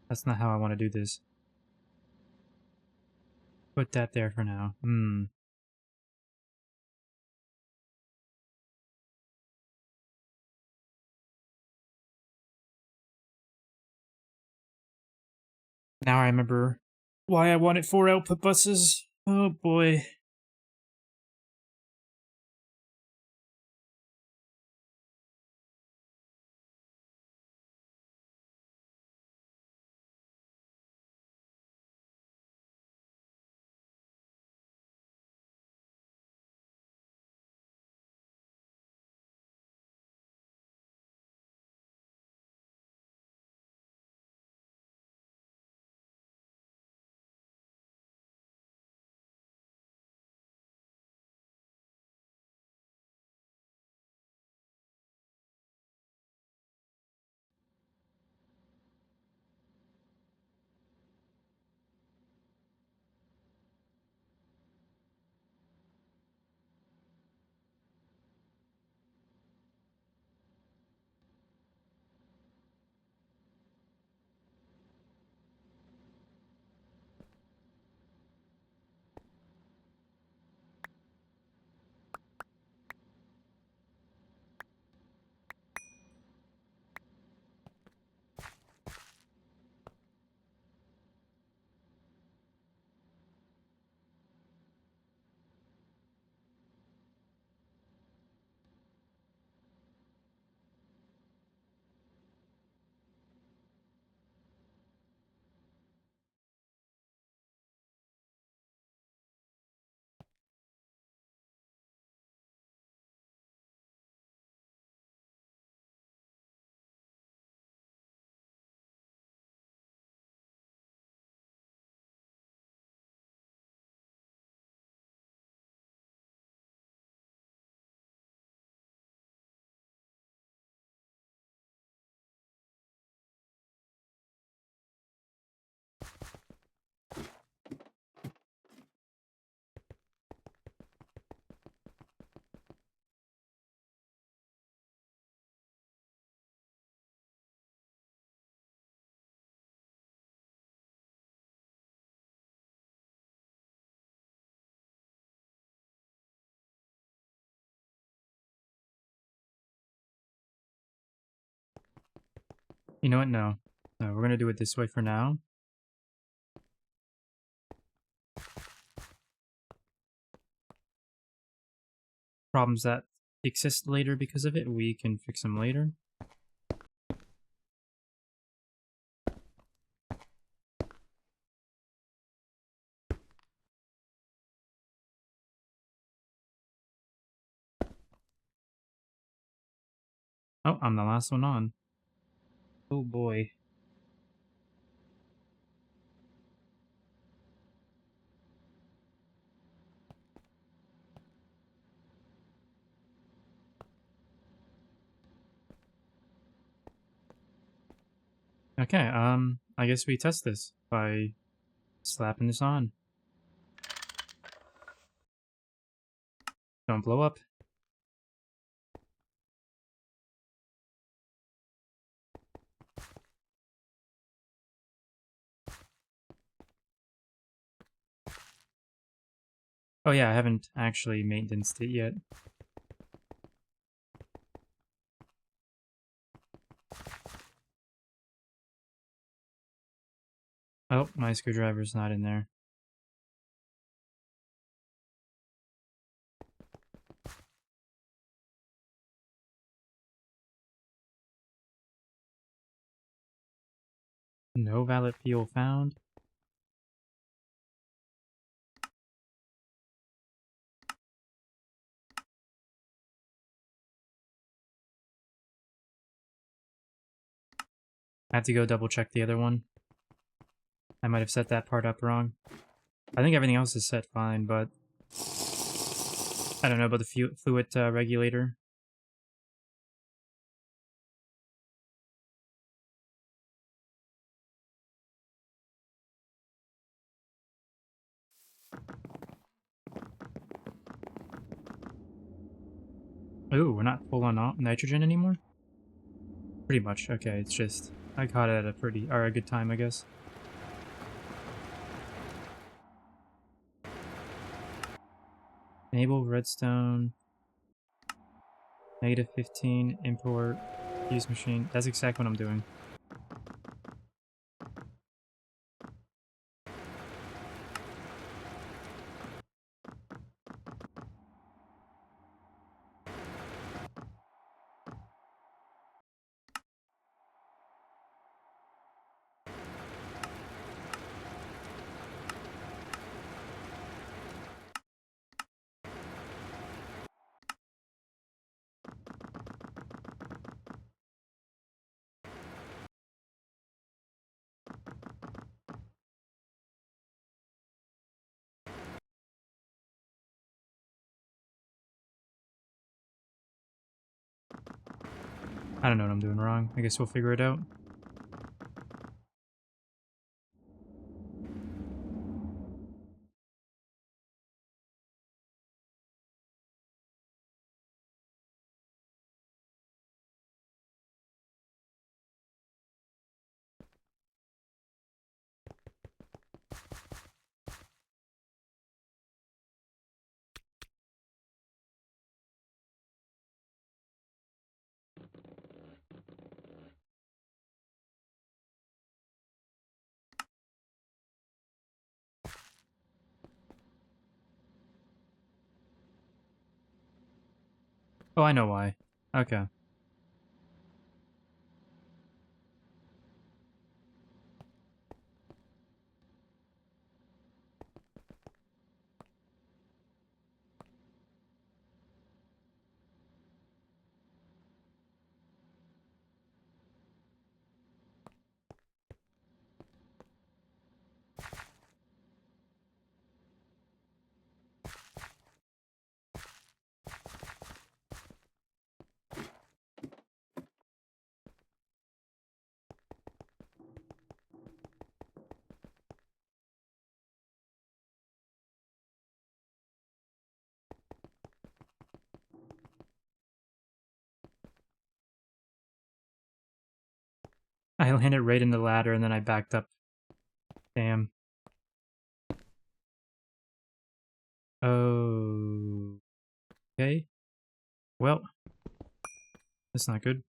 That's not how I want to do this. Put that there for now. Now I remember why I wanted 4 output buses. Oh boy. You know what? No. No, we're gonna do it this way for now. Problems that exist later because of it, we can fix them later. Oh, I'm the last one on. Oh boy. Okay, I guess we test this by slapping this on. Don't blow up. Oh yeah, I haven't actually maintained it yet. Oh, my screwdriver's not in there. No valid fuel found. I have to go double check the other one. I might have set that part up wrong. I think everything else is set fine, but I don't know about the fluid regulator. Ooh, we're not full on nitrogen anymore? Pretty much. Okay, it's just... I caught it at a good time, I guess. Enable redstone. -15, import, use machine. That's exactly what I'm doing. I don't know what I'm doing wrong. I guess we'll figure it out. Oh, I know why. Okay. I landed right in the ladder and then I backed up. Damn. Oh. Okay. Well, that's not good.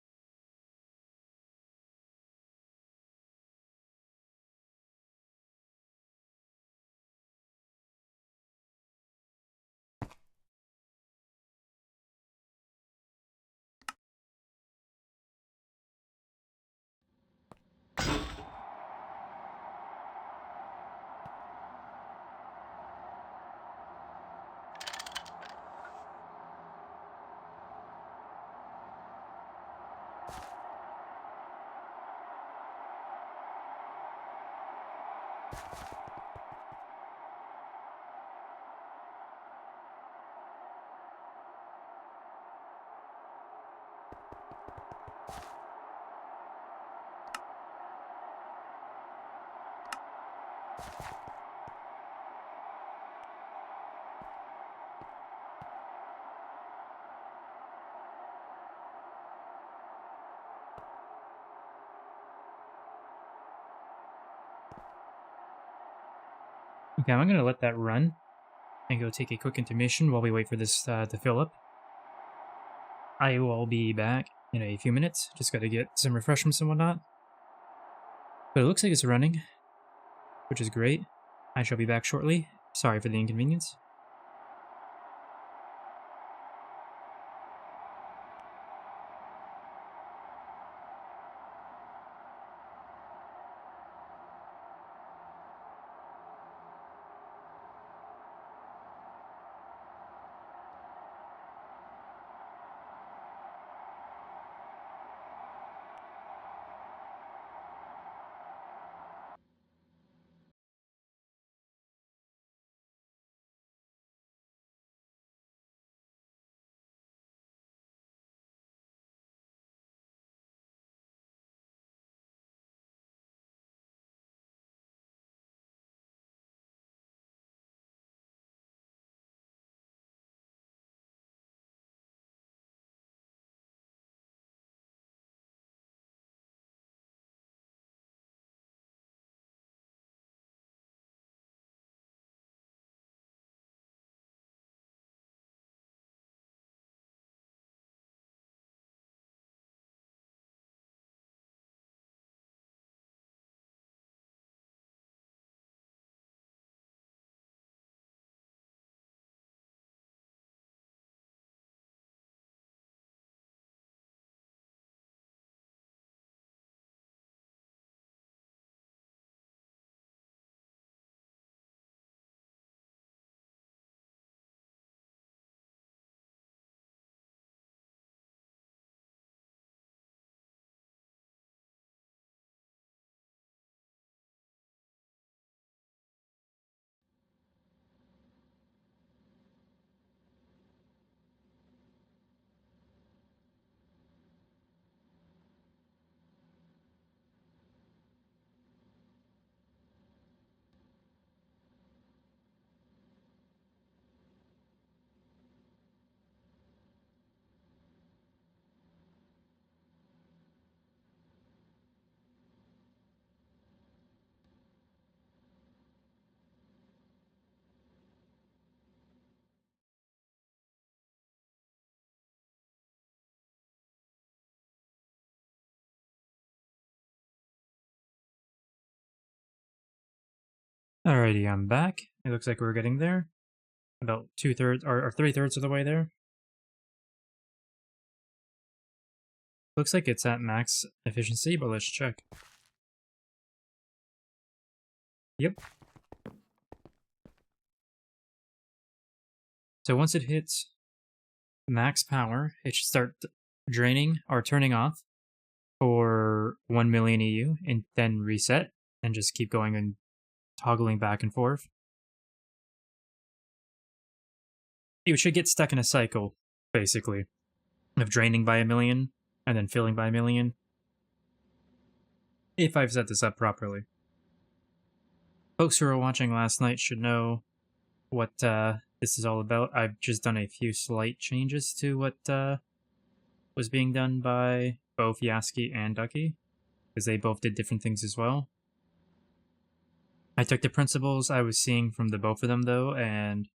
Okay, I'm gonna let that run and go take a quick intermission while we wait for this to fill up. I will be back in a few minutes. Just gotta get some refreshments and whatnot. But it looks like it's running, which is great. I shall be back shortly. Sorry for the inconvenience. Alrighty, I'm back. It looks like we're getting there. About 2/3 or 3/3 of the way there. Looks like it's at max efficiency, but let's check. Yep. So once it hits max power, it should start draining or turning off for 1 million EU and then reset and just keep going and toggling back and forth. You should get stuck in a cycle, basically, of draining by 1 million and then filling by 1 million. If I've set this up properly. Folks who were watching last night should know what this is all about. I've just done a few slight changes to what was being done by both Yasky and Ducky, because they both did different things as well. I took the principles I was seeing from the both of them, though, and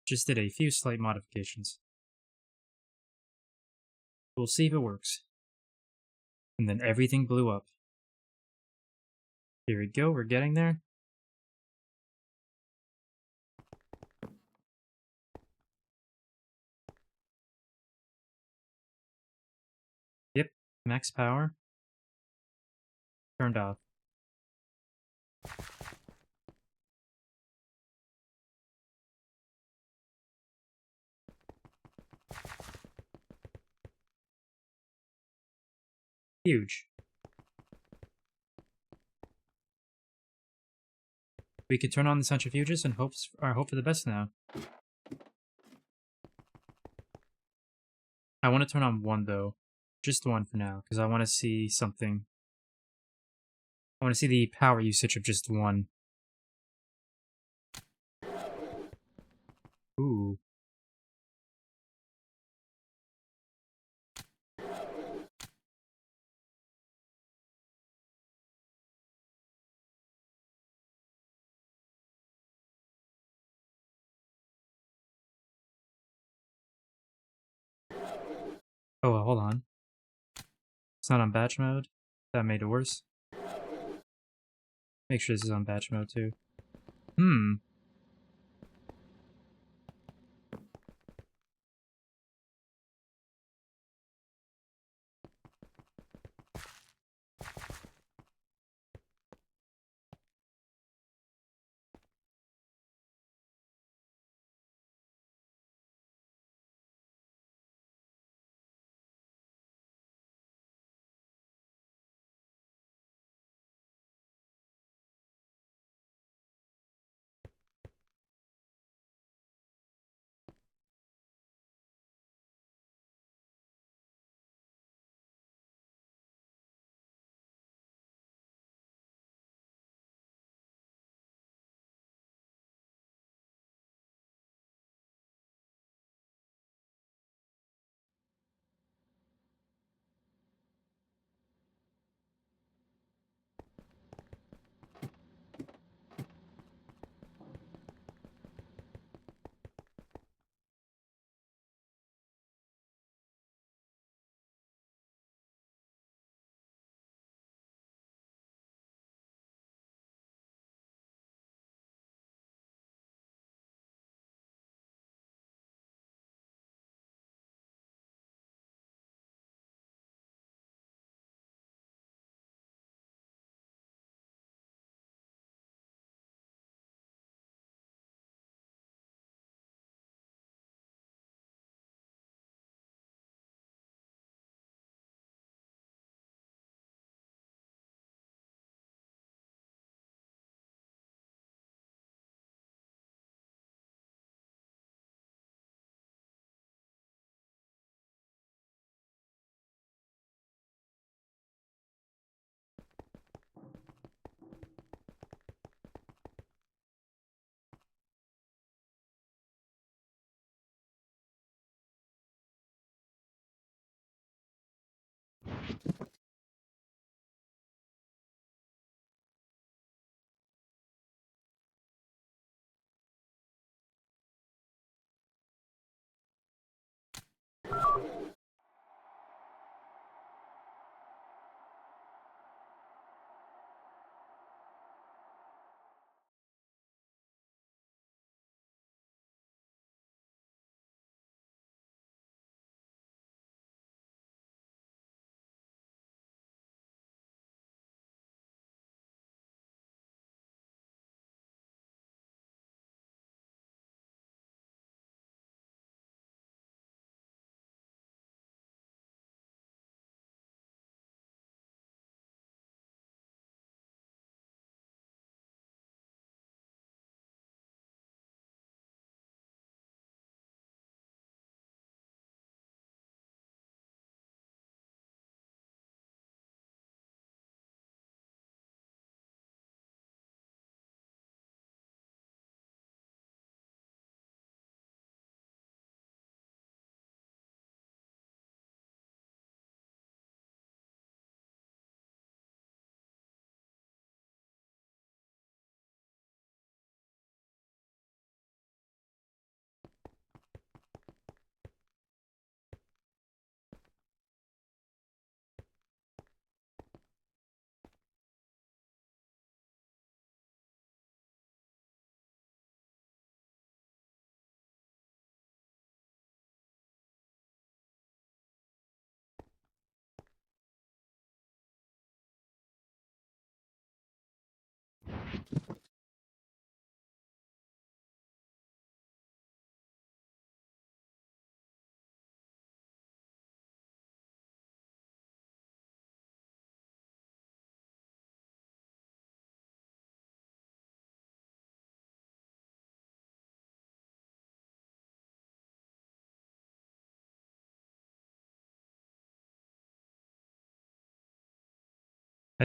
just did a few slight modifications. We'll see if it works. And then everything blew up. Here we go, we're getting there. Yep, max power. Turned off. Huge. We can turn on the centrifuges and hope for the best now. I want to turn on one, though. Just one for now, because I want to see something. I want to see the power usage of just one. Ooh. Oh, hold on. It's not on batch mode. That made it worse. Make sure this is on batch mode, too.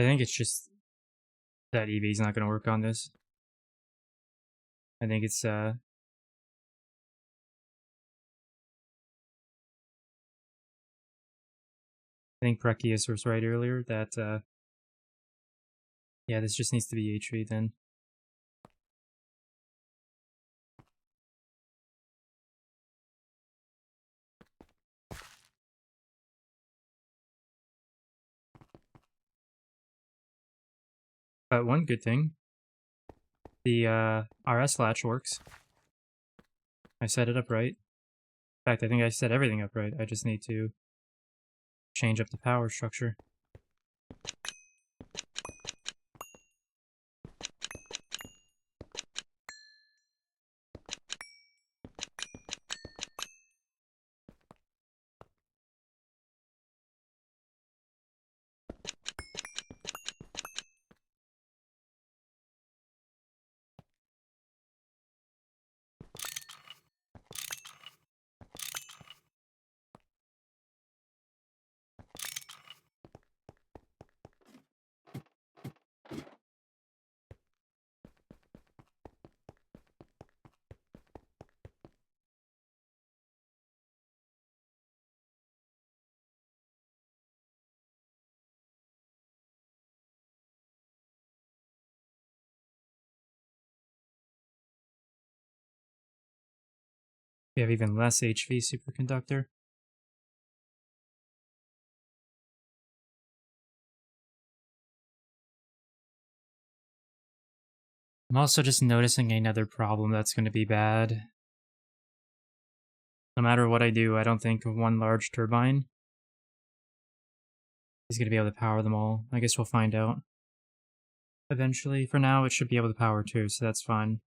I think it's just that EV's not going to work on this. I think it's, I think Prekius was right earlier that, yeah, this just needs to be HV then. But one good thing, the RS latch works. I set it up right. In fact, I think I set everything up right. I just need to change up the power structure. We have even less HV superconductor. I'm also just noticing another problem that's going to be bad. No matter what I do, I don't think one large turbine is going to be able to power them all. I guess we'll find out eventually. For now, it should be able to power two, so that's fine.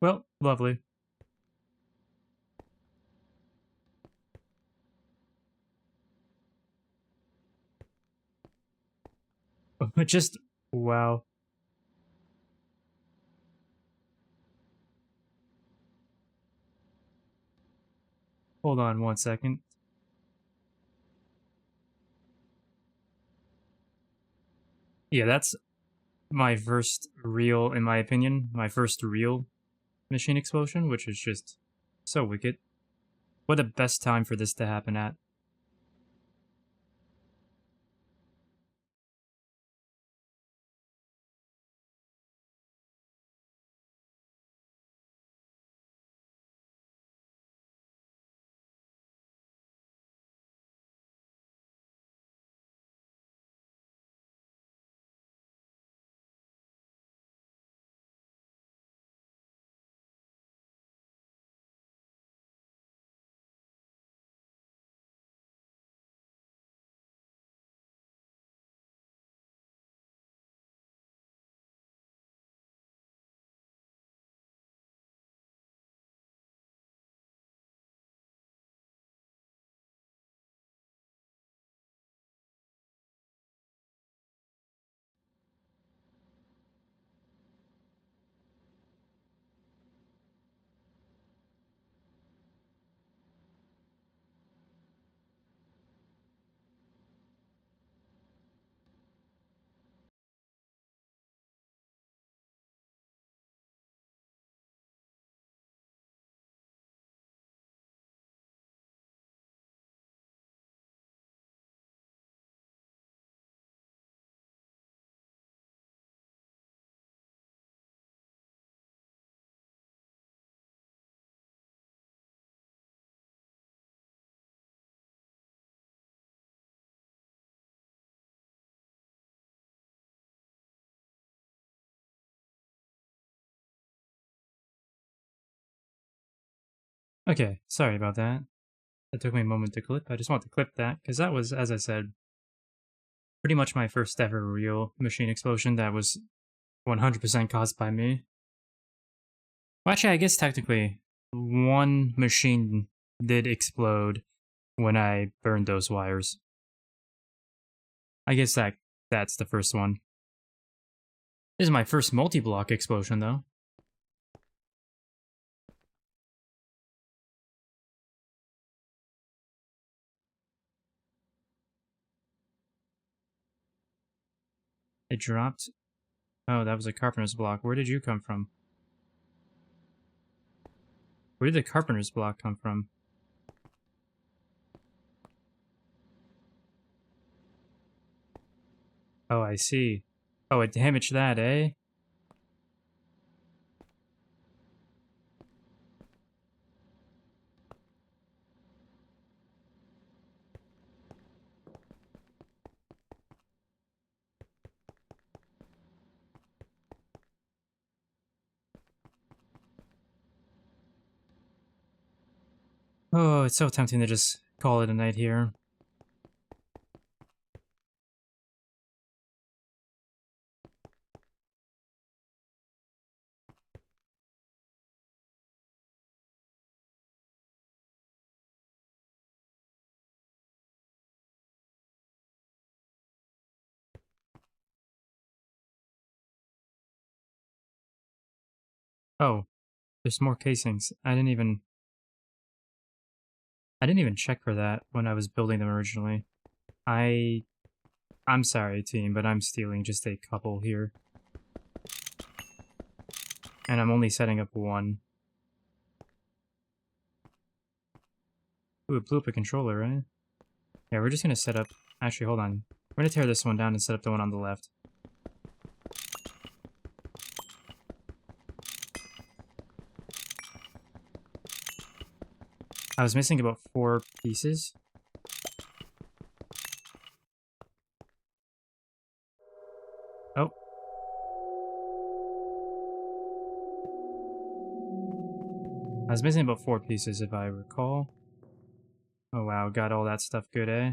Well, lovely. Just, wow. Hold on 1 second. Yeah, that's my first real, in my opinion, my first real machine explosion, which is just so wicked. What a best time for this to happen at. Okay, sorry about that. That took me a moment to clip. I just want to clip that, because that was, as I said, pretty much my first ever real machine explosion that was 100% caused by me. Well, actually, I guess technically, one machine did explode when I burned those wires. I guess that's the first one. This is my first multi-block explosion, though. It dropped. Oh, that was a carpenter's block. Where did you come from? Where did the carpenter's block come from? Oh, I see. Oh, it damaged that, eh? Oh, it's so tempting to just call it a night here. Oh, there's more casings. I didn't even check for that when I was building them originally. I'm sorry, team, but I'm stealing just a couple here. And I'm only setting up one. Ooh, it blew up a controller, right? Yeah, we're just gonna set up... Actually, hold on. We're gonna tear this one down and set up the one on the left. I was missing about 4 pieces. Oh. I was missing about 4 pieces, if I recall. Oh wow, got all that stuff good, eh?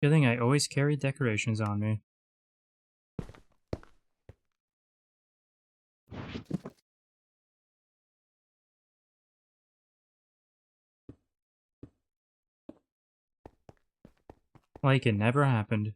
Good thing I always carry decorations on me. Like it never happened.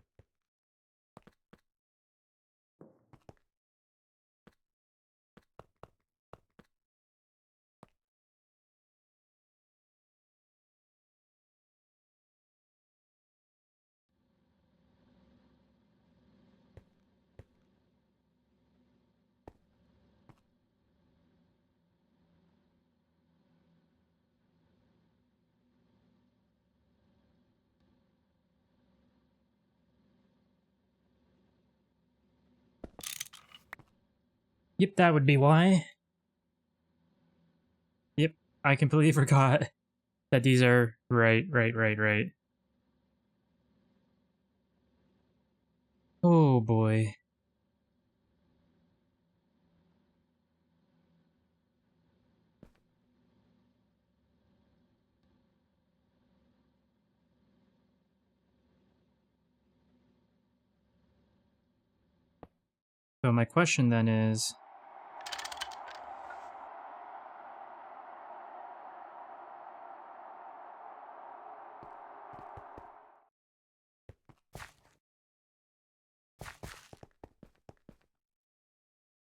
Yep, that would be why. I completely forgot that these are right. Oh boy. So my question then is,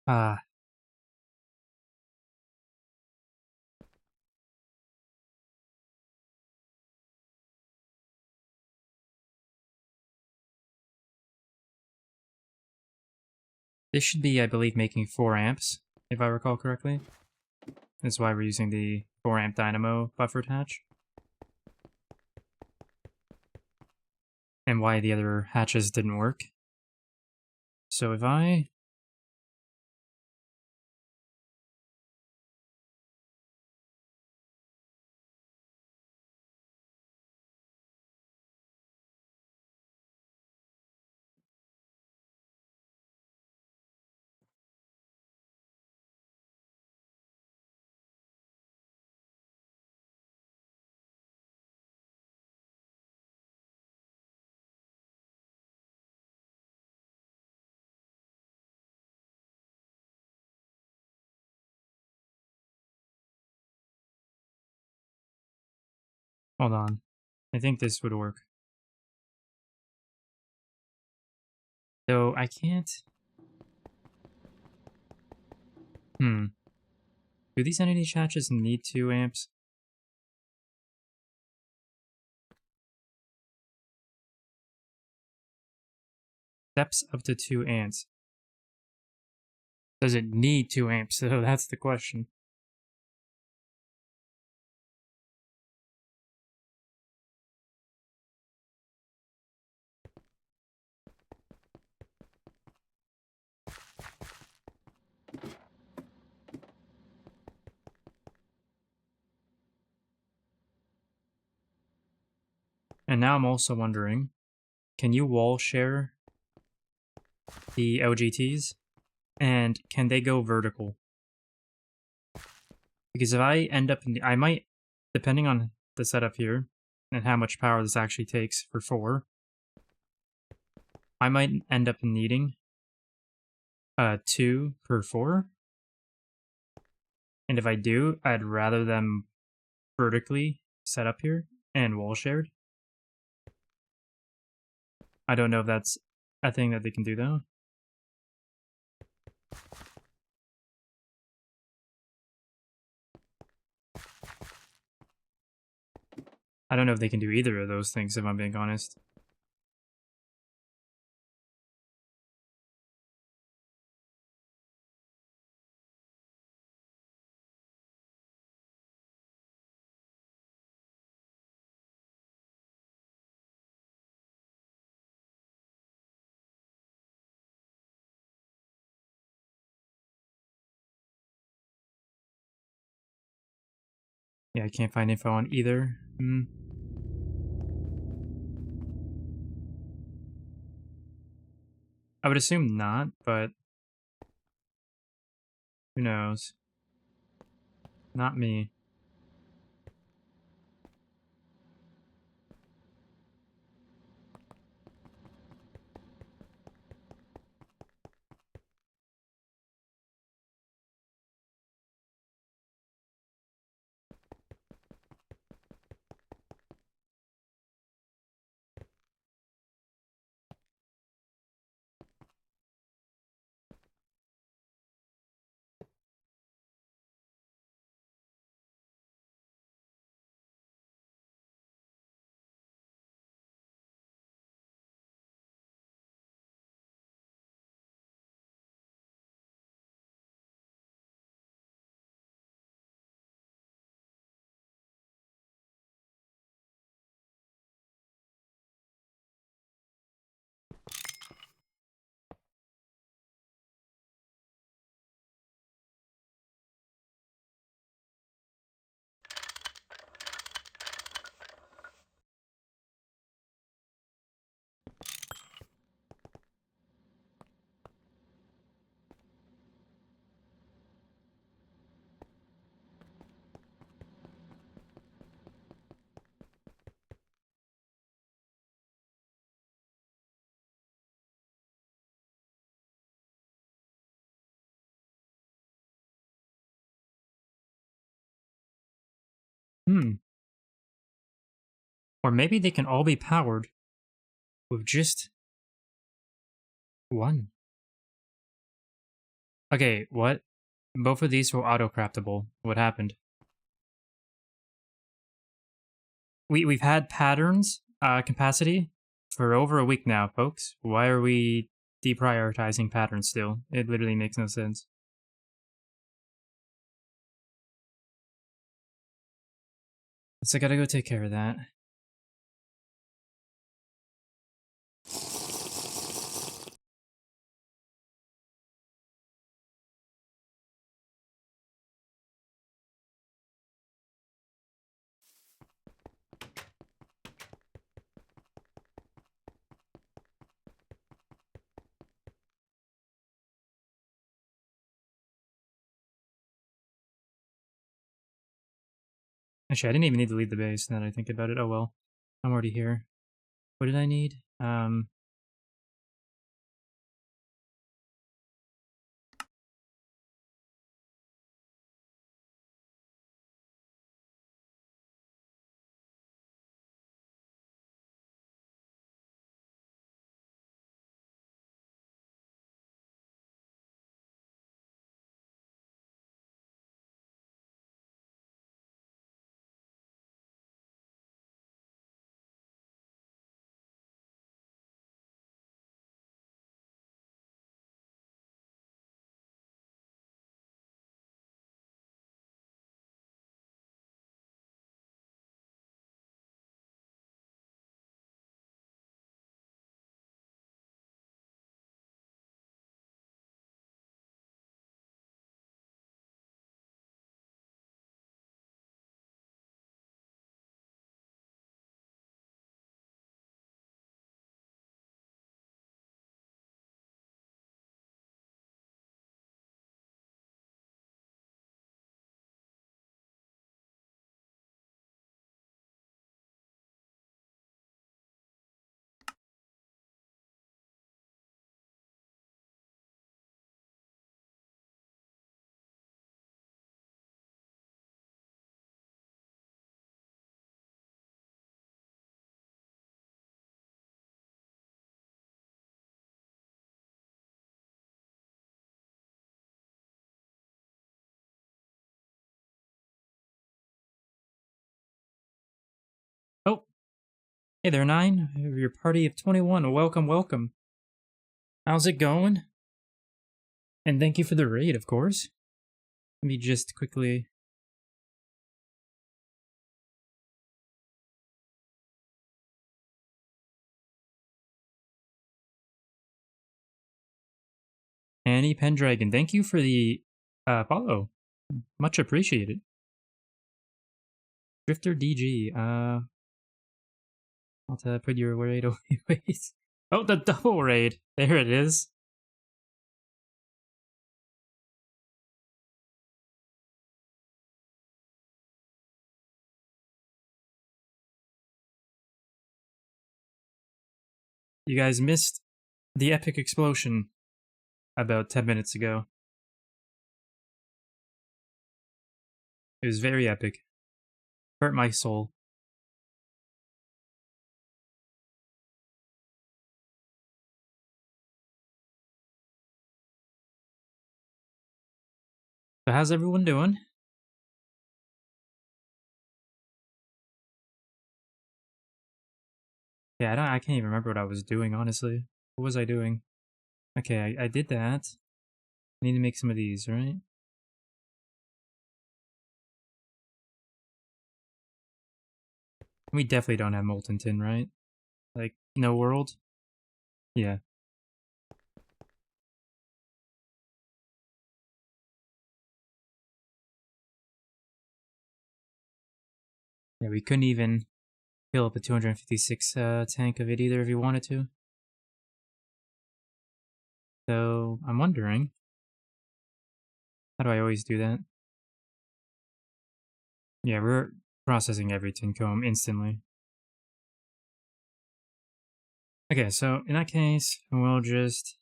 ah, this should be, I believe, making 4 amps, if I recall correctly. That's why we're using the 4 amp dynamo buffered hatch. And why the other hatches didn't work. So if I... Hold on. I think this would work. Though I can't... Do these entity hatches need 2 amps? Steps up to 2 amps. Does it need 2 amps? So that's the question. And now I'm also wondering, can you wall share the LGTs? And can they go vertical? Because if I end up in... I might, depending on the setup here, and how much power this actually takes for 4, I might end up needing 2 per 4. And if I do, I'd rather them vertically set up here and wall shared. I don't know if that's a thing that they can do though. I don't know if they can do either of those things, if I'm being honest. Yeah, I can't find info on either. I would assume not, but who knows? Not me. Or maybe they can all be powered with just one. Okay, what? Both of these were auto-craftable. What happened? We've had patterns, capacity, for over a week now, folks. Why are we deprioritizing patterns still? It literally makes no sense. So I gotta go take care of that. Actually, I didn't even need to leave the base now that I think about it. Oh well. I'm already here. What did I need? Oh, hey there, 9. Your party of 21. Welcome, welcome. How's it going? And thank you for the raid, of course. Let me just quickly... Annie Pendragon, thank you for the follow. Much appreciated. Drifter DG, I'll have to put your raid away. Wait. Oh, the double raid. There it is. You guys missed the epic explosion about 10 minutes ago. It was very epic. Hurt my soul. So how's everyone doing? Yeah, I can't even remember what I was doing, honestly. What was I doing? Okay, I did that. I need to make some of these, right? We definitely don't have molten tin, right? Like, no world? Yeah. Yeah, we couldn't even fill up a 256 tank of it either if you wanted to. So, I'm wondering, how do I always do that? Yeah, we're processing every tin comb instantly. Okay, so in that case, we'll just...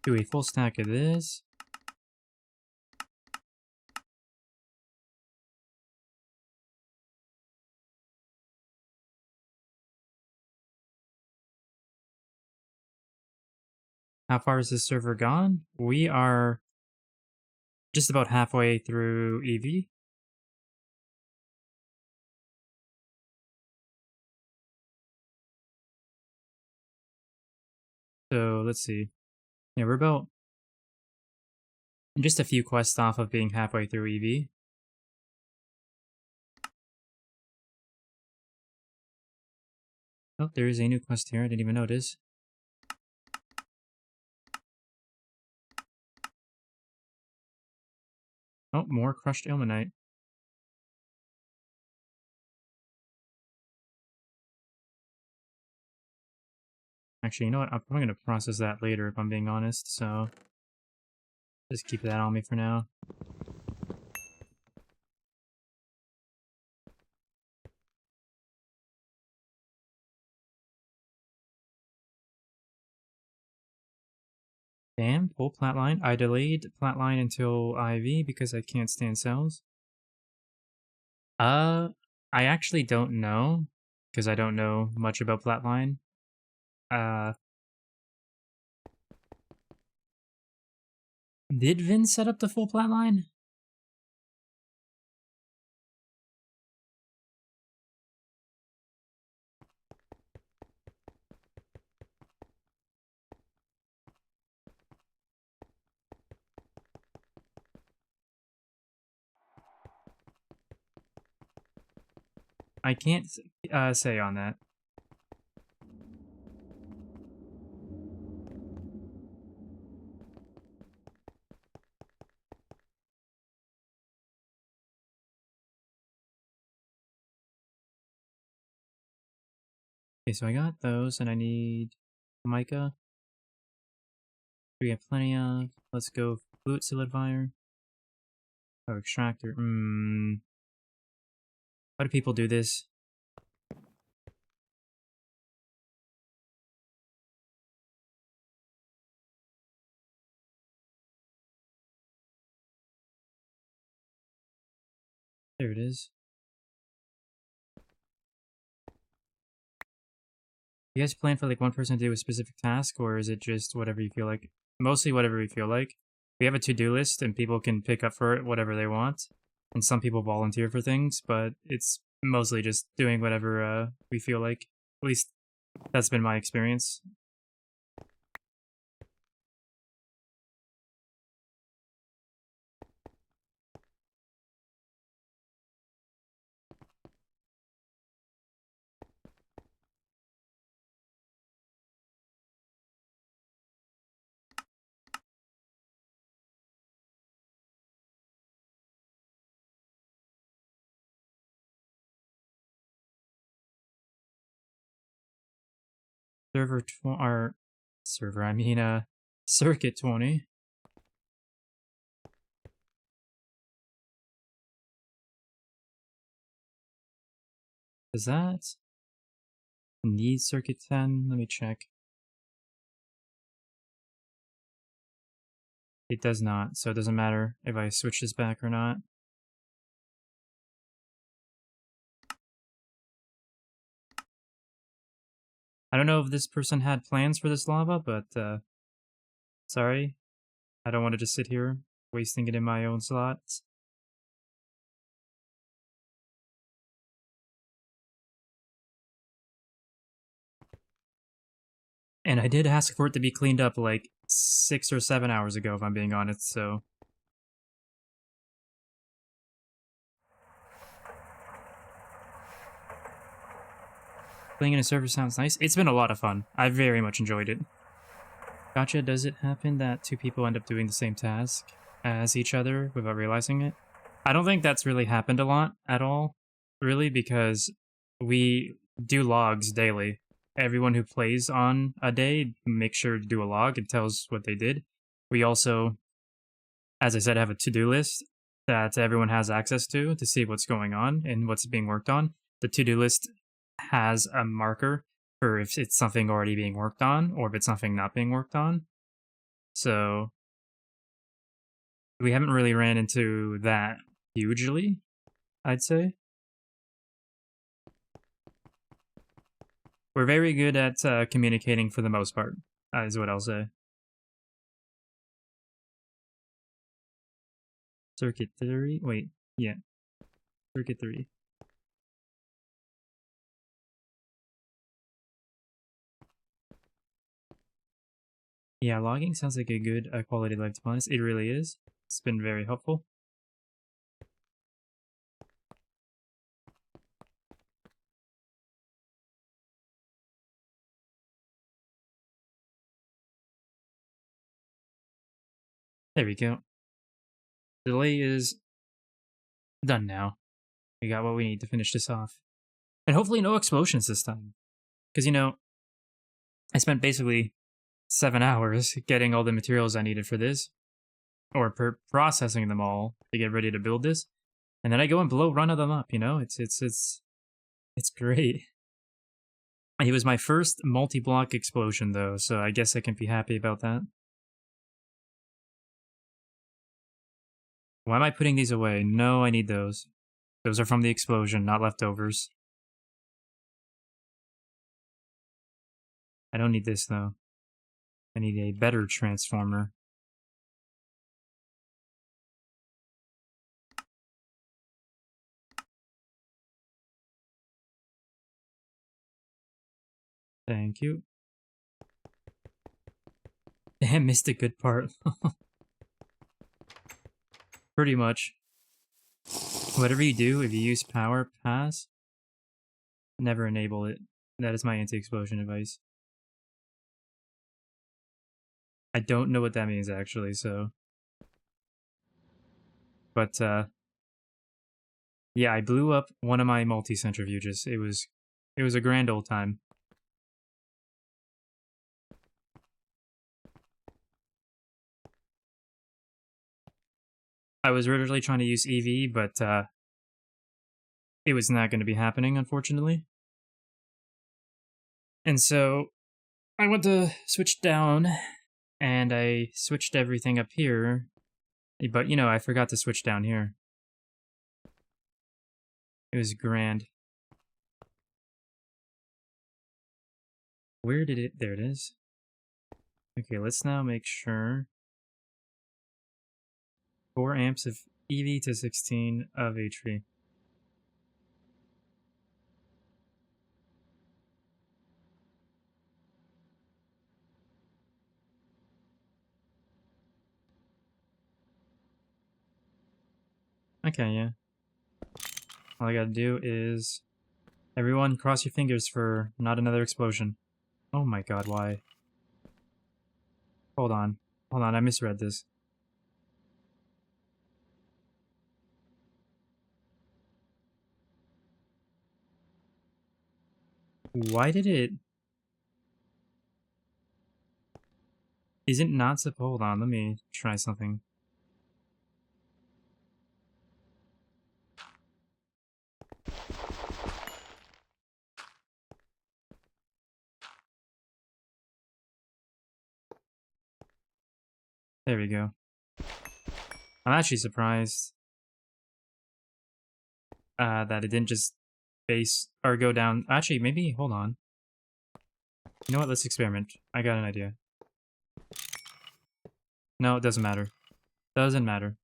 Do a full stack of this. How far is this server gone? We are just about halfway through EV. So let's see. Yeah, we're about just a few quests off of being halfway through EV. Oh, there is a new quest here. I didn't even notice. Oh, more crushed ilmenite. Actually, you know what? I'm probably going to process that later if I'm being honest, so just keep that on me for now. Damn, pull flatline. I delayed flatline until IV because I can't stand cells. I actually don't know, because I don't know much about flatline. Did Vin set up the full flatline? I can't say on that. Okay, so I got those, and I need mica. We have plenty of. Let's go fluid solidifier. Oh, extractor. Why do people do this? There it is. You guys plan for like one person to do a specific task, or is it just whatever you feel like? Mostly whatever we feel like. We have a to-do list, and people can pick up for it whatever they want. And some people volunteer for things, but it's mostly just doing whatever we feel like. At least that's been my experience. Circuit 20. Does that need circuit 10? Let me check. It does not, so it doesn't matter if I switch this back or not. I don't know if this person had plans for this lava, but sorry. I don't want to just sit here wasting it in my own slots. And I did ask for it to be cleaned up like 6 or 7 hours ago, if I'm being honest, so... Playing in a server sounds nice. It's been a lot of fun. I very much enjoyed it. Gotcha, does it happen that two people end up doing the same task as each other without realizing it? I don't think that's really happened a lot at all, really, because we do logs daily. Everyone who plays on a day makes sure to do a log and tells what they did. We also, as I said, have a to-do list that everyone has access to see what's going on and what's being worked on. The to-do list has a marker for if it's something already being worked on or if it's something not being worked on. So we haven't really ran into that hugely, I'd say. We're very good at communicating for the most part, is what I'll say. Circuit 3? Wait, yeah. Circuit 3. Yeah, logging sounds like a good quality of life, to be honest. It really is. It's been very helpful. There we go. Delay is done now. We got what we need to finish this off. And hopefully no explosions this time. Because, you know, I spent basically 7 hours getting all the materials I needed for this. Or processing them all to get ready to build this. And then I go and blow run of them up, you know? It's great. It was my first multi-block explosion, though, so I guess I can be happy about that. Why am I putting these away? No, I need those. Those are from the explosion, not leftovers. I don't need this, though. I need a better transformer. Thank you. I missed a good part. Pretty much. Whatever you do, if you use power pass, never enable it. That is my anti-explosion advice. I don't know what that means, actually, so... But, yeah, I blew up one of my multi-centrifuges. It was a grand old time. I was originally trying to use EV, but, it was not going to be happening, unfortunately. And so, I went to switch down, and I switched everything up here. But, you know, I forgot to switch down here. It was grand. Where did it... There it is. Okay, let's now make sure. 4 amps of EV to 16 of HV. Okay, yeah. All I gotta do is... Everyone, cross your fingers for not another explosion. Oh my god, why? Hold on. Hold on, I misread this. Why did it... Is it not supposed... Hold on, let me try something. There we go. I'm actually surprised that it didn't just base or go down. Actually, maybe, hold on. You know what, let's experiment. I got an idea. No, it doesn't matter. Doesn't matter.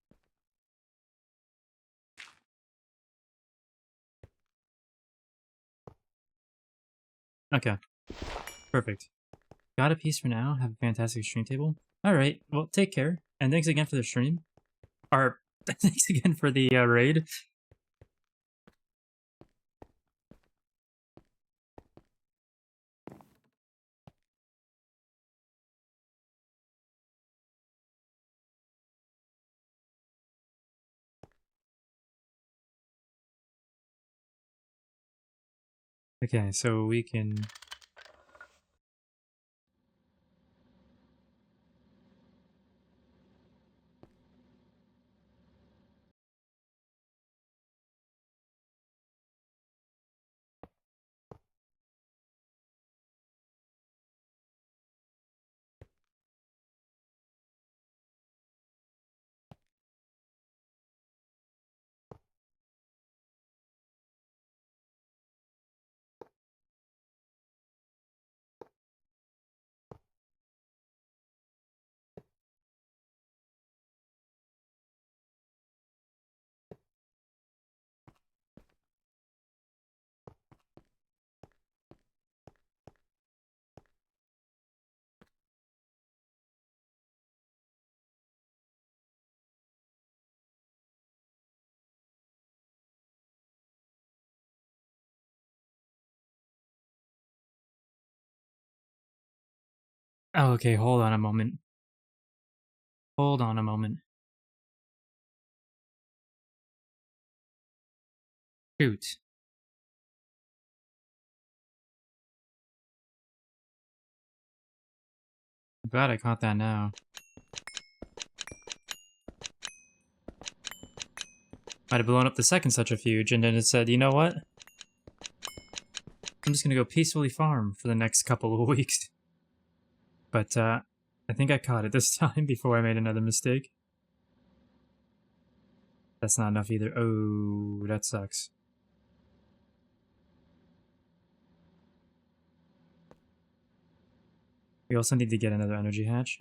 Okay. Perfect. Got a piece for now. Have a fantastic stream table. Alright, well, take care. And thanks again for the stream. Or, thanks again for the raid. Okay, so we can... Oh, okay, hold on a moment. Hold on a moment. Shoot. I'm glad I caught that now. Might have blown up the second centrifuge, and then it said, you know what? I'm just gonna go peacefully farm for the next couple of weeks. But, I think I caught it this time before I made another mistake. That's not enough either. Oh, that sucks. We also need to get another energy hatch.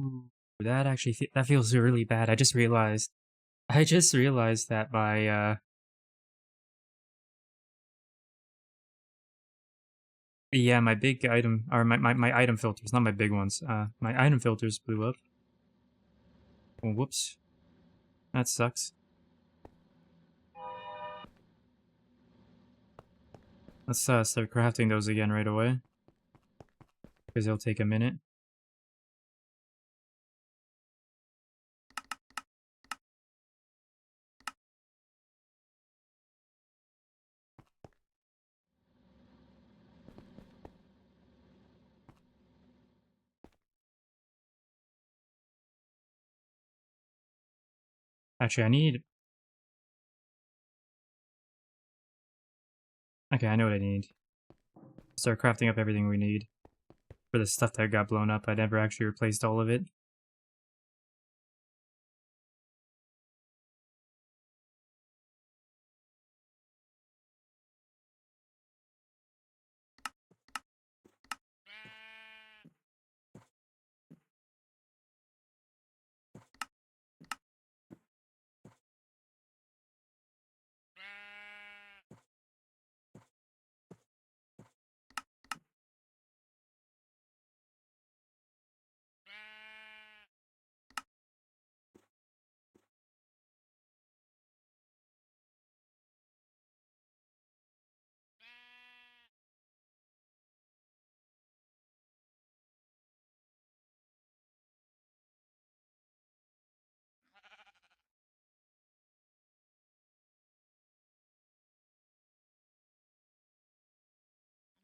Ooh, that actually that feels really bad. I just realized. I just realized that yeah, my big item, or my item filters, not my big ones. My item filters blew up. Oh, whoops. That sucks. Let's start crafting those again right away, because it'll take a minute. Actually, I need... Okay, I know what I need. Start crafting up everything we need. For the stuff that got blown up, I never actually replaced all of it.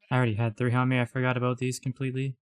I already had 3 on me, I forgot about these completely.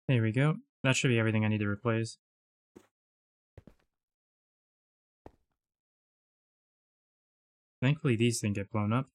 There we go. That should be everything I need to replace. Thankfully, these didn't get blown up.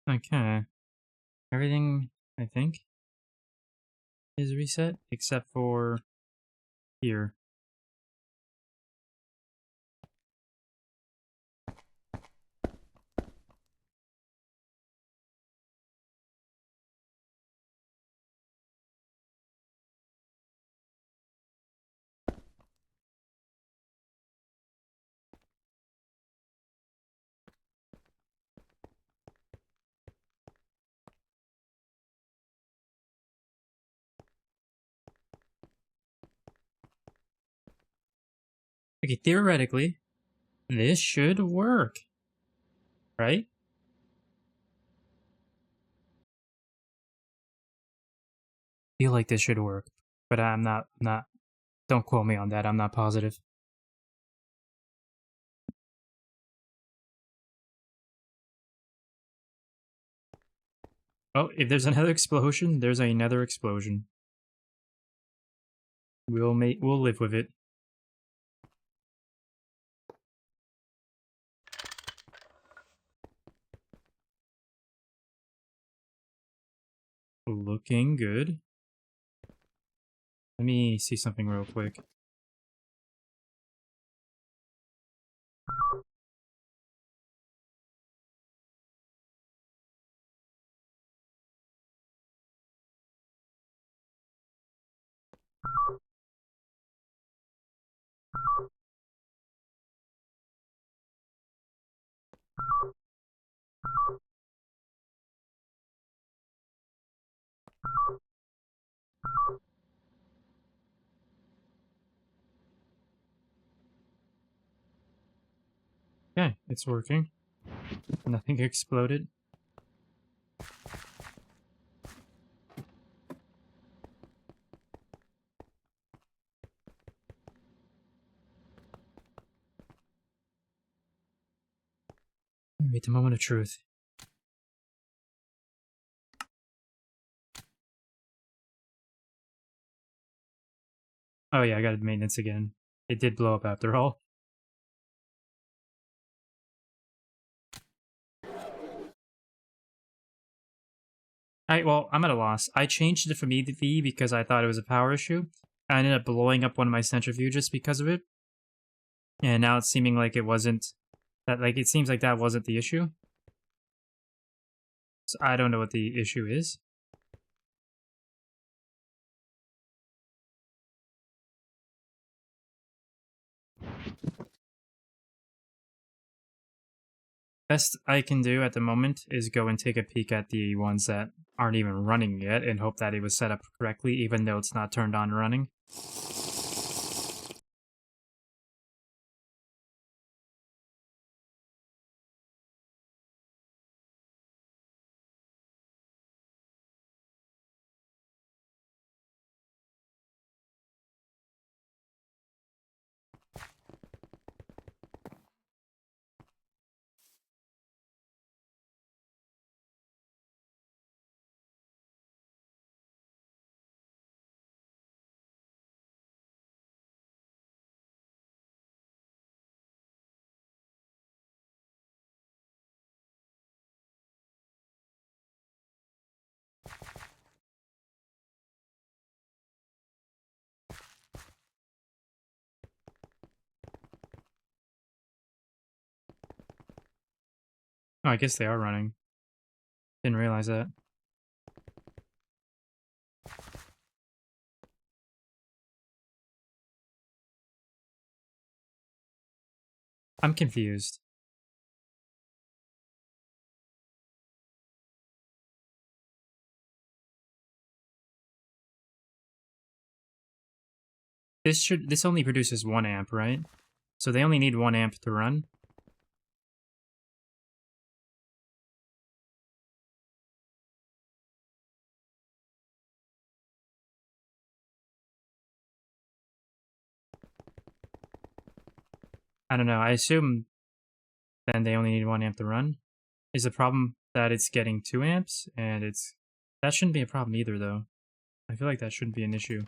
Okay. Everything, I think, is reset except for here. Okay, theoretically, this should work, right? Feel like this should work, but I'm not. Don't quote me on that. I'm not positive. Oh, if there's another explosion, there's another explosion. We'll live with it. Looking good. Let me see something real quick. Okay, it's working. Nothing exploded. Wait, the moment of truth. Oh yeah, I got maintenance again. It did blow up after all. Alright, well, I'm at a loss. I changed it from E to V because I thought it was a power issue. I ended up blowing up one of my centrifuges because of it. And now it's seeming like it wasn't... it seems like that wasn't the issue. So I don't know what the issue is. Best I can do at the moment is go and take a peek at the ones that aren't even running yet and hope that it was set up correctly, even though it's not turned on running. Oh, I guess they are running. Didn't realize that. I'm confused. This only produces 1 amp, right? So they only need 1 amp to run. I don't know. I assume then they only need 1 amp to run. Is the problem that it's getting 2 amps? And that shouldn't be a problem either, though. I feel like that shouldn't be an issue.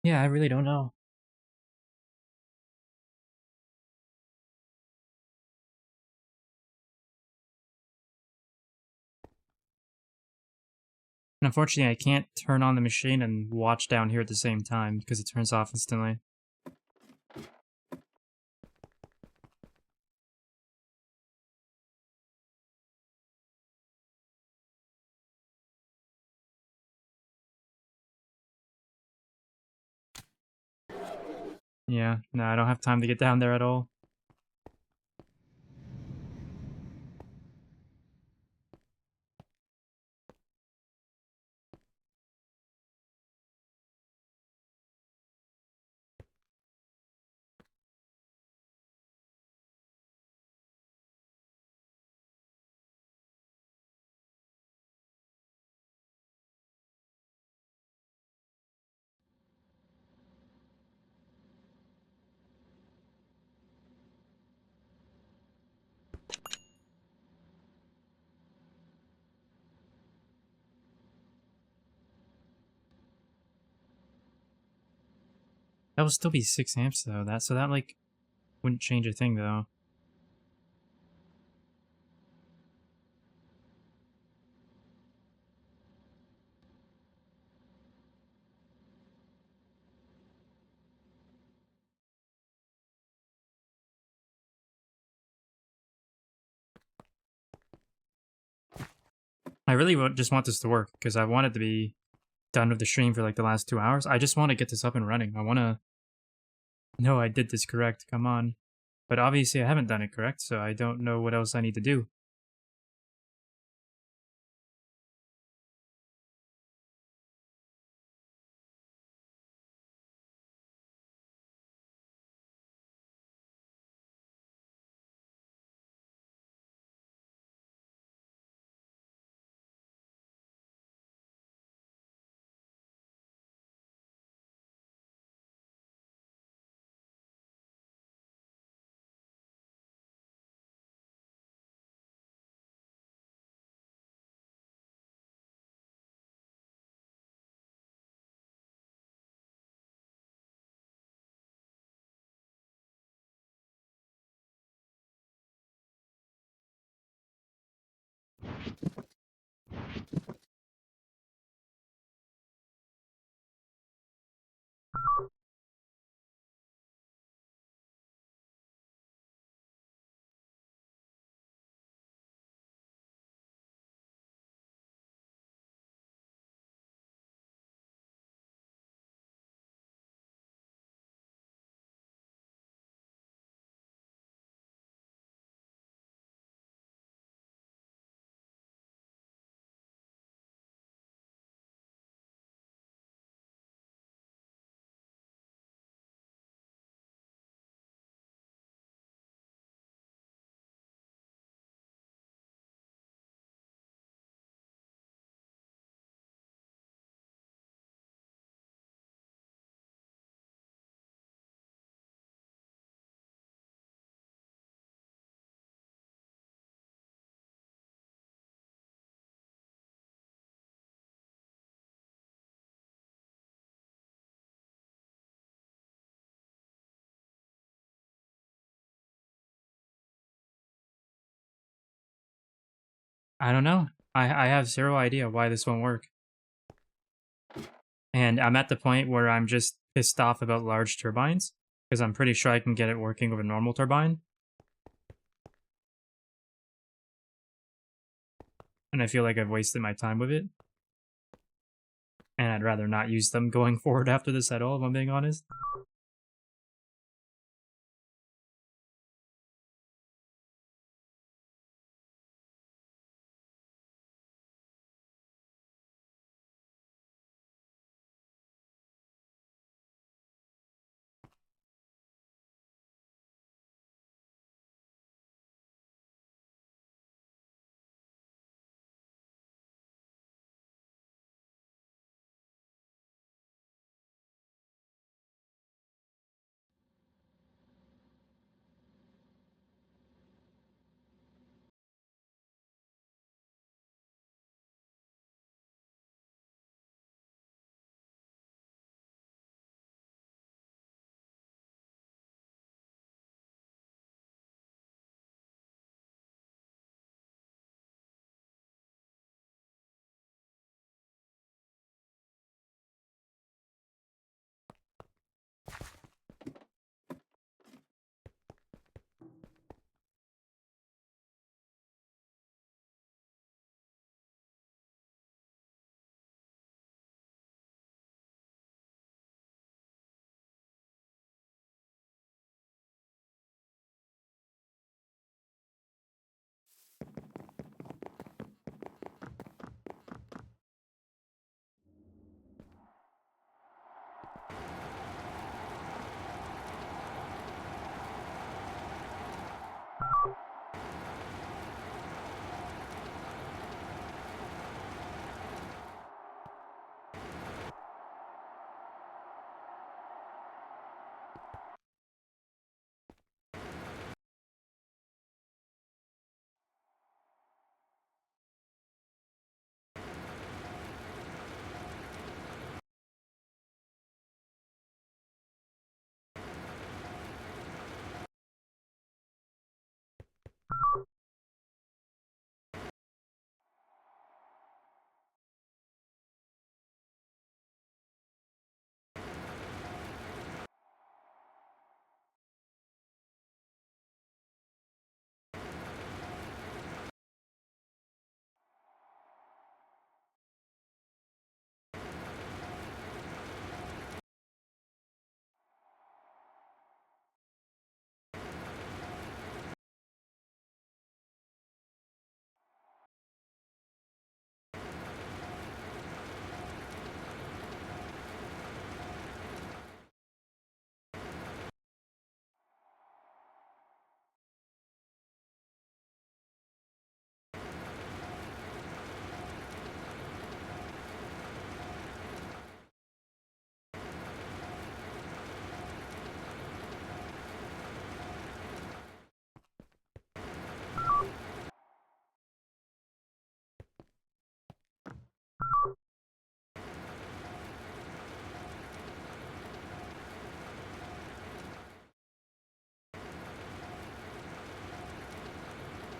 Yeah, I really don't know. And unfortunately, I can't turn on the machine and watch down here at the same time because it turns off instantly. Yeah, no, I don't have time to get down there at all. That would still be 6 amps though. That like wouldn't change a thing though. I really just want this to work because I want it to be done with the stream for like the last 2 hours. I just want to get this up and running. I want to know I did this correct. Come on. But obviously I haven't done it correct, so I don't know what else I need to do. I don't know. I have zero idea why this won't work. And I'm at the point where I'm just pissed off about large turbines because I'm pretty sure I can get it working with a normal turbine. And I feel like I've wasted my time with it. And I'd rather not use them going forward after this at all, if I'm being honest.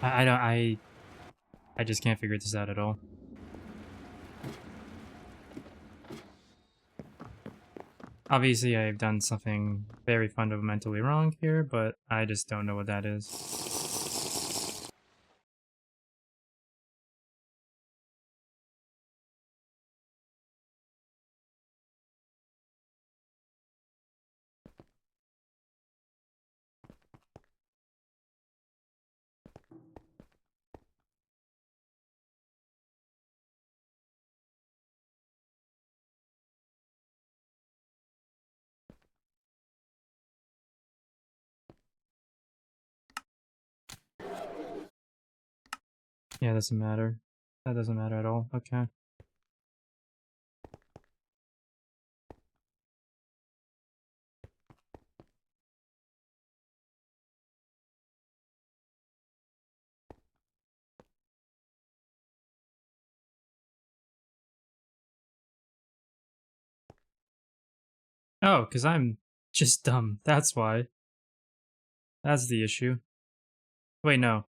I don't, I just can't figure this out at all. Obviously, I've done something very fundamentally wrong here, but I just don't know what that is. Yeah, doesn't matter. That doesn't matter at all. Okay. Oh, because I'm just dumb. That's why. That's the issue. Wait, no.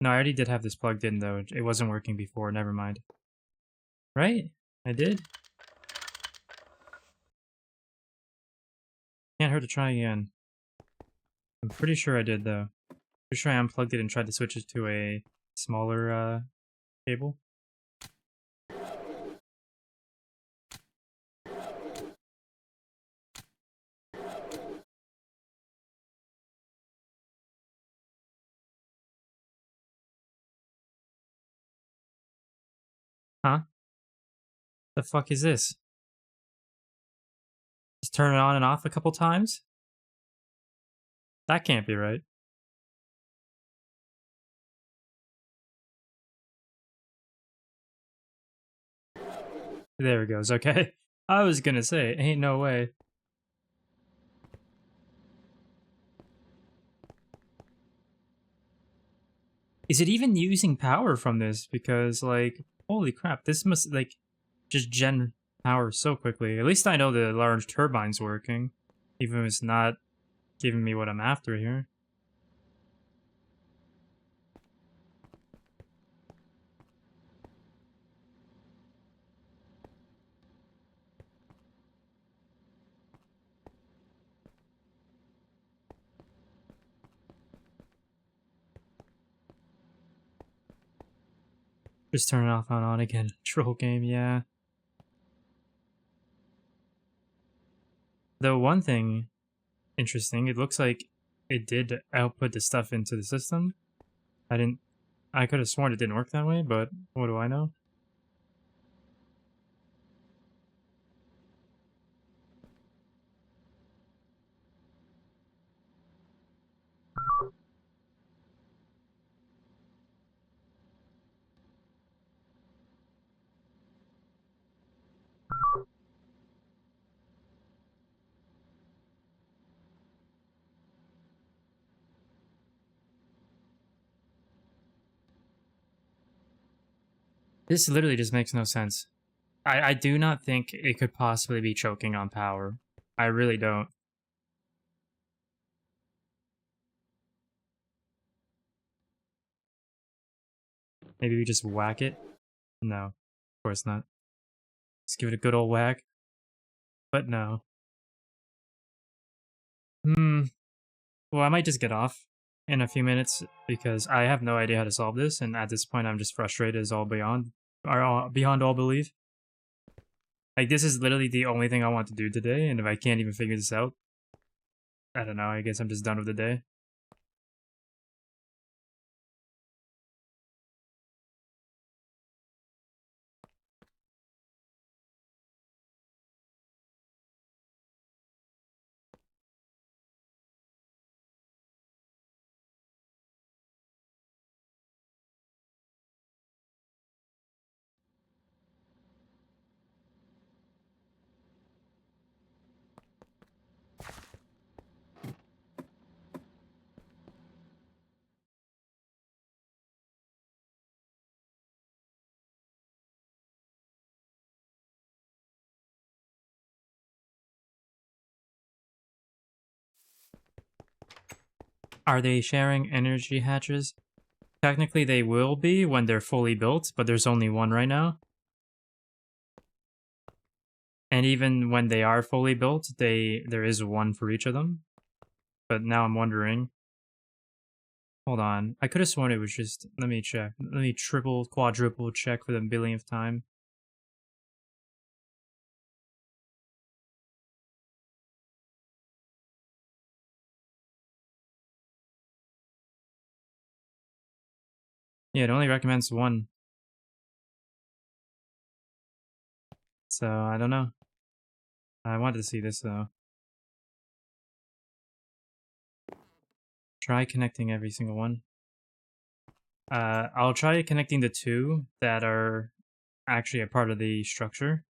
No, I already did have this plugged in, though. It wasn't working before. Never mind. Right? I did? Can't hurt to try again. I'm pretty sure I did, though. Pretty sure I unplugged it and tried to switch it to a smaller, cable. Huh? The fuck is this? Just turn it on and off a couple times? That can't be right. There it goes, okay. I was gonna say, ain't no way. Is it even using power from this? Because, like, holy crap, this must, like, just gen power so quickly. At least I know the large turbine's working. Even if it's not giving me what I'm after here. Just turn it off and on again. Troll game, yeah. Though one thing interesting, it looks like it did output the stuff into the system. I could have sworn it didn't work that way, but what do I know? This literally just makes no sense. I do not think it could possibly be choking on power. I really don't. Maybe we just whack it? No, of course not. Just give it a good old whack. But no. Well, I might just get off in a few minutes because I have no idea how to solve this, and at this point I'm just frustrated as all beyond beyond all belief. Like, this is literally the only thing I want to do today, and if I can't even figure this out, I don't know, I guess I'm just done with the day. Are they sharing energy hatches? Technically, they will be when they're fully built, but there's only one right now. And even when they are fully built, there is one for each of them. But now I'm wondering. Hold on. I could have sworn it was just... Let me check. Let me triple, quadruple check for the billionth time. Yeah, it only recommends one. So, I don't know. I wanted to see this, though. Try connecting every single one. I'll try connecting the two that are actually a part of the structure.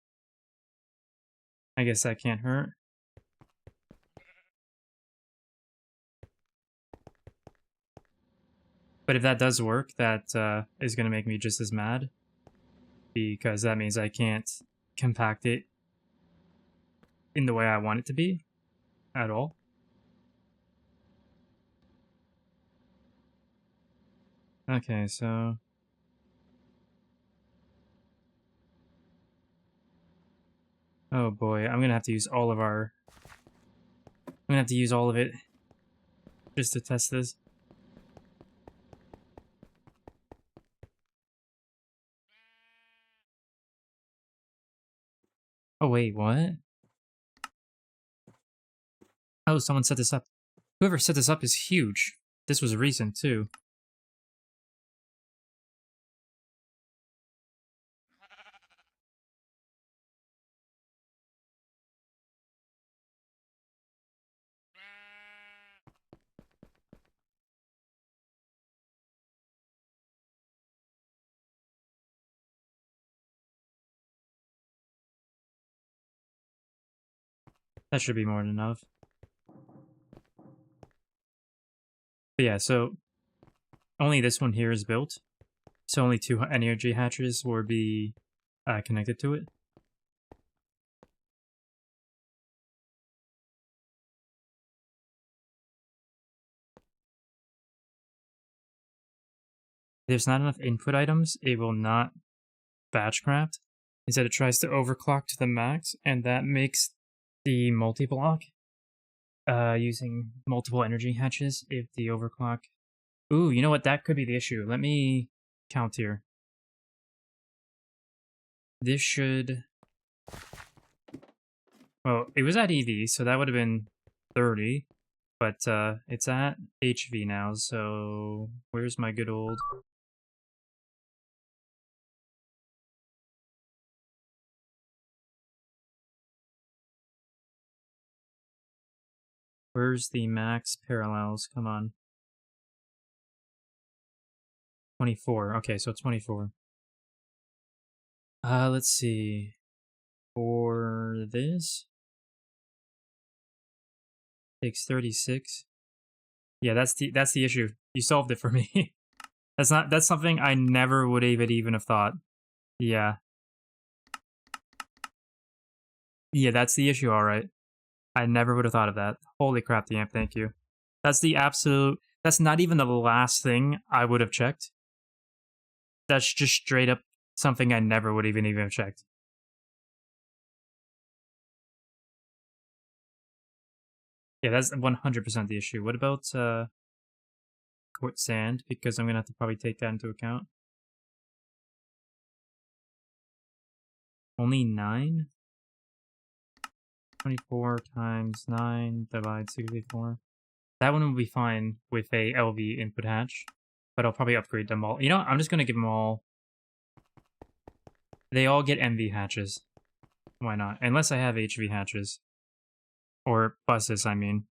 I guess that can't hurt. But if that does work, that is going to make me just as mad. Because that means I can't compact it in the way I want it to be at all. Okay, so... Oh boy, I'm gonna have to use all of our... I'm gonna have to use all of it just to test this. Oh wait, what? Oh, someone set this up. Whoever set this up is huge. This was recent, too. That should be more than enough. But yeah, so... Only this one here is built. So only 2 energy hatches will be connected to it. If there's not enough input items, it will not batch craft. Instead, it tries to overclock to the max, and that makes the multi-block using multiple energy hatches if the overclock... Ooh, you know what? That could be the issue. Let me count here. This should... Well, it was at EV, so that would have been 30. But it's at HV now, so... Where's my good old... Where's the max parallels? Come on. 24. Okay, so 24. Let's see. For this... Takes 36. Yeah, that's the issue. You solved it for me. That's something I never would even have thought. Yeah. Yeah, that's the issue, alright. I never would have thought of that. Holy crap, the amp, thank you. That's the absolute... That's not even the last thing I would have checked. That's just straight up something I never would even have checked. Yeah, that's 100% the issue. What about quartz sand? Because I'm gonna have to probably take that into account. Only 9? 24 times 9 divides 64. That one will be fine with a LV input hatch, but I'll probably upgrade them all. You know what? I'm just gonna give them all... They all get MV hatches. Why not? Unless I have HV hatches. Or buses, I mean.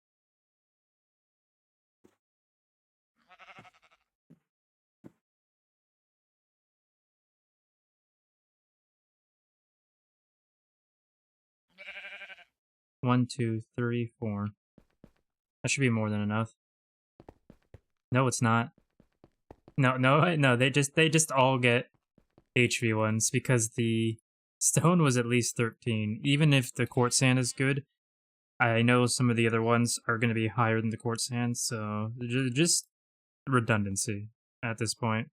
One, two, three, 4. That should be more than enough. No, it's not. No, they just all get HV ones because the stone was at least 13. Even if the quartz sand is good, I know some of the other ones are going to be higher than the quartz sand, so just redundancy. at this point.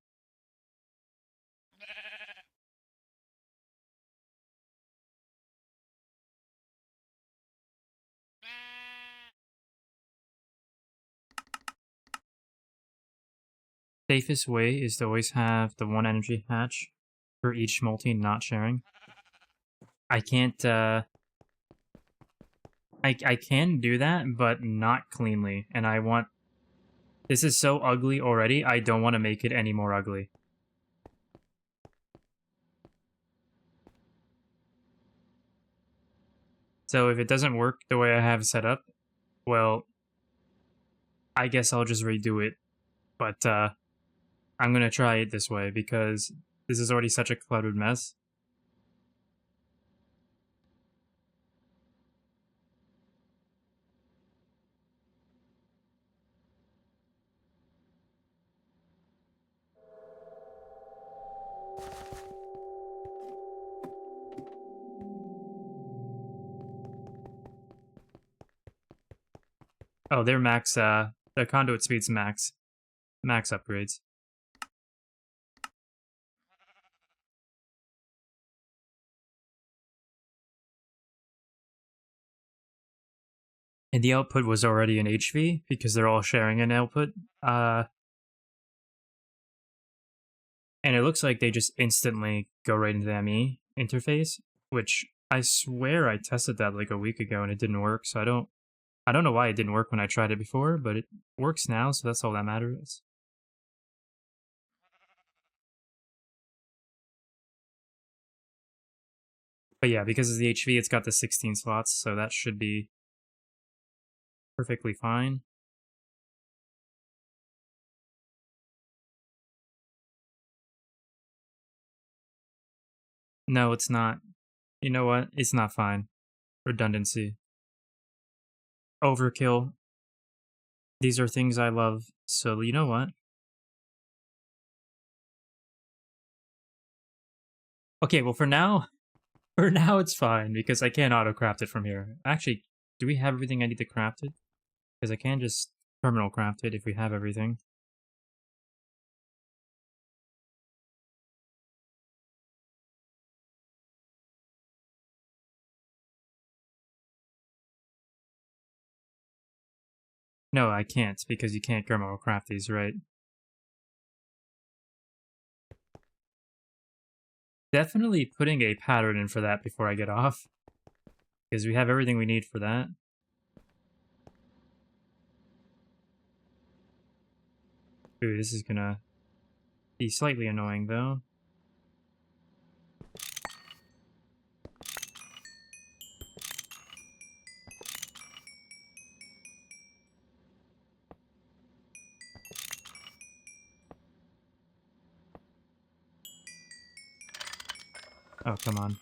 Safest way is to always have the one energy hatch for each multi not sharing. I can't, I can do that, but not cleanly, and I want... This is so ugly already, I don't want to make it any more ugly. So if it doesn't work the way I have set up, well, I guess I'll just redo it. But, I'm gonna try it this way, because this is already such a cluttered mess. Oh, they're max, the conduit speed's max upgrades. And the output was already an HV, because they're all sharing an output. And it looks like they just instantly go right into the ME interface, which I swear I tested that like a week ago and it didn't work, so I don't know why it didn't work when I tried it before, but it works now, so that's all that matters. But yeah, because it's the HV, it's got the 16 slots, so that should be perfectly fine. No, it's not. You know what? It's not fine. Redundancy. Overkill. These are things I love, so you know what? Okay, well for now it's fine, because I can't auto-craft it from here. Actually, do we have everything I need to craft it? Because I can just terminal craft it if we have everything. No, I can't, because you can't terminal craft these, right? Definitely putting a pattern in for that before I get off, because we have everything we need for that. Ooh, this is gonna be slightly annoying, though. Oh, come on.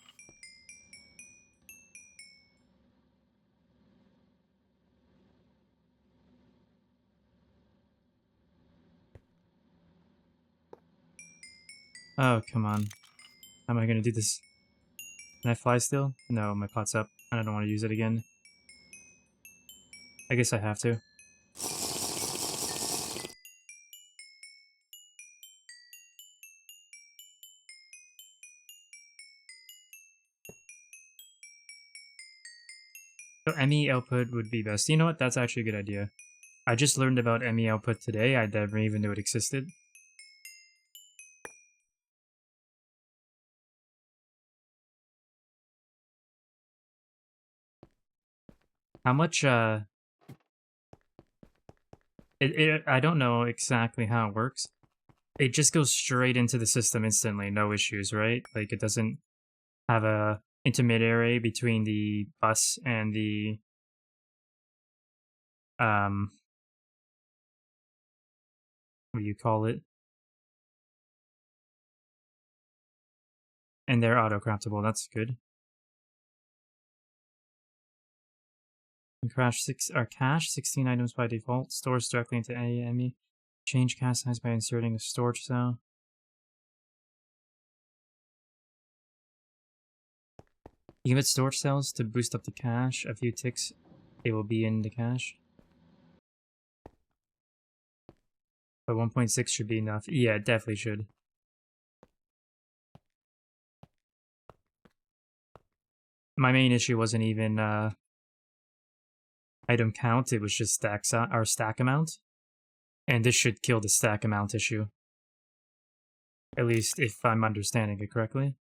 Oh, come on. How am I gonna do this? Can I fly still? No, my pot's up, and I don't want to use it again. I guess I have to. So ME output would be best. You know what? That's actually a good idea. I just learned about ME output today. I never even knew it existed. How much, I don't know exactly how it works. It just goes straight into the system instantly, no issues, right? Like, it doesn't have a intermediary between the bus and the, what do you call it? And they're auto-craftable, that's good. Cache 16 items by default, stores directly into AME. Change cache size by inserting a storage cell. You can put storage cells to boost up the cache. A few ticks, they will be in the cache. But 1.6 should be enough. Yeah, it definitely should. My main issue wasn't even item count, it was just stack amount. And this should kill the stack amount issue. At least if I'm understanding it correctly.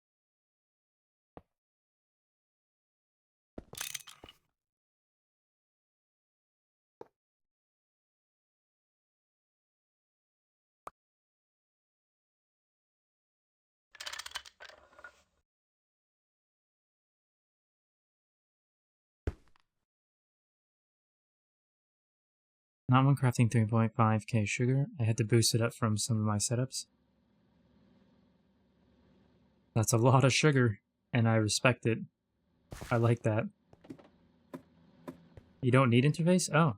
Not when crafting 3.5k sugar. I had to boost it up from some of my setups. That's a lot of sugar, and I respect it. I like that. You don't need interface? Oh.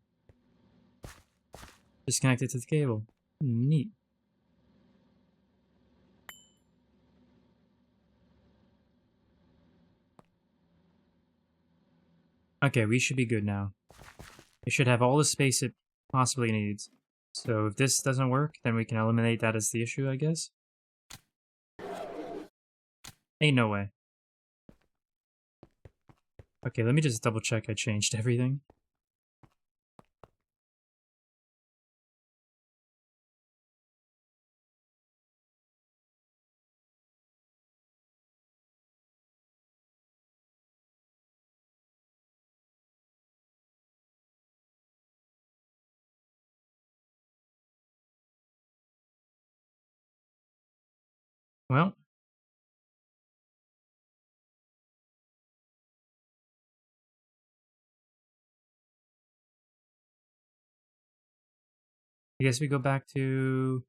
Just connect it to the cable. Neat. Okay, we should be good now. It should have all the space it possibly needs. So if this doesn't work, then we can eliminate that as the issue, I guess. Ain't no way. Okay, let me just double check I changed everything. Well, I guess we go back to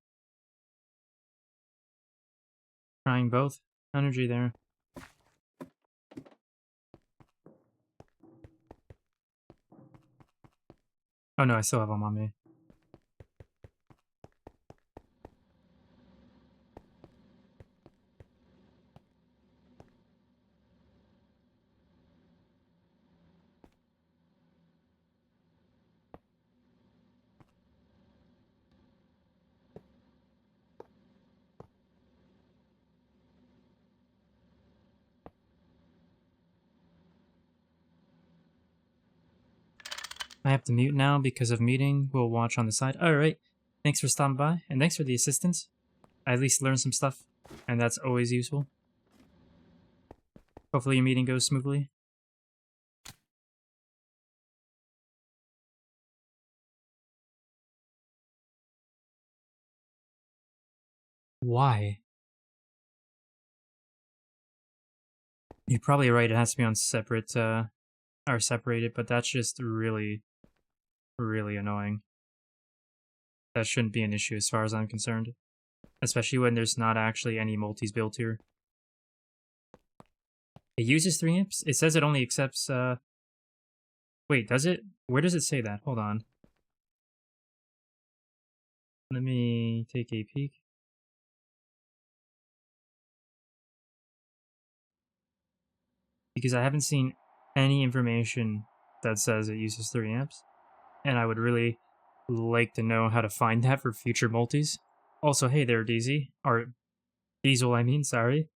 trying both energy there. Oh no, I still have them on me. I have to mute now because of meeting. We'll watch on the side. Alright, thanks for stopping by, and thanks for the assistance. I at least learned some stuff, and that's always useful. Hopefully your meeting goes smoothly. Why? You're probably right, it has to be on separate, or separated, but that's just really, really annoying. That shouldn't be an issue as far as I'm concerned. Especially when there's not actually any multis built here. It uses 3 amps? It says it only accepts, wait, does it? Where does it say that? Hold on. Let me take a peek. Because I haven't seen any information that says it uses 3 amps. And I would really like to know how to find that for future multis. Also, hey there, DZ. Or Diesel, I mean, sorry.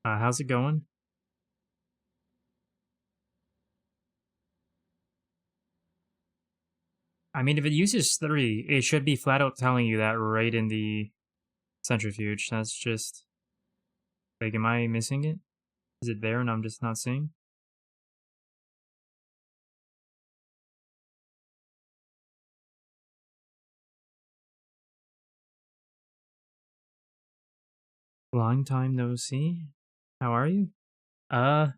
How's it going? I mean, if it uses 3, it should be flat out telling you that right in the centrifuge. That's just... Like, am I missing it? Is it there and I'm just not seeing? Long time no see. How are you? For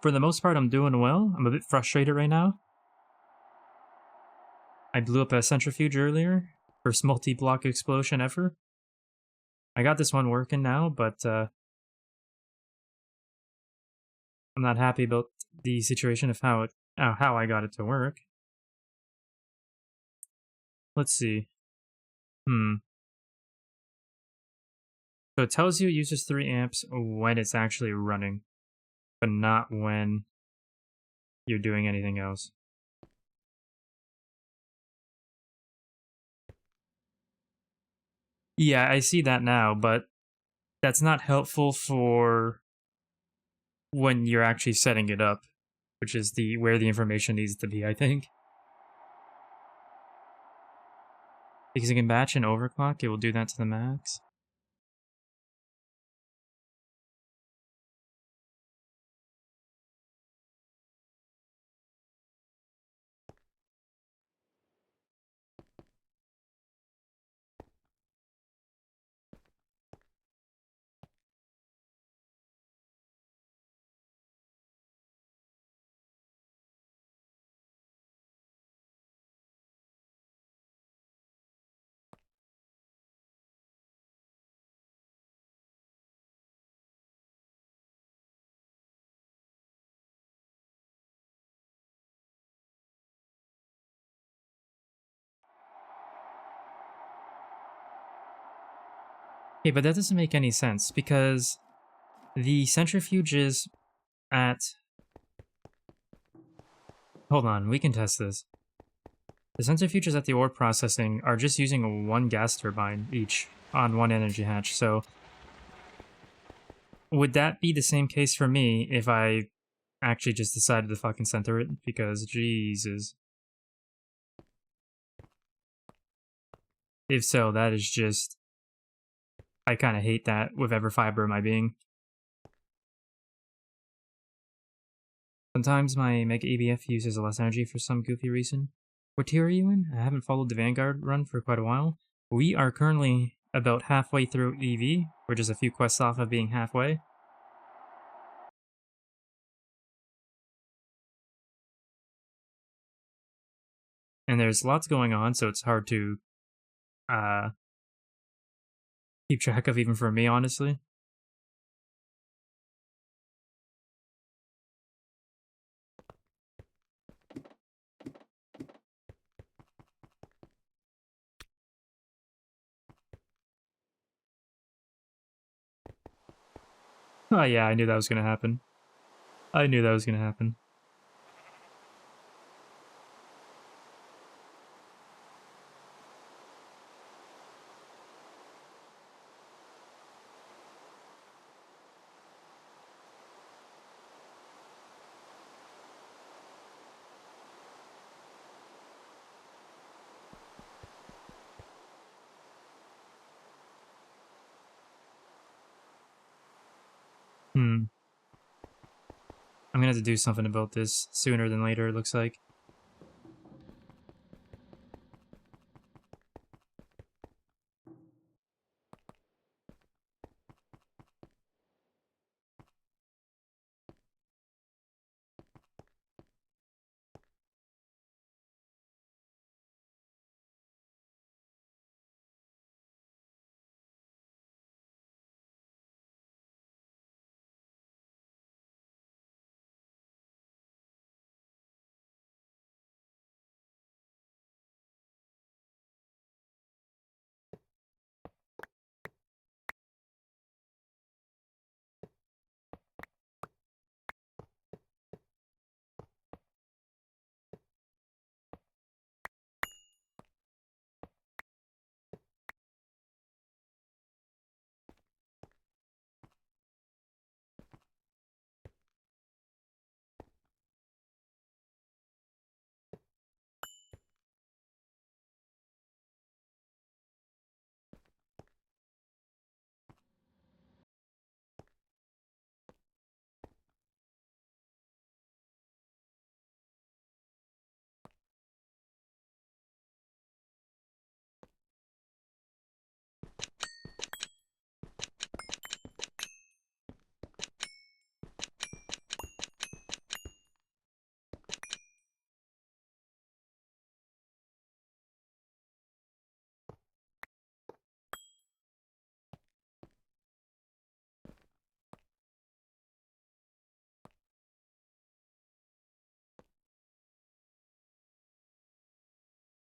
the most part, I'm doing well. I'm a bit frustrated right now. I blew up a centrifuge earlier. First multi-block explosion ever. I got this one working now, but I'm not happy about the situation of how I got it to work. Let's see. So it tells you it uses 3 amps when it's actually running, but not when you're doing anything else. Yeah, I see that now, but that's not helpful for when you're actually setting it up, which is the where the information needs to be, I think. Because it can batch and overclock, it will do that to the max. Okay, but that doesn't make any sense because the centrifuges at... Hold on, we can test this. The centrifuges at the ore processing are just using one gas turbine each on one energy hatch, so would that be the same case for me if I actually just decided to fucking center it? Because, Jesus. If so, that is just... I kind of hate that with every fiber of my being. Sometimes my Mega EBF uses less energy for some goofy reason. What tier are you in? I haven't followed the Vanguard run for quite a while. We are currently about halfway through EV. We're just a few quests off of being halfway. And there's lots going on, so it's hard to uh, keep track of even for me, honestly. Oh yeah, I knew that was gonna happen. I knew that was gonna happen. Hmm. I'm gonna have to do something about this sooner than later, it looks like.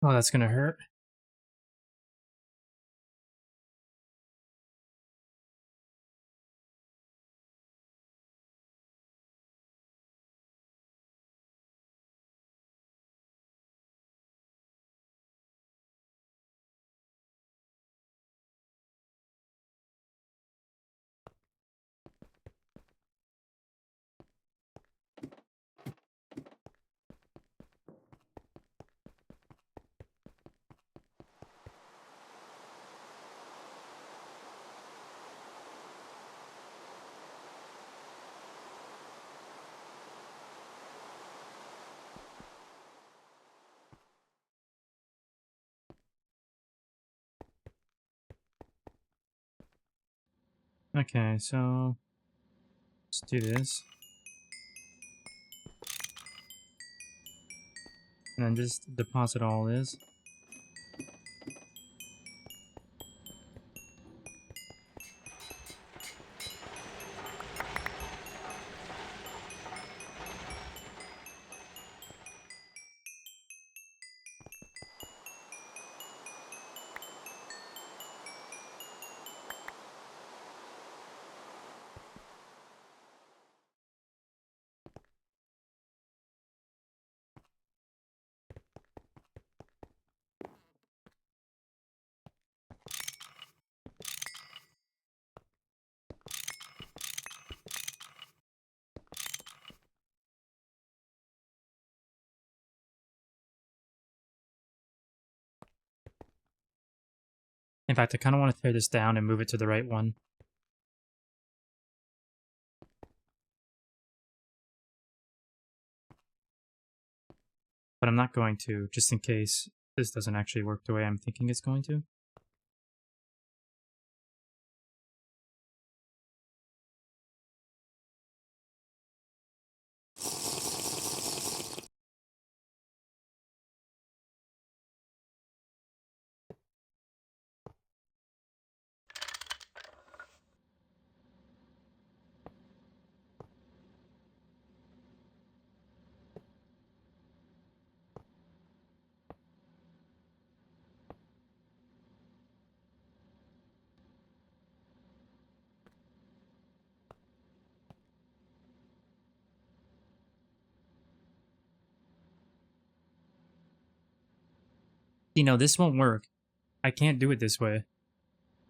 Oh, that's gonna hurt. Okay, so let's do this. And then just deposit all this. In fact, I kind of want to tear this down and move it to the right one. But I'm not going to, just in case this doesn't actually work the way I'm thinking it's going to. You know, this won't work. I can't do it this way.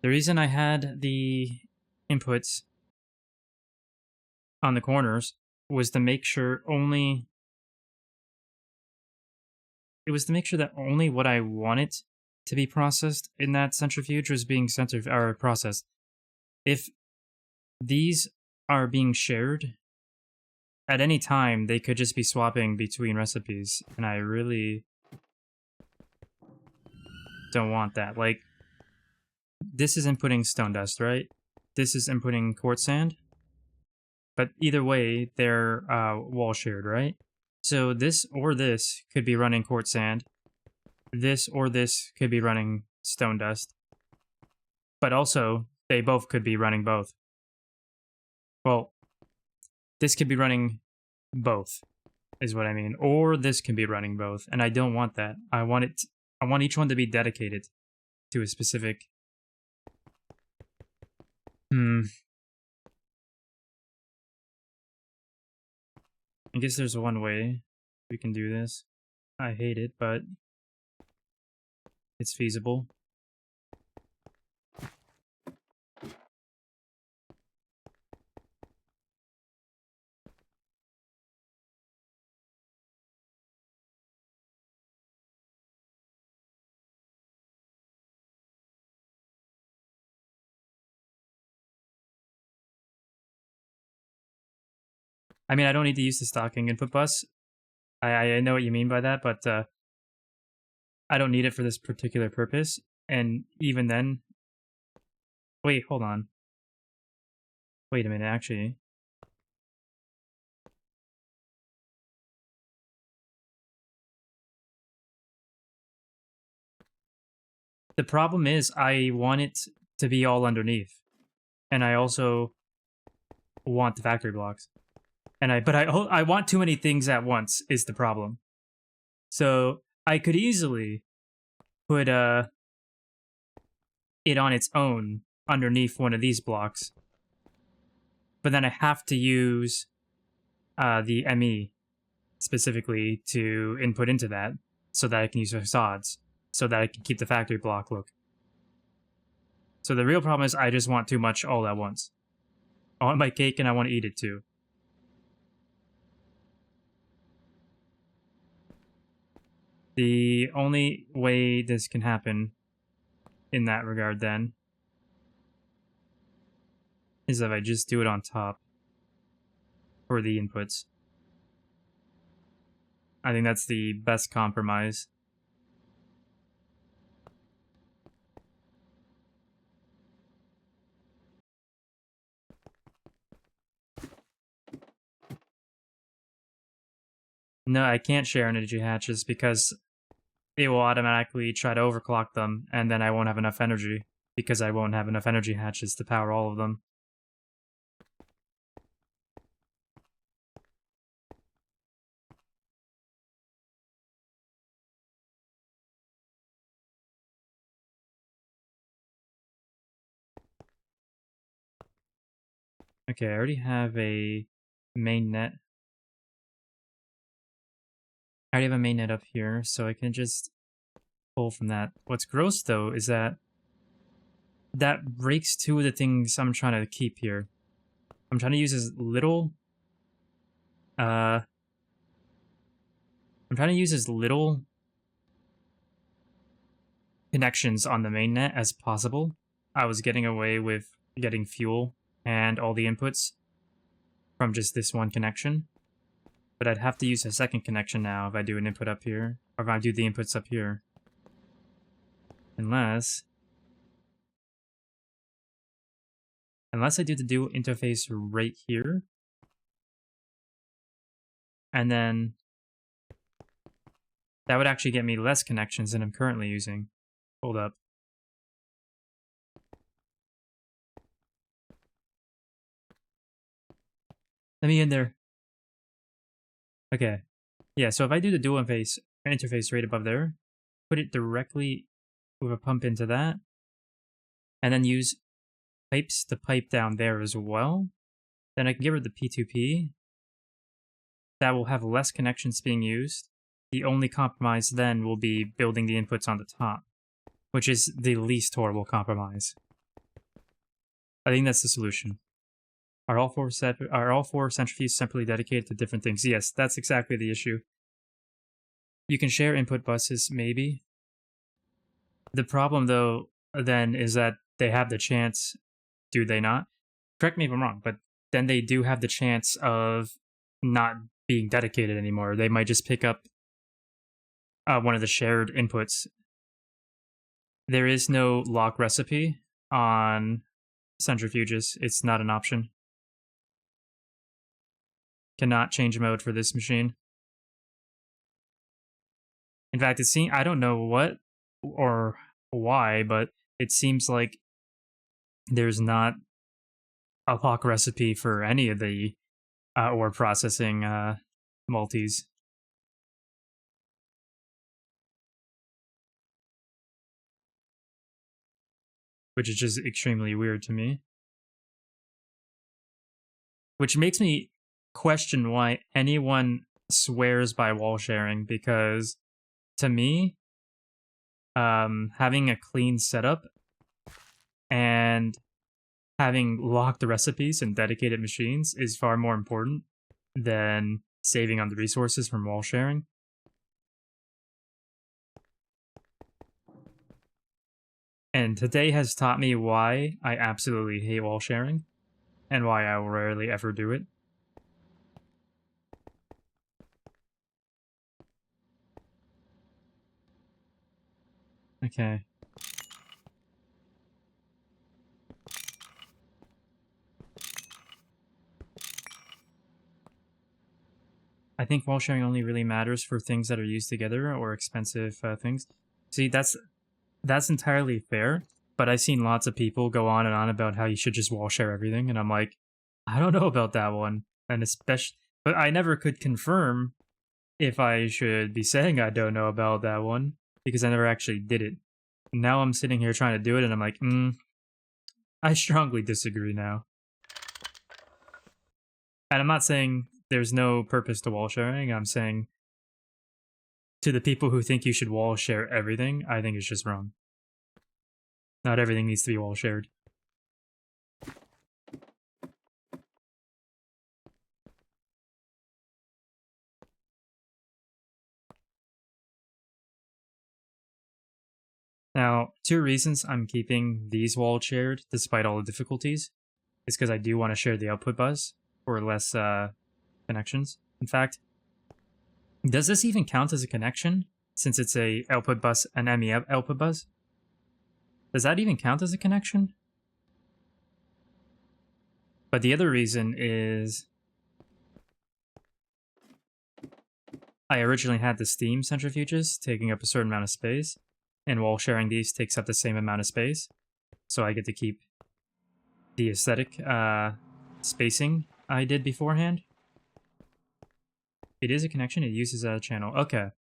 The reason I had the inputs on the corners was to make sure only... It was to make sure that only what I wanted to be processed in that centrifuge was being processed. If these are being shared, at any time they could just be swapping between recipes, and I really don't want that. Like, this is inputting stone dust, right? This is inputting quartz sand. But either way, they're wall shared, right? So this or this could be running quartz sand. This or this could be running stone dust. But also, they both could be running both. Well, this could be running both, is what I mean. Or this can be running both, and I don't want that. I want each one to be dedicated to a specific... I guess there's one way we can do this. I hate it, but it's feasible. I mean, I don't need to use the stocking input bus. I know what you mean by that, but I don't need it for this particular purpose. And even then... Wait, hold on. Wait a minute, actually. The problem is I want it to be all underneath. And I also want the factory blocks. But I want too many things at once is the problem. So I could easily put it on its own underneath one of these blocks. But then I have to use the ME specifically to input into that so that I can use facades, so that I can keep the factory block look. So the real problem is I just want too much all at once. I want my cake and I want to eat it too. The only way this can happen in that regard then is if I just do it on top for the inputs. I think that's the best compromise. No, I can't share energy hatches because it will automatically try to overclock them, and then I won't have enough energy because I won't have enough energy hatches to power all of them. Okay, I already have a main net. I already have a main net up here, so I can just pull from that. What's gross, though, is that breaks two of the things I'm trying to keep here. I'm trying to use as little... I'm trying to use as little connections on the mainnet as possible. I was getting away with getting fuel and all the inputs from just this one connection. But I'd have to use a second connection now if I do an input up here, or if I do the inputs up here. Unless I do the dual interface right here. And then that would actually get me less connections than I'm currently using. Hold up. Let me in there. Okay. Yeah, so if I do the dual interface right above there, put it directly with a pump into that, and then use pipes to pipe down there as well, then I can get rid of the P2P. That will have less connections being used. The only compromise then will be building the inputs on the top, which is the least horrible compromise. I think that's the solution. Are all four centrifuges separately dedicated to different things? Yes, that's exactly the issue. You can share input buses, maybe. The problem, though, then, is that they have the chance, do they not? Correct me if I'm wrong, but then they do have the chance of not being dedicated anymore. They might just pick up one of the shared inputs. There is no lock recipe on centrifuges. It's not an option. Cannot change mode for this machine. In fact, I don't know what or why, but it seems like there's not a lock recipe for any of the ore processing multis. Which is just extremely weird to me. Which makes me question why anyone swears by wall sharing, because to me, having a clean setup and having locked recipes and dedicated machines is far more important than saving on the resources from wall sharing. And today has taught me why I absolutely hate wall sharing, and why I will rarely ever do it. Okay. I think wall sharing only really matters for things that are used together or expensive things. See, that's entirely fair, but I've seen lots of people go on and on about how you should just wall share everything, and I'm like, I don't know about that one. And especially, but I never could confirm if I should be saying I don't know about that one, because I never actually did it. Now I'm sitting here trying to do it, and I'm like, I strongly disagree now. And I'm not saying there's no purpose to wall sharing. I'm saying to the people who think you should wall share everything, I think it's just wrong. Not everything needs to be wall shared. Now, two reasons I'm keeping these wall shared despite all the difficulties is because I do want to share the output bus for less connections. In fact, does this even count as a connection since it's a output bus, an ME output bus? Does that even count as a connection? But the other reason is I originally had the steam centrifuges taking up a certain amount of space, and wall sharing these takes up the same amount of space, so I get to keep the aesthetic spacing I did beforehand. It is a connection, it uses a channel. Okay.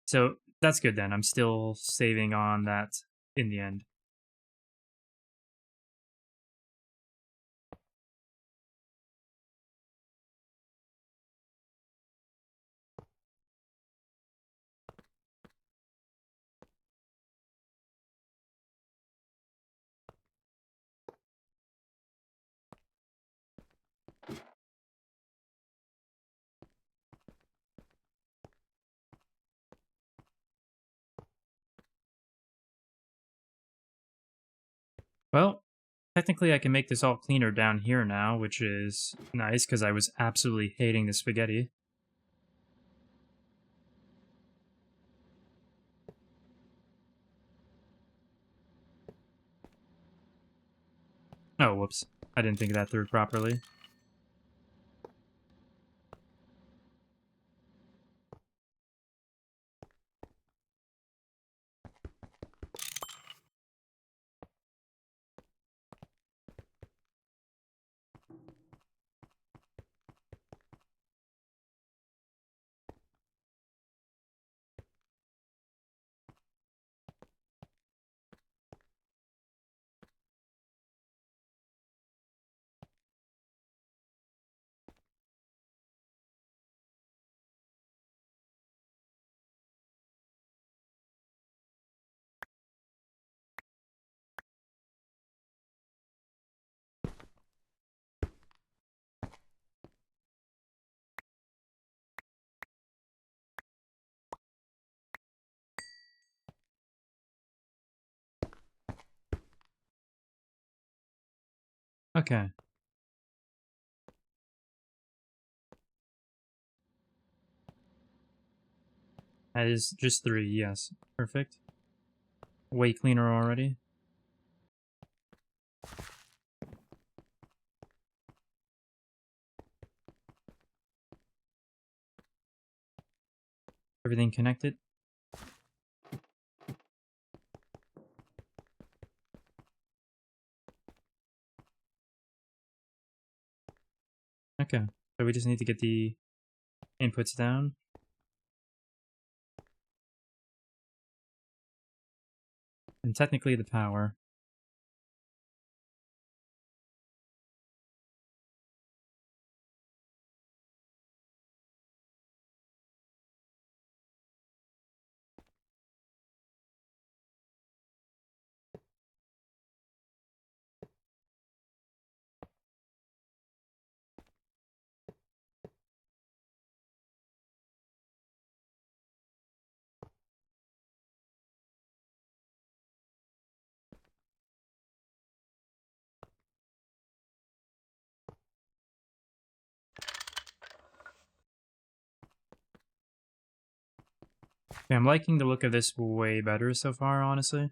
So that's good then. I'm still saving on that in the end. Well, technically I can make this all cleaner down here now, which is nice because I was absolutely hating the spaghetti. Oh, whoops. I didn't think that through properly. Okay. That is just 3, yes. Perfect. Way cleaner already. Everything connected. Okay. So we just need to get the inputs down. And technically the power. Okay, I'm liking the look of this way better so far, honestly.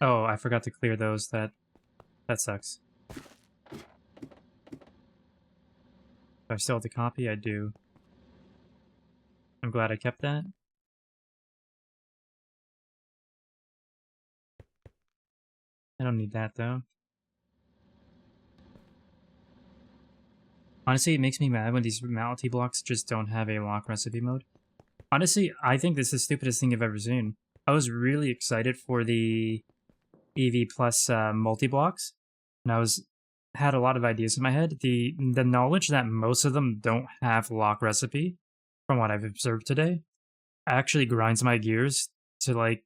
Oh, I forgot to clear those. That sucks. Do I still have the copy? I do. I'm glad I kept that. I don't need that, though. Honestly, it makes me mad when these multi blocks just don't have a lock recipe mode. Honestly, I think this is the stupidest thing I've ever seen. I was really excited for the EV Plus multi-blocks, and I was had a lot of ideas in my head. The knowledge that most of them don't have lock recipe, from what I've observed today, actually grinds my gears to like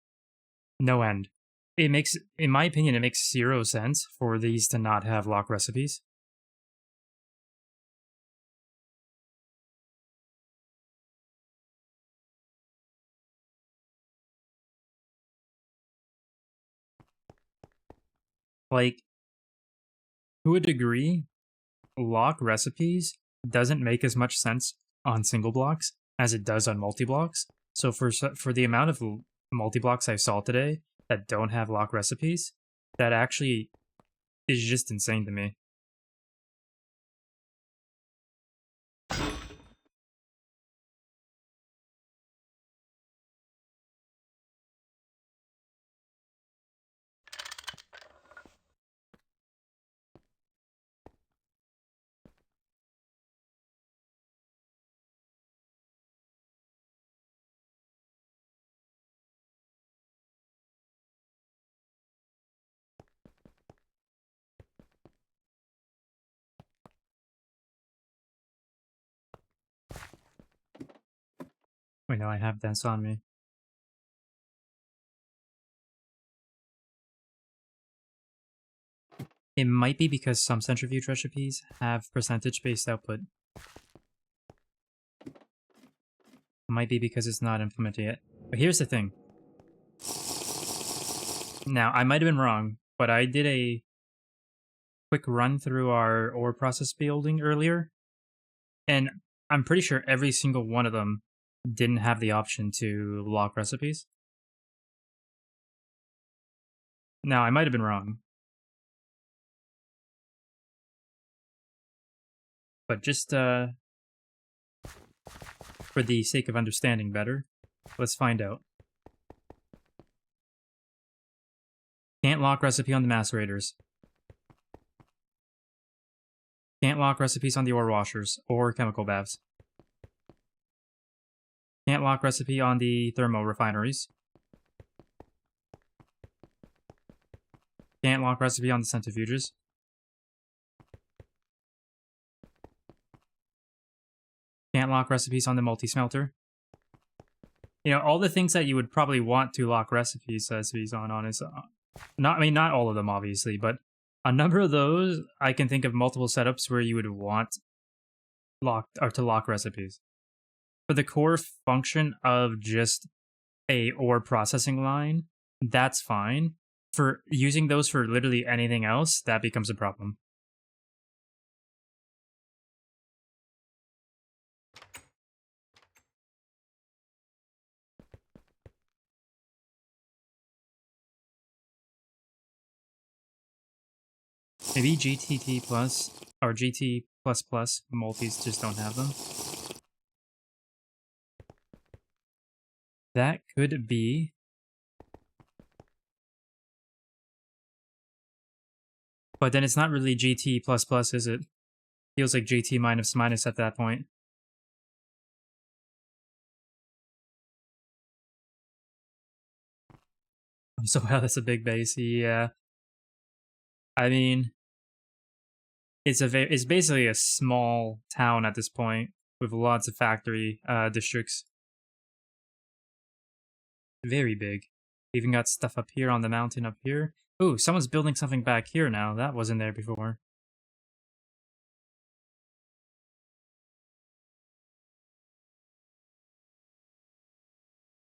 no end. It makes, in my opinion, it makes 0 sense for these to not have lock recipes. Like, to a degree, lock recipes doesn't make as much sense on single blocks as it does on multi-blocks. So for the amount of multi-blocks I saw today that don't have lock recipes, that actually is just insane to me. Wait, no, I have this on me. It might be because some centrifuge recipes have percentage-based output. It might be because it's not implemented yet. But here's the thing. Now, I might have been wrong, but I did a quick run through our ore process building earlier, and I'm pretty sure every single one of them didn't have the option to lock recipes. Now, I might have been wrong. But just for the sake of understanding better, let's find out. Can't lock recipe on the macerators. Can't lock recipes on the ore washers or chemical baths. Can't lock recipe on the thermo refineries. Can't lock recipe on the centrifuges. Can't lock recipes on the multi-smelter. You know, all the things that you would probably want to lock recipes on is not all of them, obviously, but a number of those, I can think of multiple setups where you would want to lock recipes. For the core function of just a ore processing line, that's fine. For using those for literally anything else, that becomes a problem. Maybe GTT plus or GT++ multis just don't have them. That could be. But then it's not really GT++, is it? Feels like GT minus minus at that point. So wow, that's a big base. Yeah. I mean, it's basically a small town at this point with lots of factory districts. Very big. Even got stuff up here on the mountain up here. Ooh, someone's building something back here now. That wasn't there before.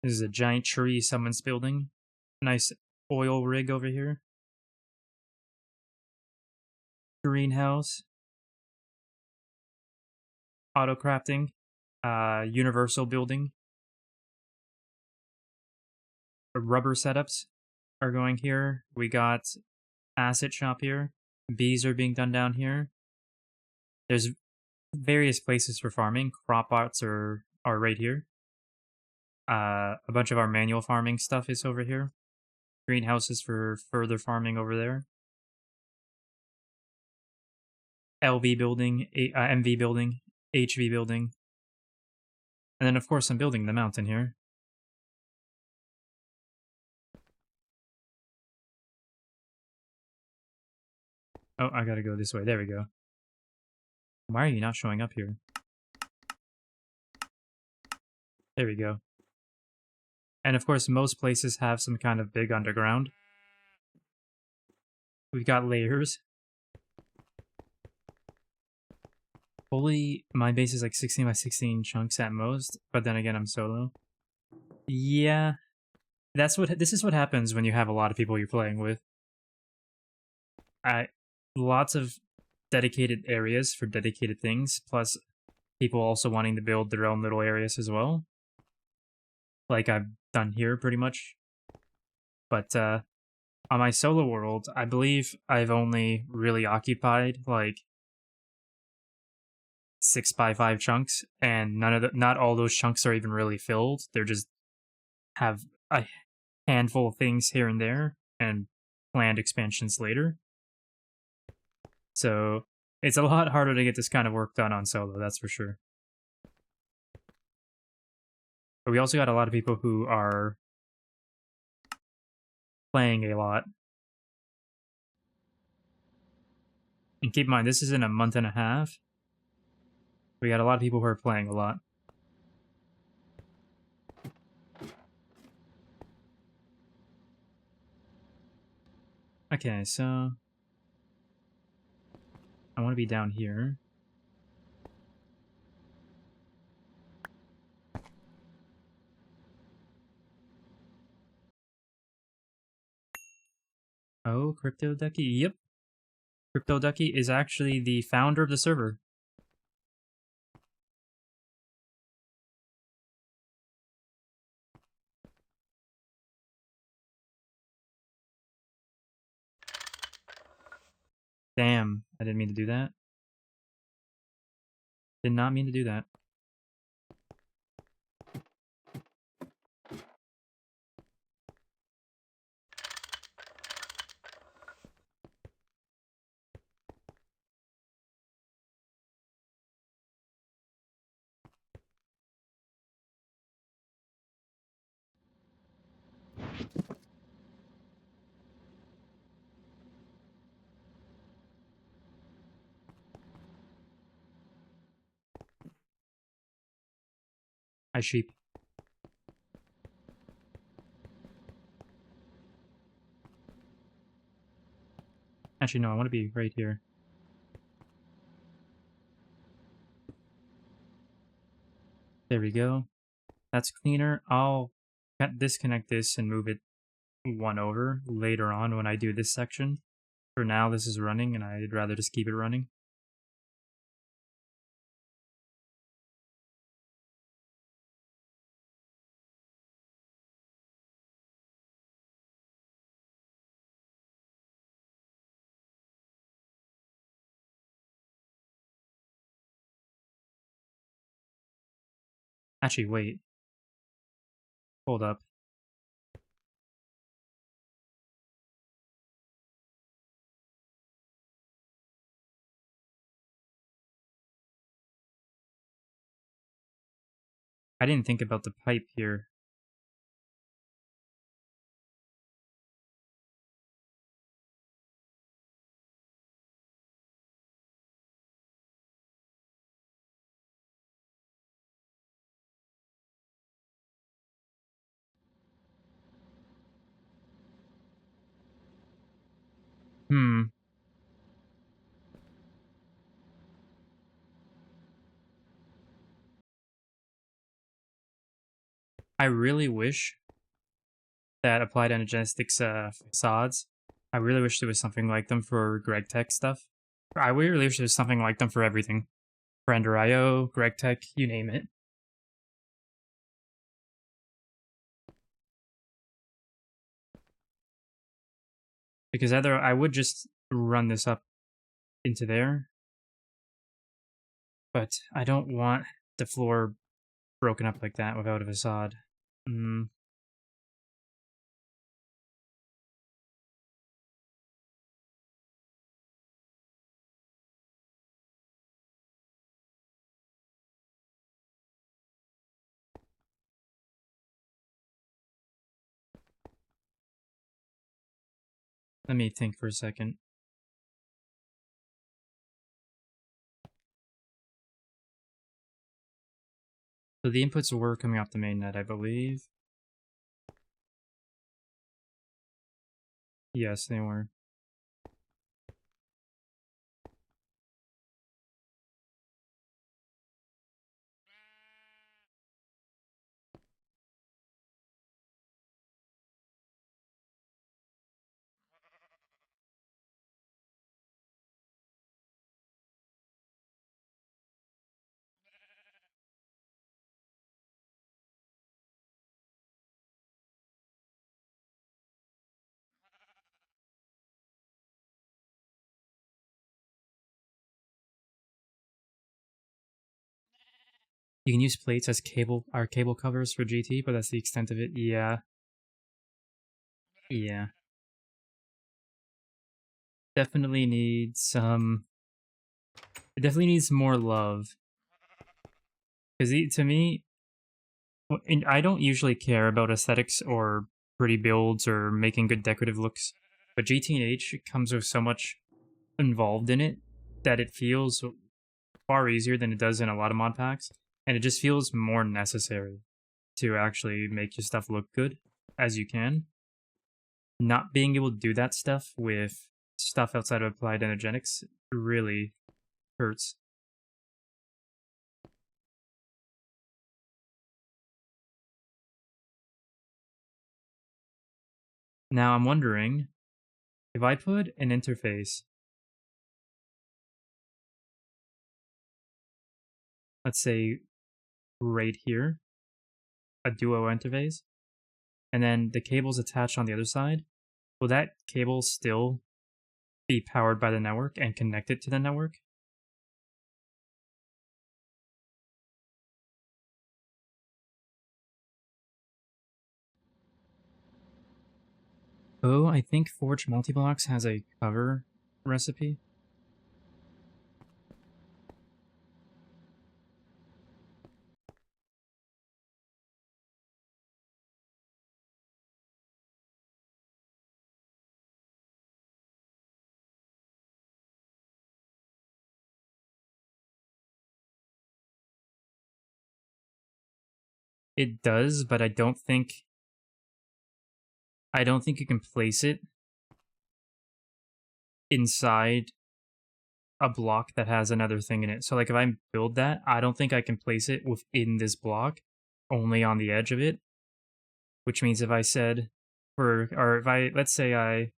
This is a giant tree someone's building. Nice oil rig over here. Greenhouse. Auto crafting. Universal building. Rubber setups are going here. We got asset shop here. Bees are being done down here. There's various places for farming. Crop arts are right here. A bunch of our manual farming stuff is over here. Greenhouses for further farming over there. LV building, MV building, HV building. And then, of course, I'm building the mountain here. Oh, I gotta go this way. There we go. Why are you not showing up here? There we go. And of course, most places have some kind of big underground. We've got layers. Fully, my base is like 16 by 16 chunks at most, but then again, I'm solo. Yeah, this is what happens when you have a lot of people you're playing with. Lots of dedicated areas for dedicated things, plus people also wanting to build their own little areas as well, like I've done here pretty much. But on my solo world, I believe I've only really occupied like 6x5 chunks, and not all those chunks are even really filled. They're just have a handful of things here and there, and planned expansions later. So it's a lot harder to get this kind of work done on solo, that's for sure. But we also got a lot of people who are playing a lot. And keep in mind, this is in a month and a half. We got a lot of people who are playing a lot. Okay, so I want to be down here. Oh, Crypto Ducky. Yep. Crypto Ducky is actually the founder of the server. Damn, I didn't mean to do that. Did not mean to do that. I sheep. Actually, no, I want to be right here. There we go. That's cleaner. I'll disconnect this and move it one over later on when I do this section. For now, this is running, and I'd rather just keep it running. Actually, wait. Hold up. I didn't think about the pipe here. Hmm. I really wish that applied energetics facades. I really wish there was something like them for Greg Tech stuff. I really wish there was something like them for everything. For Ender.io, Greg Tech, you name it. Because either I would just run this up into there, but I don't want the floor broken up like that without a facade. Hmm. Let me think for a second. So the inputs were coming off the mainnet, I believe. Yes, they were. You can use plates as cable covers for GT, but that's the extent of it. Yeah. Yeah. Definitely needs some. It definitely needs more love. Because to me, and I don't usually care about aesthetics or pretty builds or making good decorative looks, but GTNH comes with so much involved in it that it feels far easier than it does in a lot of mod packs, and it just feels more necessary to actually make your stuff look good as you can. Not being able to do that stuff with stuff outside of applied energetics really hurts. Now I'm wondering, if I put an interface, let's say right here, a duo interface, and then the cable's attached on the other side, will that cable still be powered by the network and connected to the network? Oh, I think Forge Multiblocks has a cover recipe. It does, but I don't think you can place it inside a block that has another thing in it. So like if I build that, I don't think I can place it within this block, only on the edge of it. Which means if I said or if I, let's say I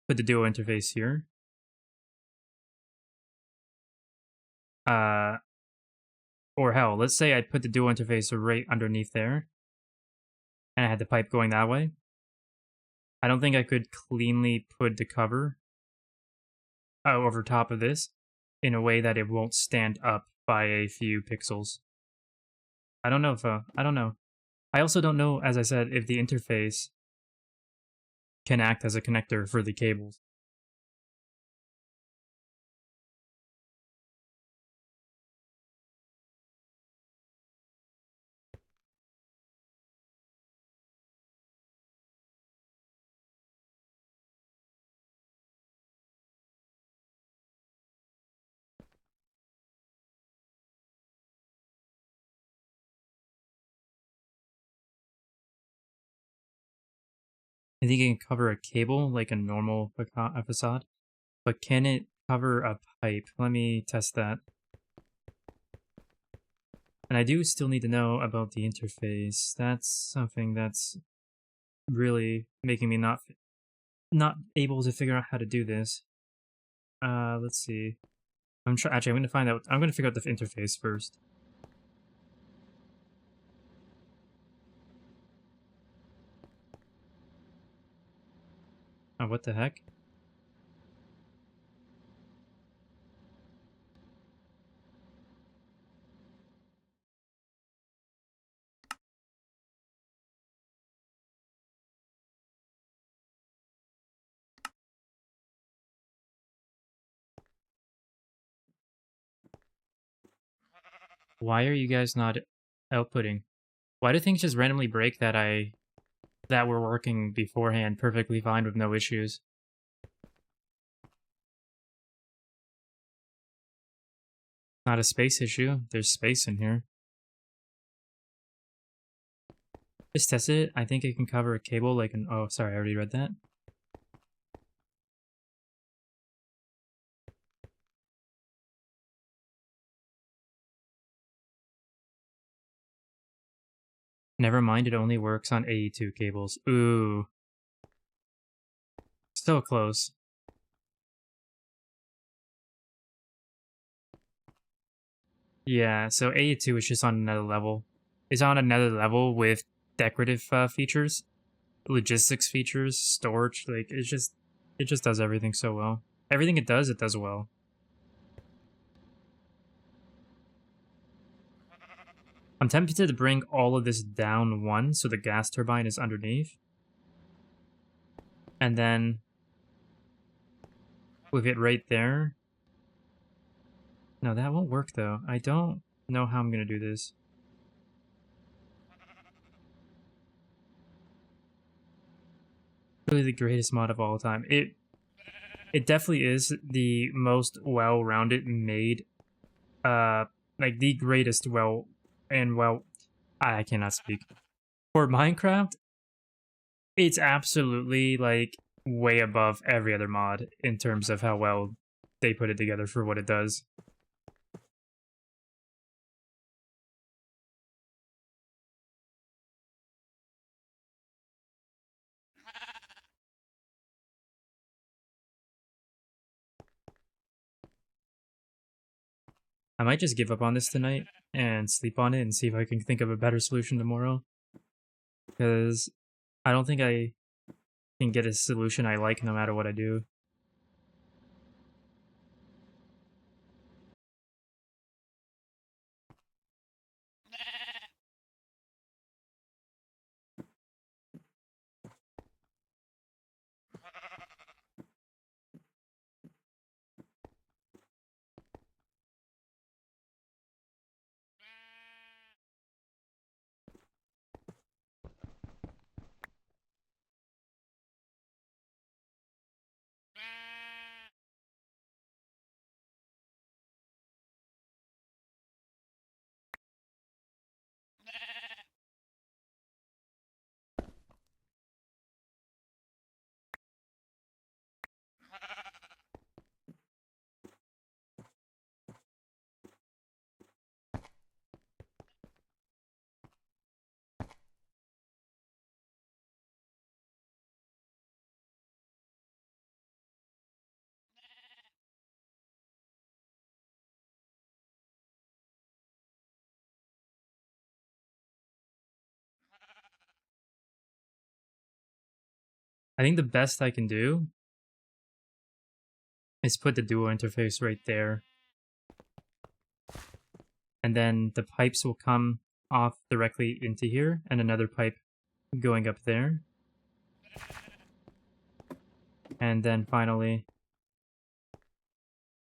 put the duo interface here, or hell, let's say I put the duo interface right underneath there, and I had the pipe going that way. I don't think I could cleanly put the cover over top of this in a way that it won't stand up by a few pixels. I don't know if, I don't know. I also don't know, as I said, if the interface can act as a connector for the cables. I think it can cover a cable like a normal facade, but can it cover a pipe? Let me test that. And I do still need to know about the interface. That's something that's really making me not able to figure out how to do this. Let's see. Actually, I'm gonna find out. I'm gonna figure out the interface first. Oh, what the heck? Why are you guys not outputting? Why do things just randomly break that were working beforehand perfectly fine with no issues? Not a space issue. There's space in here. Just test it. I think it can cover a cable like an... Oh, sorry, I already read that. Never mind, it only works on AE2 cables. Ooh. So close. Yeah, so AE2 is just on another level. It's on another level with decorative features, logistics features, storage. Like, it just does everything so well. Everything it does well. I'm tempted to bring all of this down one so the gas turbine is underneath. And then with it right there. No, that won't work though. I don't know how I'm gonna do this. Really the greatest mod of all time. It definitely is the most well-rounded made, like the greatest I cannot speak. For Minecraft, it's absolutely like way above every other mod in terms of how well they put it together for what it does. I might just give up on this tonight and sleep on it and see if I can think of a better solution tomorrow. Because I don't think I can get a solution I like no matter what I do. I think the best I can do is put the dual interface right there. And then the pipes will come off directly into here, and another pipe going up there. And then finally,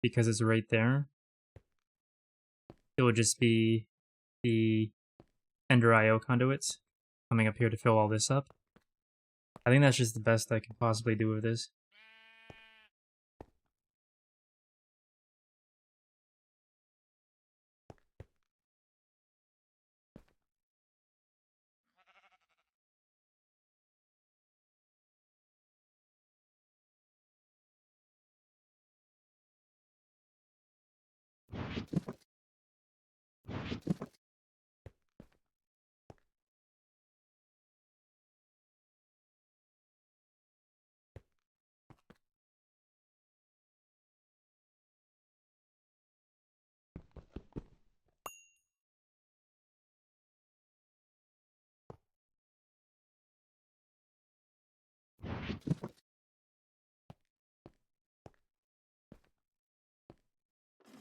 because it's right there, it will just be the Ender IO conduits coming up here to fill all this up. I think that's just the best I can possibly do with this.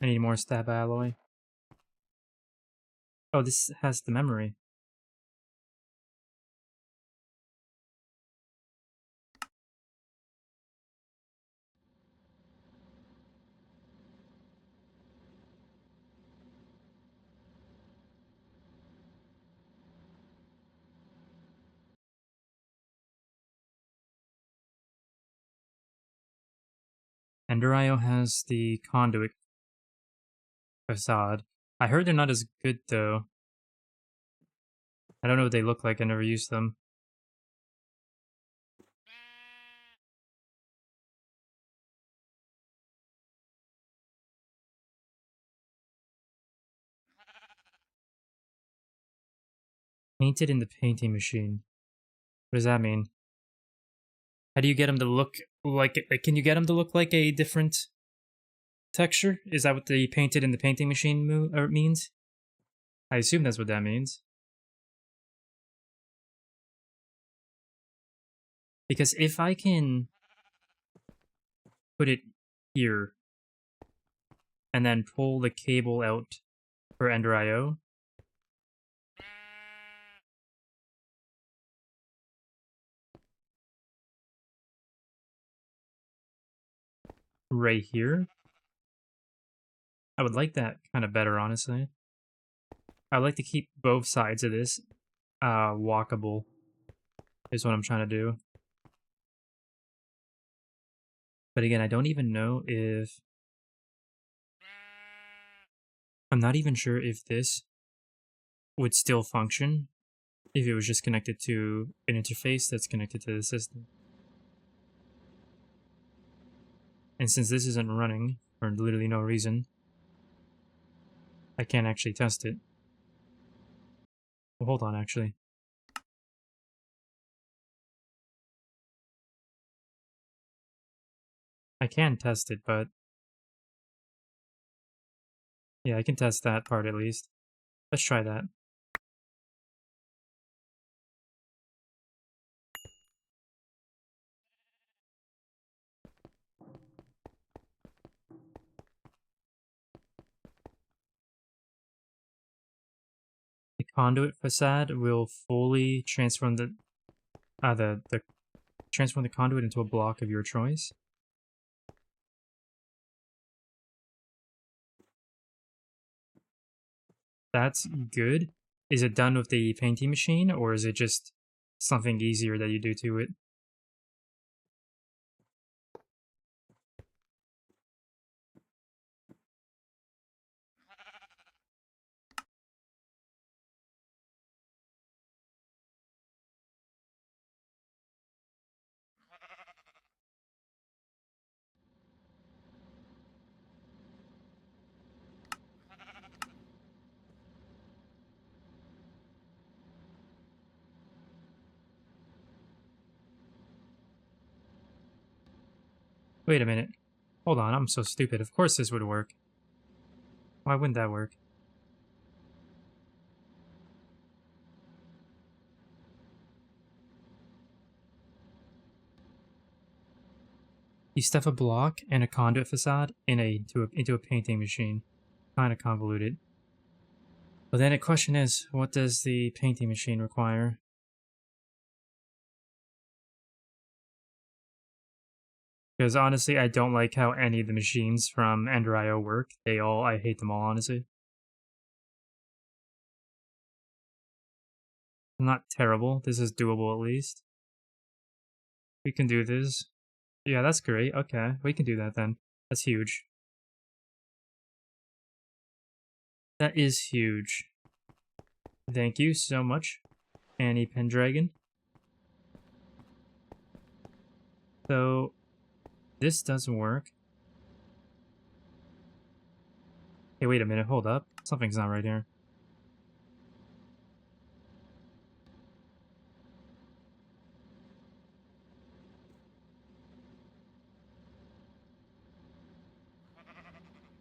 I need more stab alloy. Oh, this has the memory. Ender IO has the conduit facade. I heard they're not as good though. I don't know what they look like, I never used them. Painted in the painting machine. What does that mean? How do you get them to look like... Can you get them to look like a different texture? Is that what the painted in the painting machine means? I assume that's what that means. Because if I can put it here and then pull the cable out for Ender IO, right here. I would like that kind of better, honestly. I would like to keep both sides of this walkable, is what I'm trying to do. But again, I don't even know if... I'm not even sure if this would still function if it was just connected to an interface that's connected to the system. And since this isn't running, for literally no reason, I can't actually test it. Well, hold on, actually. I can test it, but... yeah, I can test that part at least. Let's try that. The conduit facade will fully transform the transform the conduit into a block of your choice. That's good. Is it done with the painting machine, or is it just something easier that you do to it? Wait a minute. Hold on, I'm so stupid. Of course this would work. Why wouldn't that work? You stuff a block and a conduit facade into a painting machine. Kinda convoluted. But then the question is, what does the painting machine require? Because honestly, I don't like how any of the machines from Ender.io work. I hate them all, honestly. Not terrible. This is doable at least. We can do this. Yeah, that's great. Okay, we can do that then. That's huge. That is huge. Thank you so much, Annie Pendragon. So, this doesn't work. Hey, wait a minute, hold up. Something's not right here.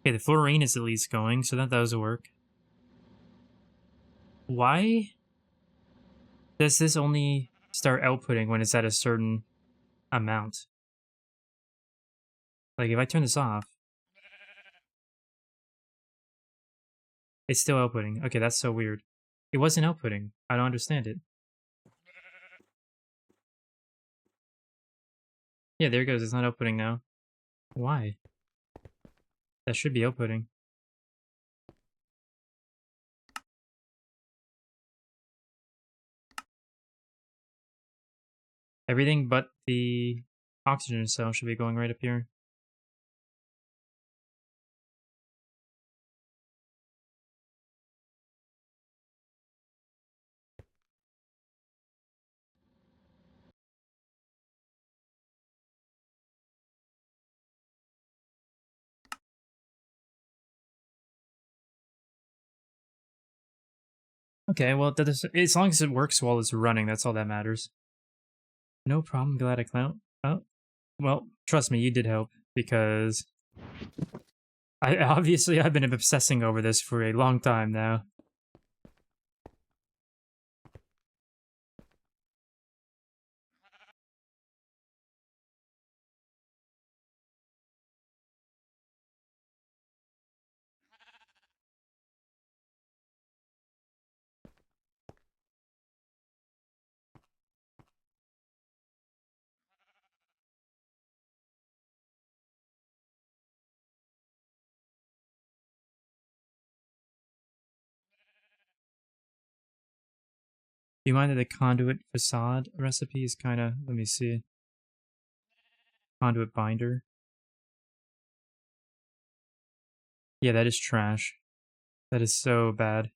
Okay, the fluorine is at least going, so that does work. Why does this only start outputting when it's at a certain amount? Like, if I turn this off, it's still outputting. Okay, that's so weird. It wasn't outputting. I don't understand it. Yeah, there it goes. It's not outputting now. Why? That should be outputting. Everything but the oxygen cell should be going right up here. Okay, well, as long as it works while it's running, that's all that matters. No problem, glad I clout. Oh, well, trust me, you did help, because I've been obsessing over this for a long time now. you mind that the conduit facade recipe is kind of, let me see, conduit binder. Yeah, that is trash. That is so bad.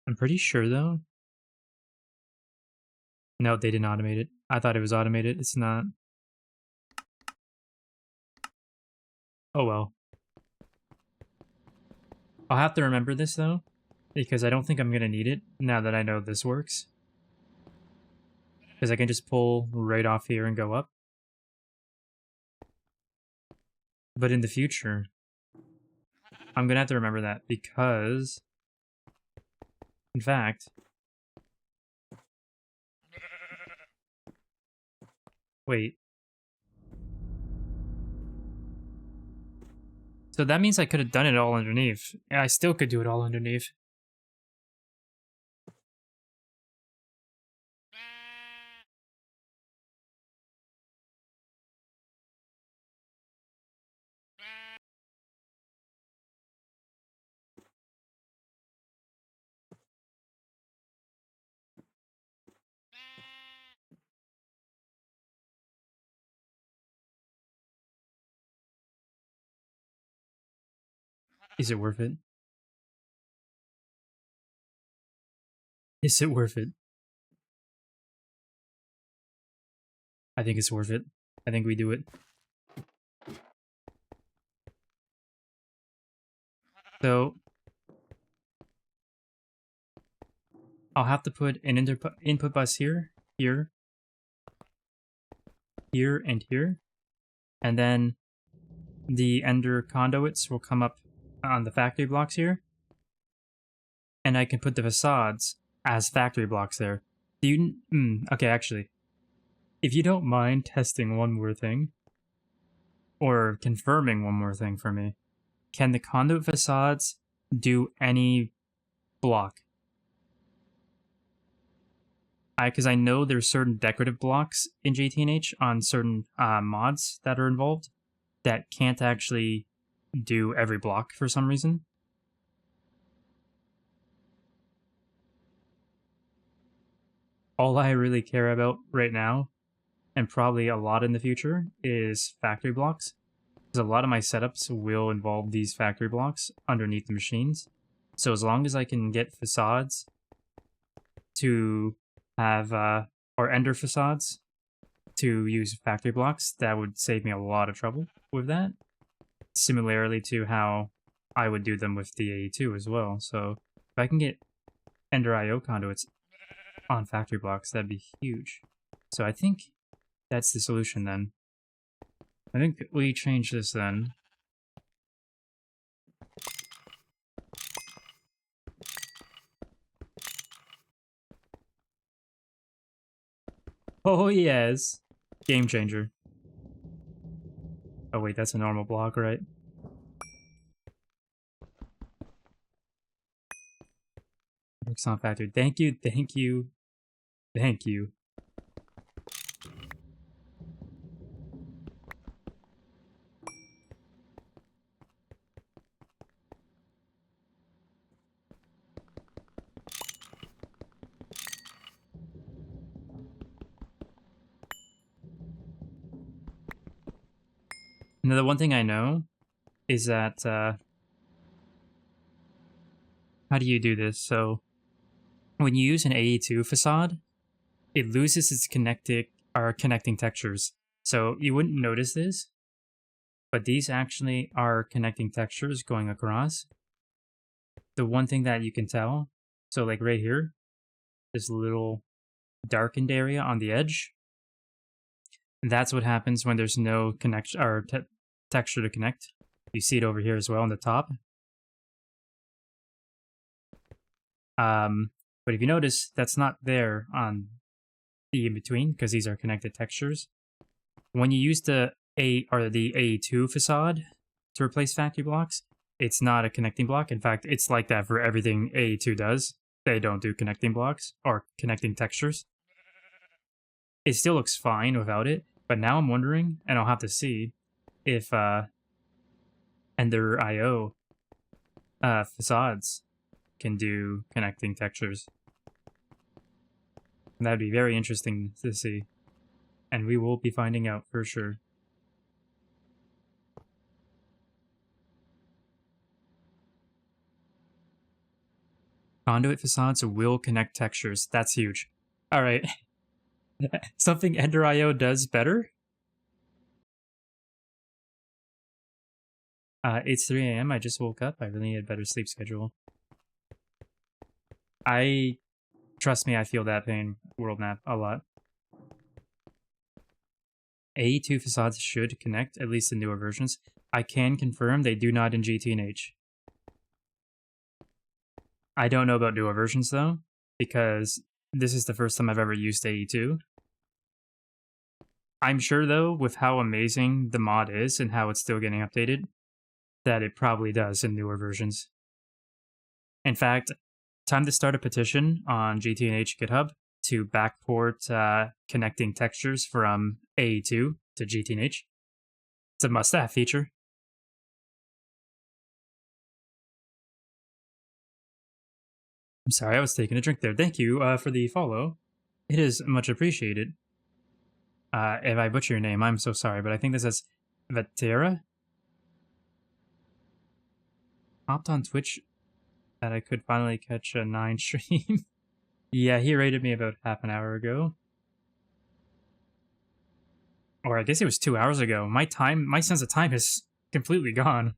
I'm pretty sure though. No, they didn't automate it. I thought it was automated. It's not. Oh well. I'll have to remember this though, because I don't think I'm going to need it now that I know this works. Because I can just pull right off here and go up. But in the future, I'm going to have to remember that because, in fact, wait. So that means I could have done it all underneath. I still could do it all underneath. Is it worth it? Is it worth it? I think it's worth it. I think we do it. So, I'll have to put an input bus here, here, here, and here. And then the ender conduits will come up on the factory blocks here. And I can put the facades as factory blocks there. Do you... okay, actually. If you don't mind testing one more thing, or confirming one more thing for me, can the conduit facades do any block? Because I know there's certain decorative blocks in GTNH on certain mods that are involved that can't actually do every block for some reason. All I really care about right now, and probably a lot in the future, is factory blocks. Because a lot of my setups will involve these factory blocks underneath the machines. So as long as I can get facades to have, or ender facades to use factory blocks, that would save me a lot of trouble with that. Similarly to how I would do them with the AE2 as well. So if I can get ender IO conduits on factory blocks, that'd be huge. So I think that's the solution then. I think we change this then. Oh yes! Game changer. Oh wait, that's a normal block, right? Works on factory. Thank you, thank you, thank you. Now, the one thing I know is that, how do you do this? So, when you use an AE2 facade, it loses its connecting textures. So, you wouldn't notice this, but these actually are connecting textures going across. The one thing that you can tell, so like right here, this little darkened area on the edge, that's what happens when there's no connection or texture to connect. You see it over here as well on the top. But if you notice, that's not there on the in-between because these are connected textures. When you use the AE2 facade to replace factory blocks, it's not a connecting block. In fact, it's like that for everything AE2 does. They don't do connecting blocks or connecting textures. It still looks fine without it, but now I'm wondering, and I'll have to see, if Ender IO facades can do connecting textures. That'd be very interesting to see. And we will be finding out for sure. Conduit facades will connect textures. That's huge. Alright. Something Ender IO does better? It's 3 a.m. I just woke up. I really need a better sleep schedule. Trust me, I feel that pain, World Nap, a lot. AE2 facades should connect, at least in newer versions. I can confirm they do not in GTNH. I don't know about newer versions, though, because this is the first time I've ever used AE2. I'm sure, though, with how amazing the mod is and how it's still getting updated, that it probably does in newer versions. In fact, time to start a petition on GTNH GitHub to backport connecting textures from AE2 to GTNH. It's a must-have feature. I'm sorry, I was taking a drink there. Thank you for the follow. It is much appreciated. If I butcher your name, I'm so sorry, but I think this is Vatera. Hopped on Twitch that I could finally catch a 9 stream. Yeah, he rated me about half an hour ago. Or I guess it was 2 hours ago. My sense of time is completely gone.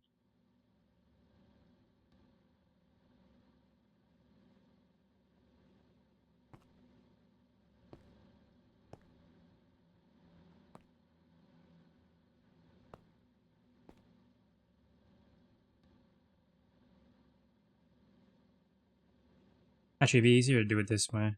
Actually, it'd be easier to do it this way.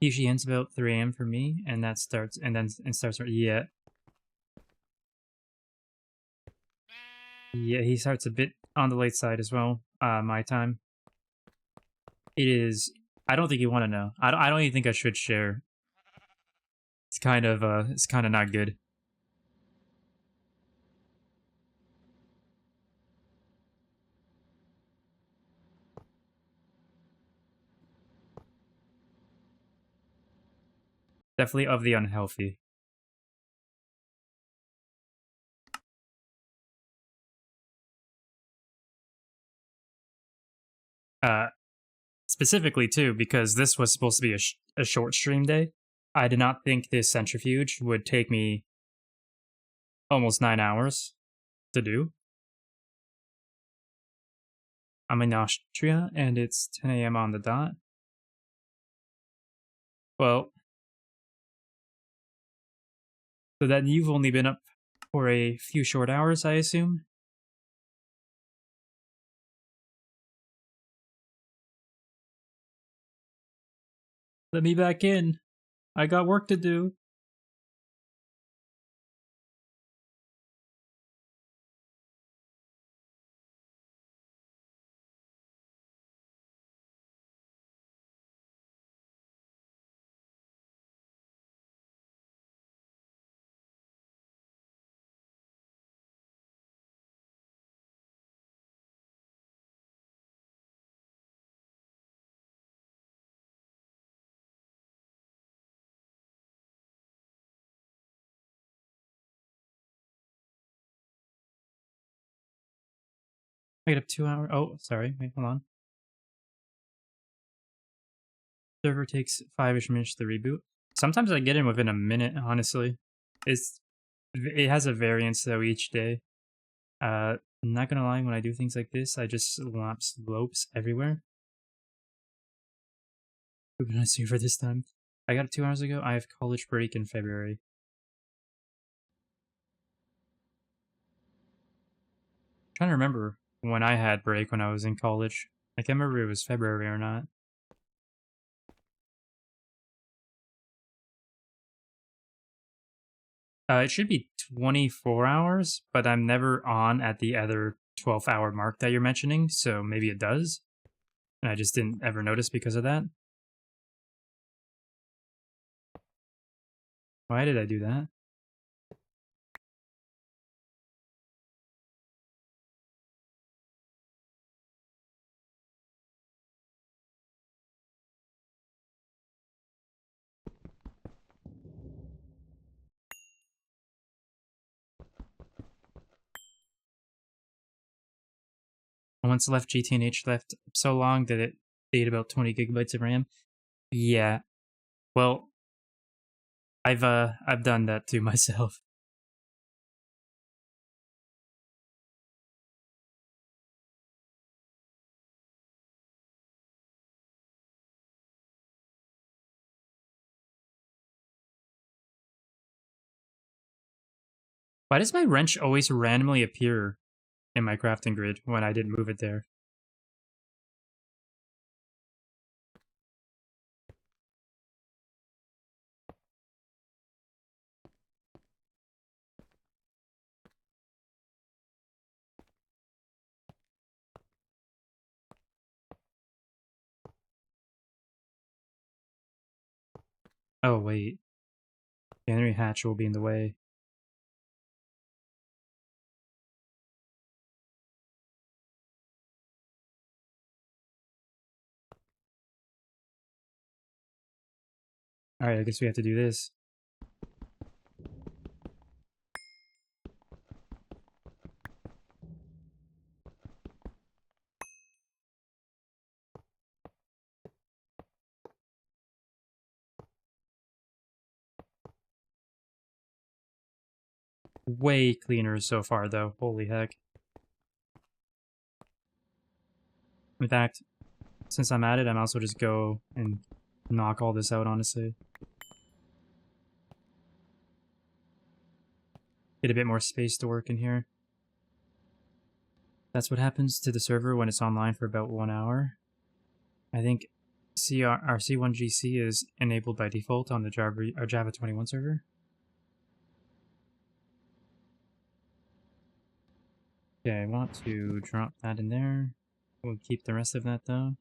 Usually ends about 3 a.m. for me, and that starts, yeah. Yeah, he starts a bit on the late side as well, my time. It is, I don't think you want to know. I don't even think I should share. It's kind of not good. Definitely of the unhealthy. Specifically too, because this was supposed to be a short stream day. I did not think this centrifuge would take me almost 9 hours to do. I'm in Austria, and it's 10 a.m. on the dot. Well, so then you've only been up for a few short hours, I assume? Let me back in. I got work to do. I got up 2 hours. Oh, sorry. Wait, hold on. Server takes 5-ish minutes to reboot. Sometimes I get in within a minute, honestly. It has a variance though each day. Not gonna lie, when I do things like this, I just slap slopes everywhere. We've been on server this time. I got it 2 hours ago. I have college break in February. Trying to remember when I had break when I was in college. I can't remember if it was February or not. It should be 24 hours, but I'm never on at the other 12-hour mark that you're mentioning, so maybe it does. And I just didn't ever notice because of that. Why did I do that? Once left GTNH left so long that it ate about 20 gigabytes of RAM. Yeah. Well, I've done that to myself. Why does my wrench always randomly appear in my crafting grid when I didn't move it there? Oh, wait. The enemy hatch will be in the way. Alright, I guess we have to do this. Way cleaner so far, though. Holy heck. In fact, since I'm at it, I'm also just go and knock all this out, honestly. Get a bit more space to work in here. That's what happens to the server when it's online for about 1 hour. I think our C1GC is enabled by default on the Java 21 server. Okay, I want to drop that in there. We'll keep the rest of that though.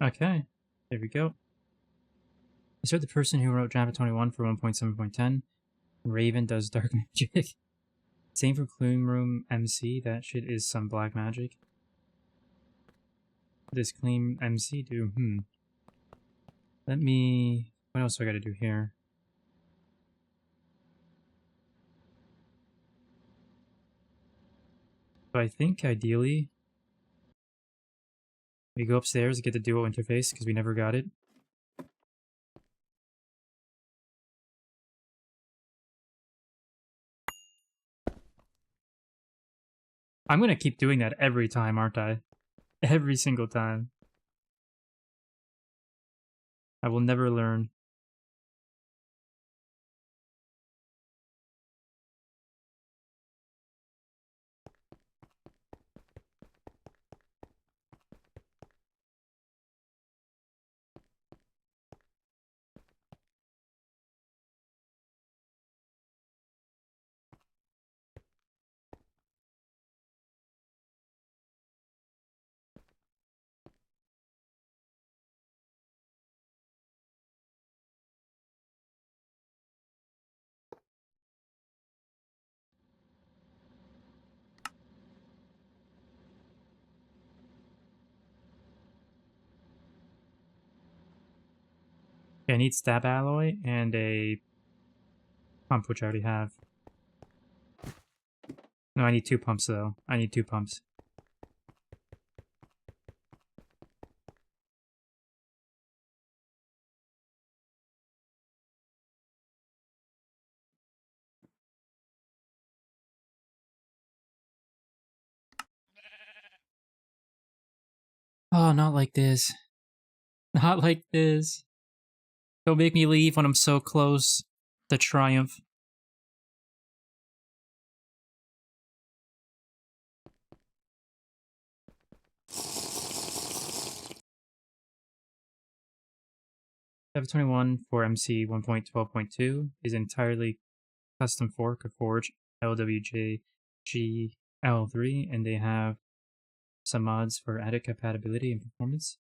Okay, there we go. Insert the person who wrote Java 21 for 1.7.10. Raven does dark magic. Same for Clean Room MC. That shit is some black magic. What does Clean MC do? Let me... What else do I gotta do here? So I think ideally we go upstairs and get the duo interface because we never got it. I'm gonna keep doing that every time, aren't I? Every single time. I will never learn. I need stab alloy and a pump, which I already have. No, I need 2 pumps, though. I need 2 pumps. Oh, not like this. Not like this. Don't make me leave when I'm so close to triumph. F21 for MC 1.12.2 is entirely custom fork of Forge LWJ GL3, and they have some mods for added compatibility and performance.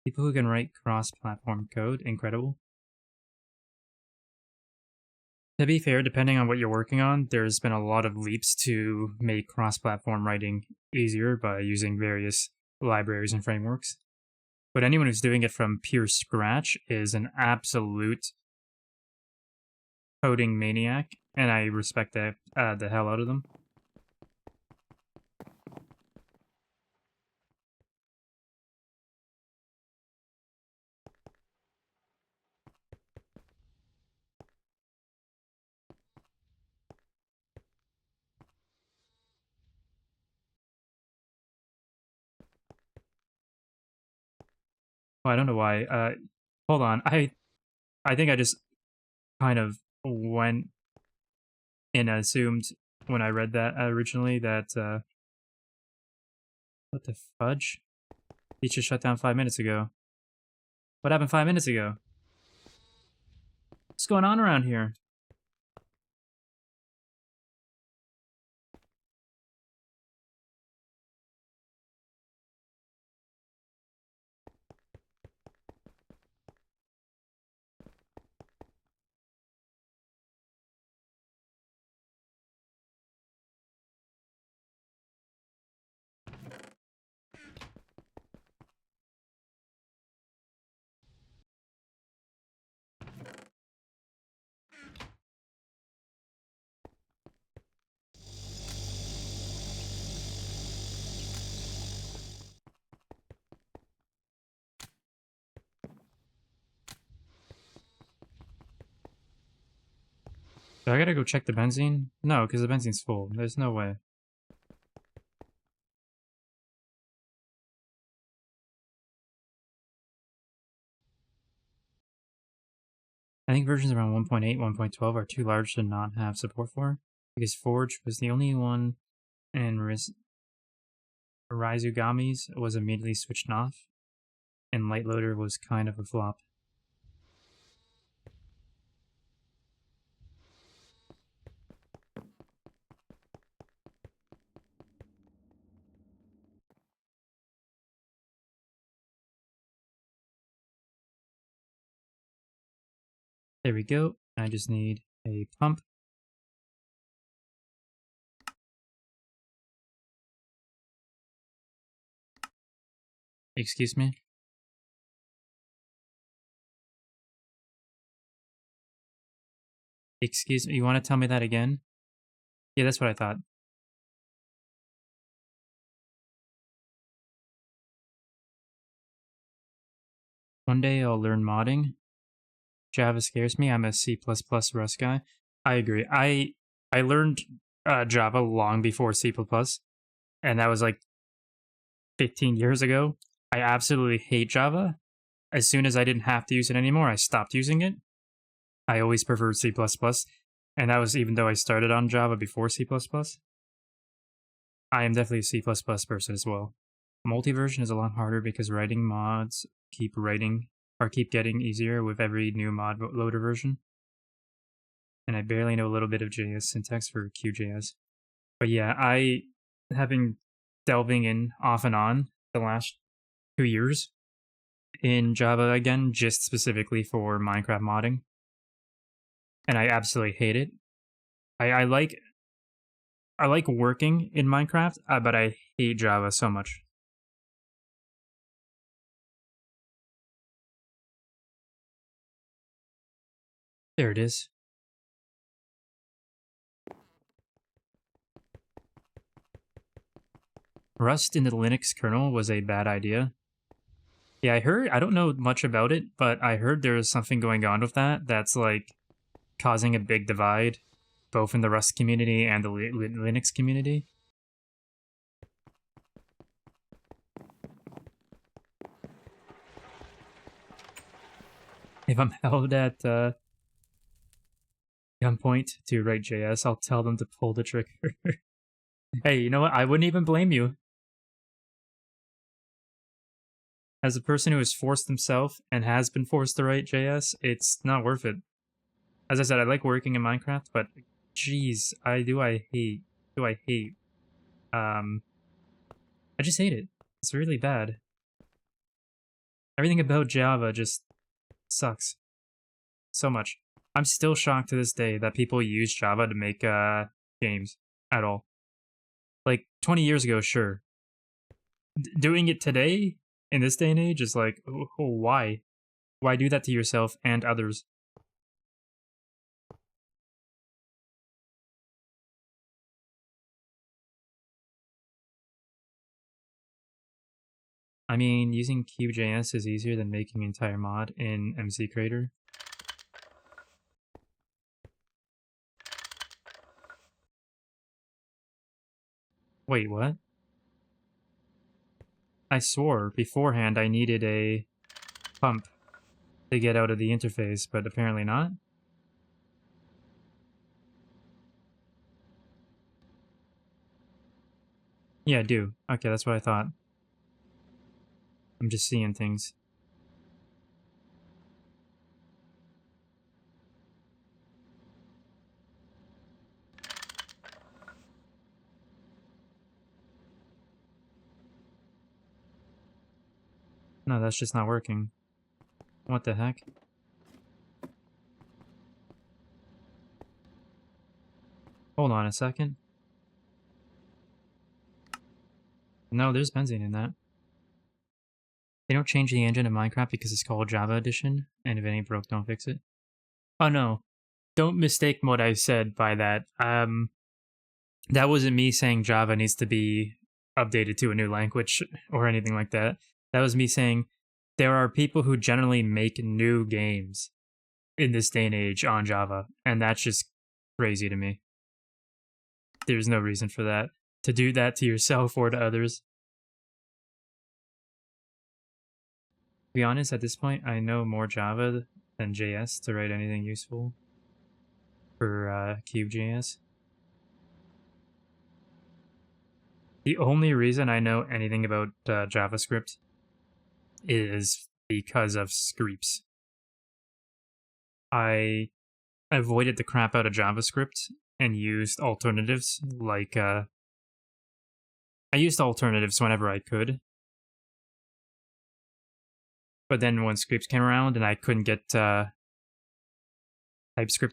People who can write cross-platform code, incredible. To be fair, depending on what you're working on, there's been a lot of leaps to make cross-platform writing easier by using various libraries and frameworks. But anyone who's doing it from pure scratch is an absolute coding maniac, and I respect the hell out of them. Oh, I don't know why. Hold on. I think I just kind of went and assumed when I read that originally that what the fudge? He just shut down 5 minutes ago. What happened 5 minutes ago? What's going on around here? Do I gotta go check the benzene? No, because the benzene's full. There's no way. I think versions around 1.8, 1.12 are too large to not have support for, because Forge was the only one, and Ryuzugami's was immediately switched off, and Light Loader was kind of a flop. There we go. I just need a pump. Excuse me? Excuse me, you want to tell me that again? Yeah, that's what I thought. One day I'll learn modding. Java scares me. I'm a C++ Rust guy. I agree. I learned Java long before C++, and that was like 15 years ago. I absolutely hate Java. As soon as I didn't have to use it anymore, I stopped using it. I always preferred C++, and that was even though I started on Java before C++. I am definitely a C++ person as well. Multiversion is a lot harder because writing mods keep getting easier with every new mod loader version. And I barely know a little bit of JS syntax for QJS. But yeah, I have been delving in off and on the last 2 years in Java again, just specifically for Minecraft modding. And I absolutely hate it. I like working in Minecraft, but I hate Java so much. There it is. Rust in the Linux kernel was a bad idea. Yeah, I don't know much about it, but I heard there's something going on with that that's like causing a big divide, both in the Rust community and the Linux community. If I'm held at gunpoint to write JS, I'll tell them to pull the trigger. Hey, you know what? I wouldn't even blame you. As a person who has forced himself and has been forced to write JS, it's not worth it. As I said, I like working in Minecraft, but jeez, I hate. I just hate it. It's really bad. Everything about Java just sucks so much. I'm still shocked to this day that people use Java to make games at all. Like 20 years ago, sure. Doing it today in this day and age is like, oh, why? Why do that to yourself and others? I mean, using Cube.js is easier than making an entire mod in MC Creator. Wait, what? I swore beforehand I needed a pump to get out of the interface, but apparently not. Yeah, I do. Okay, that's what I thought. I'm just seeing things. No, that's just not working. What the heck? Hold on a second. No, there's benzene in that. They don't change the engine in Minecraft because it's called Java Edition, and if it ain't broke, don't fix it. Oh no, don't mistake what I said by that. That wasn't me saying Java needs to be updated to a new language or anything like that. That was me saying there are people who generally make new games in this day and age on Java, and that's just crazy to me. There's no reason for that. To do that to yourself or to others. To be honest, at this point, I know more Java than JS to write anything useful for Cube.js. The only reason I know anything about JavaScript is because of Screeps. I avoided the crap out of JavaScript and used alternatives like I used alternatives whenever I could. But then when Screeps came around and I couldn't get TypeScript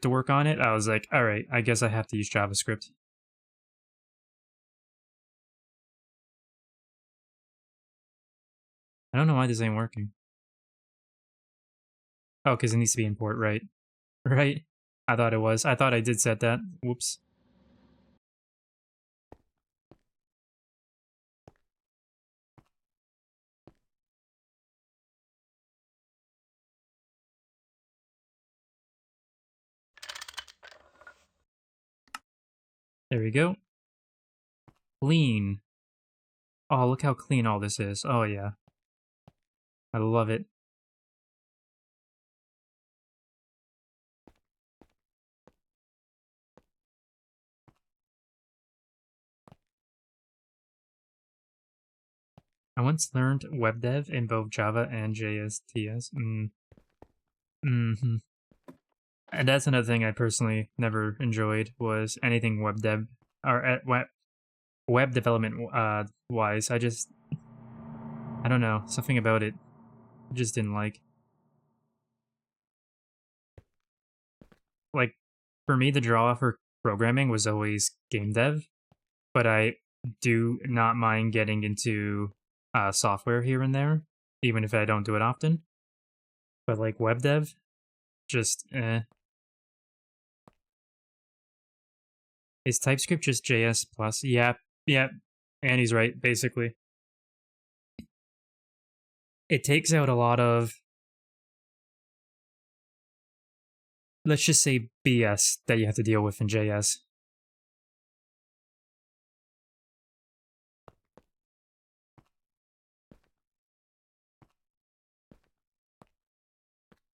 to work on it, I was like, alright, I guess I have to use JavaScript. I don't know why this ain't working. Oh, because it needs to be import, right? Right? I thought it was. I thought I did set that. Whoops. There we go. Clean. Oh, look how clean all this is. Oh, yeah. I love it. I once learned web dev in both Java and JSTS. Mm-hmm. And that's another thing I personally never enjoyed was anything web dev or web development wise. I don't know, something about it I just didn't like. Like for me, the draw for programming was always game dev, but I do not mind getting into software here and there, even if I don't do it often. But like web dev, just eh. Is TypeScript just JS plus? Yep, yep. And he's right, basically. It takes out a lot of, let's just say, BS that you have to deal with in JS.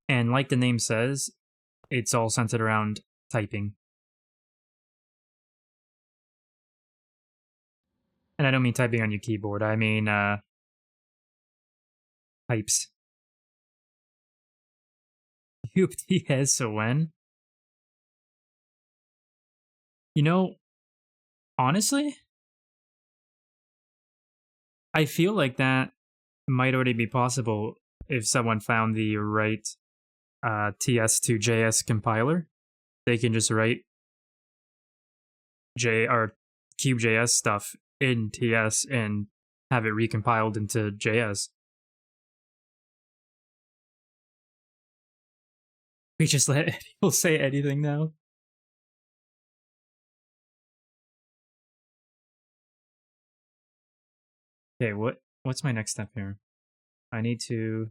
And like the name says, it's all centered around typing. And I don't mean typing on your keyboard, I mean types. UPS, so when? You know, honestly, I feel like that might already be possible if someone found the right TS to JS compiler. They can just write Cube.js stuff in TS and have it recompiled into JS. We just let people say anything now. Okay, what's my next step here? I need to...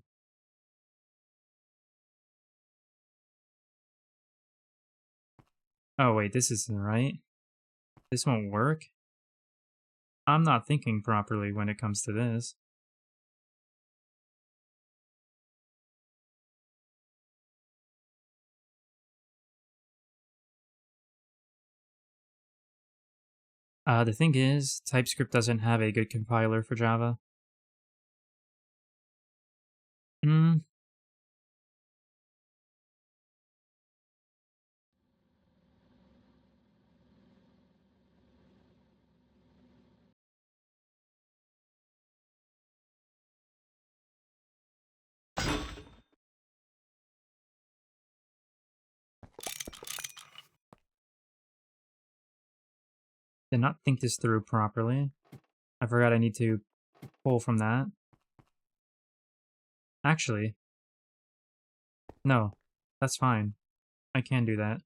Oh wait, this isn't right. This won't work. I'm not thinking properly when it comes to this. The thing is, TypeScript doesn't have a good compiler for Java. Hmm. Did not think this through properly. I forgot I need to pull from that. Actually, no, that's fine. I can do that.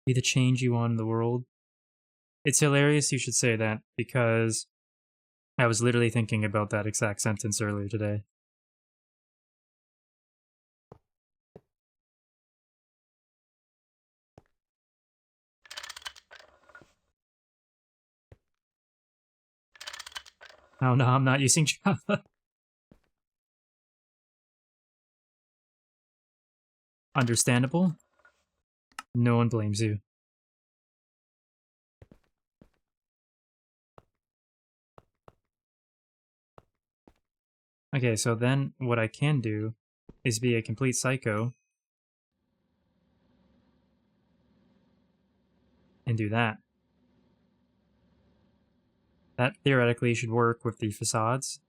Be the change you want in the world. It's hilarious you should say that, because I was literally thinking about that exact sentence earlier today. Oh no, I'm not using Java. Understandable. No one blames you. Okay, so then what I can do is be a complete psycho and do that. That theoretically should work with the facades.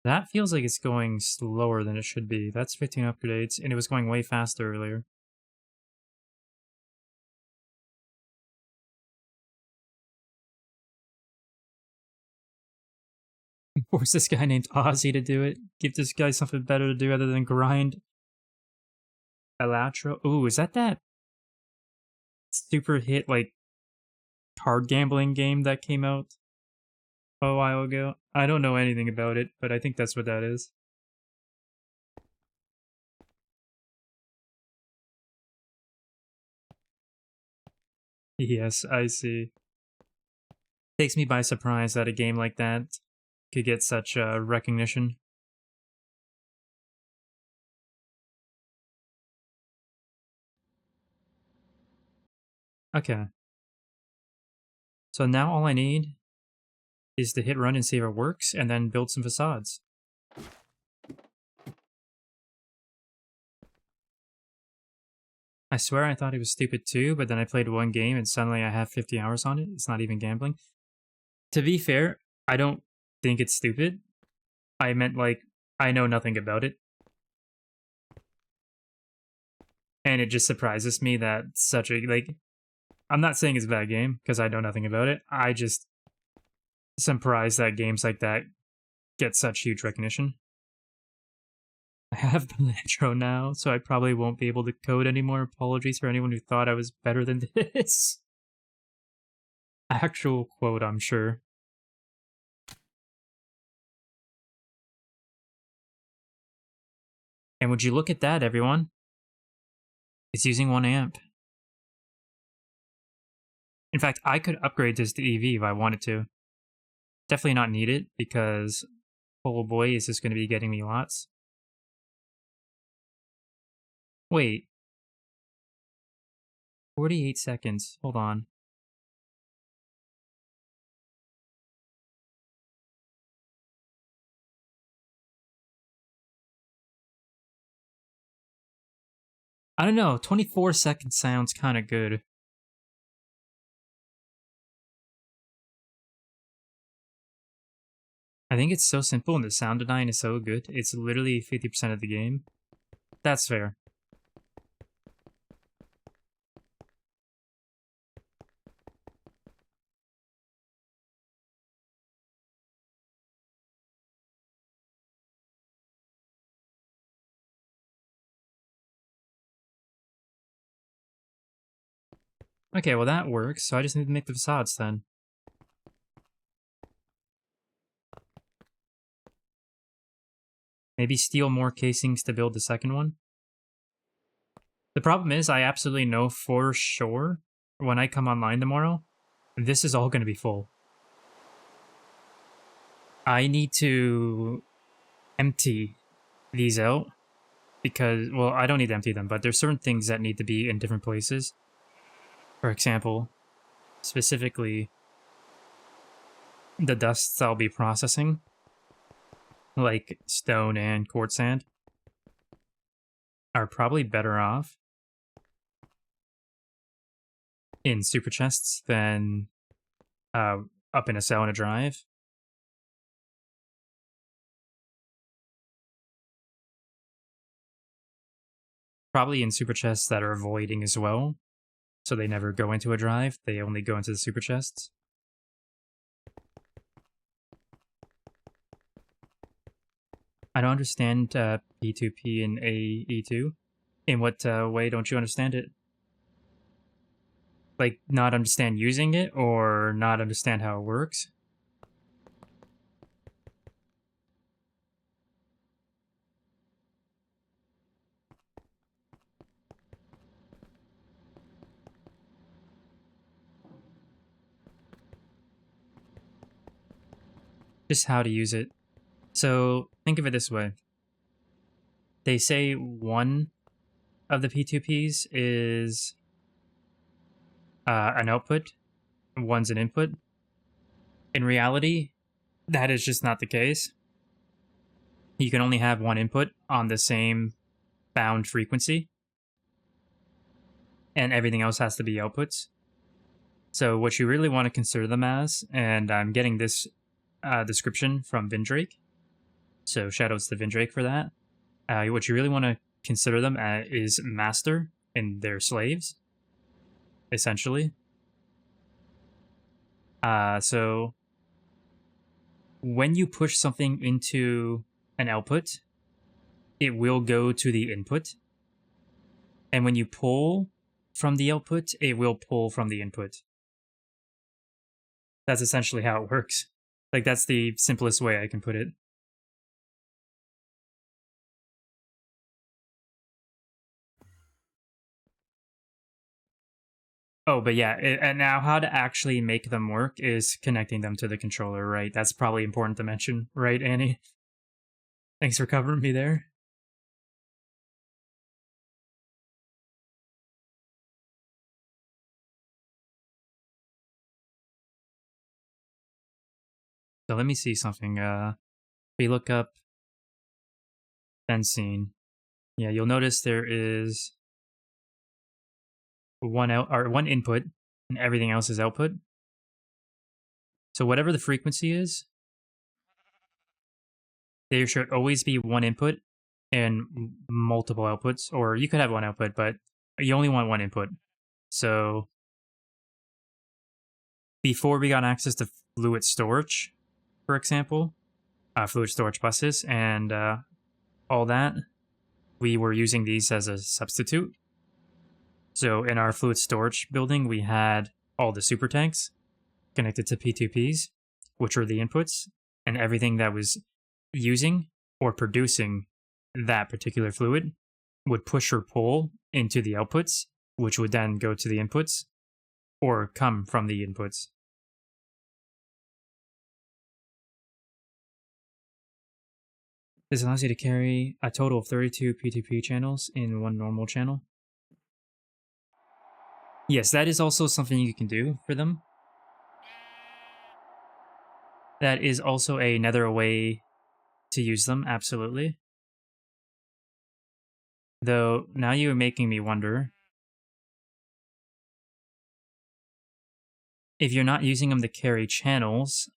That feels like it's going slower than it should be. That's 15 upgrades, and it was going way faster earlier. Force this guy named Ozzy to do it. Give this guy something better to do other than grind. Elatro. Ooh, is that super hit, like, card gambling game that came out a while ago? I don't know anything about it, but I think that's what that is. Yes, I see. Takes me by surprise that a game like that could get such recognition. Okay. So now all I need is to hit run and see if it works, and then build some facades. I swear I thought it was stupid too, but then I played one game and suddenly I have 50 hours on it. It's not even gambling. To be fair, I don't think it's stupid. I meant, like, I know nothing about it. And it just surprises me that such a, like, I'm not saying it's a bad game, because I know nothing about it. I just surprised that games like that get such huge recognition. I have the intro now, so I probably won't be able to code anymore. Apologies for anyone who thought I was better than this. Actual quote, I'm sure. And would you look at that, everyone? It's using 1 amp. In fact, I could upgrade this to EV if I wanted to. Definitely not need it, because, oh boy, is this going to be getting me lots. Wait. 48 seconds. Hold on. I don't know, 24 seconds sounds kind of good. I think it's so simple and the sound design is so good. It's literally 50% of the game. That's fair. Okay, well that works, so I just need to make the facades then. Maybe steal more casings to build the second one? The problem is, I absolutely know for sure, when I come online tomorrow, this is all going to be full. I need to empty these out, because, well, I don't need to empty them, but there's certain things that need to be in different places. For example, specifically, the dusts I'll be processing, like stone and quartz sand, are probably better off in super chests than up in a cell in a drive. Probably in super chests that are voiding as well, so they never go into a drive, they only go into the super chests. I don't understand P2P and AE2. In what way don't you understand it? Like, not understand using it, or not understand how it works? Just how to use it. So, think of it this way. They say one of the P2Ps is an output, one's an input. In reality, that is just not the case. You can only have one input on the same bound frequency, and everything else has to be outputs. So what you really want to consider them as, and I'm getting this description from Vindrake, so shoutouts to Vindrake for that. What you really want to consider them as is master and their slaves, essentially. So when you push something into an output, it will go to the input. And when you pull from the output, it will pull from the input. That's essentially how it works. Like, that's the simplest way I can put it. Oh, but yeah, and now how to actually make them work is connecting them to the controller, right? That's probably important to mention, right, Annie? Thanks for covering me there. So let me see something. We look up benzene. Yeah, you'll notice there is one input, and everything else is output. So whatever the frequency is, there should always be one input and multiple outputs, or you could have one output, but you only want one input. So before we got access to fluid storage, for example, fluid storage buses and all that, we were using these as a substitute. So in our fluid storage building, we had all the super tanks connected to P2Ps, which were the inputs, and everything that was using or producing that particular fluid would push or pull into the outputs, which would then go to the inputs or come from the inputs. This allows you to carry a total of 32 P2P channels in one normal channel. Yes, that is also something you can do for them. That is also another way to use them, absolutely. Though, now you're making me wonder, if you're not using them to carry channels,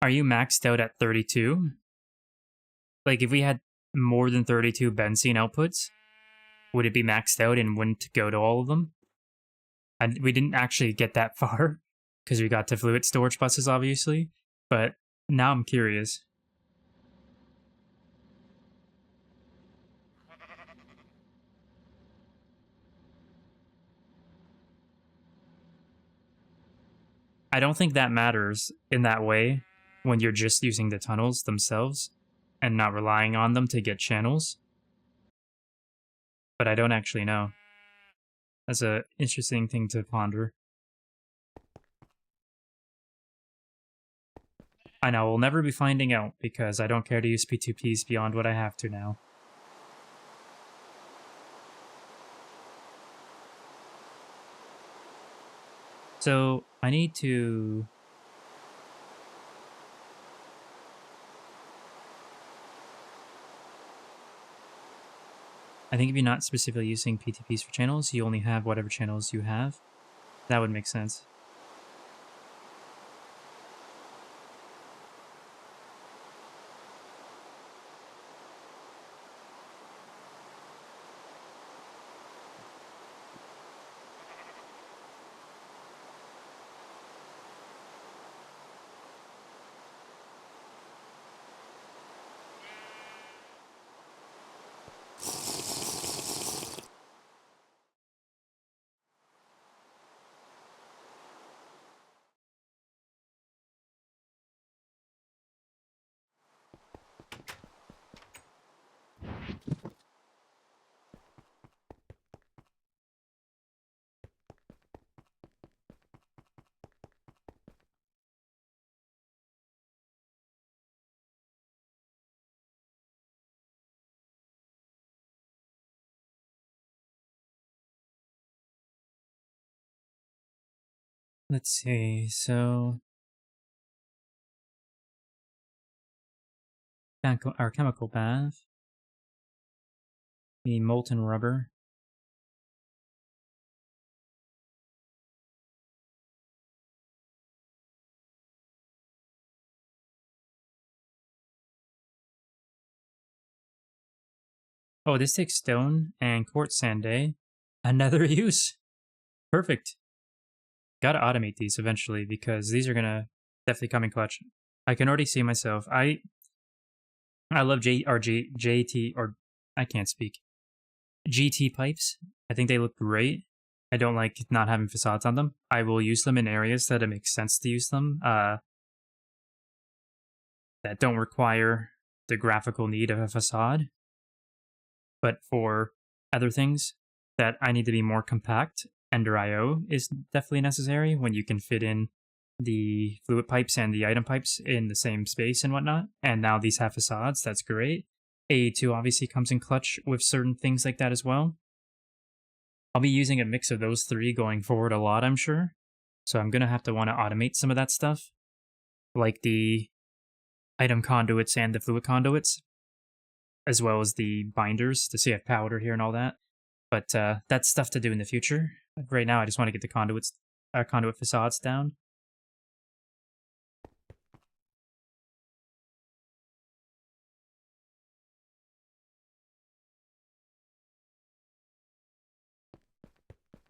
are you maxed out at 32? Like, if we had more than 32 benzene outputs, would it be maxed out and wouldn't go to all of them? And we didn't actually get that far, because we got to fluid storage buses, obviously, but now I'm curious. I don't think that matters in that way when you're just using the tunnels themselves and not relying on them to get channels. But I don't actually know. That's an interesting thing to ponder. I know, we'll never be finding out because I don't care to use P2Ps beyond what I have to now. So, I need to... I think if you're not specifically using P2Ps for channels, you only have whatever channels you have. That would make sense. Let's see, so... our chemical bath. The molten rubber. Oh, this takes stone and quartz sand, eh? Another use. Perfect. Gotta automate these eventually because these are gonna definitely come in clutch. I can already see myself. I love JT, or I can't speak. GT pipes. I think they look great. I don't like not having facades on them. I will use them in areas that it makes sense to use them. That don't require the graphical need of a facade. But for other things that I need to be more compact, Ender IO is definitely necessary when you can fit in the fluid pipes and the item pipes in the same space and whatnot. And now these have facades, that's great. AE2 obviously comes in clutch with certain things like that as well. I'll be using a mix of those three going forward a lot, I'm sure. So I'm going to have to want to automate some of that stuff, like the item conduits and the fluid conduits, as well as the binders to save powder here and all that. But that's stuff to do in the future. Right now, I just want to get the conduit facades down.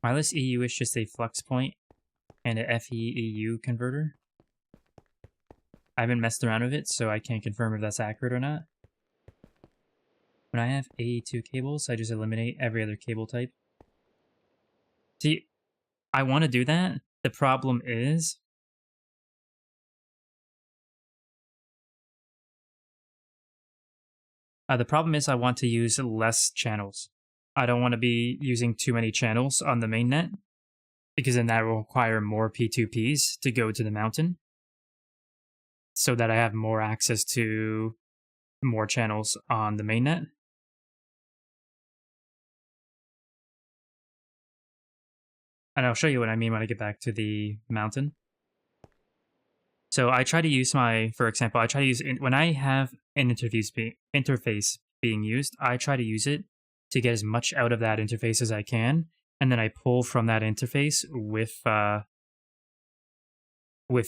Wireless EU is just a flux point and a FE-EU converter. I haven't messed around with it, so I can't confirm if that's accurate or not. When I have AE2 cables, I just eliminate every other cable type. See, I want to do that. The problem is... I want to use less channels. I don't want to be using too many channels on the mainnet, because then that will require more P2Ps to go to the mountain, so that I have more access to more channels on the mainnet. And I'll show you what I mean when I get back to the mountain. So I try to use for example, I try to use, when I have an interface being used, I try to use it to get as much out of that interface as I can, and then I pull from that interface with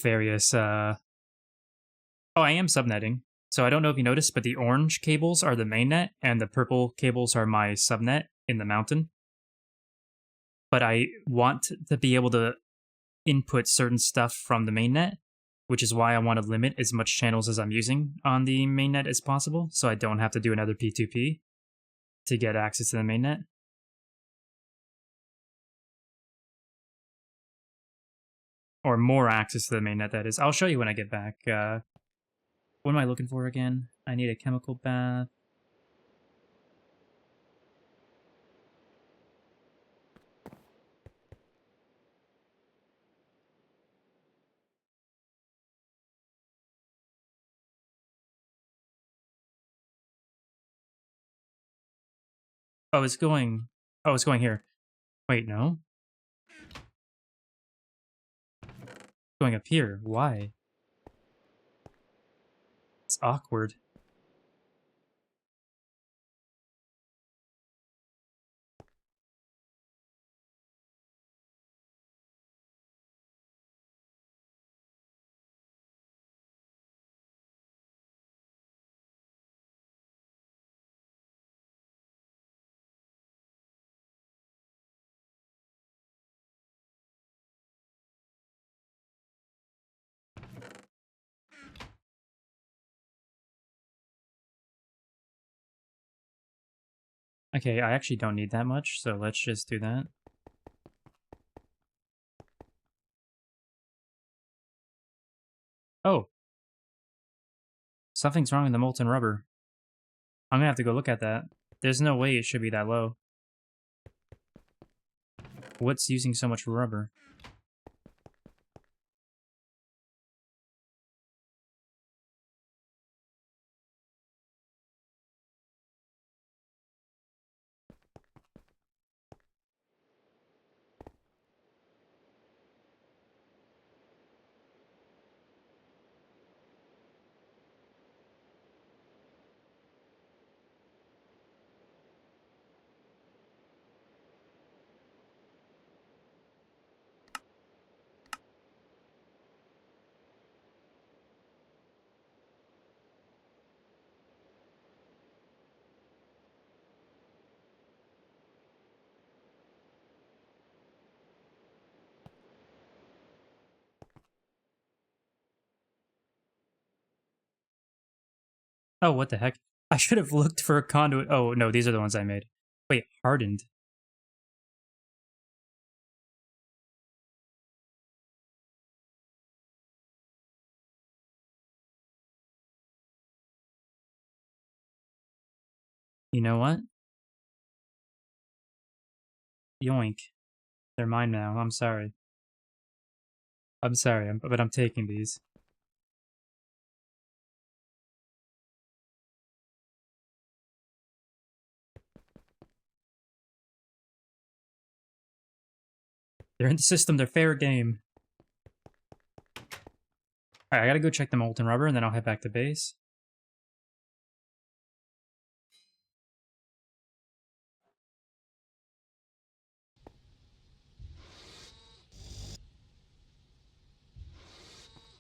various, oh, I am subnetting. So I don't know if you noticed, but the orange cables are the mainnet, and the purple cables are my subnet in the mountain. But I want to be able to input certain stuff from the mainnet, which is why I want to limit as much channels as I'm using on the mainnet as possible, so I don't have to do another P2P to get access to the mainnet. Or more access to the mainnet, that is. I'll show you when I get back. What am I looking for again? I need a chemical bath. Oh, it's going... Oh, it's going here. Wait, no? It's going up here. Why? It's awkward. Okay, I actually don't need that much, so let's just do that. Oh. Something's wrong with the molten rubber. I'm gonna have to go look at that. There's no way it should be that low. What's using so much rubber? Oh, what the heck? I should have looked for a conduit. Oh, no, these are the ones I made. Wait, hardened. You know what? Yoink. They're mine now. I'm sorry. I'm sorry, but I'm taking these. They're in the system. They're fair game. Alright, I gotta go check the molten rubber, and then I'll head back to base.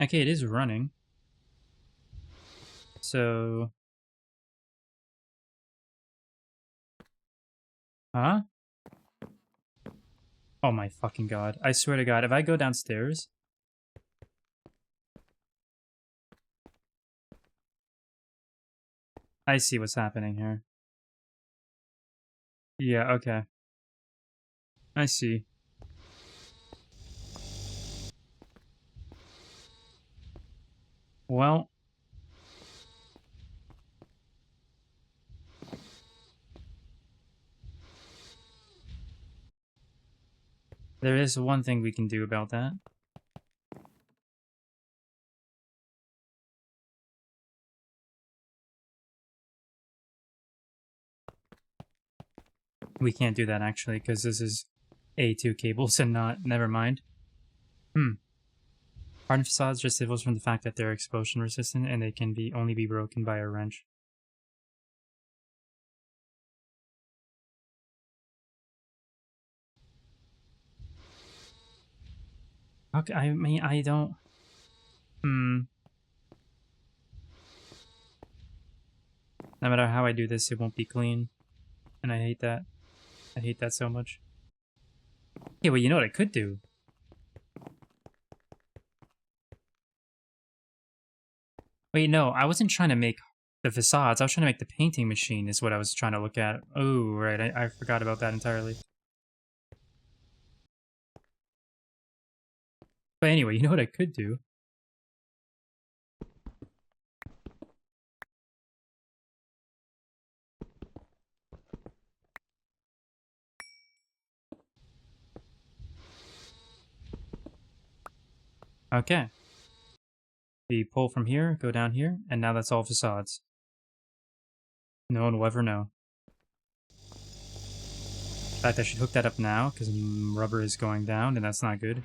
Okay, it is running. So... Huh? Oh my fucking god. I swear to god, if I go downstairs... I see what's happening here. Yeah, okay. I see. Well... there is one thing we can do about that. We can't do that, actually, because this is A2 cables and not... never mind. Hardened facades just differs from the fact that they're explosion resistant and they can only be broken by a wrench. Okay, I mean, I don't... No matter how I do this, it won't be clean. And I hate that. I hate that so much. Yeah, well, you know what I could do? Wait, no, I wasn't trying to make the facades. I was trying to make the painting machine is what I was trying to look at. Oh, right, I forgot about that entirely. But anyway, you know what I could do? Okay. We pull from here, go down here, and now that's all facades. No one will ever know. In fact, I should hook that up now, because rubber is going down, and that's not good.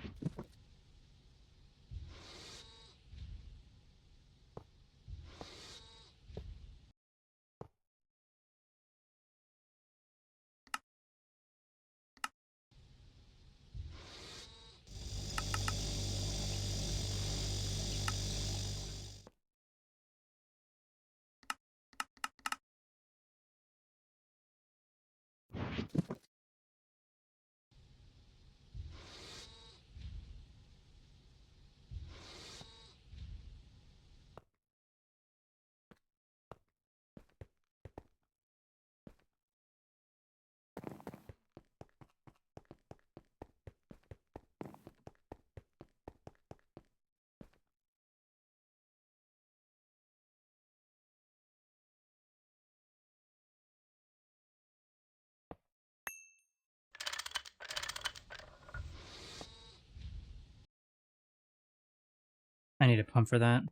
I need a pump for that.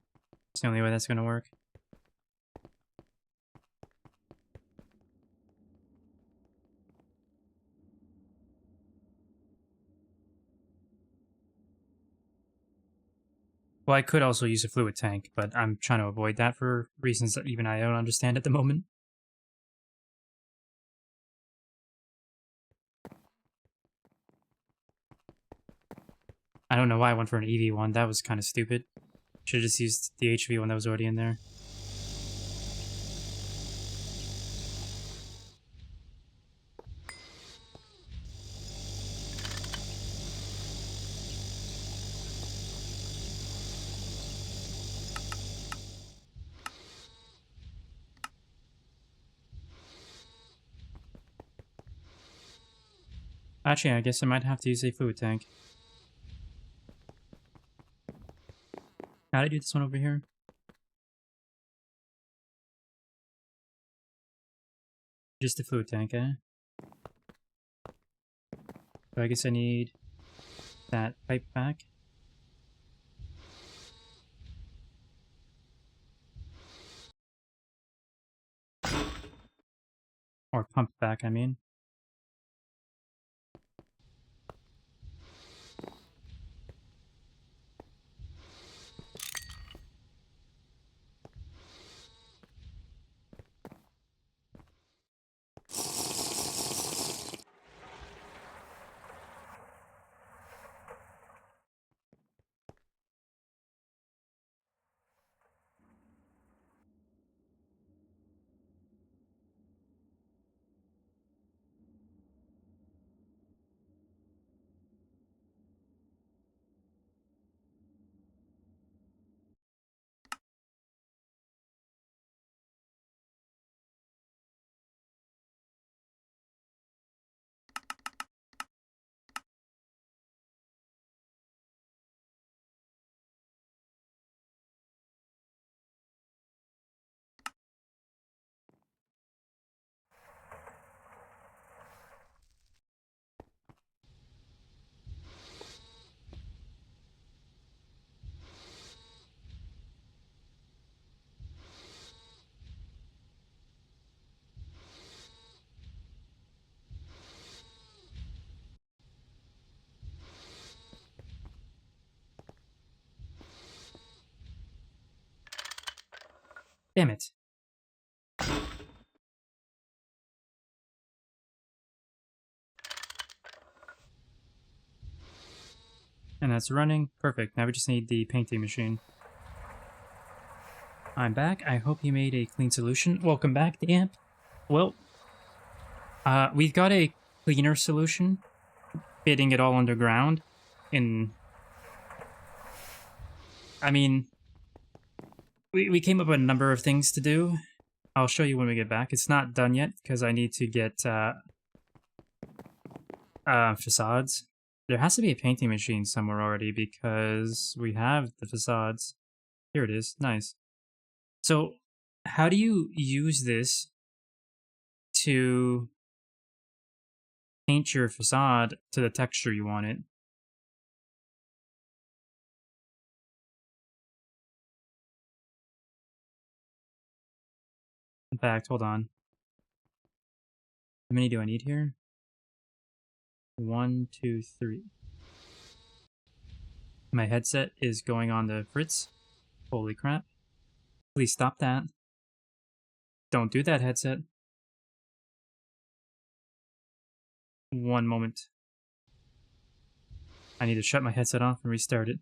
It's the only way that's going to work. Well, I could also use a fluid tank, but I'm trying to avoid that for reasons that even I don't understand at the moment. I don't know why I went for an EV one. That was kind of stupid. Should have just used the HV one that was already in there. Actually, I guess I might have to use a fluid tank. How do I do this one over here? Just a fluid tank, eh? So I guess I need that pipe back. Or pump back, I mean. Damn it. And that's running. Perfect. Now we just need the painting machine. I'm back. I hope you made a clean solution. Welcome back, the amp. Well, we've got a cleaner solution. Fitting it all underground. I mean, we came up with a number of things to do. I'll show you when we get back. It's not done yet, because I need to get facades. There has to be a painting machine somewhere already, because we have the facades. Here it is. Nice. So, how do you use this to paint your facade to the texture you want it? In fact, hold on. How many do I need here? 1, 2, 3. My headset is going on the fritz. Holy crap. Please stop that. Don't do that, headset. One moment. I need to shut my headset off and restart it.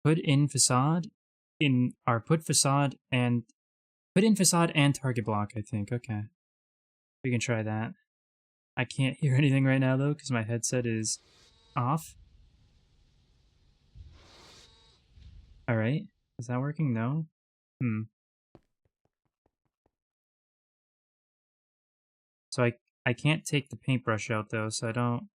Put in facade and target block, I think. Okay. We can try that. I can't hear anything right now though, because my headset is off. Alright. Is that working? No? So I can't take the paintbrush out though, so I don't...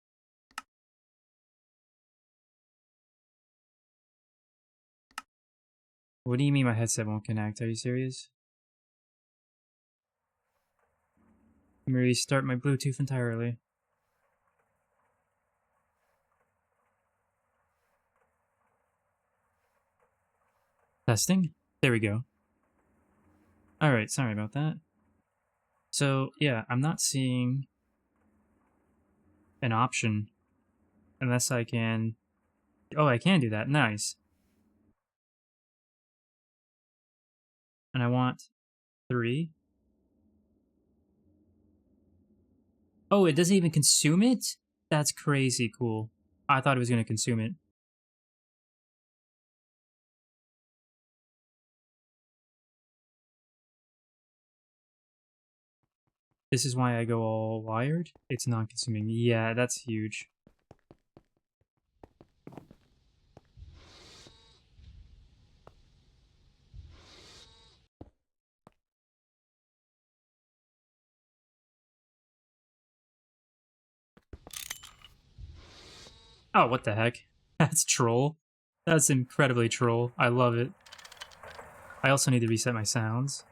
What do you mean my headset won't connect? Are you serious? Let me restart my Bluetooth entirely. Testing? There we go. Alright, sorry about that. So, yeah, I'm not seeing an option unless I can... Oh, I can do that. Nice. And I want 3. Oh, it doesn't even consume it? That's crazy cool. I thought it was going to consume it. This is why I go all wired? It's non-consuming. Yeah, that's huge. Oh, what the heck? That's troll. That's incredibly troll. I love it. I also need to reset my sounds.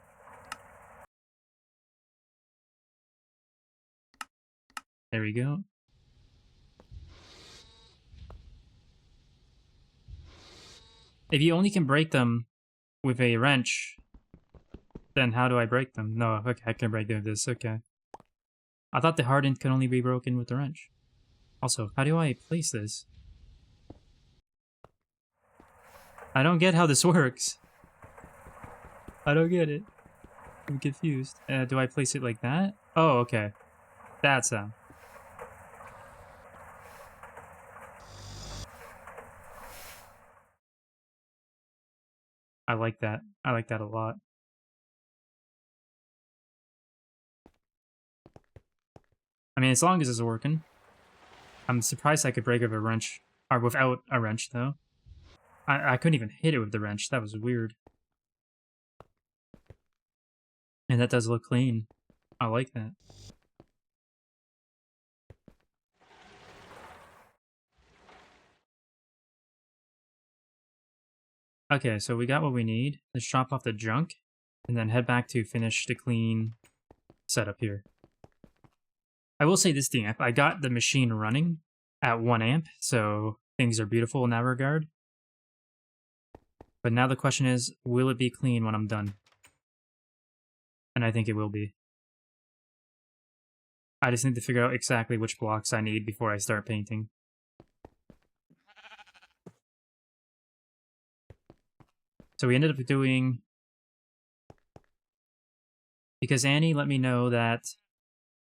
There we go. If you only can break them with a wrench, then how do I break them? No, okay, I can break them with this, okay. I thought the hardened could only be broken with the wrench. Also, how do I place this? I don't get how this works. I don't get it. I'm confused. Do I place it like that? Oh, okay. That's how. I like that. I like that a lot. I mean, as long as it's working. I'm surprised I could break it with a wrench. Or without a wrench, though. I couldn't even hit it with the wrench. That was weird. And that does look clean. I like that. Okay, so we got what we need. Let's drop off the junk. And then head back to finish the clean setup here. I will say this, the amp. I got the machine running at 1 amp, so things are beautiful in that regard. But now the question is, will it be clean when I'm done? And I think it will be. I just need to figure out exactly which blocks I need before I start painting. So we ended up doing because Annie let me know that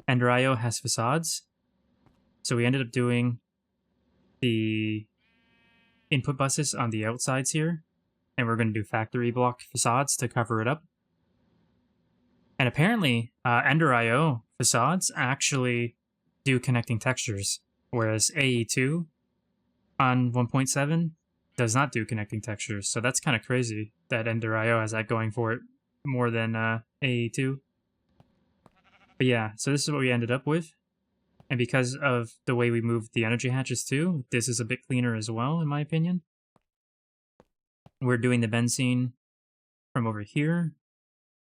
Ender IO has facades. So we ended up doing the input buses on the outsides here, and we're going to do factory block facades to cover it up. And apparently, Ender IO facades actually do connecting textures, whereas AE2 on 1.7 does not do connecting textures. So that's kind of crazy that Ender IO has that going for it more than AE2. But yeah, so this is what we ended up with. And because of the way we moved the energy hatches too, this is a bit cleaner as well, in my opinion. We're doing the benzene from over here,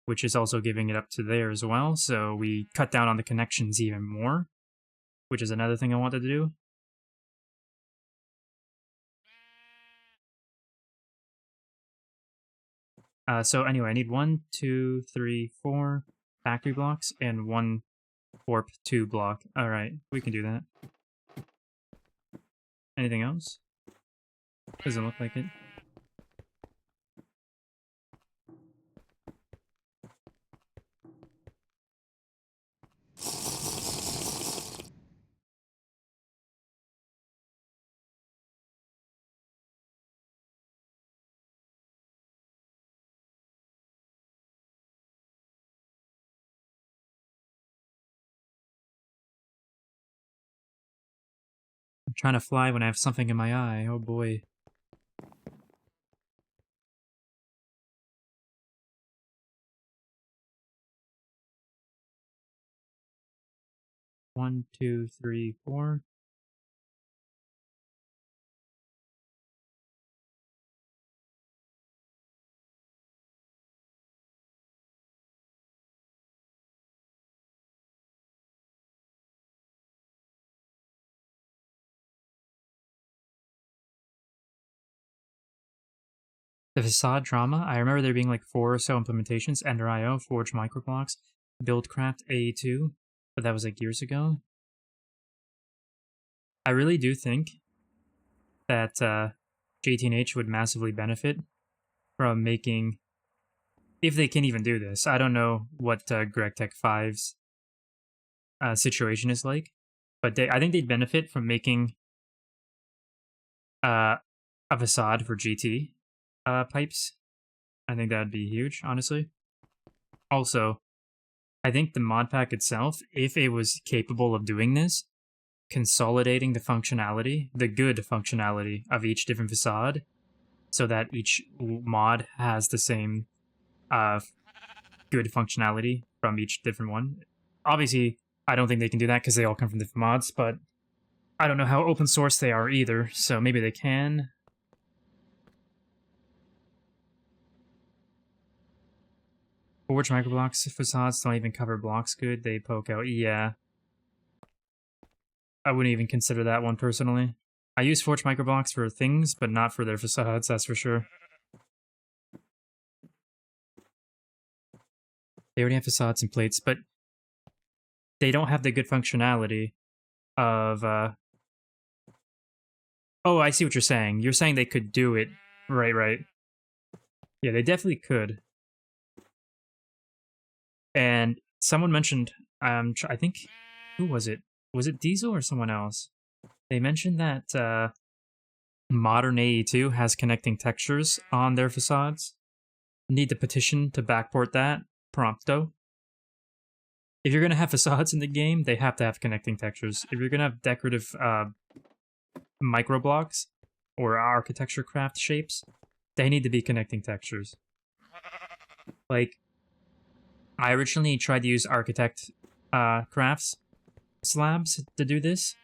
which is also giving it up to there as well. So we cut down on the connections even more, which is another thing I wanted to do. So anyway, I need 1, 2, 3, 4 factory blocks and 1 warp 2 block. Alright, we can do that. Anything else? Doesn't look like it. I'm trying to fly when I have something in my eye. Oh boy. One, two, three, four. The facade trauma, I remember there being like 4 or so implementations, Ender IO, Forge Microblocks, Buildcraft AE2, but that was like years ago. I really do think that GTNH would massively benefit from making, if they can even do this. I don't know what GregTech 5's situation is like, but I think they'd benefit from making a facade for GT pipes. I think that'd be huge, honestly. Also, I think the mod pack itself, if it was capable of doing this, consolidating the functionality, the good functionality of each different facade, so that each mod has the same good functionality from each different one. Obviously, I don't think they can do that because they all come from different mods, but I don't know how open source they are either, so maybe they can. Forge microblocks facades don't even cover blocks good, they poke out. Yeah. I wouldn't even consider that one personally. I use Forge microblocks for things, but not for their facades, that's for sure. They already have facades and plates, but they don't have the good functionality of, Oh, I see what you're saying. You're saying they could do it. Right, right. Yeah, they definitely could. And someone mentioned, I think, who was it? Was it Diesel or someone else? They mentioned that modern AE2 has connecting textures on their facades. Need the petition to backport that prompto. If you're going to have facades in the game, they have to have connecting textures. If you're going to have decorative microblocks or architecture craft shapes, they need to be connecting textures. Like, I originally tried to use architect crafts slabs to do this,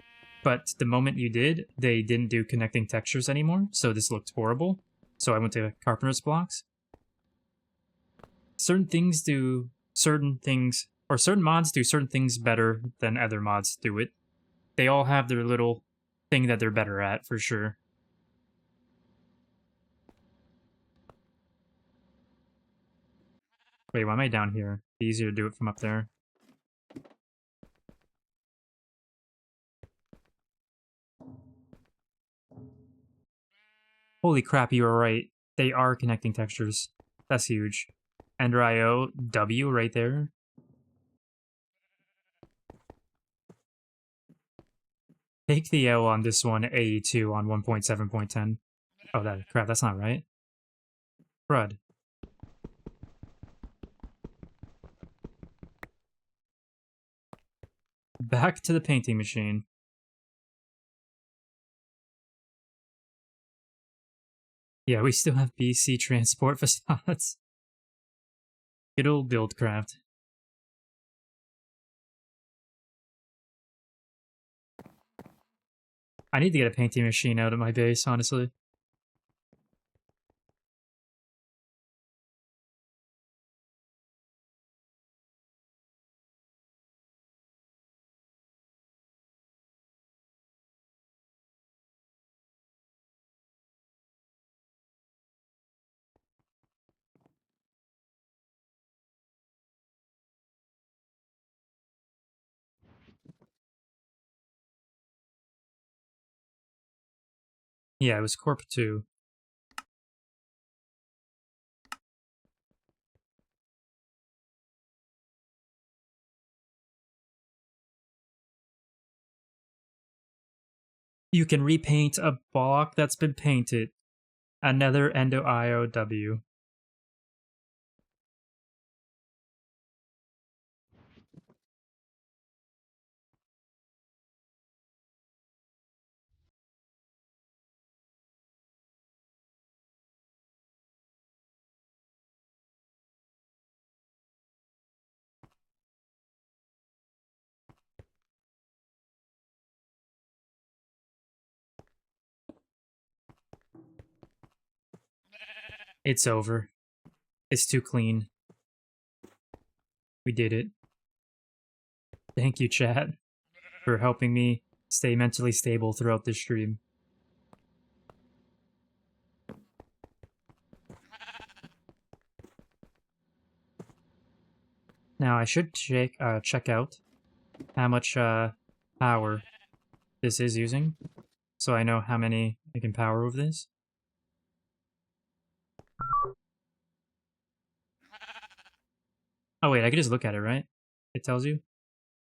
but the moment you did, they didn't do connecting textures anymore, so this looked horrible. So I went to carpenter's blocks. Certain things do certain things, or certain mods do certain things better than other mods do it. They all have their little thing that they're better at, for sure. Wait, why am I down here? It'd be easier to do it from up there. Holy crap, you were right. They are connecting textures. That's huge. Ender IO W right there. Take the L on this one, A2 on 1.7.10. Oh, that crap, that's not right. Crud. Back to the painting machine. Yeah, we still have BC transport facades. Good old Buildcraft. I need to get a painting machine out of my base, honestly. Yeah, it was Corp 2. You can repaint a block that's been painted. Another Endo IOW. It's over. It's too clean. We did it. Thank you, chat, for helping me stay mentally stable throughout this stream. Now, I should check out how much power this is using, so I know how many I can power with this. Oh wait, I could just look at it, right? It tells you?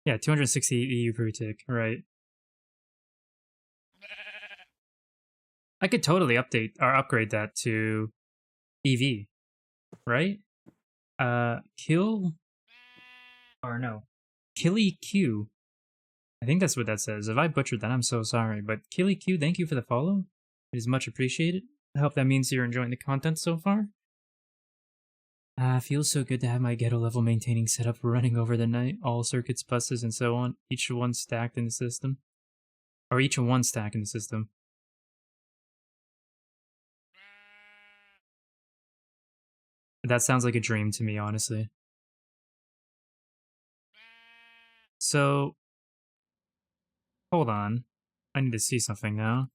Yeah, 260 EU per tick, right. I could totally update or upgrade that to EV, right? Kill or no, Killy Q. I think that's what that says. If I butchered that, I'm so sorry. But Killy Q, thank you for the follow. It is much appreciated. I hope that means you're enjoying the content so far. Feels so good to have my ghetto level maintaining setup running over the night. All circuits, buses, and so on. Each one stacked in the system. Or each one stack in the system. That sounds like a dream to me, honestly. So, hold on. I need to see something now.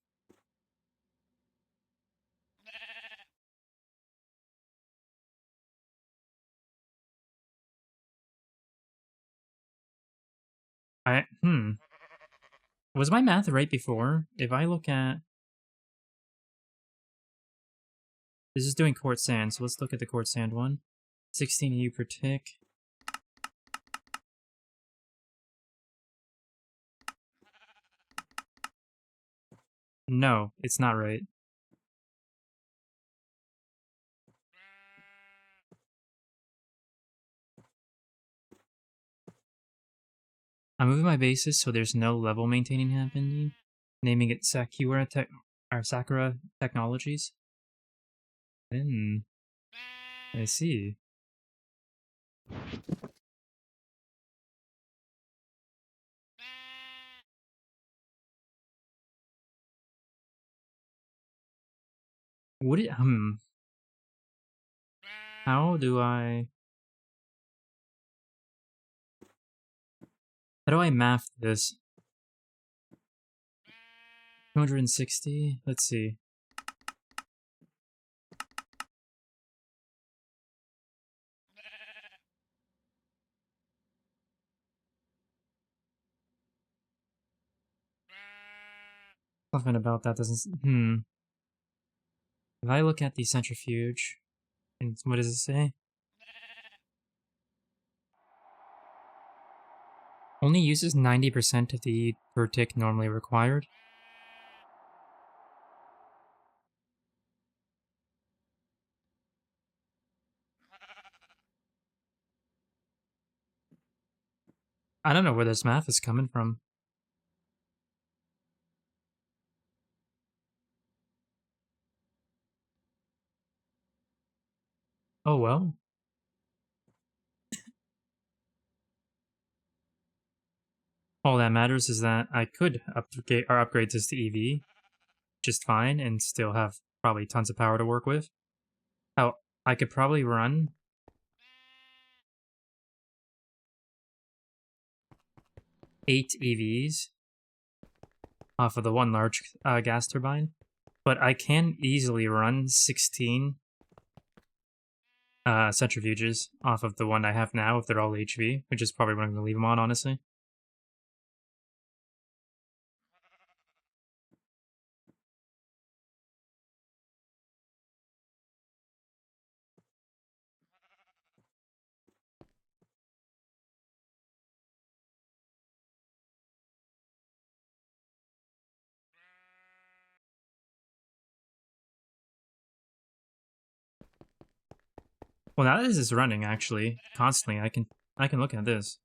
Was my math right before? If I look at... This is doing quartz sand, so let's look at the quartz sand one. 16 EU per tick. No, it's not right. I'm moving my basis so there's no level maintaining happening. Naming it Sakura Sakura Technologies. I see. Would it How do I math this? 260? Let's see. Something about that doesn't... If I look at the centrifuge, and what does it say? Only uses 90% of the per tick normally required. I don't know where this math is coming from. Oh well. All that matters is that I could upgrade this to EV just fine and still have probably tons of power to work with. Oh, I could probably run 8 EVs off of the one large gas turbine, but I can easily run 16 centrifuges off of the one I have now if they're all HV, which is probably what I'm going to leave them on, honestly. Well, now that this is running, actually, constantly, I can look at this.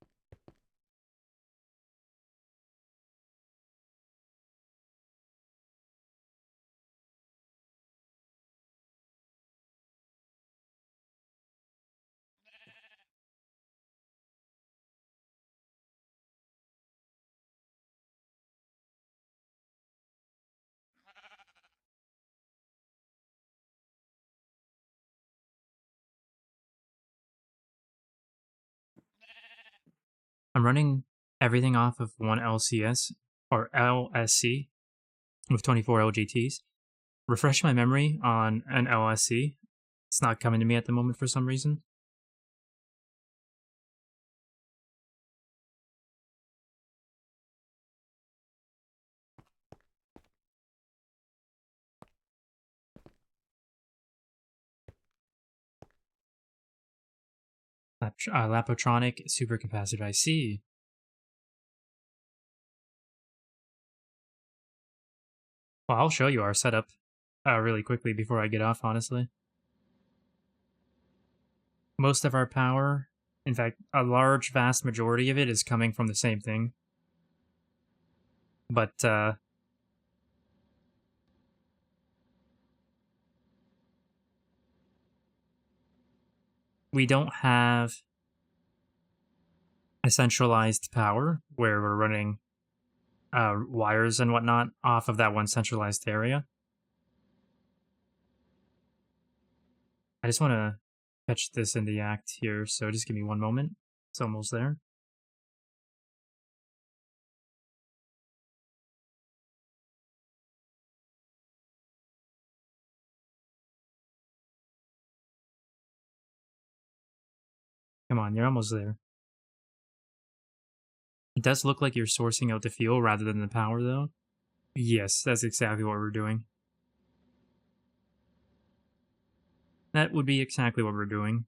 I'm running everything off of one LCS or LSC with 24 LGTs. Refresh my memory on an LSC. It's not coming to me at the moment for some reason. Lapotronic supercapacitor IC. Well, I'll show you our setup really quickly before I get off, honestly. Most of our power, in fact, a large, vast majority of it is coming from the same thing. But, we don't have a centralized power where we're running wires and whatnot off of that one centralized area. I just want to catch this in the act here, so just give me one moment. It's almost there. Come on, you're almost there. It does look like you're sourcing out the fuel rather than the power, though. Yes, that's exactly what we're doing. That would be exactly what we're doing.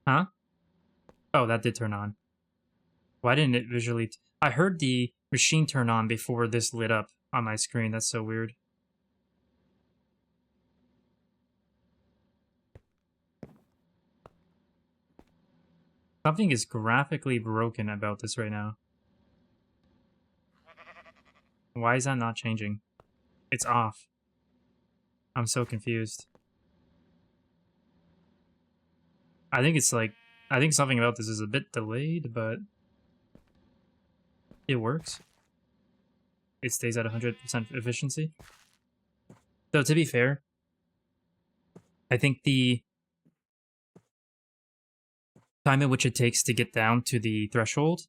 Huh? Oh, that did turn on. Why didn't it visually... I heard the machine turn on before this lit up on my screen. That's so weird. Something is graphically broken about this right now. Why is that not changing? It's off. I'm so confused. I think it's like... I think something about this is a bit delayed, but... it works. It stays at 100% efficiency. Though, to be fair, I think the time at which it takes to get down to the threshold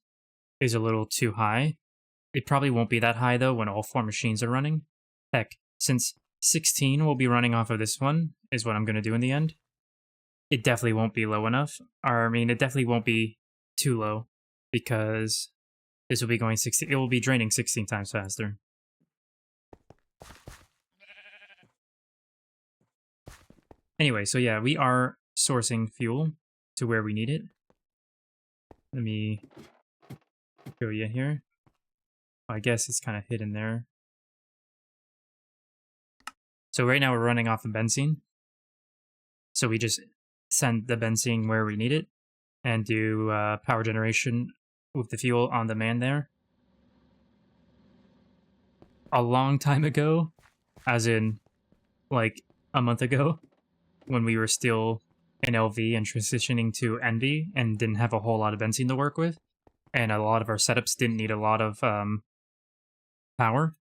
is a little too high. It probably won't be that high, though, when all 4 machines are running. Heck, since 16 will be running off of this one, is what I'm going to do in the end, it definitely won't be low enough. Or, I mean, it definitely won't be too low, because this will be going 16... it will be draining 16 times faster. Anyway, so yeah, we are sourcing fuel to where we need it. Let me show you here. I guess it's kind of hidden there. So right now we're running off of benzene. So we just send the benzene where we need it and do power generation with the fuel on demand there. A long time ago, as in like a month ago, when we were still in LV and transitioning to NV and didn't have a whole lot of benzene to work with, and a lot of our setups didn't need a lot of power.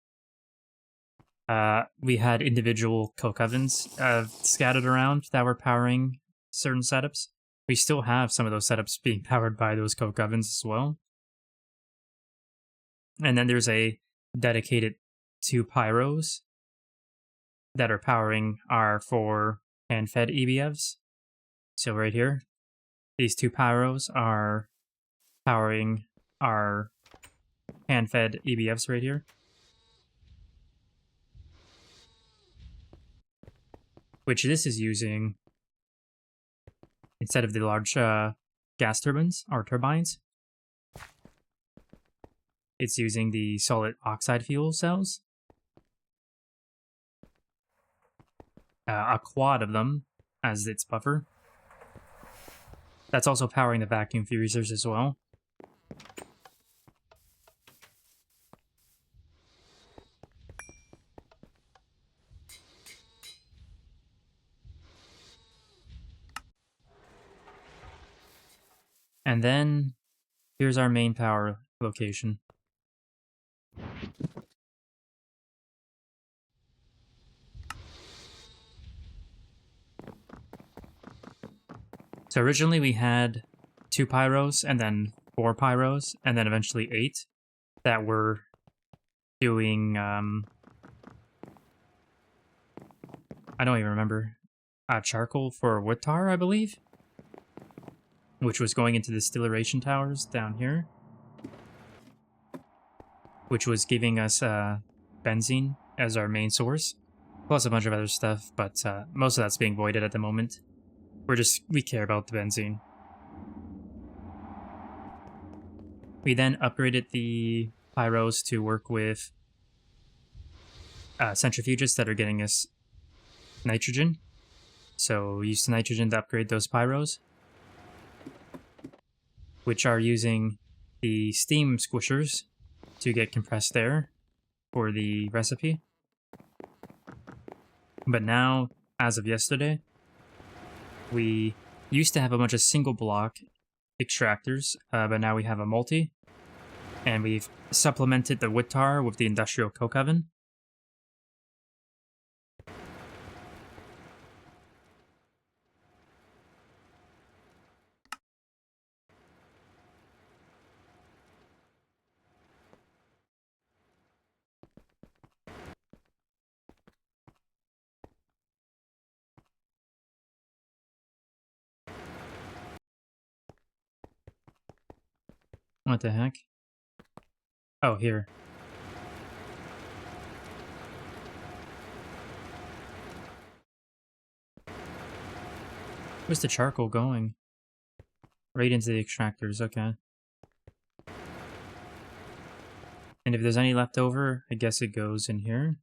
We had individual coke ovens scattered around that were powering certain setups. We still have some of those setups being powered by those coke ovens as well. And then there's a dedicated 2 pyros that are powering our 4 hand-fed EBFs. So right here, these 2 pyros are powering our hand-fed EBFs right here. Which this is using, instead of the large gas turbines, or turbines, it's using the solid oxide fuel cells. A quad of them as its buffer. That's also powering the vacuum fusers as well. And then here's our main power location. So originally we had 2 pyros and then 4 pyros and then eventually 8 that were doing I don't even remember, charcoal for wood tar, I believe, which was going into the distillation towers down here, which was giving us benzene as our main source, plus a bunch of other stuff, but most of that's being voided at the moment. We care about the benzene. We then upgraded the pyros to work with centrifuges that are getting us nitrogen. So we used nitrogen to upgrade those pyros, which are using the steam squishers to get compressed air for the recipe. But now, as of yesterday, we used to have a bunch of single block extractors, but now we have a multi, and we've supplemented the wood tar with the industrial coke oven. What the heck? Oh, here. Where's the charcoal going? Right into the extractors, okay. And if there's any left over, I guess it goes in here.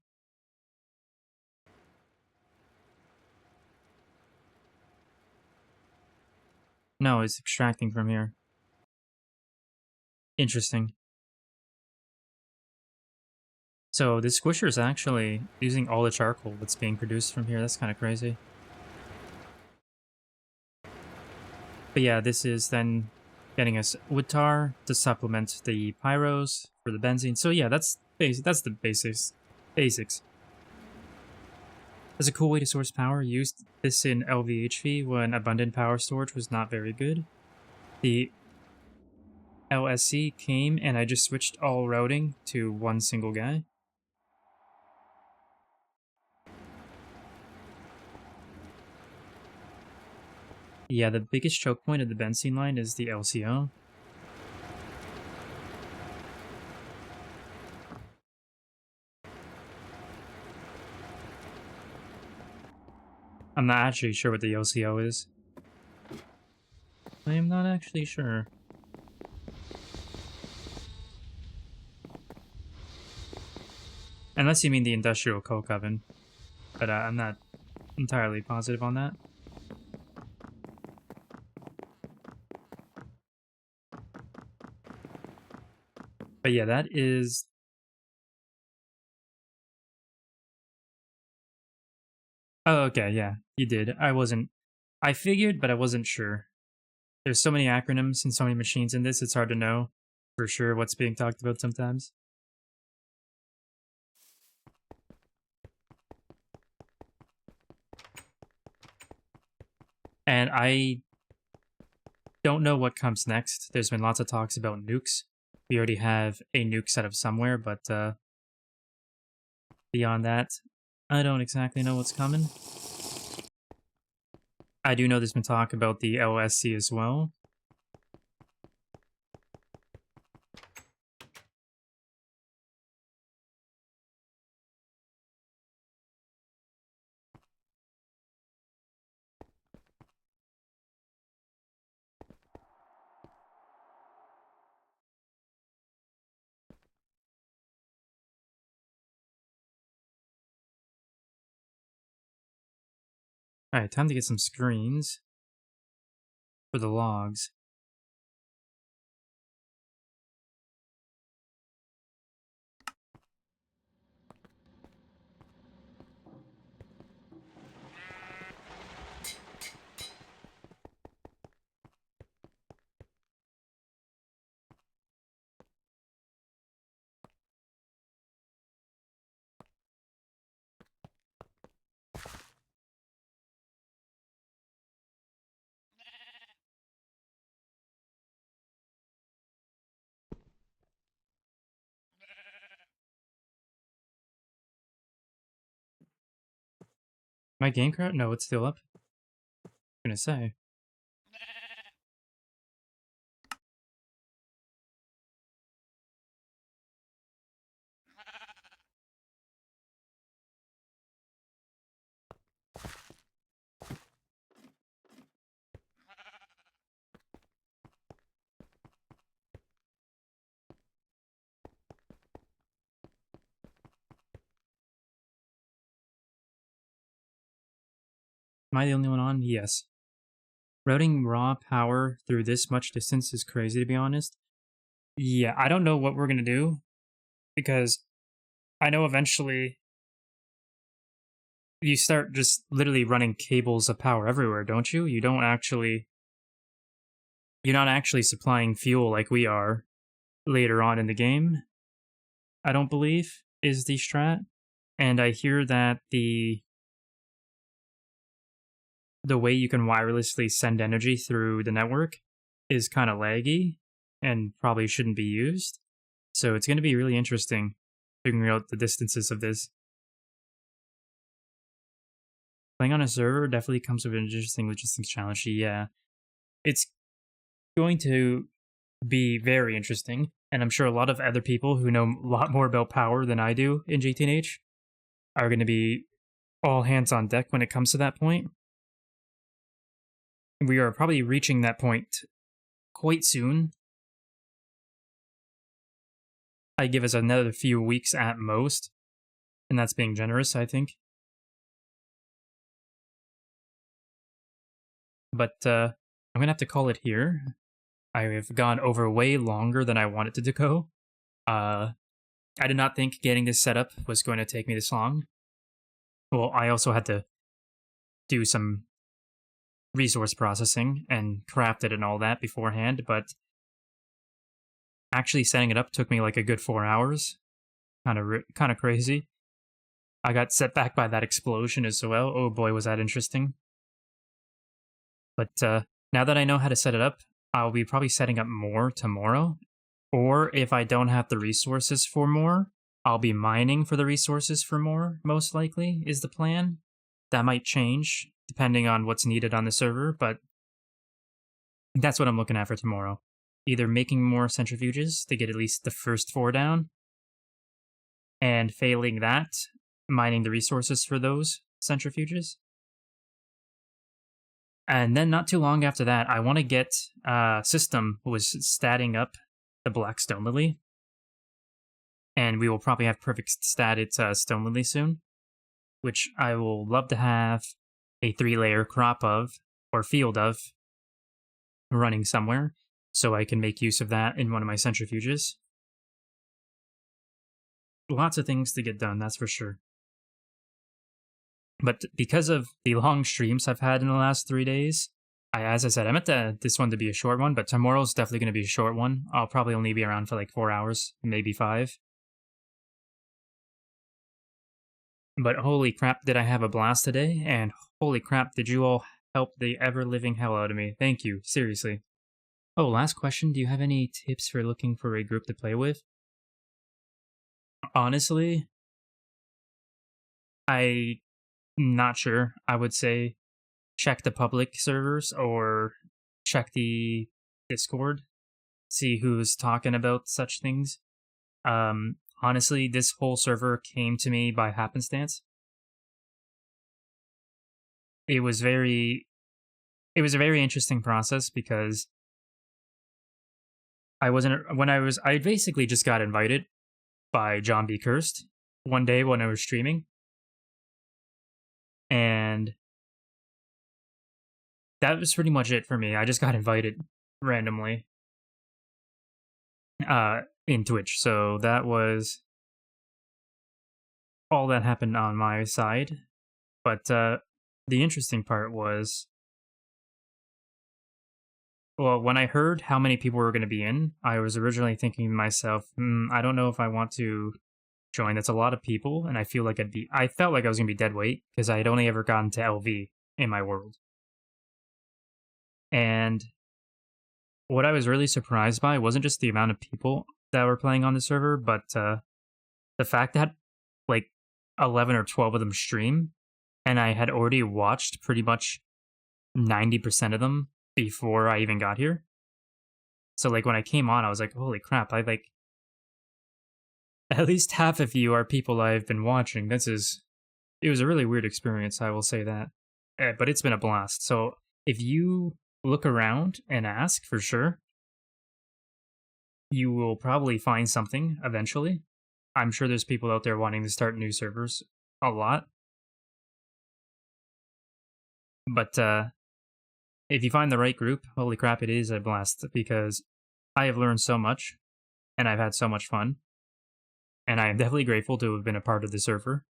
No, it's extracting from here. Interesting. So this squisher is actually using all the charcoal that's being produced from here. That's kind of crazy. But yeah, this is then getting us wood tar to supplement the pyros for the benzene. So yeah, that's the basics. That's a cool way to source power. Used this in LVHV when abundant power storage was not very good. The LSC came and I just switched all routing to one single guy. Yeah, the biggest choke point of the benzene line is the LCO. I'm not actually sure what the LCO is. I am not actually sure. Unless you mean the industrial coke oven. But I'm not entirely positive on that. But yeah, that is... Oh, okay, yeah, you did. I figured, but I wasn't sure. There's so many acronyms and so many machines in this, it's hard to know for sure what's being talked about sometimes. And I don't know what comes next. There's been lots of talks about nukes. We already have a nuke set up somewhere, but beyond that, I don't exactly know what's coming. I do know there's been talk about the LSC as well. Alright, time to get some screens for the logs. My game crowd? No, it's still up. I'm gonna say. Am I the only one on? Yes. Routing raw power through this much distance is crazy, to be honest. Yeah, I don't know what we're gonna do, because I know eventually you start just literally running cables of power everywhere, don't you? You're not actually supplying fuel like we are later on in the game, I don't believe, is the strat. And I hear that the way you can wirelessly send energy through the network is kind of laggy and probably shouldn't be used. So it's going to be really interesting figuring out the distances of this. Playing on a server definitely comes with an interesting logistics challenge. Yeah, it's going to be very interesting, and I'm sure a lot of other people who know a lot more about power than I do in GTNH are going to be all hands on deck when it comes to that point. We are probably reaching that point quite soon. I give us another few weeks at most, and that's being generous, I think. But I'm gonna have to call it here. I have gone over way longer than I wanted to go. I did not think getting this set up was going to take me this long. Well, I also had to do some resource processing and craft it and all that beforehand, but actually setting it up took me like a good 4 hours. Kind of crazy. I got set back by that explosion as well. Oh boy, was that interesting. But now that I know how to set it up, I'll be probably setting up more tomorrow. Or if I don't have the resources for more, I'll be mining for the resources for more, most likely, is the plan. That might change depending on what's needed on the server, but that's what I'm looking at for tomorrow. Either making more centrifuges to get at least the first 4 down, and failing that, mining the resources for those centrifuges. And then not too long after that, I want to get system was statting up the black stone lily, and we will probably have perfect statted stone lily soon, which I will love to have a 3-layer crop of or field of running somewhere, so I can make use of that in one of my centrifuges. Lots of things to get done, that's for sure. But because of the long streams I've had in the last 3 days, as I said, I meant this one to be a short one, but tomorrow's definitely going to be a short one. I'll probably only be around for like 4 hours, maybe 5. But holy crap, did I have a blast today, and holy crap, did you all help the ever-living hell out of me. Thank you, seriously. Oh, last question, do you have any tips for looking for a group to play with? Honestly, I'm not sure. I would say check the public servers or check the Discord, see who's talking about such things. Honestly, this whole server came to me by happenstance. It was a very interesting process because I basically just got invited by John B. Cursed one day when I was streaming. And that was pretty much it for me. I just got invited randomly in Twitch. So that was all that happened on my side. But the interesting part was, well, when I heard how many people were going to be in, I was originally thinking to myself, I don't know if I want to join. That's a lot of people, and I feel like I felt like I was going to be dead weight because I had only ever gotten to LV in my world. And what I was really surprised by wasn't just the amount of people that were playing on the server, but the fact that like 11 or 12 of them stream, and I had already watched pretty much 90% of them before I even got here. So like when I came on, I was like, holy crap, at least half of you are people I've been watching. It was a really weird experience, I will say that. But it's been a blast. So if you look around and ask for sure, you will probably find something eventually. I'm sure there's people out there wanting to start new servers a lot. But if you find the right group, holy crap, it is a blast because I have learned so much and I've had so much fun. And I am definitely grateful to have been a part of the server.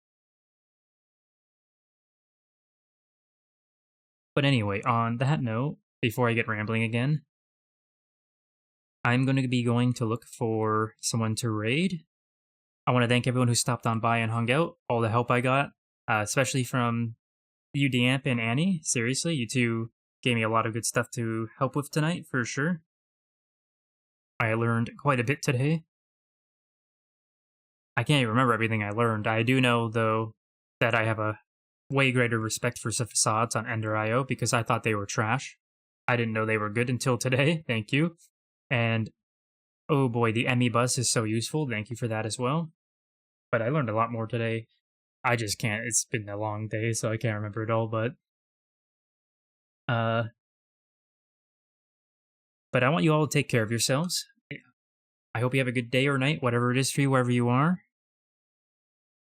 But anyway, on that note, before I get rambling again, I'm going to be going to look for someone to raid. I want to thank everyone who stopped on by and hung out, all the help I got, especially from you, Damp, and Annie. Seriously, you two gave me a lot of good stuff to help with tonight, for sure. I learned quite a bit today. I can't even remember everything I learned. I do know, though, that I have a way greater respect for facades on Ender.io because I thought they were trash. I didn't know they were good until today. Thank you. And oh boy, the ME bus is so useful. Thank you for that as well. But I learned a lot more today. I just can't. It's been a long day, so I can't remember it all. But I want you all to take care of yourselves. I hope you have a good day or night, whatever it is for you, wherever you are.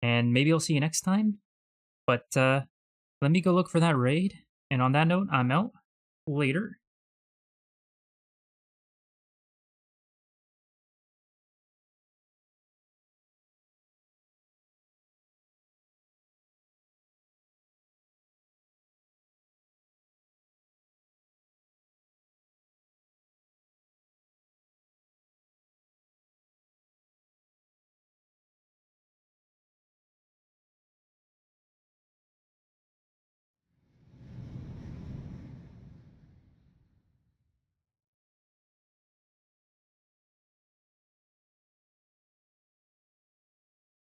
And maybe I'll see you next time. But let me go look for that raid. And on that note, I'm out. Later.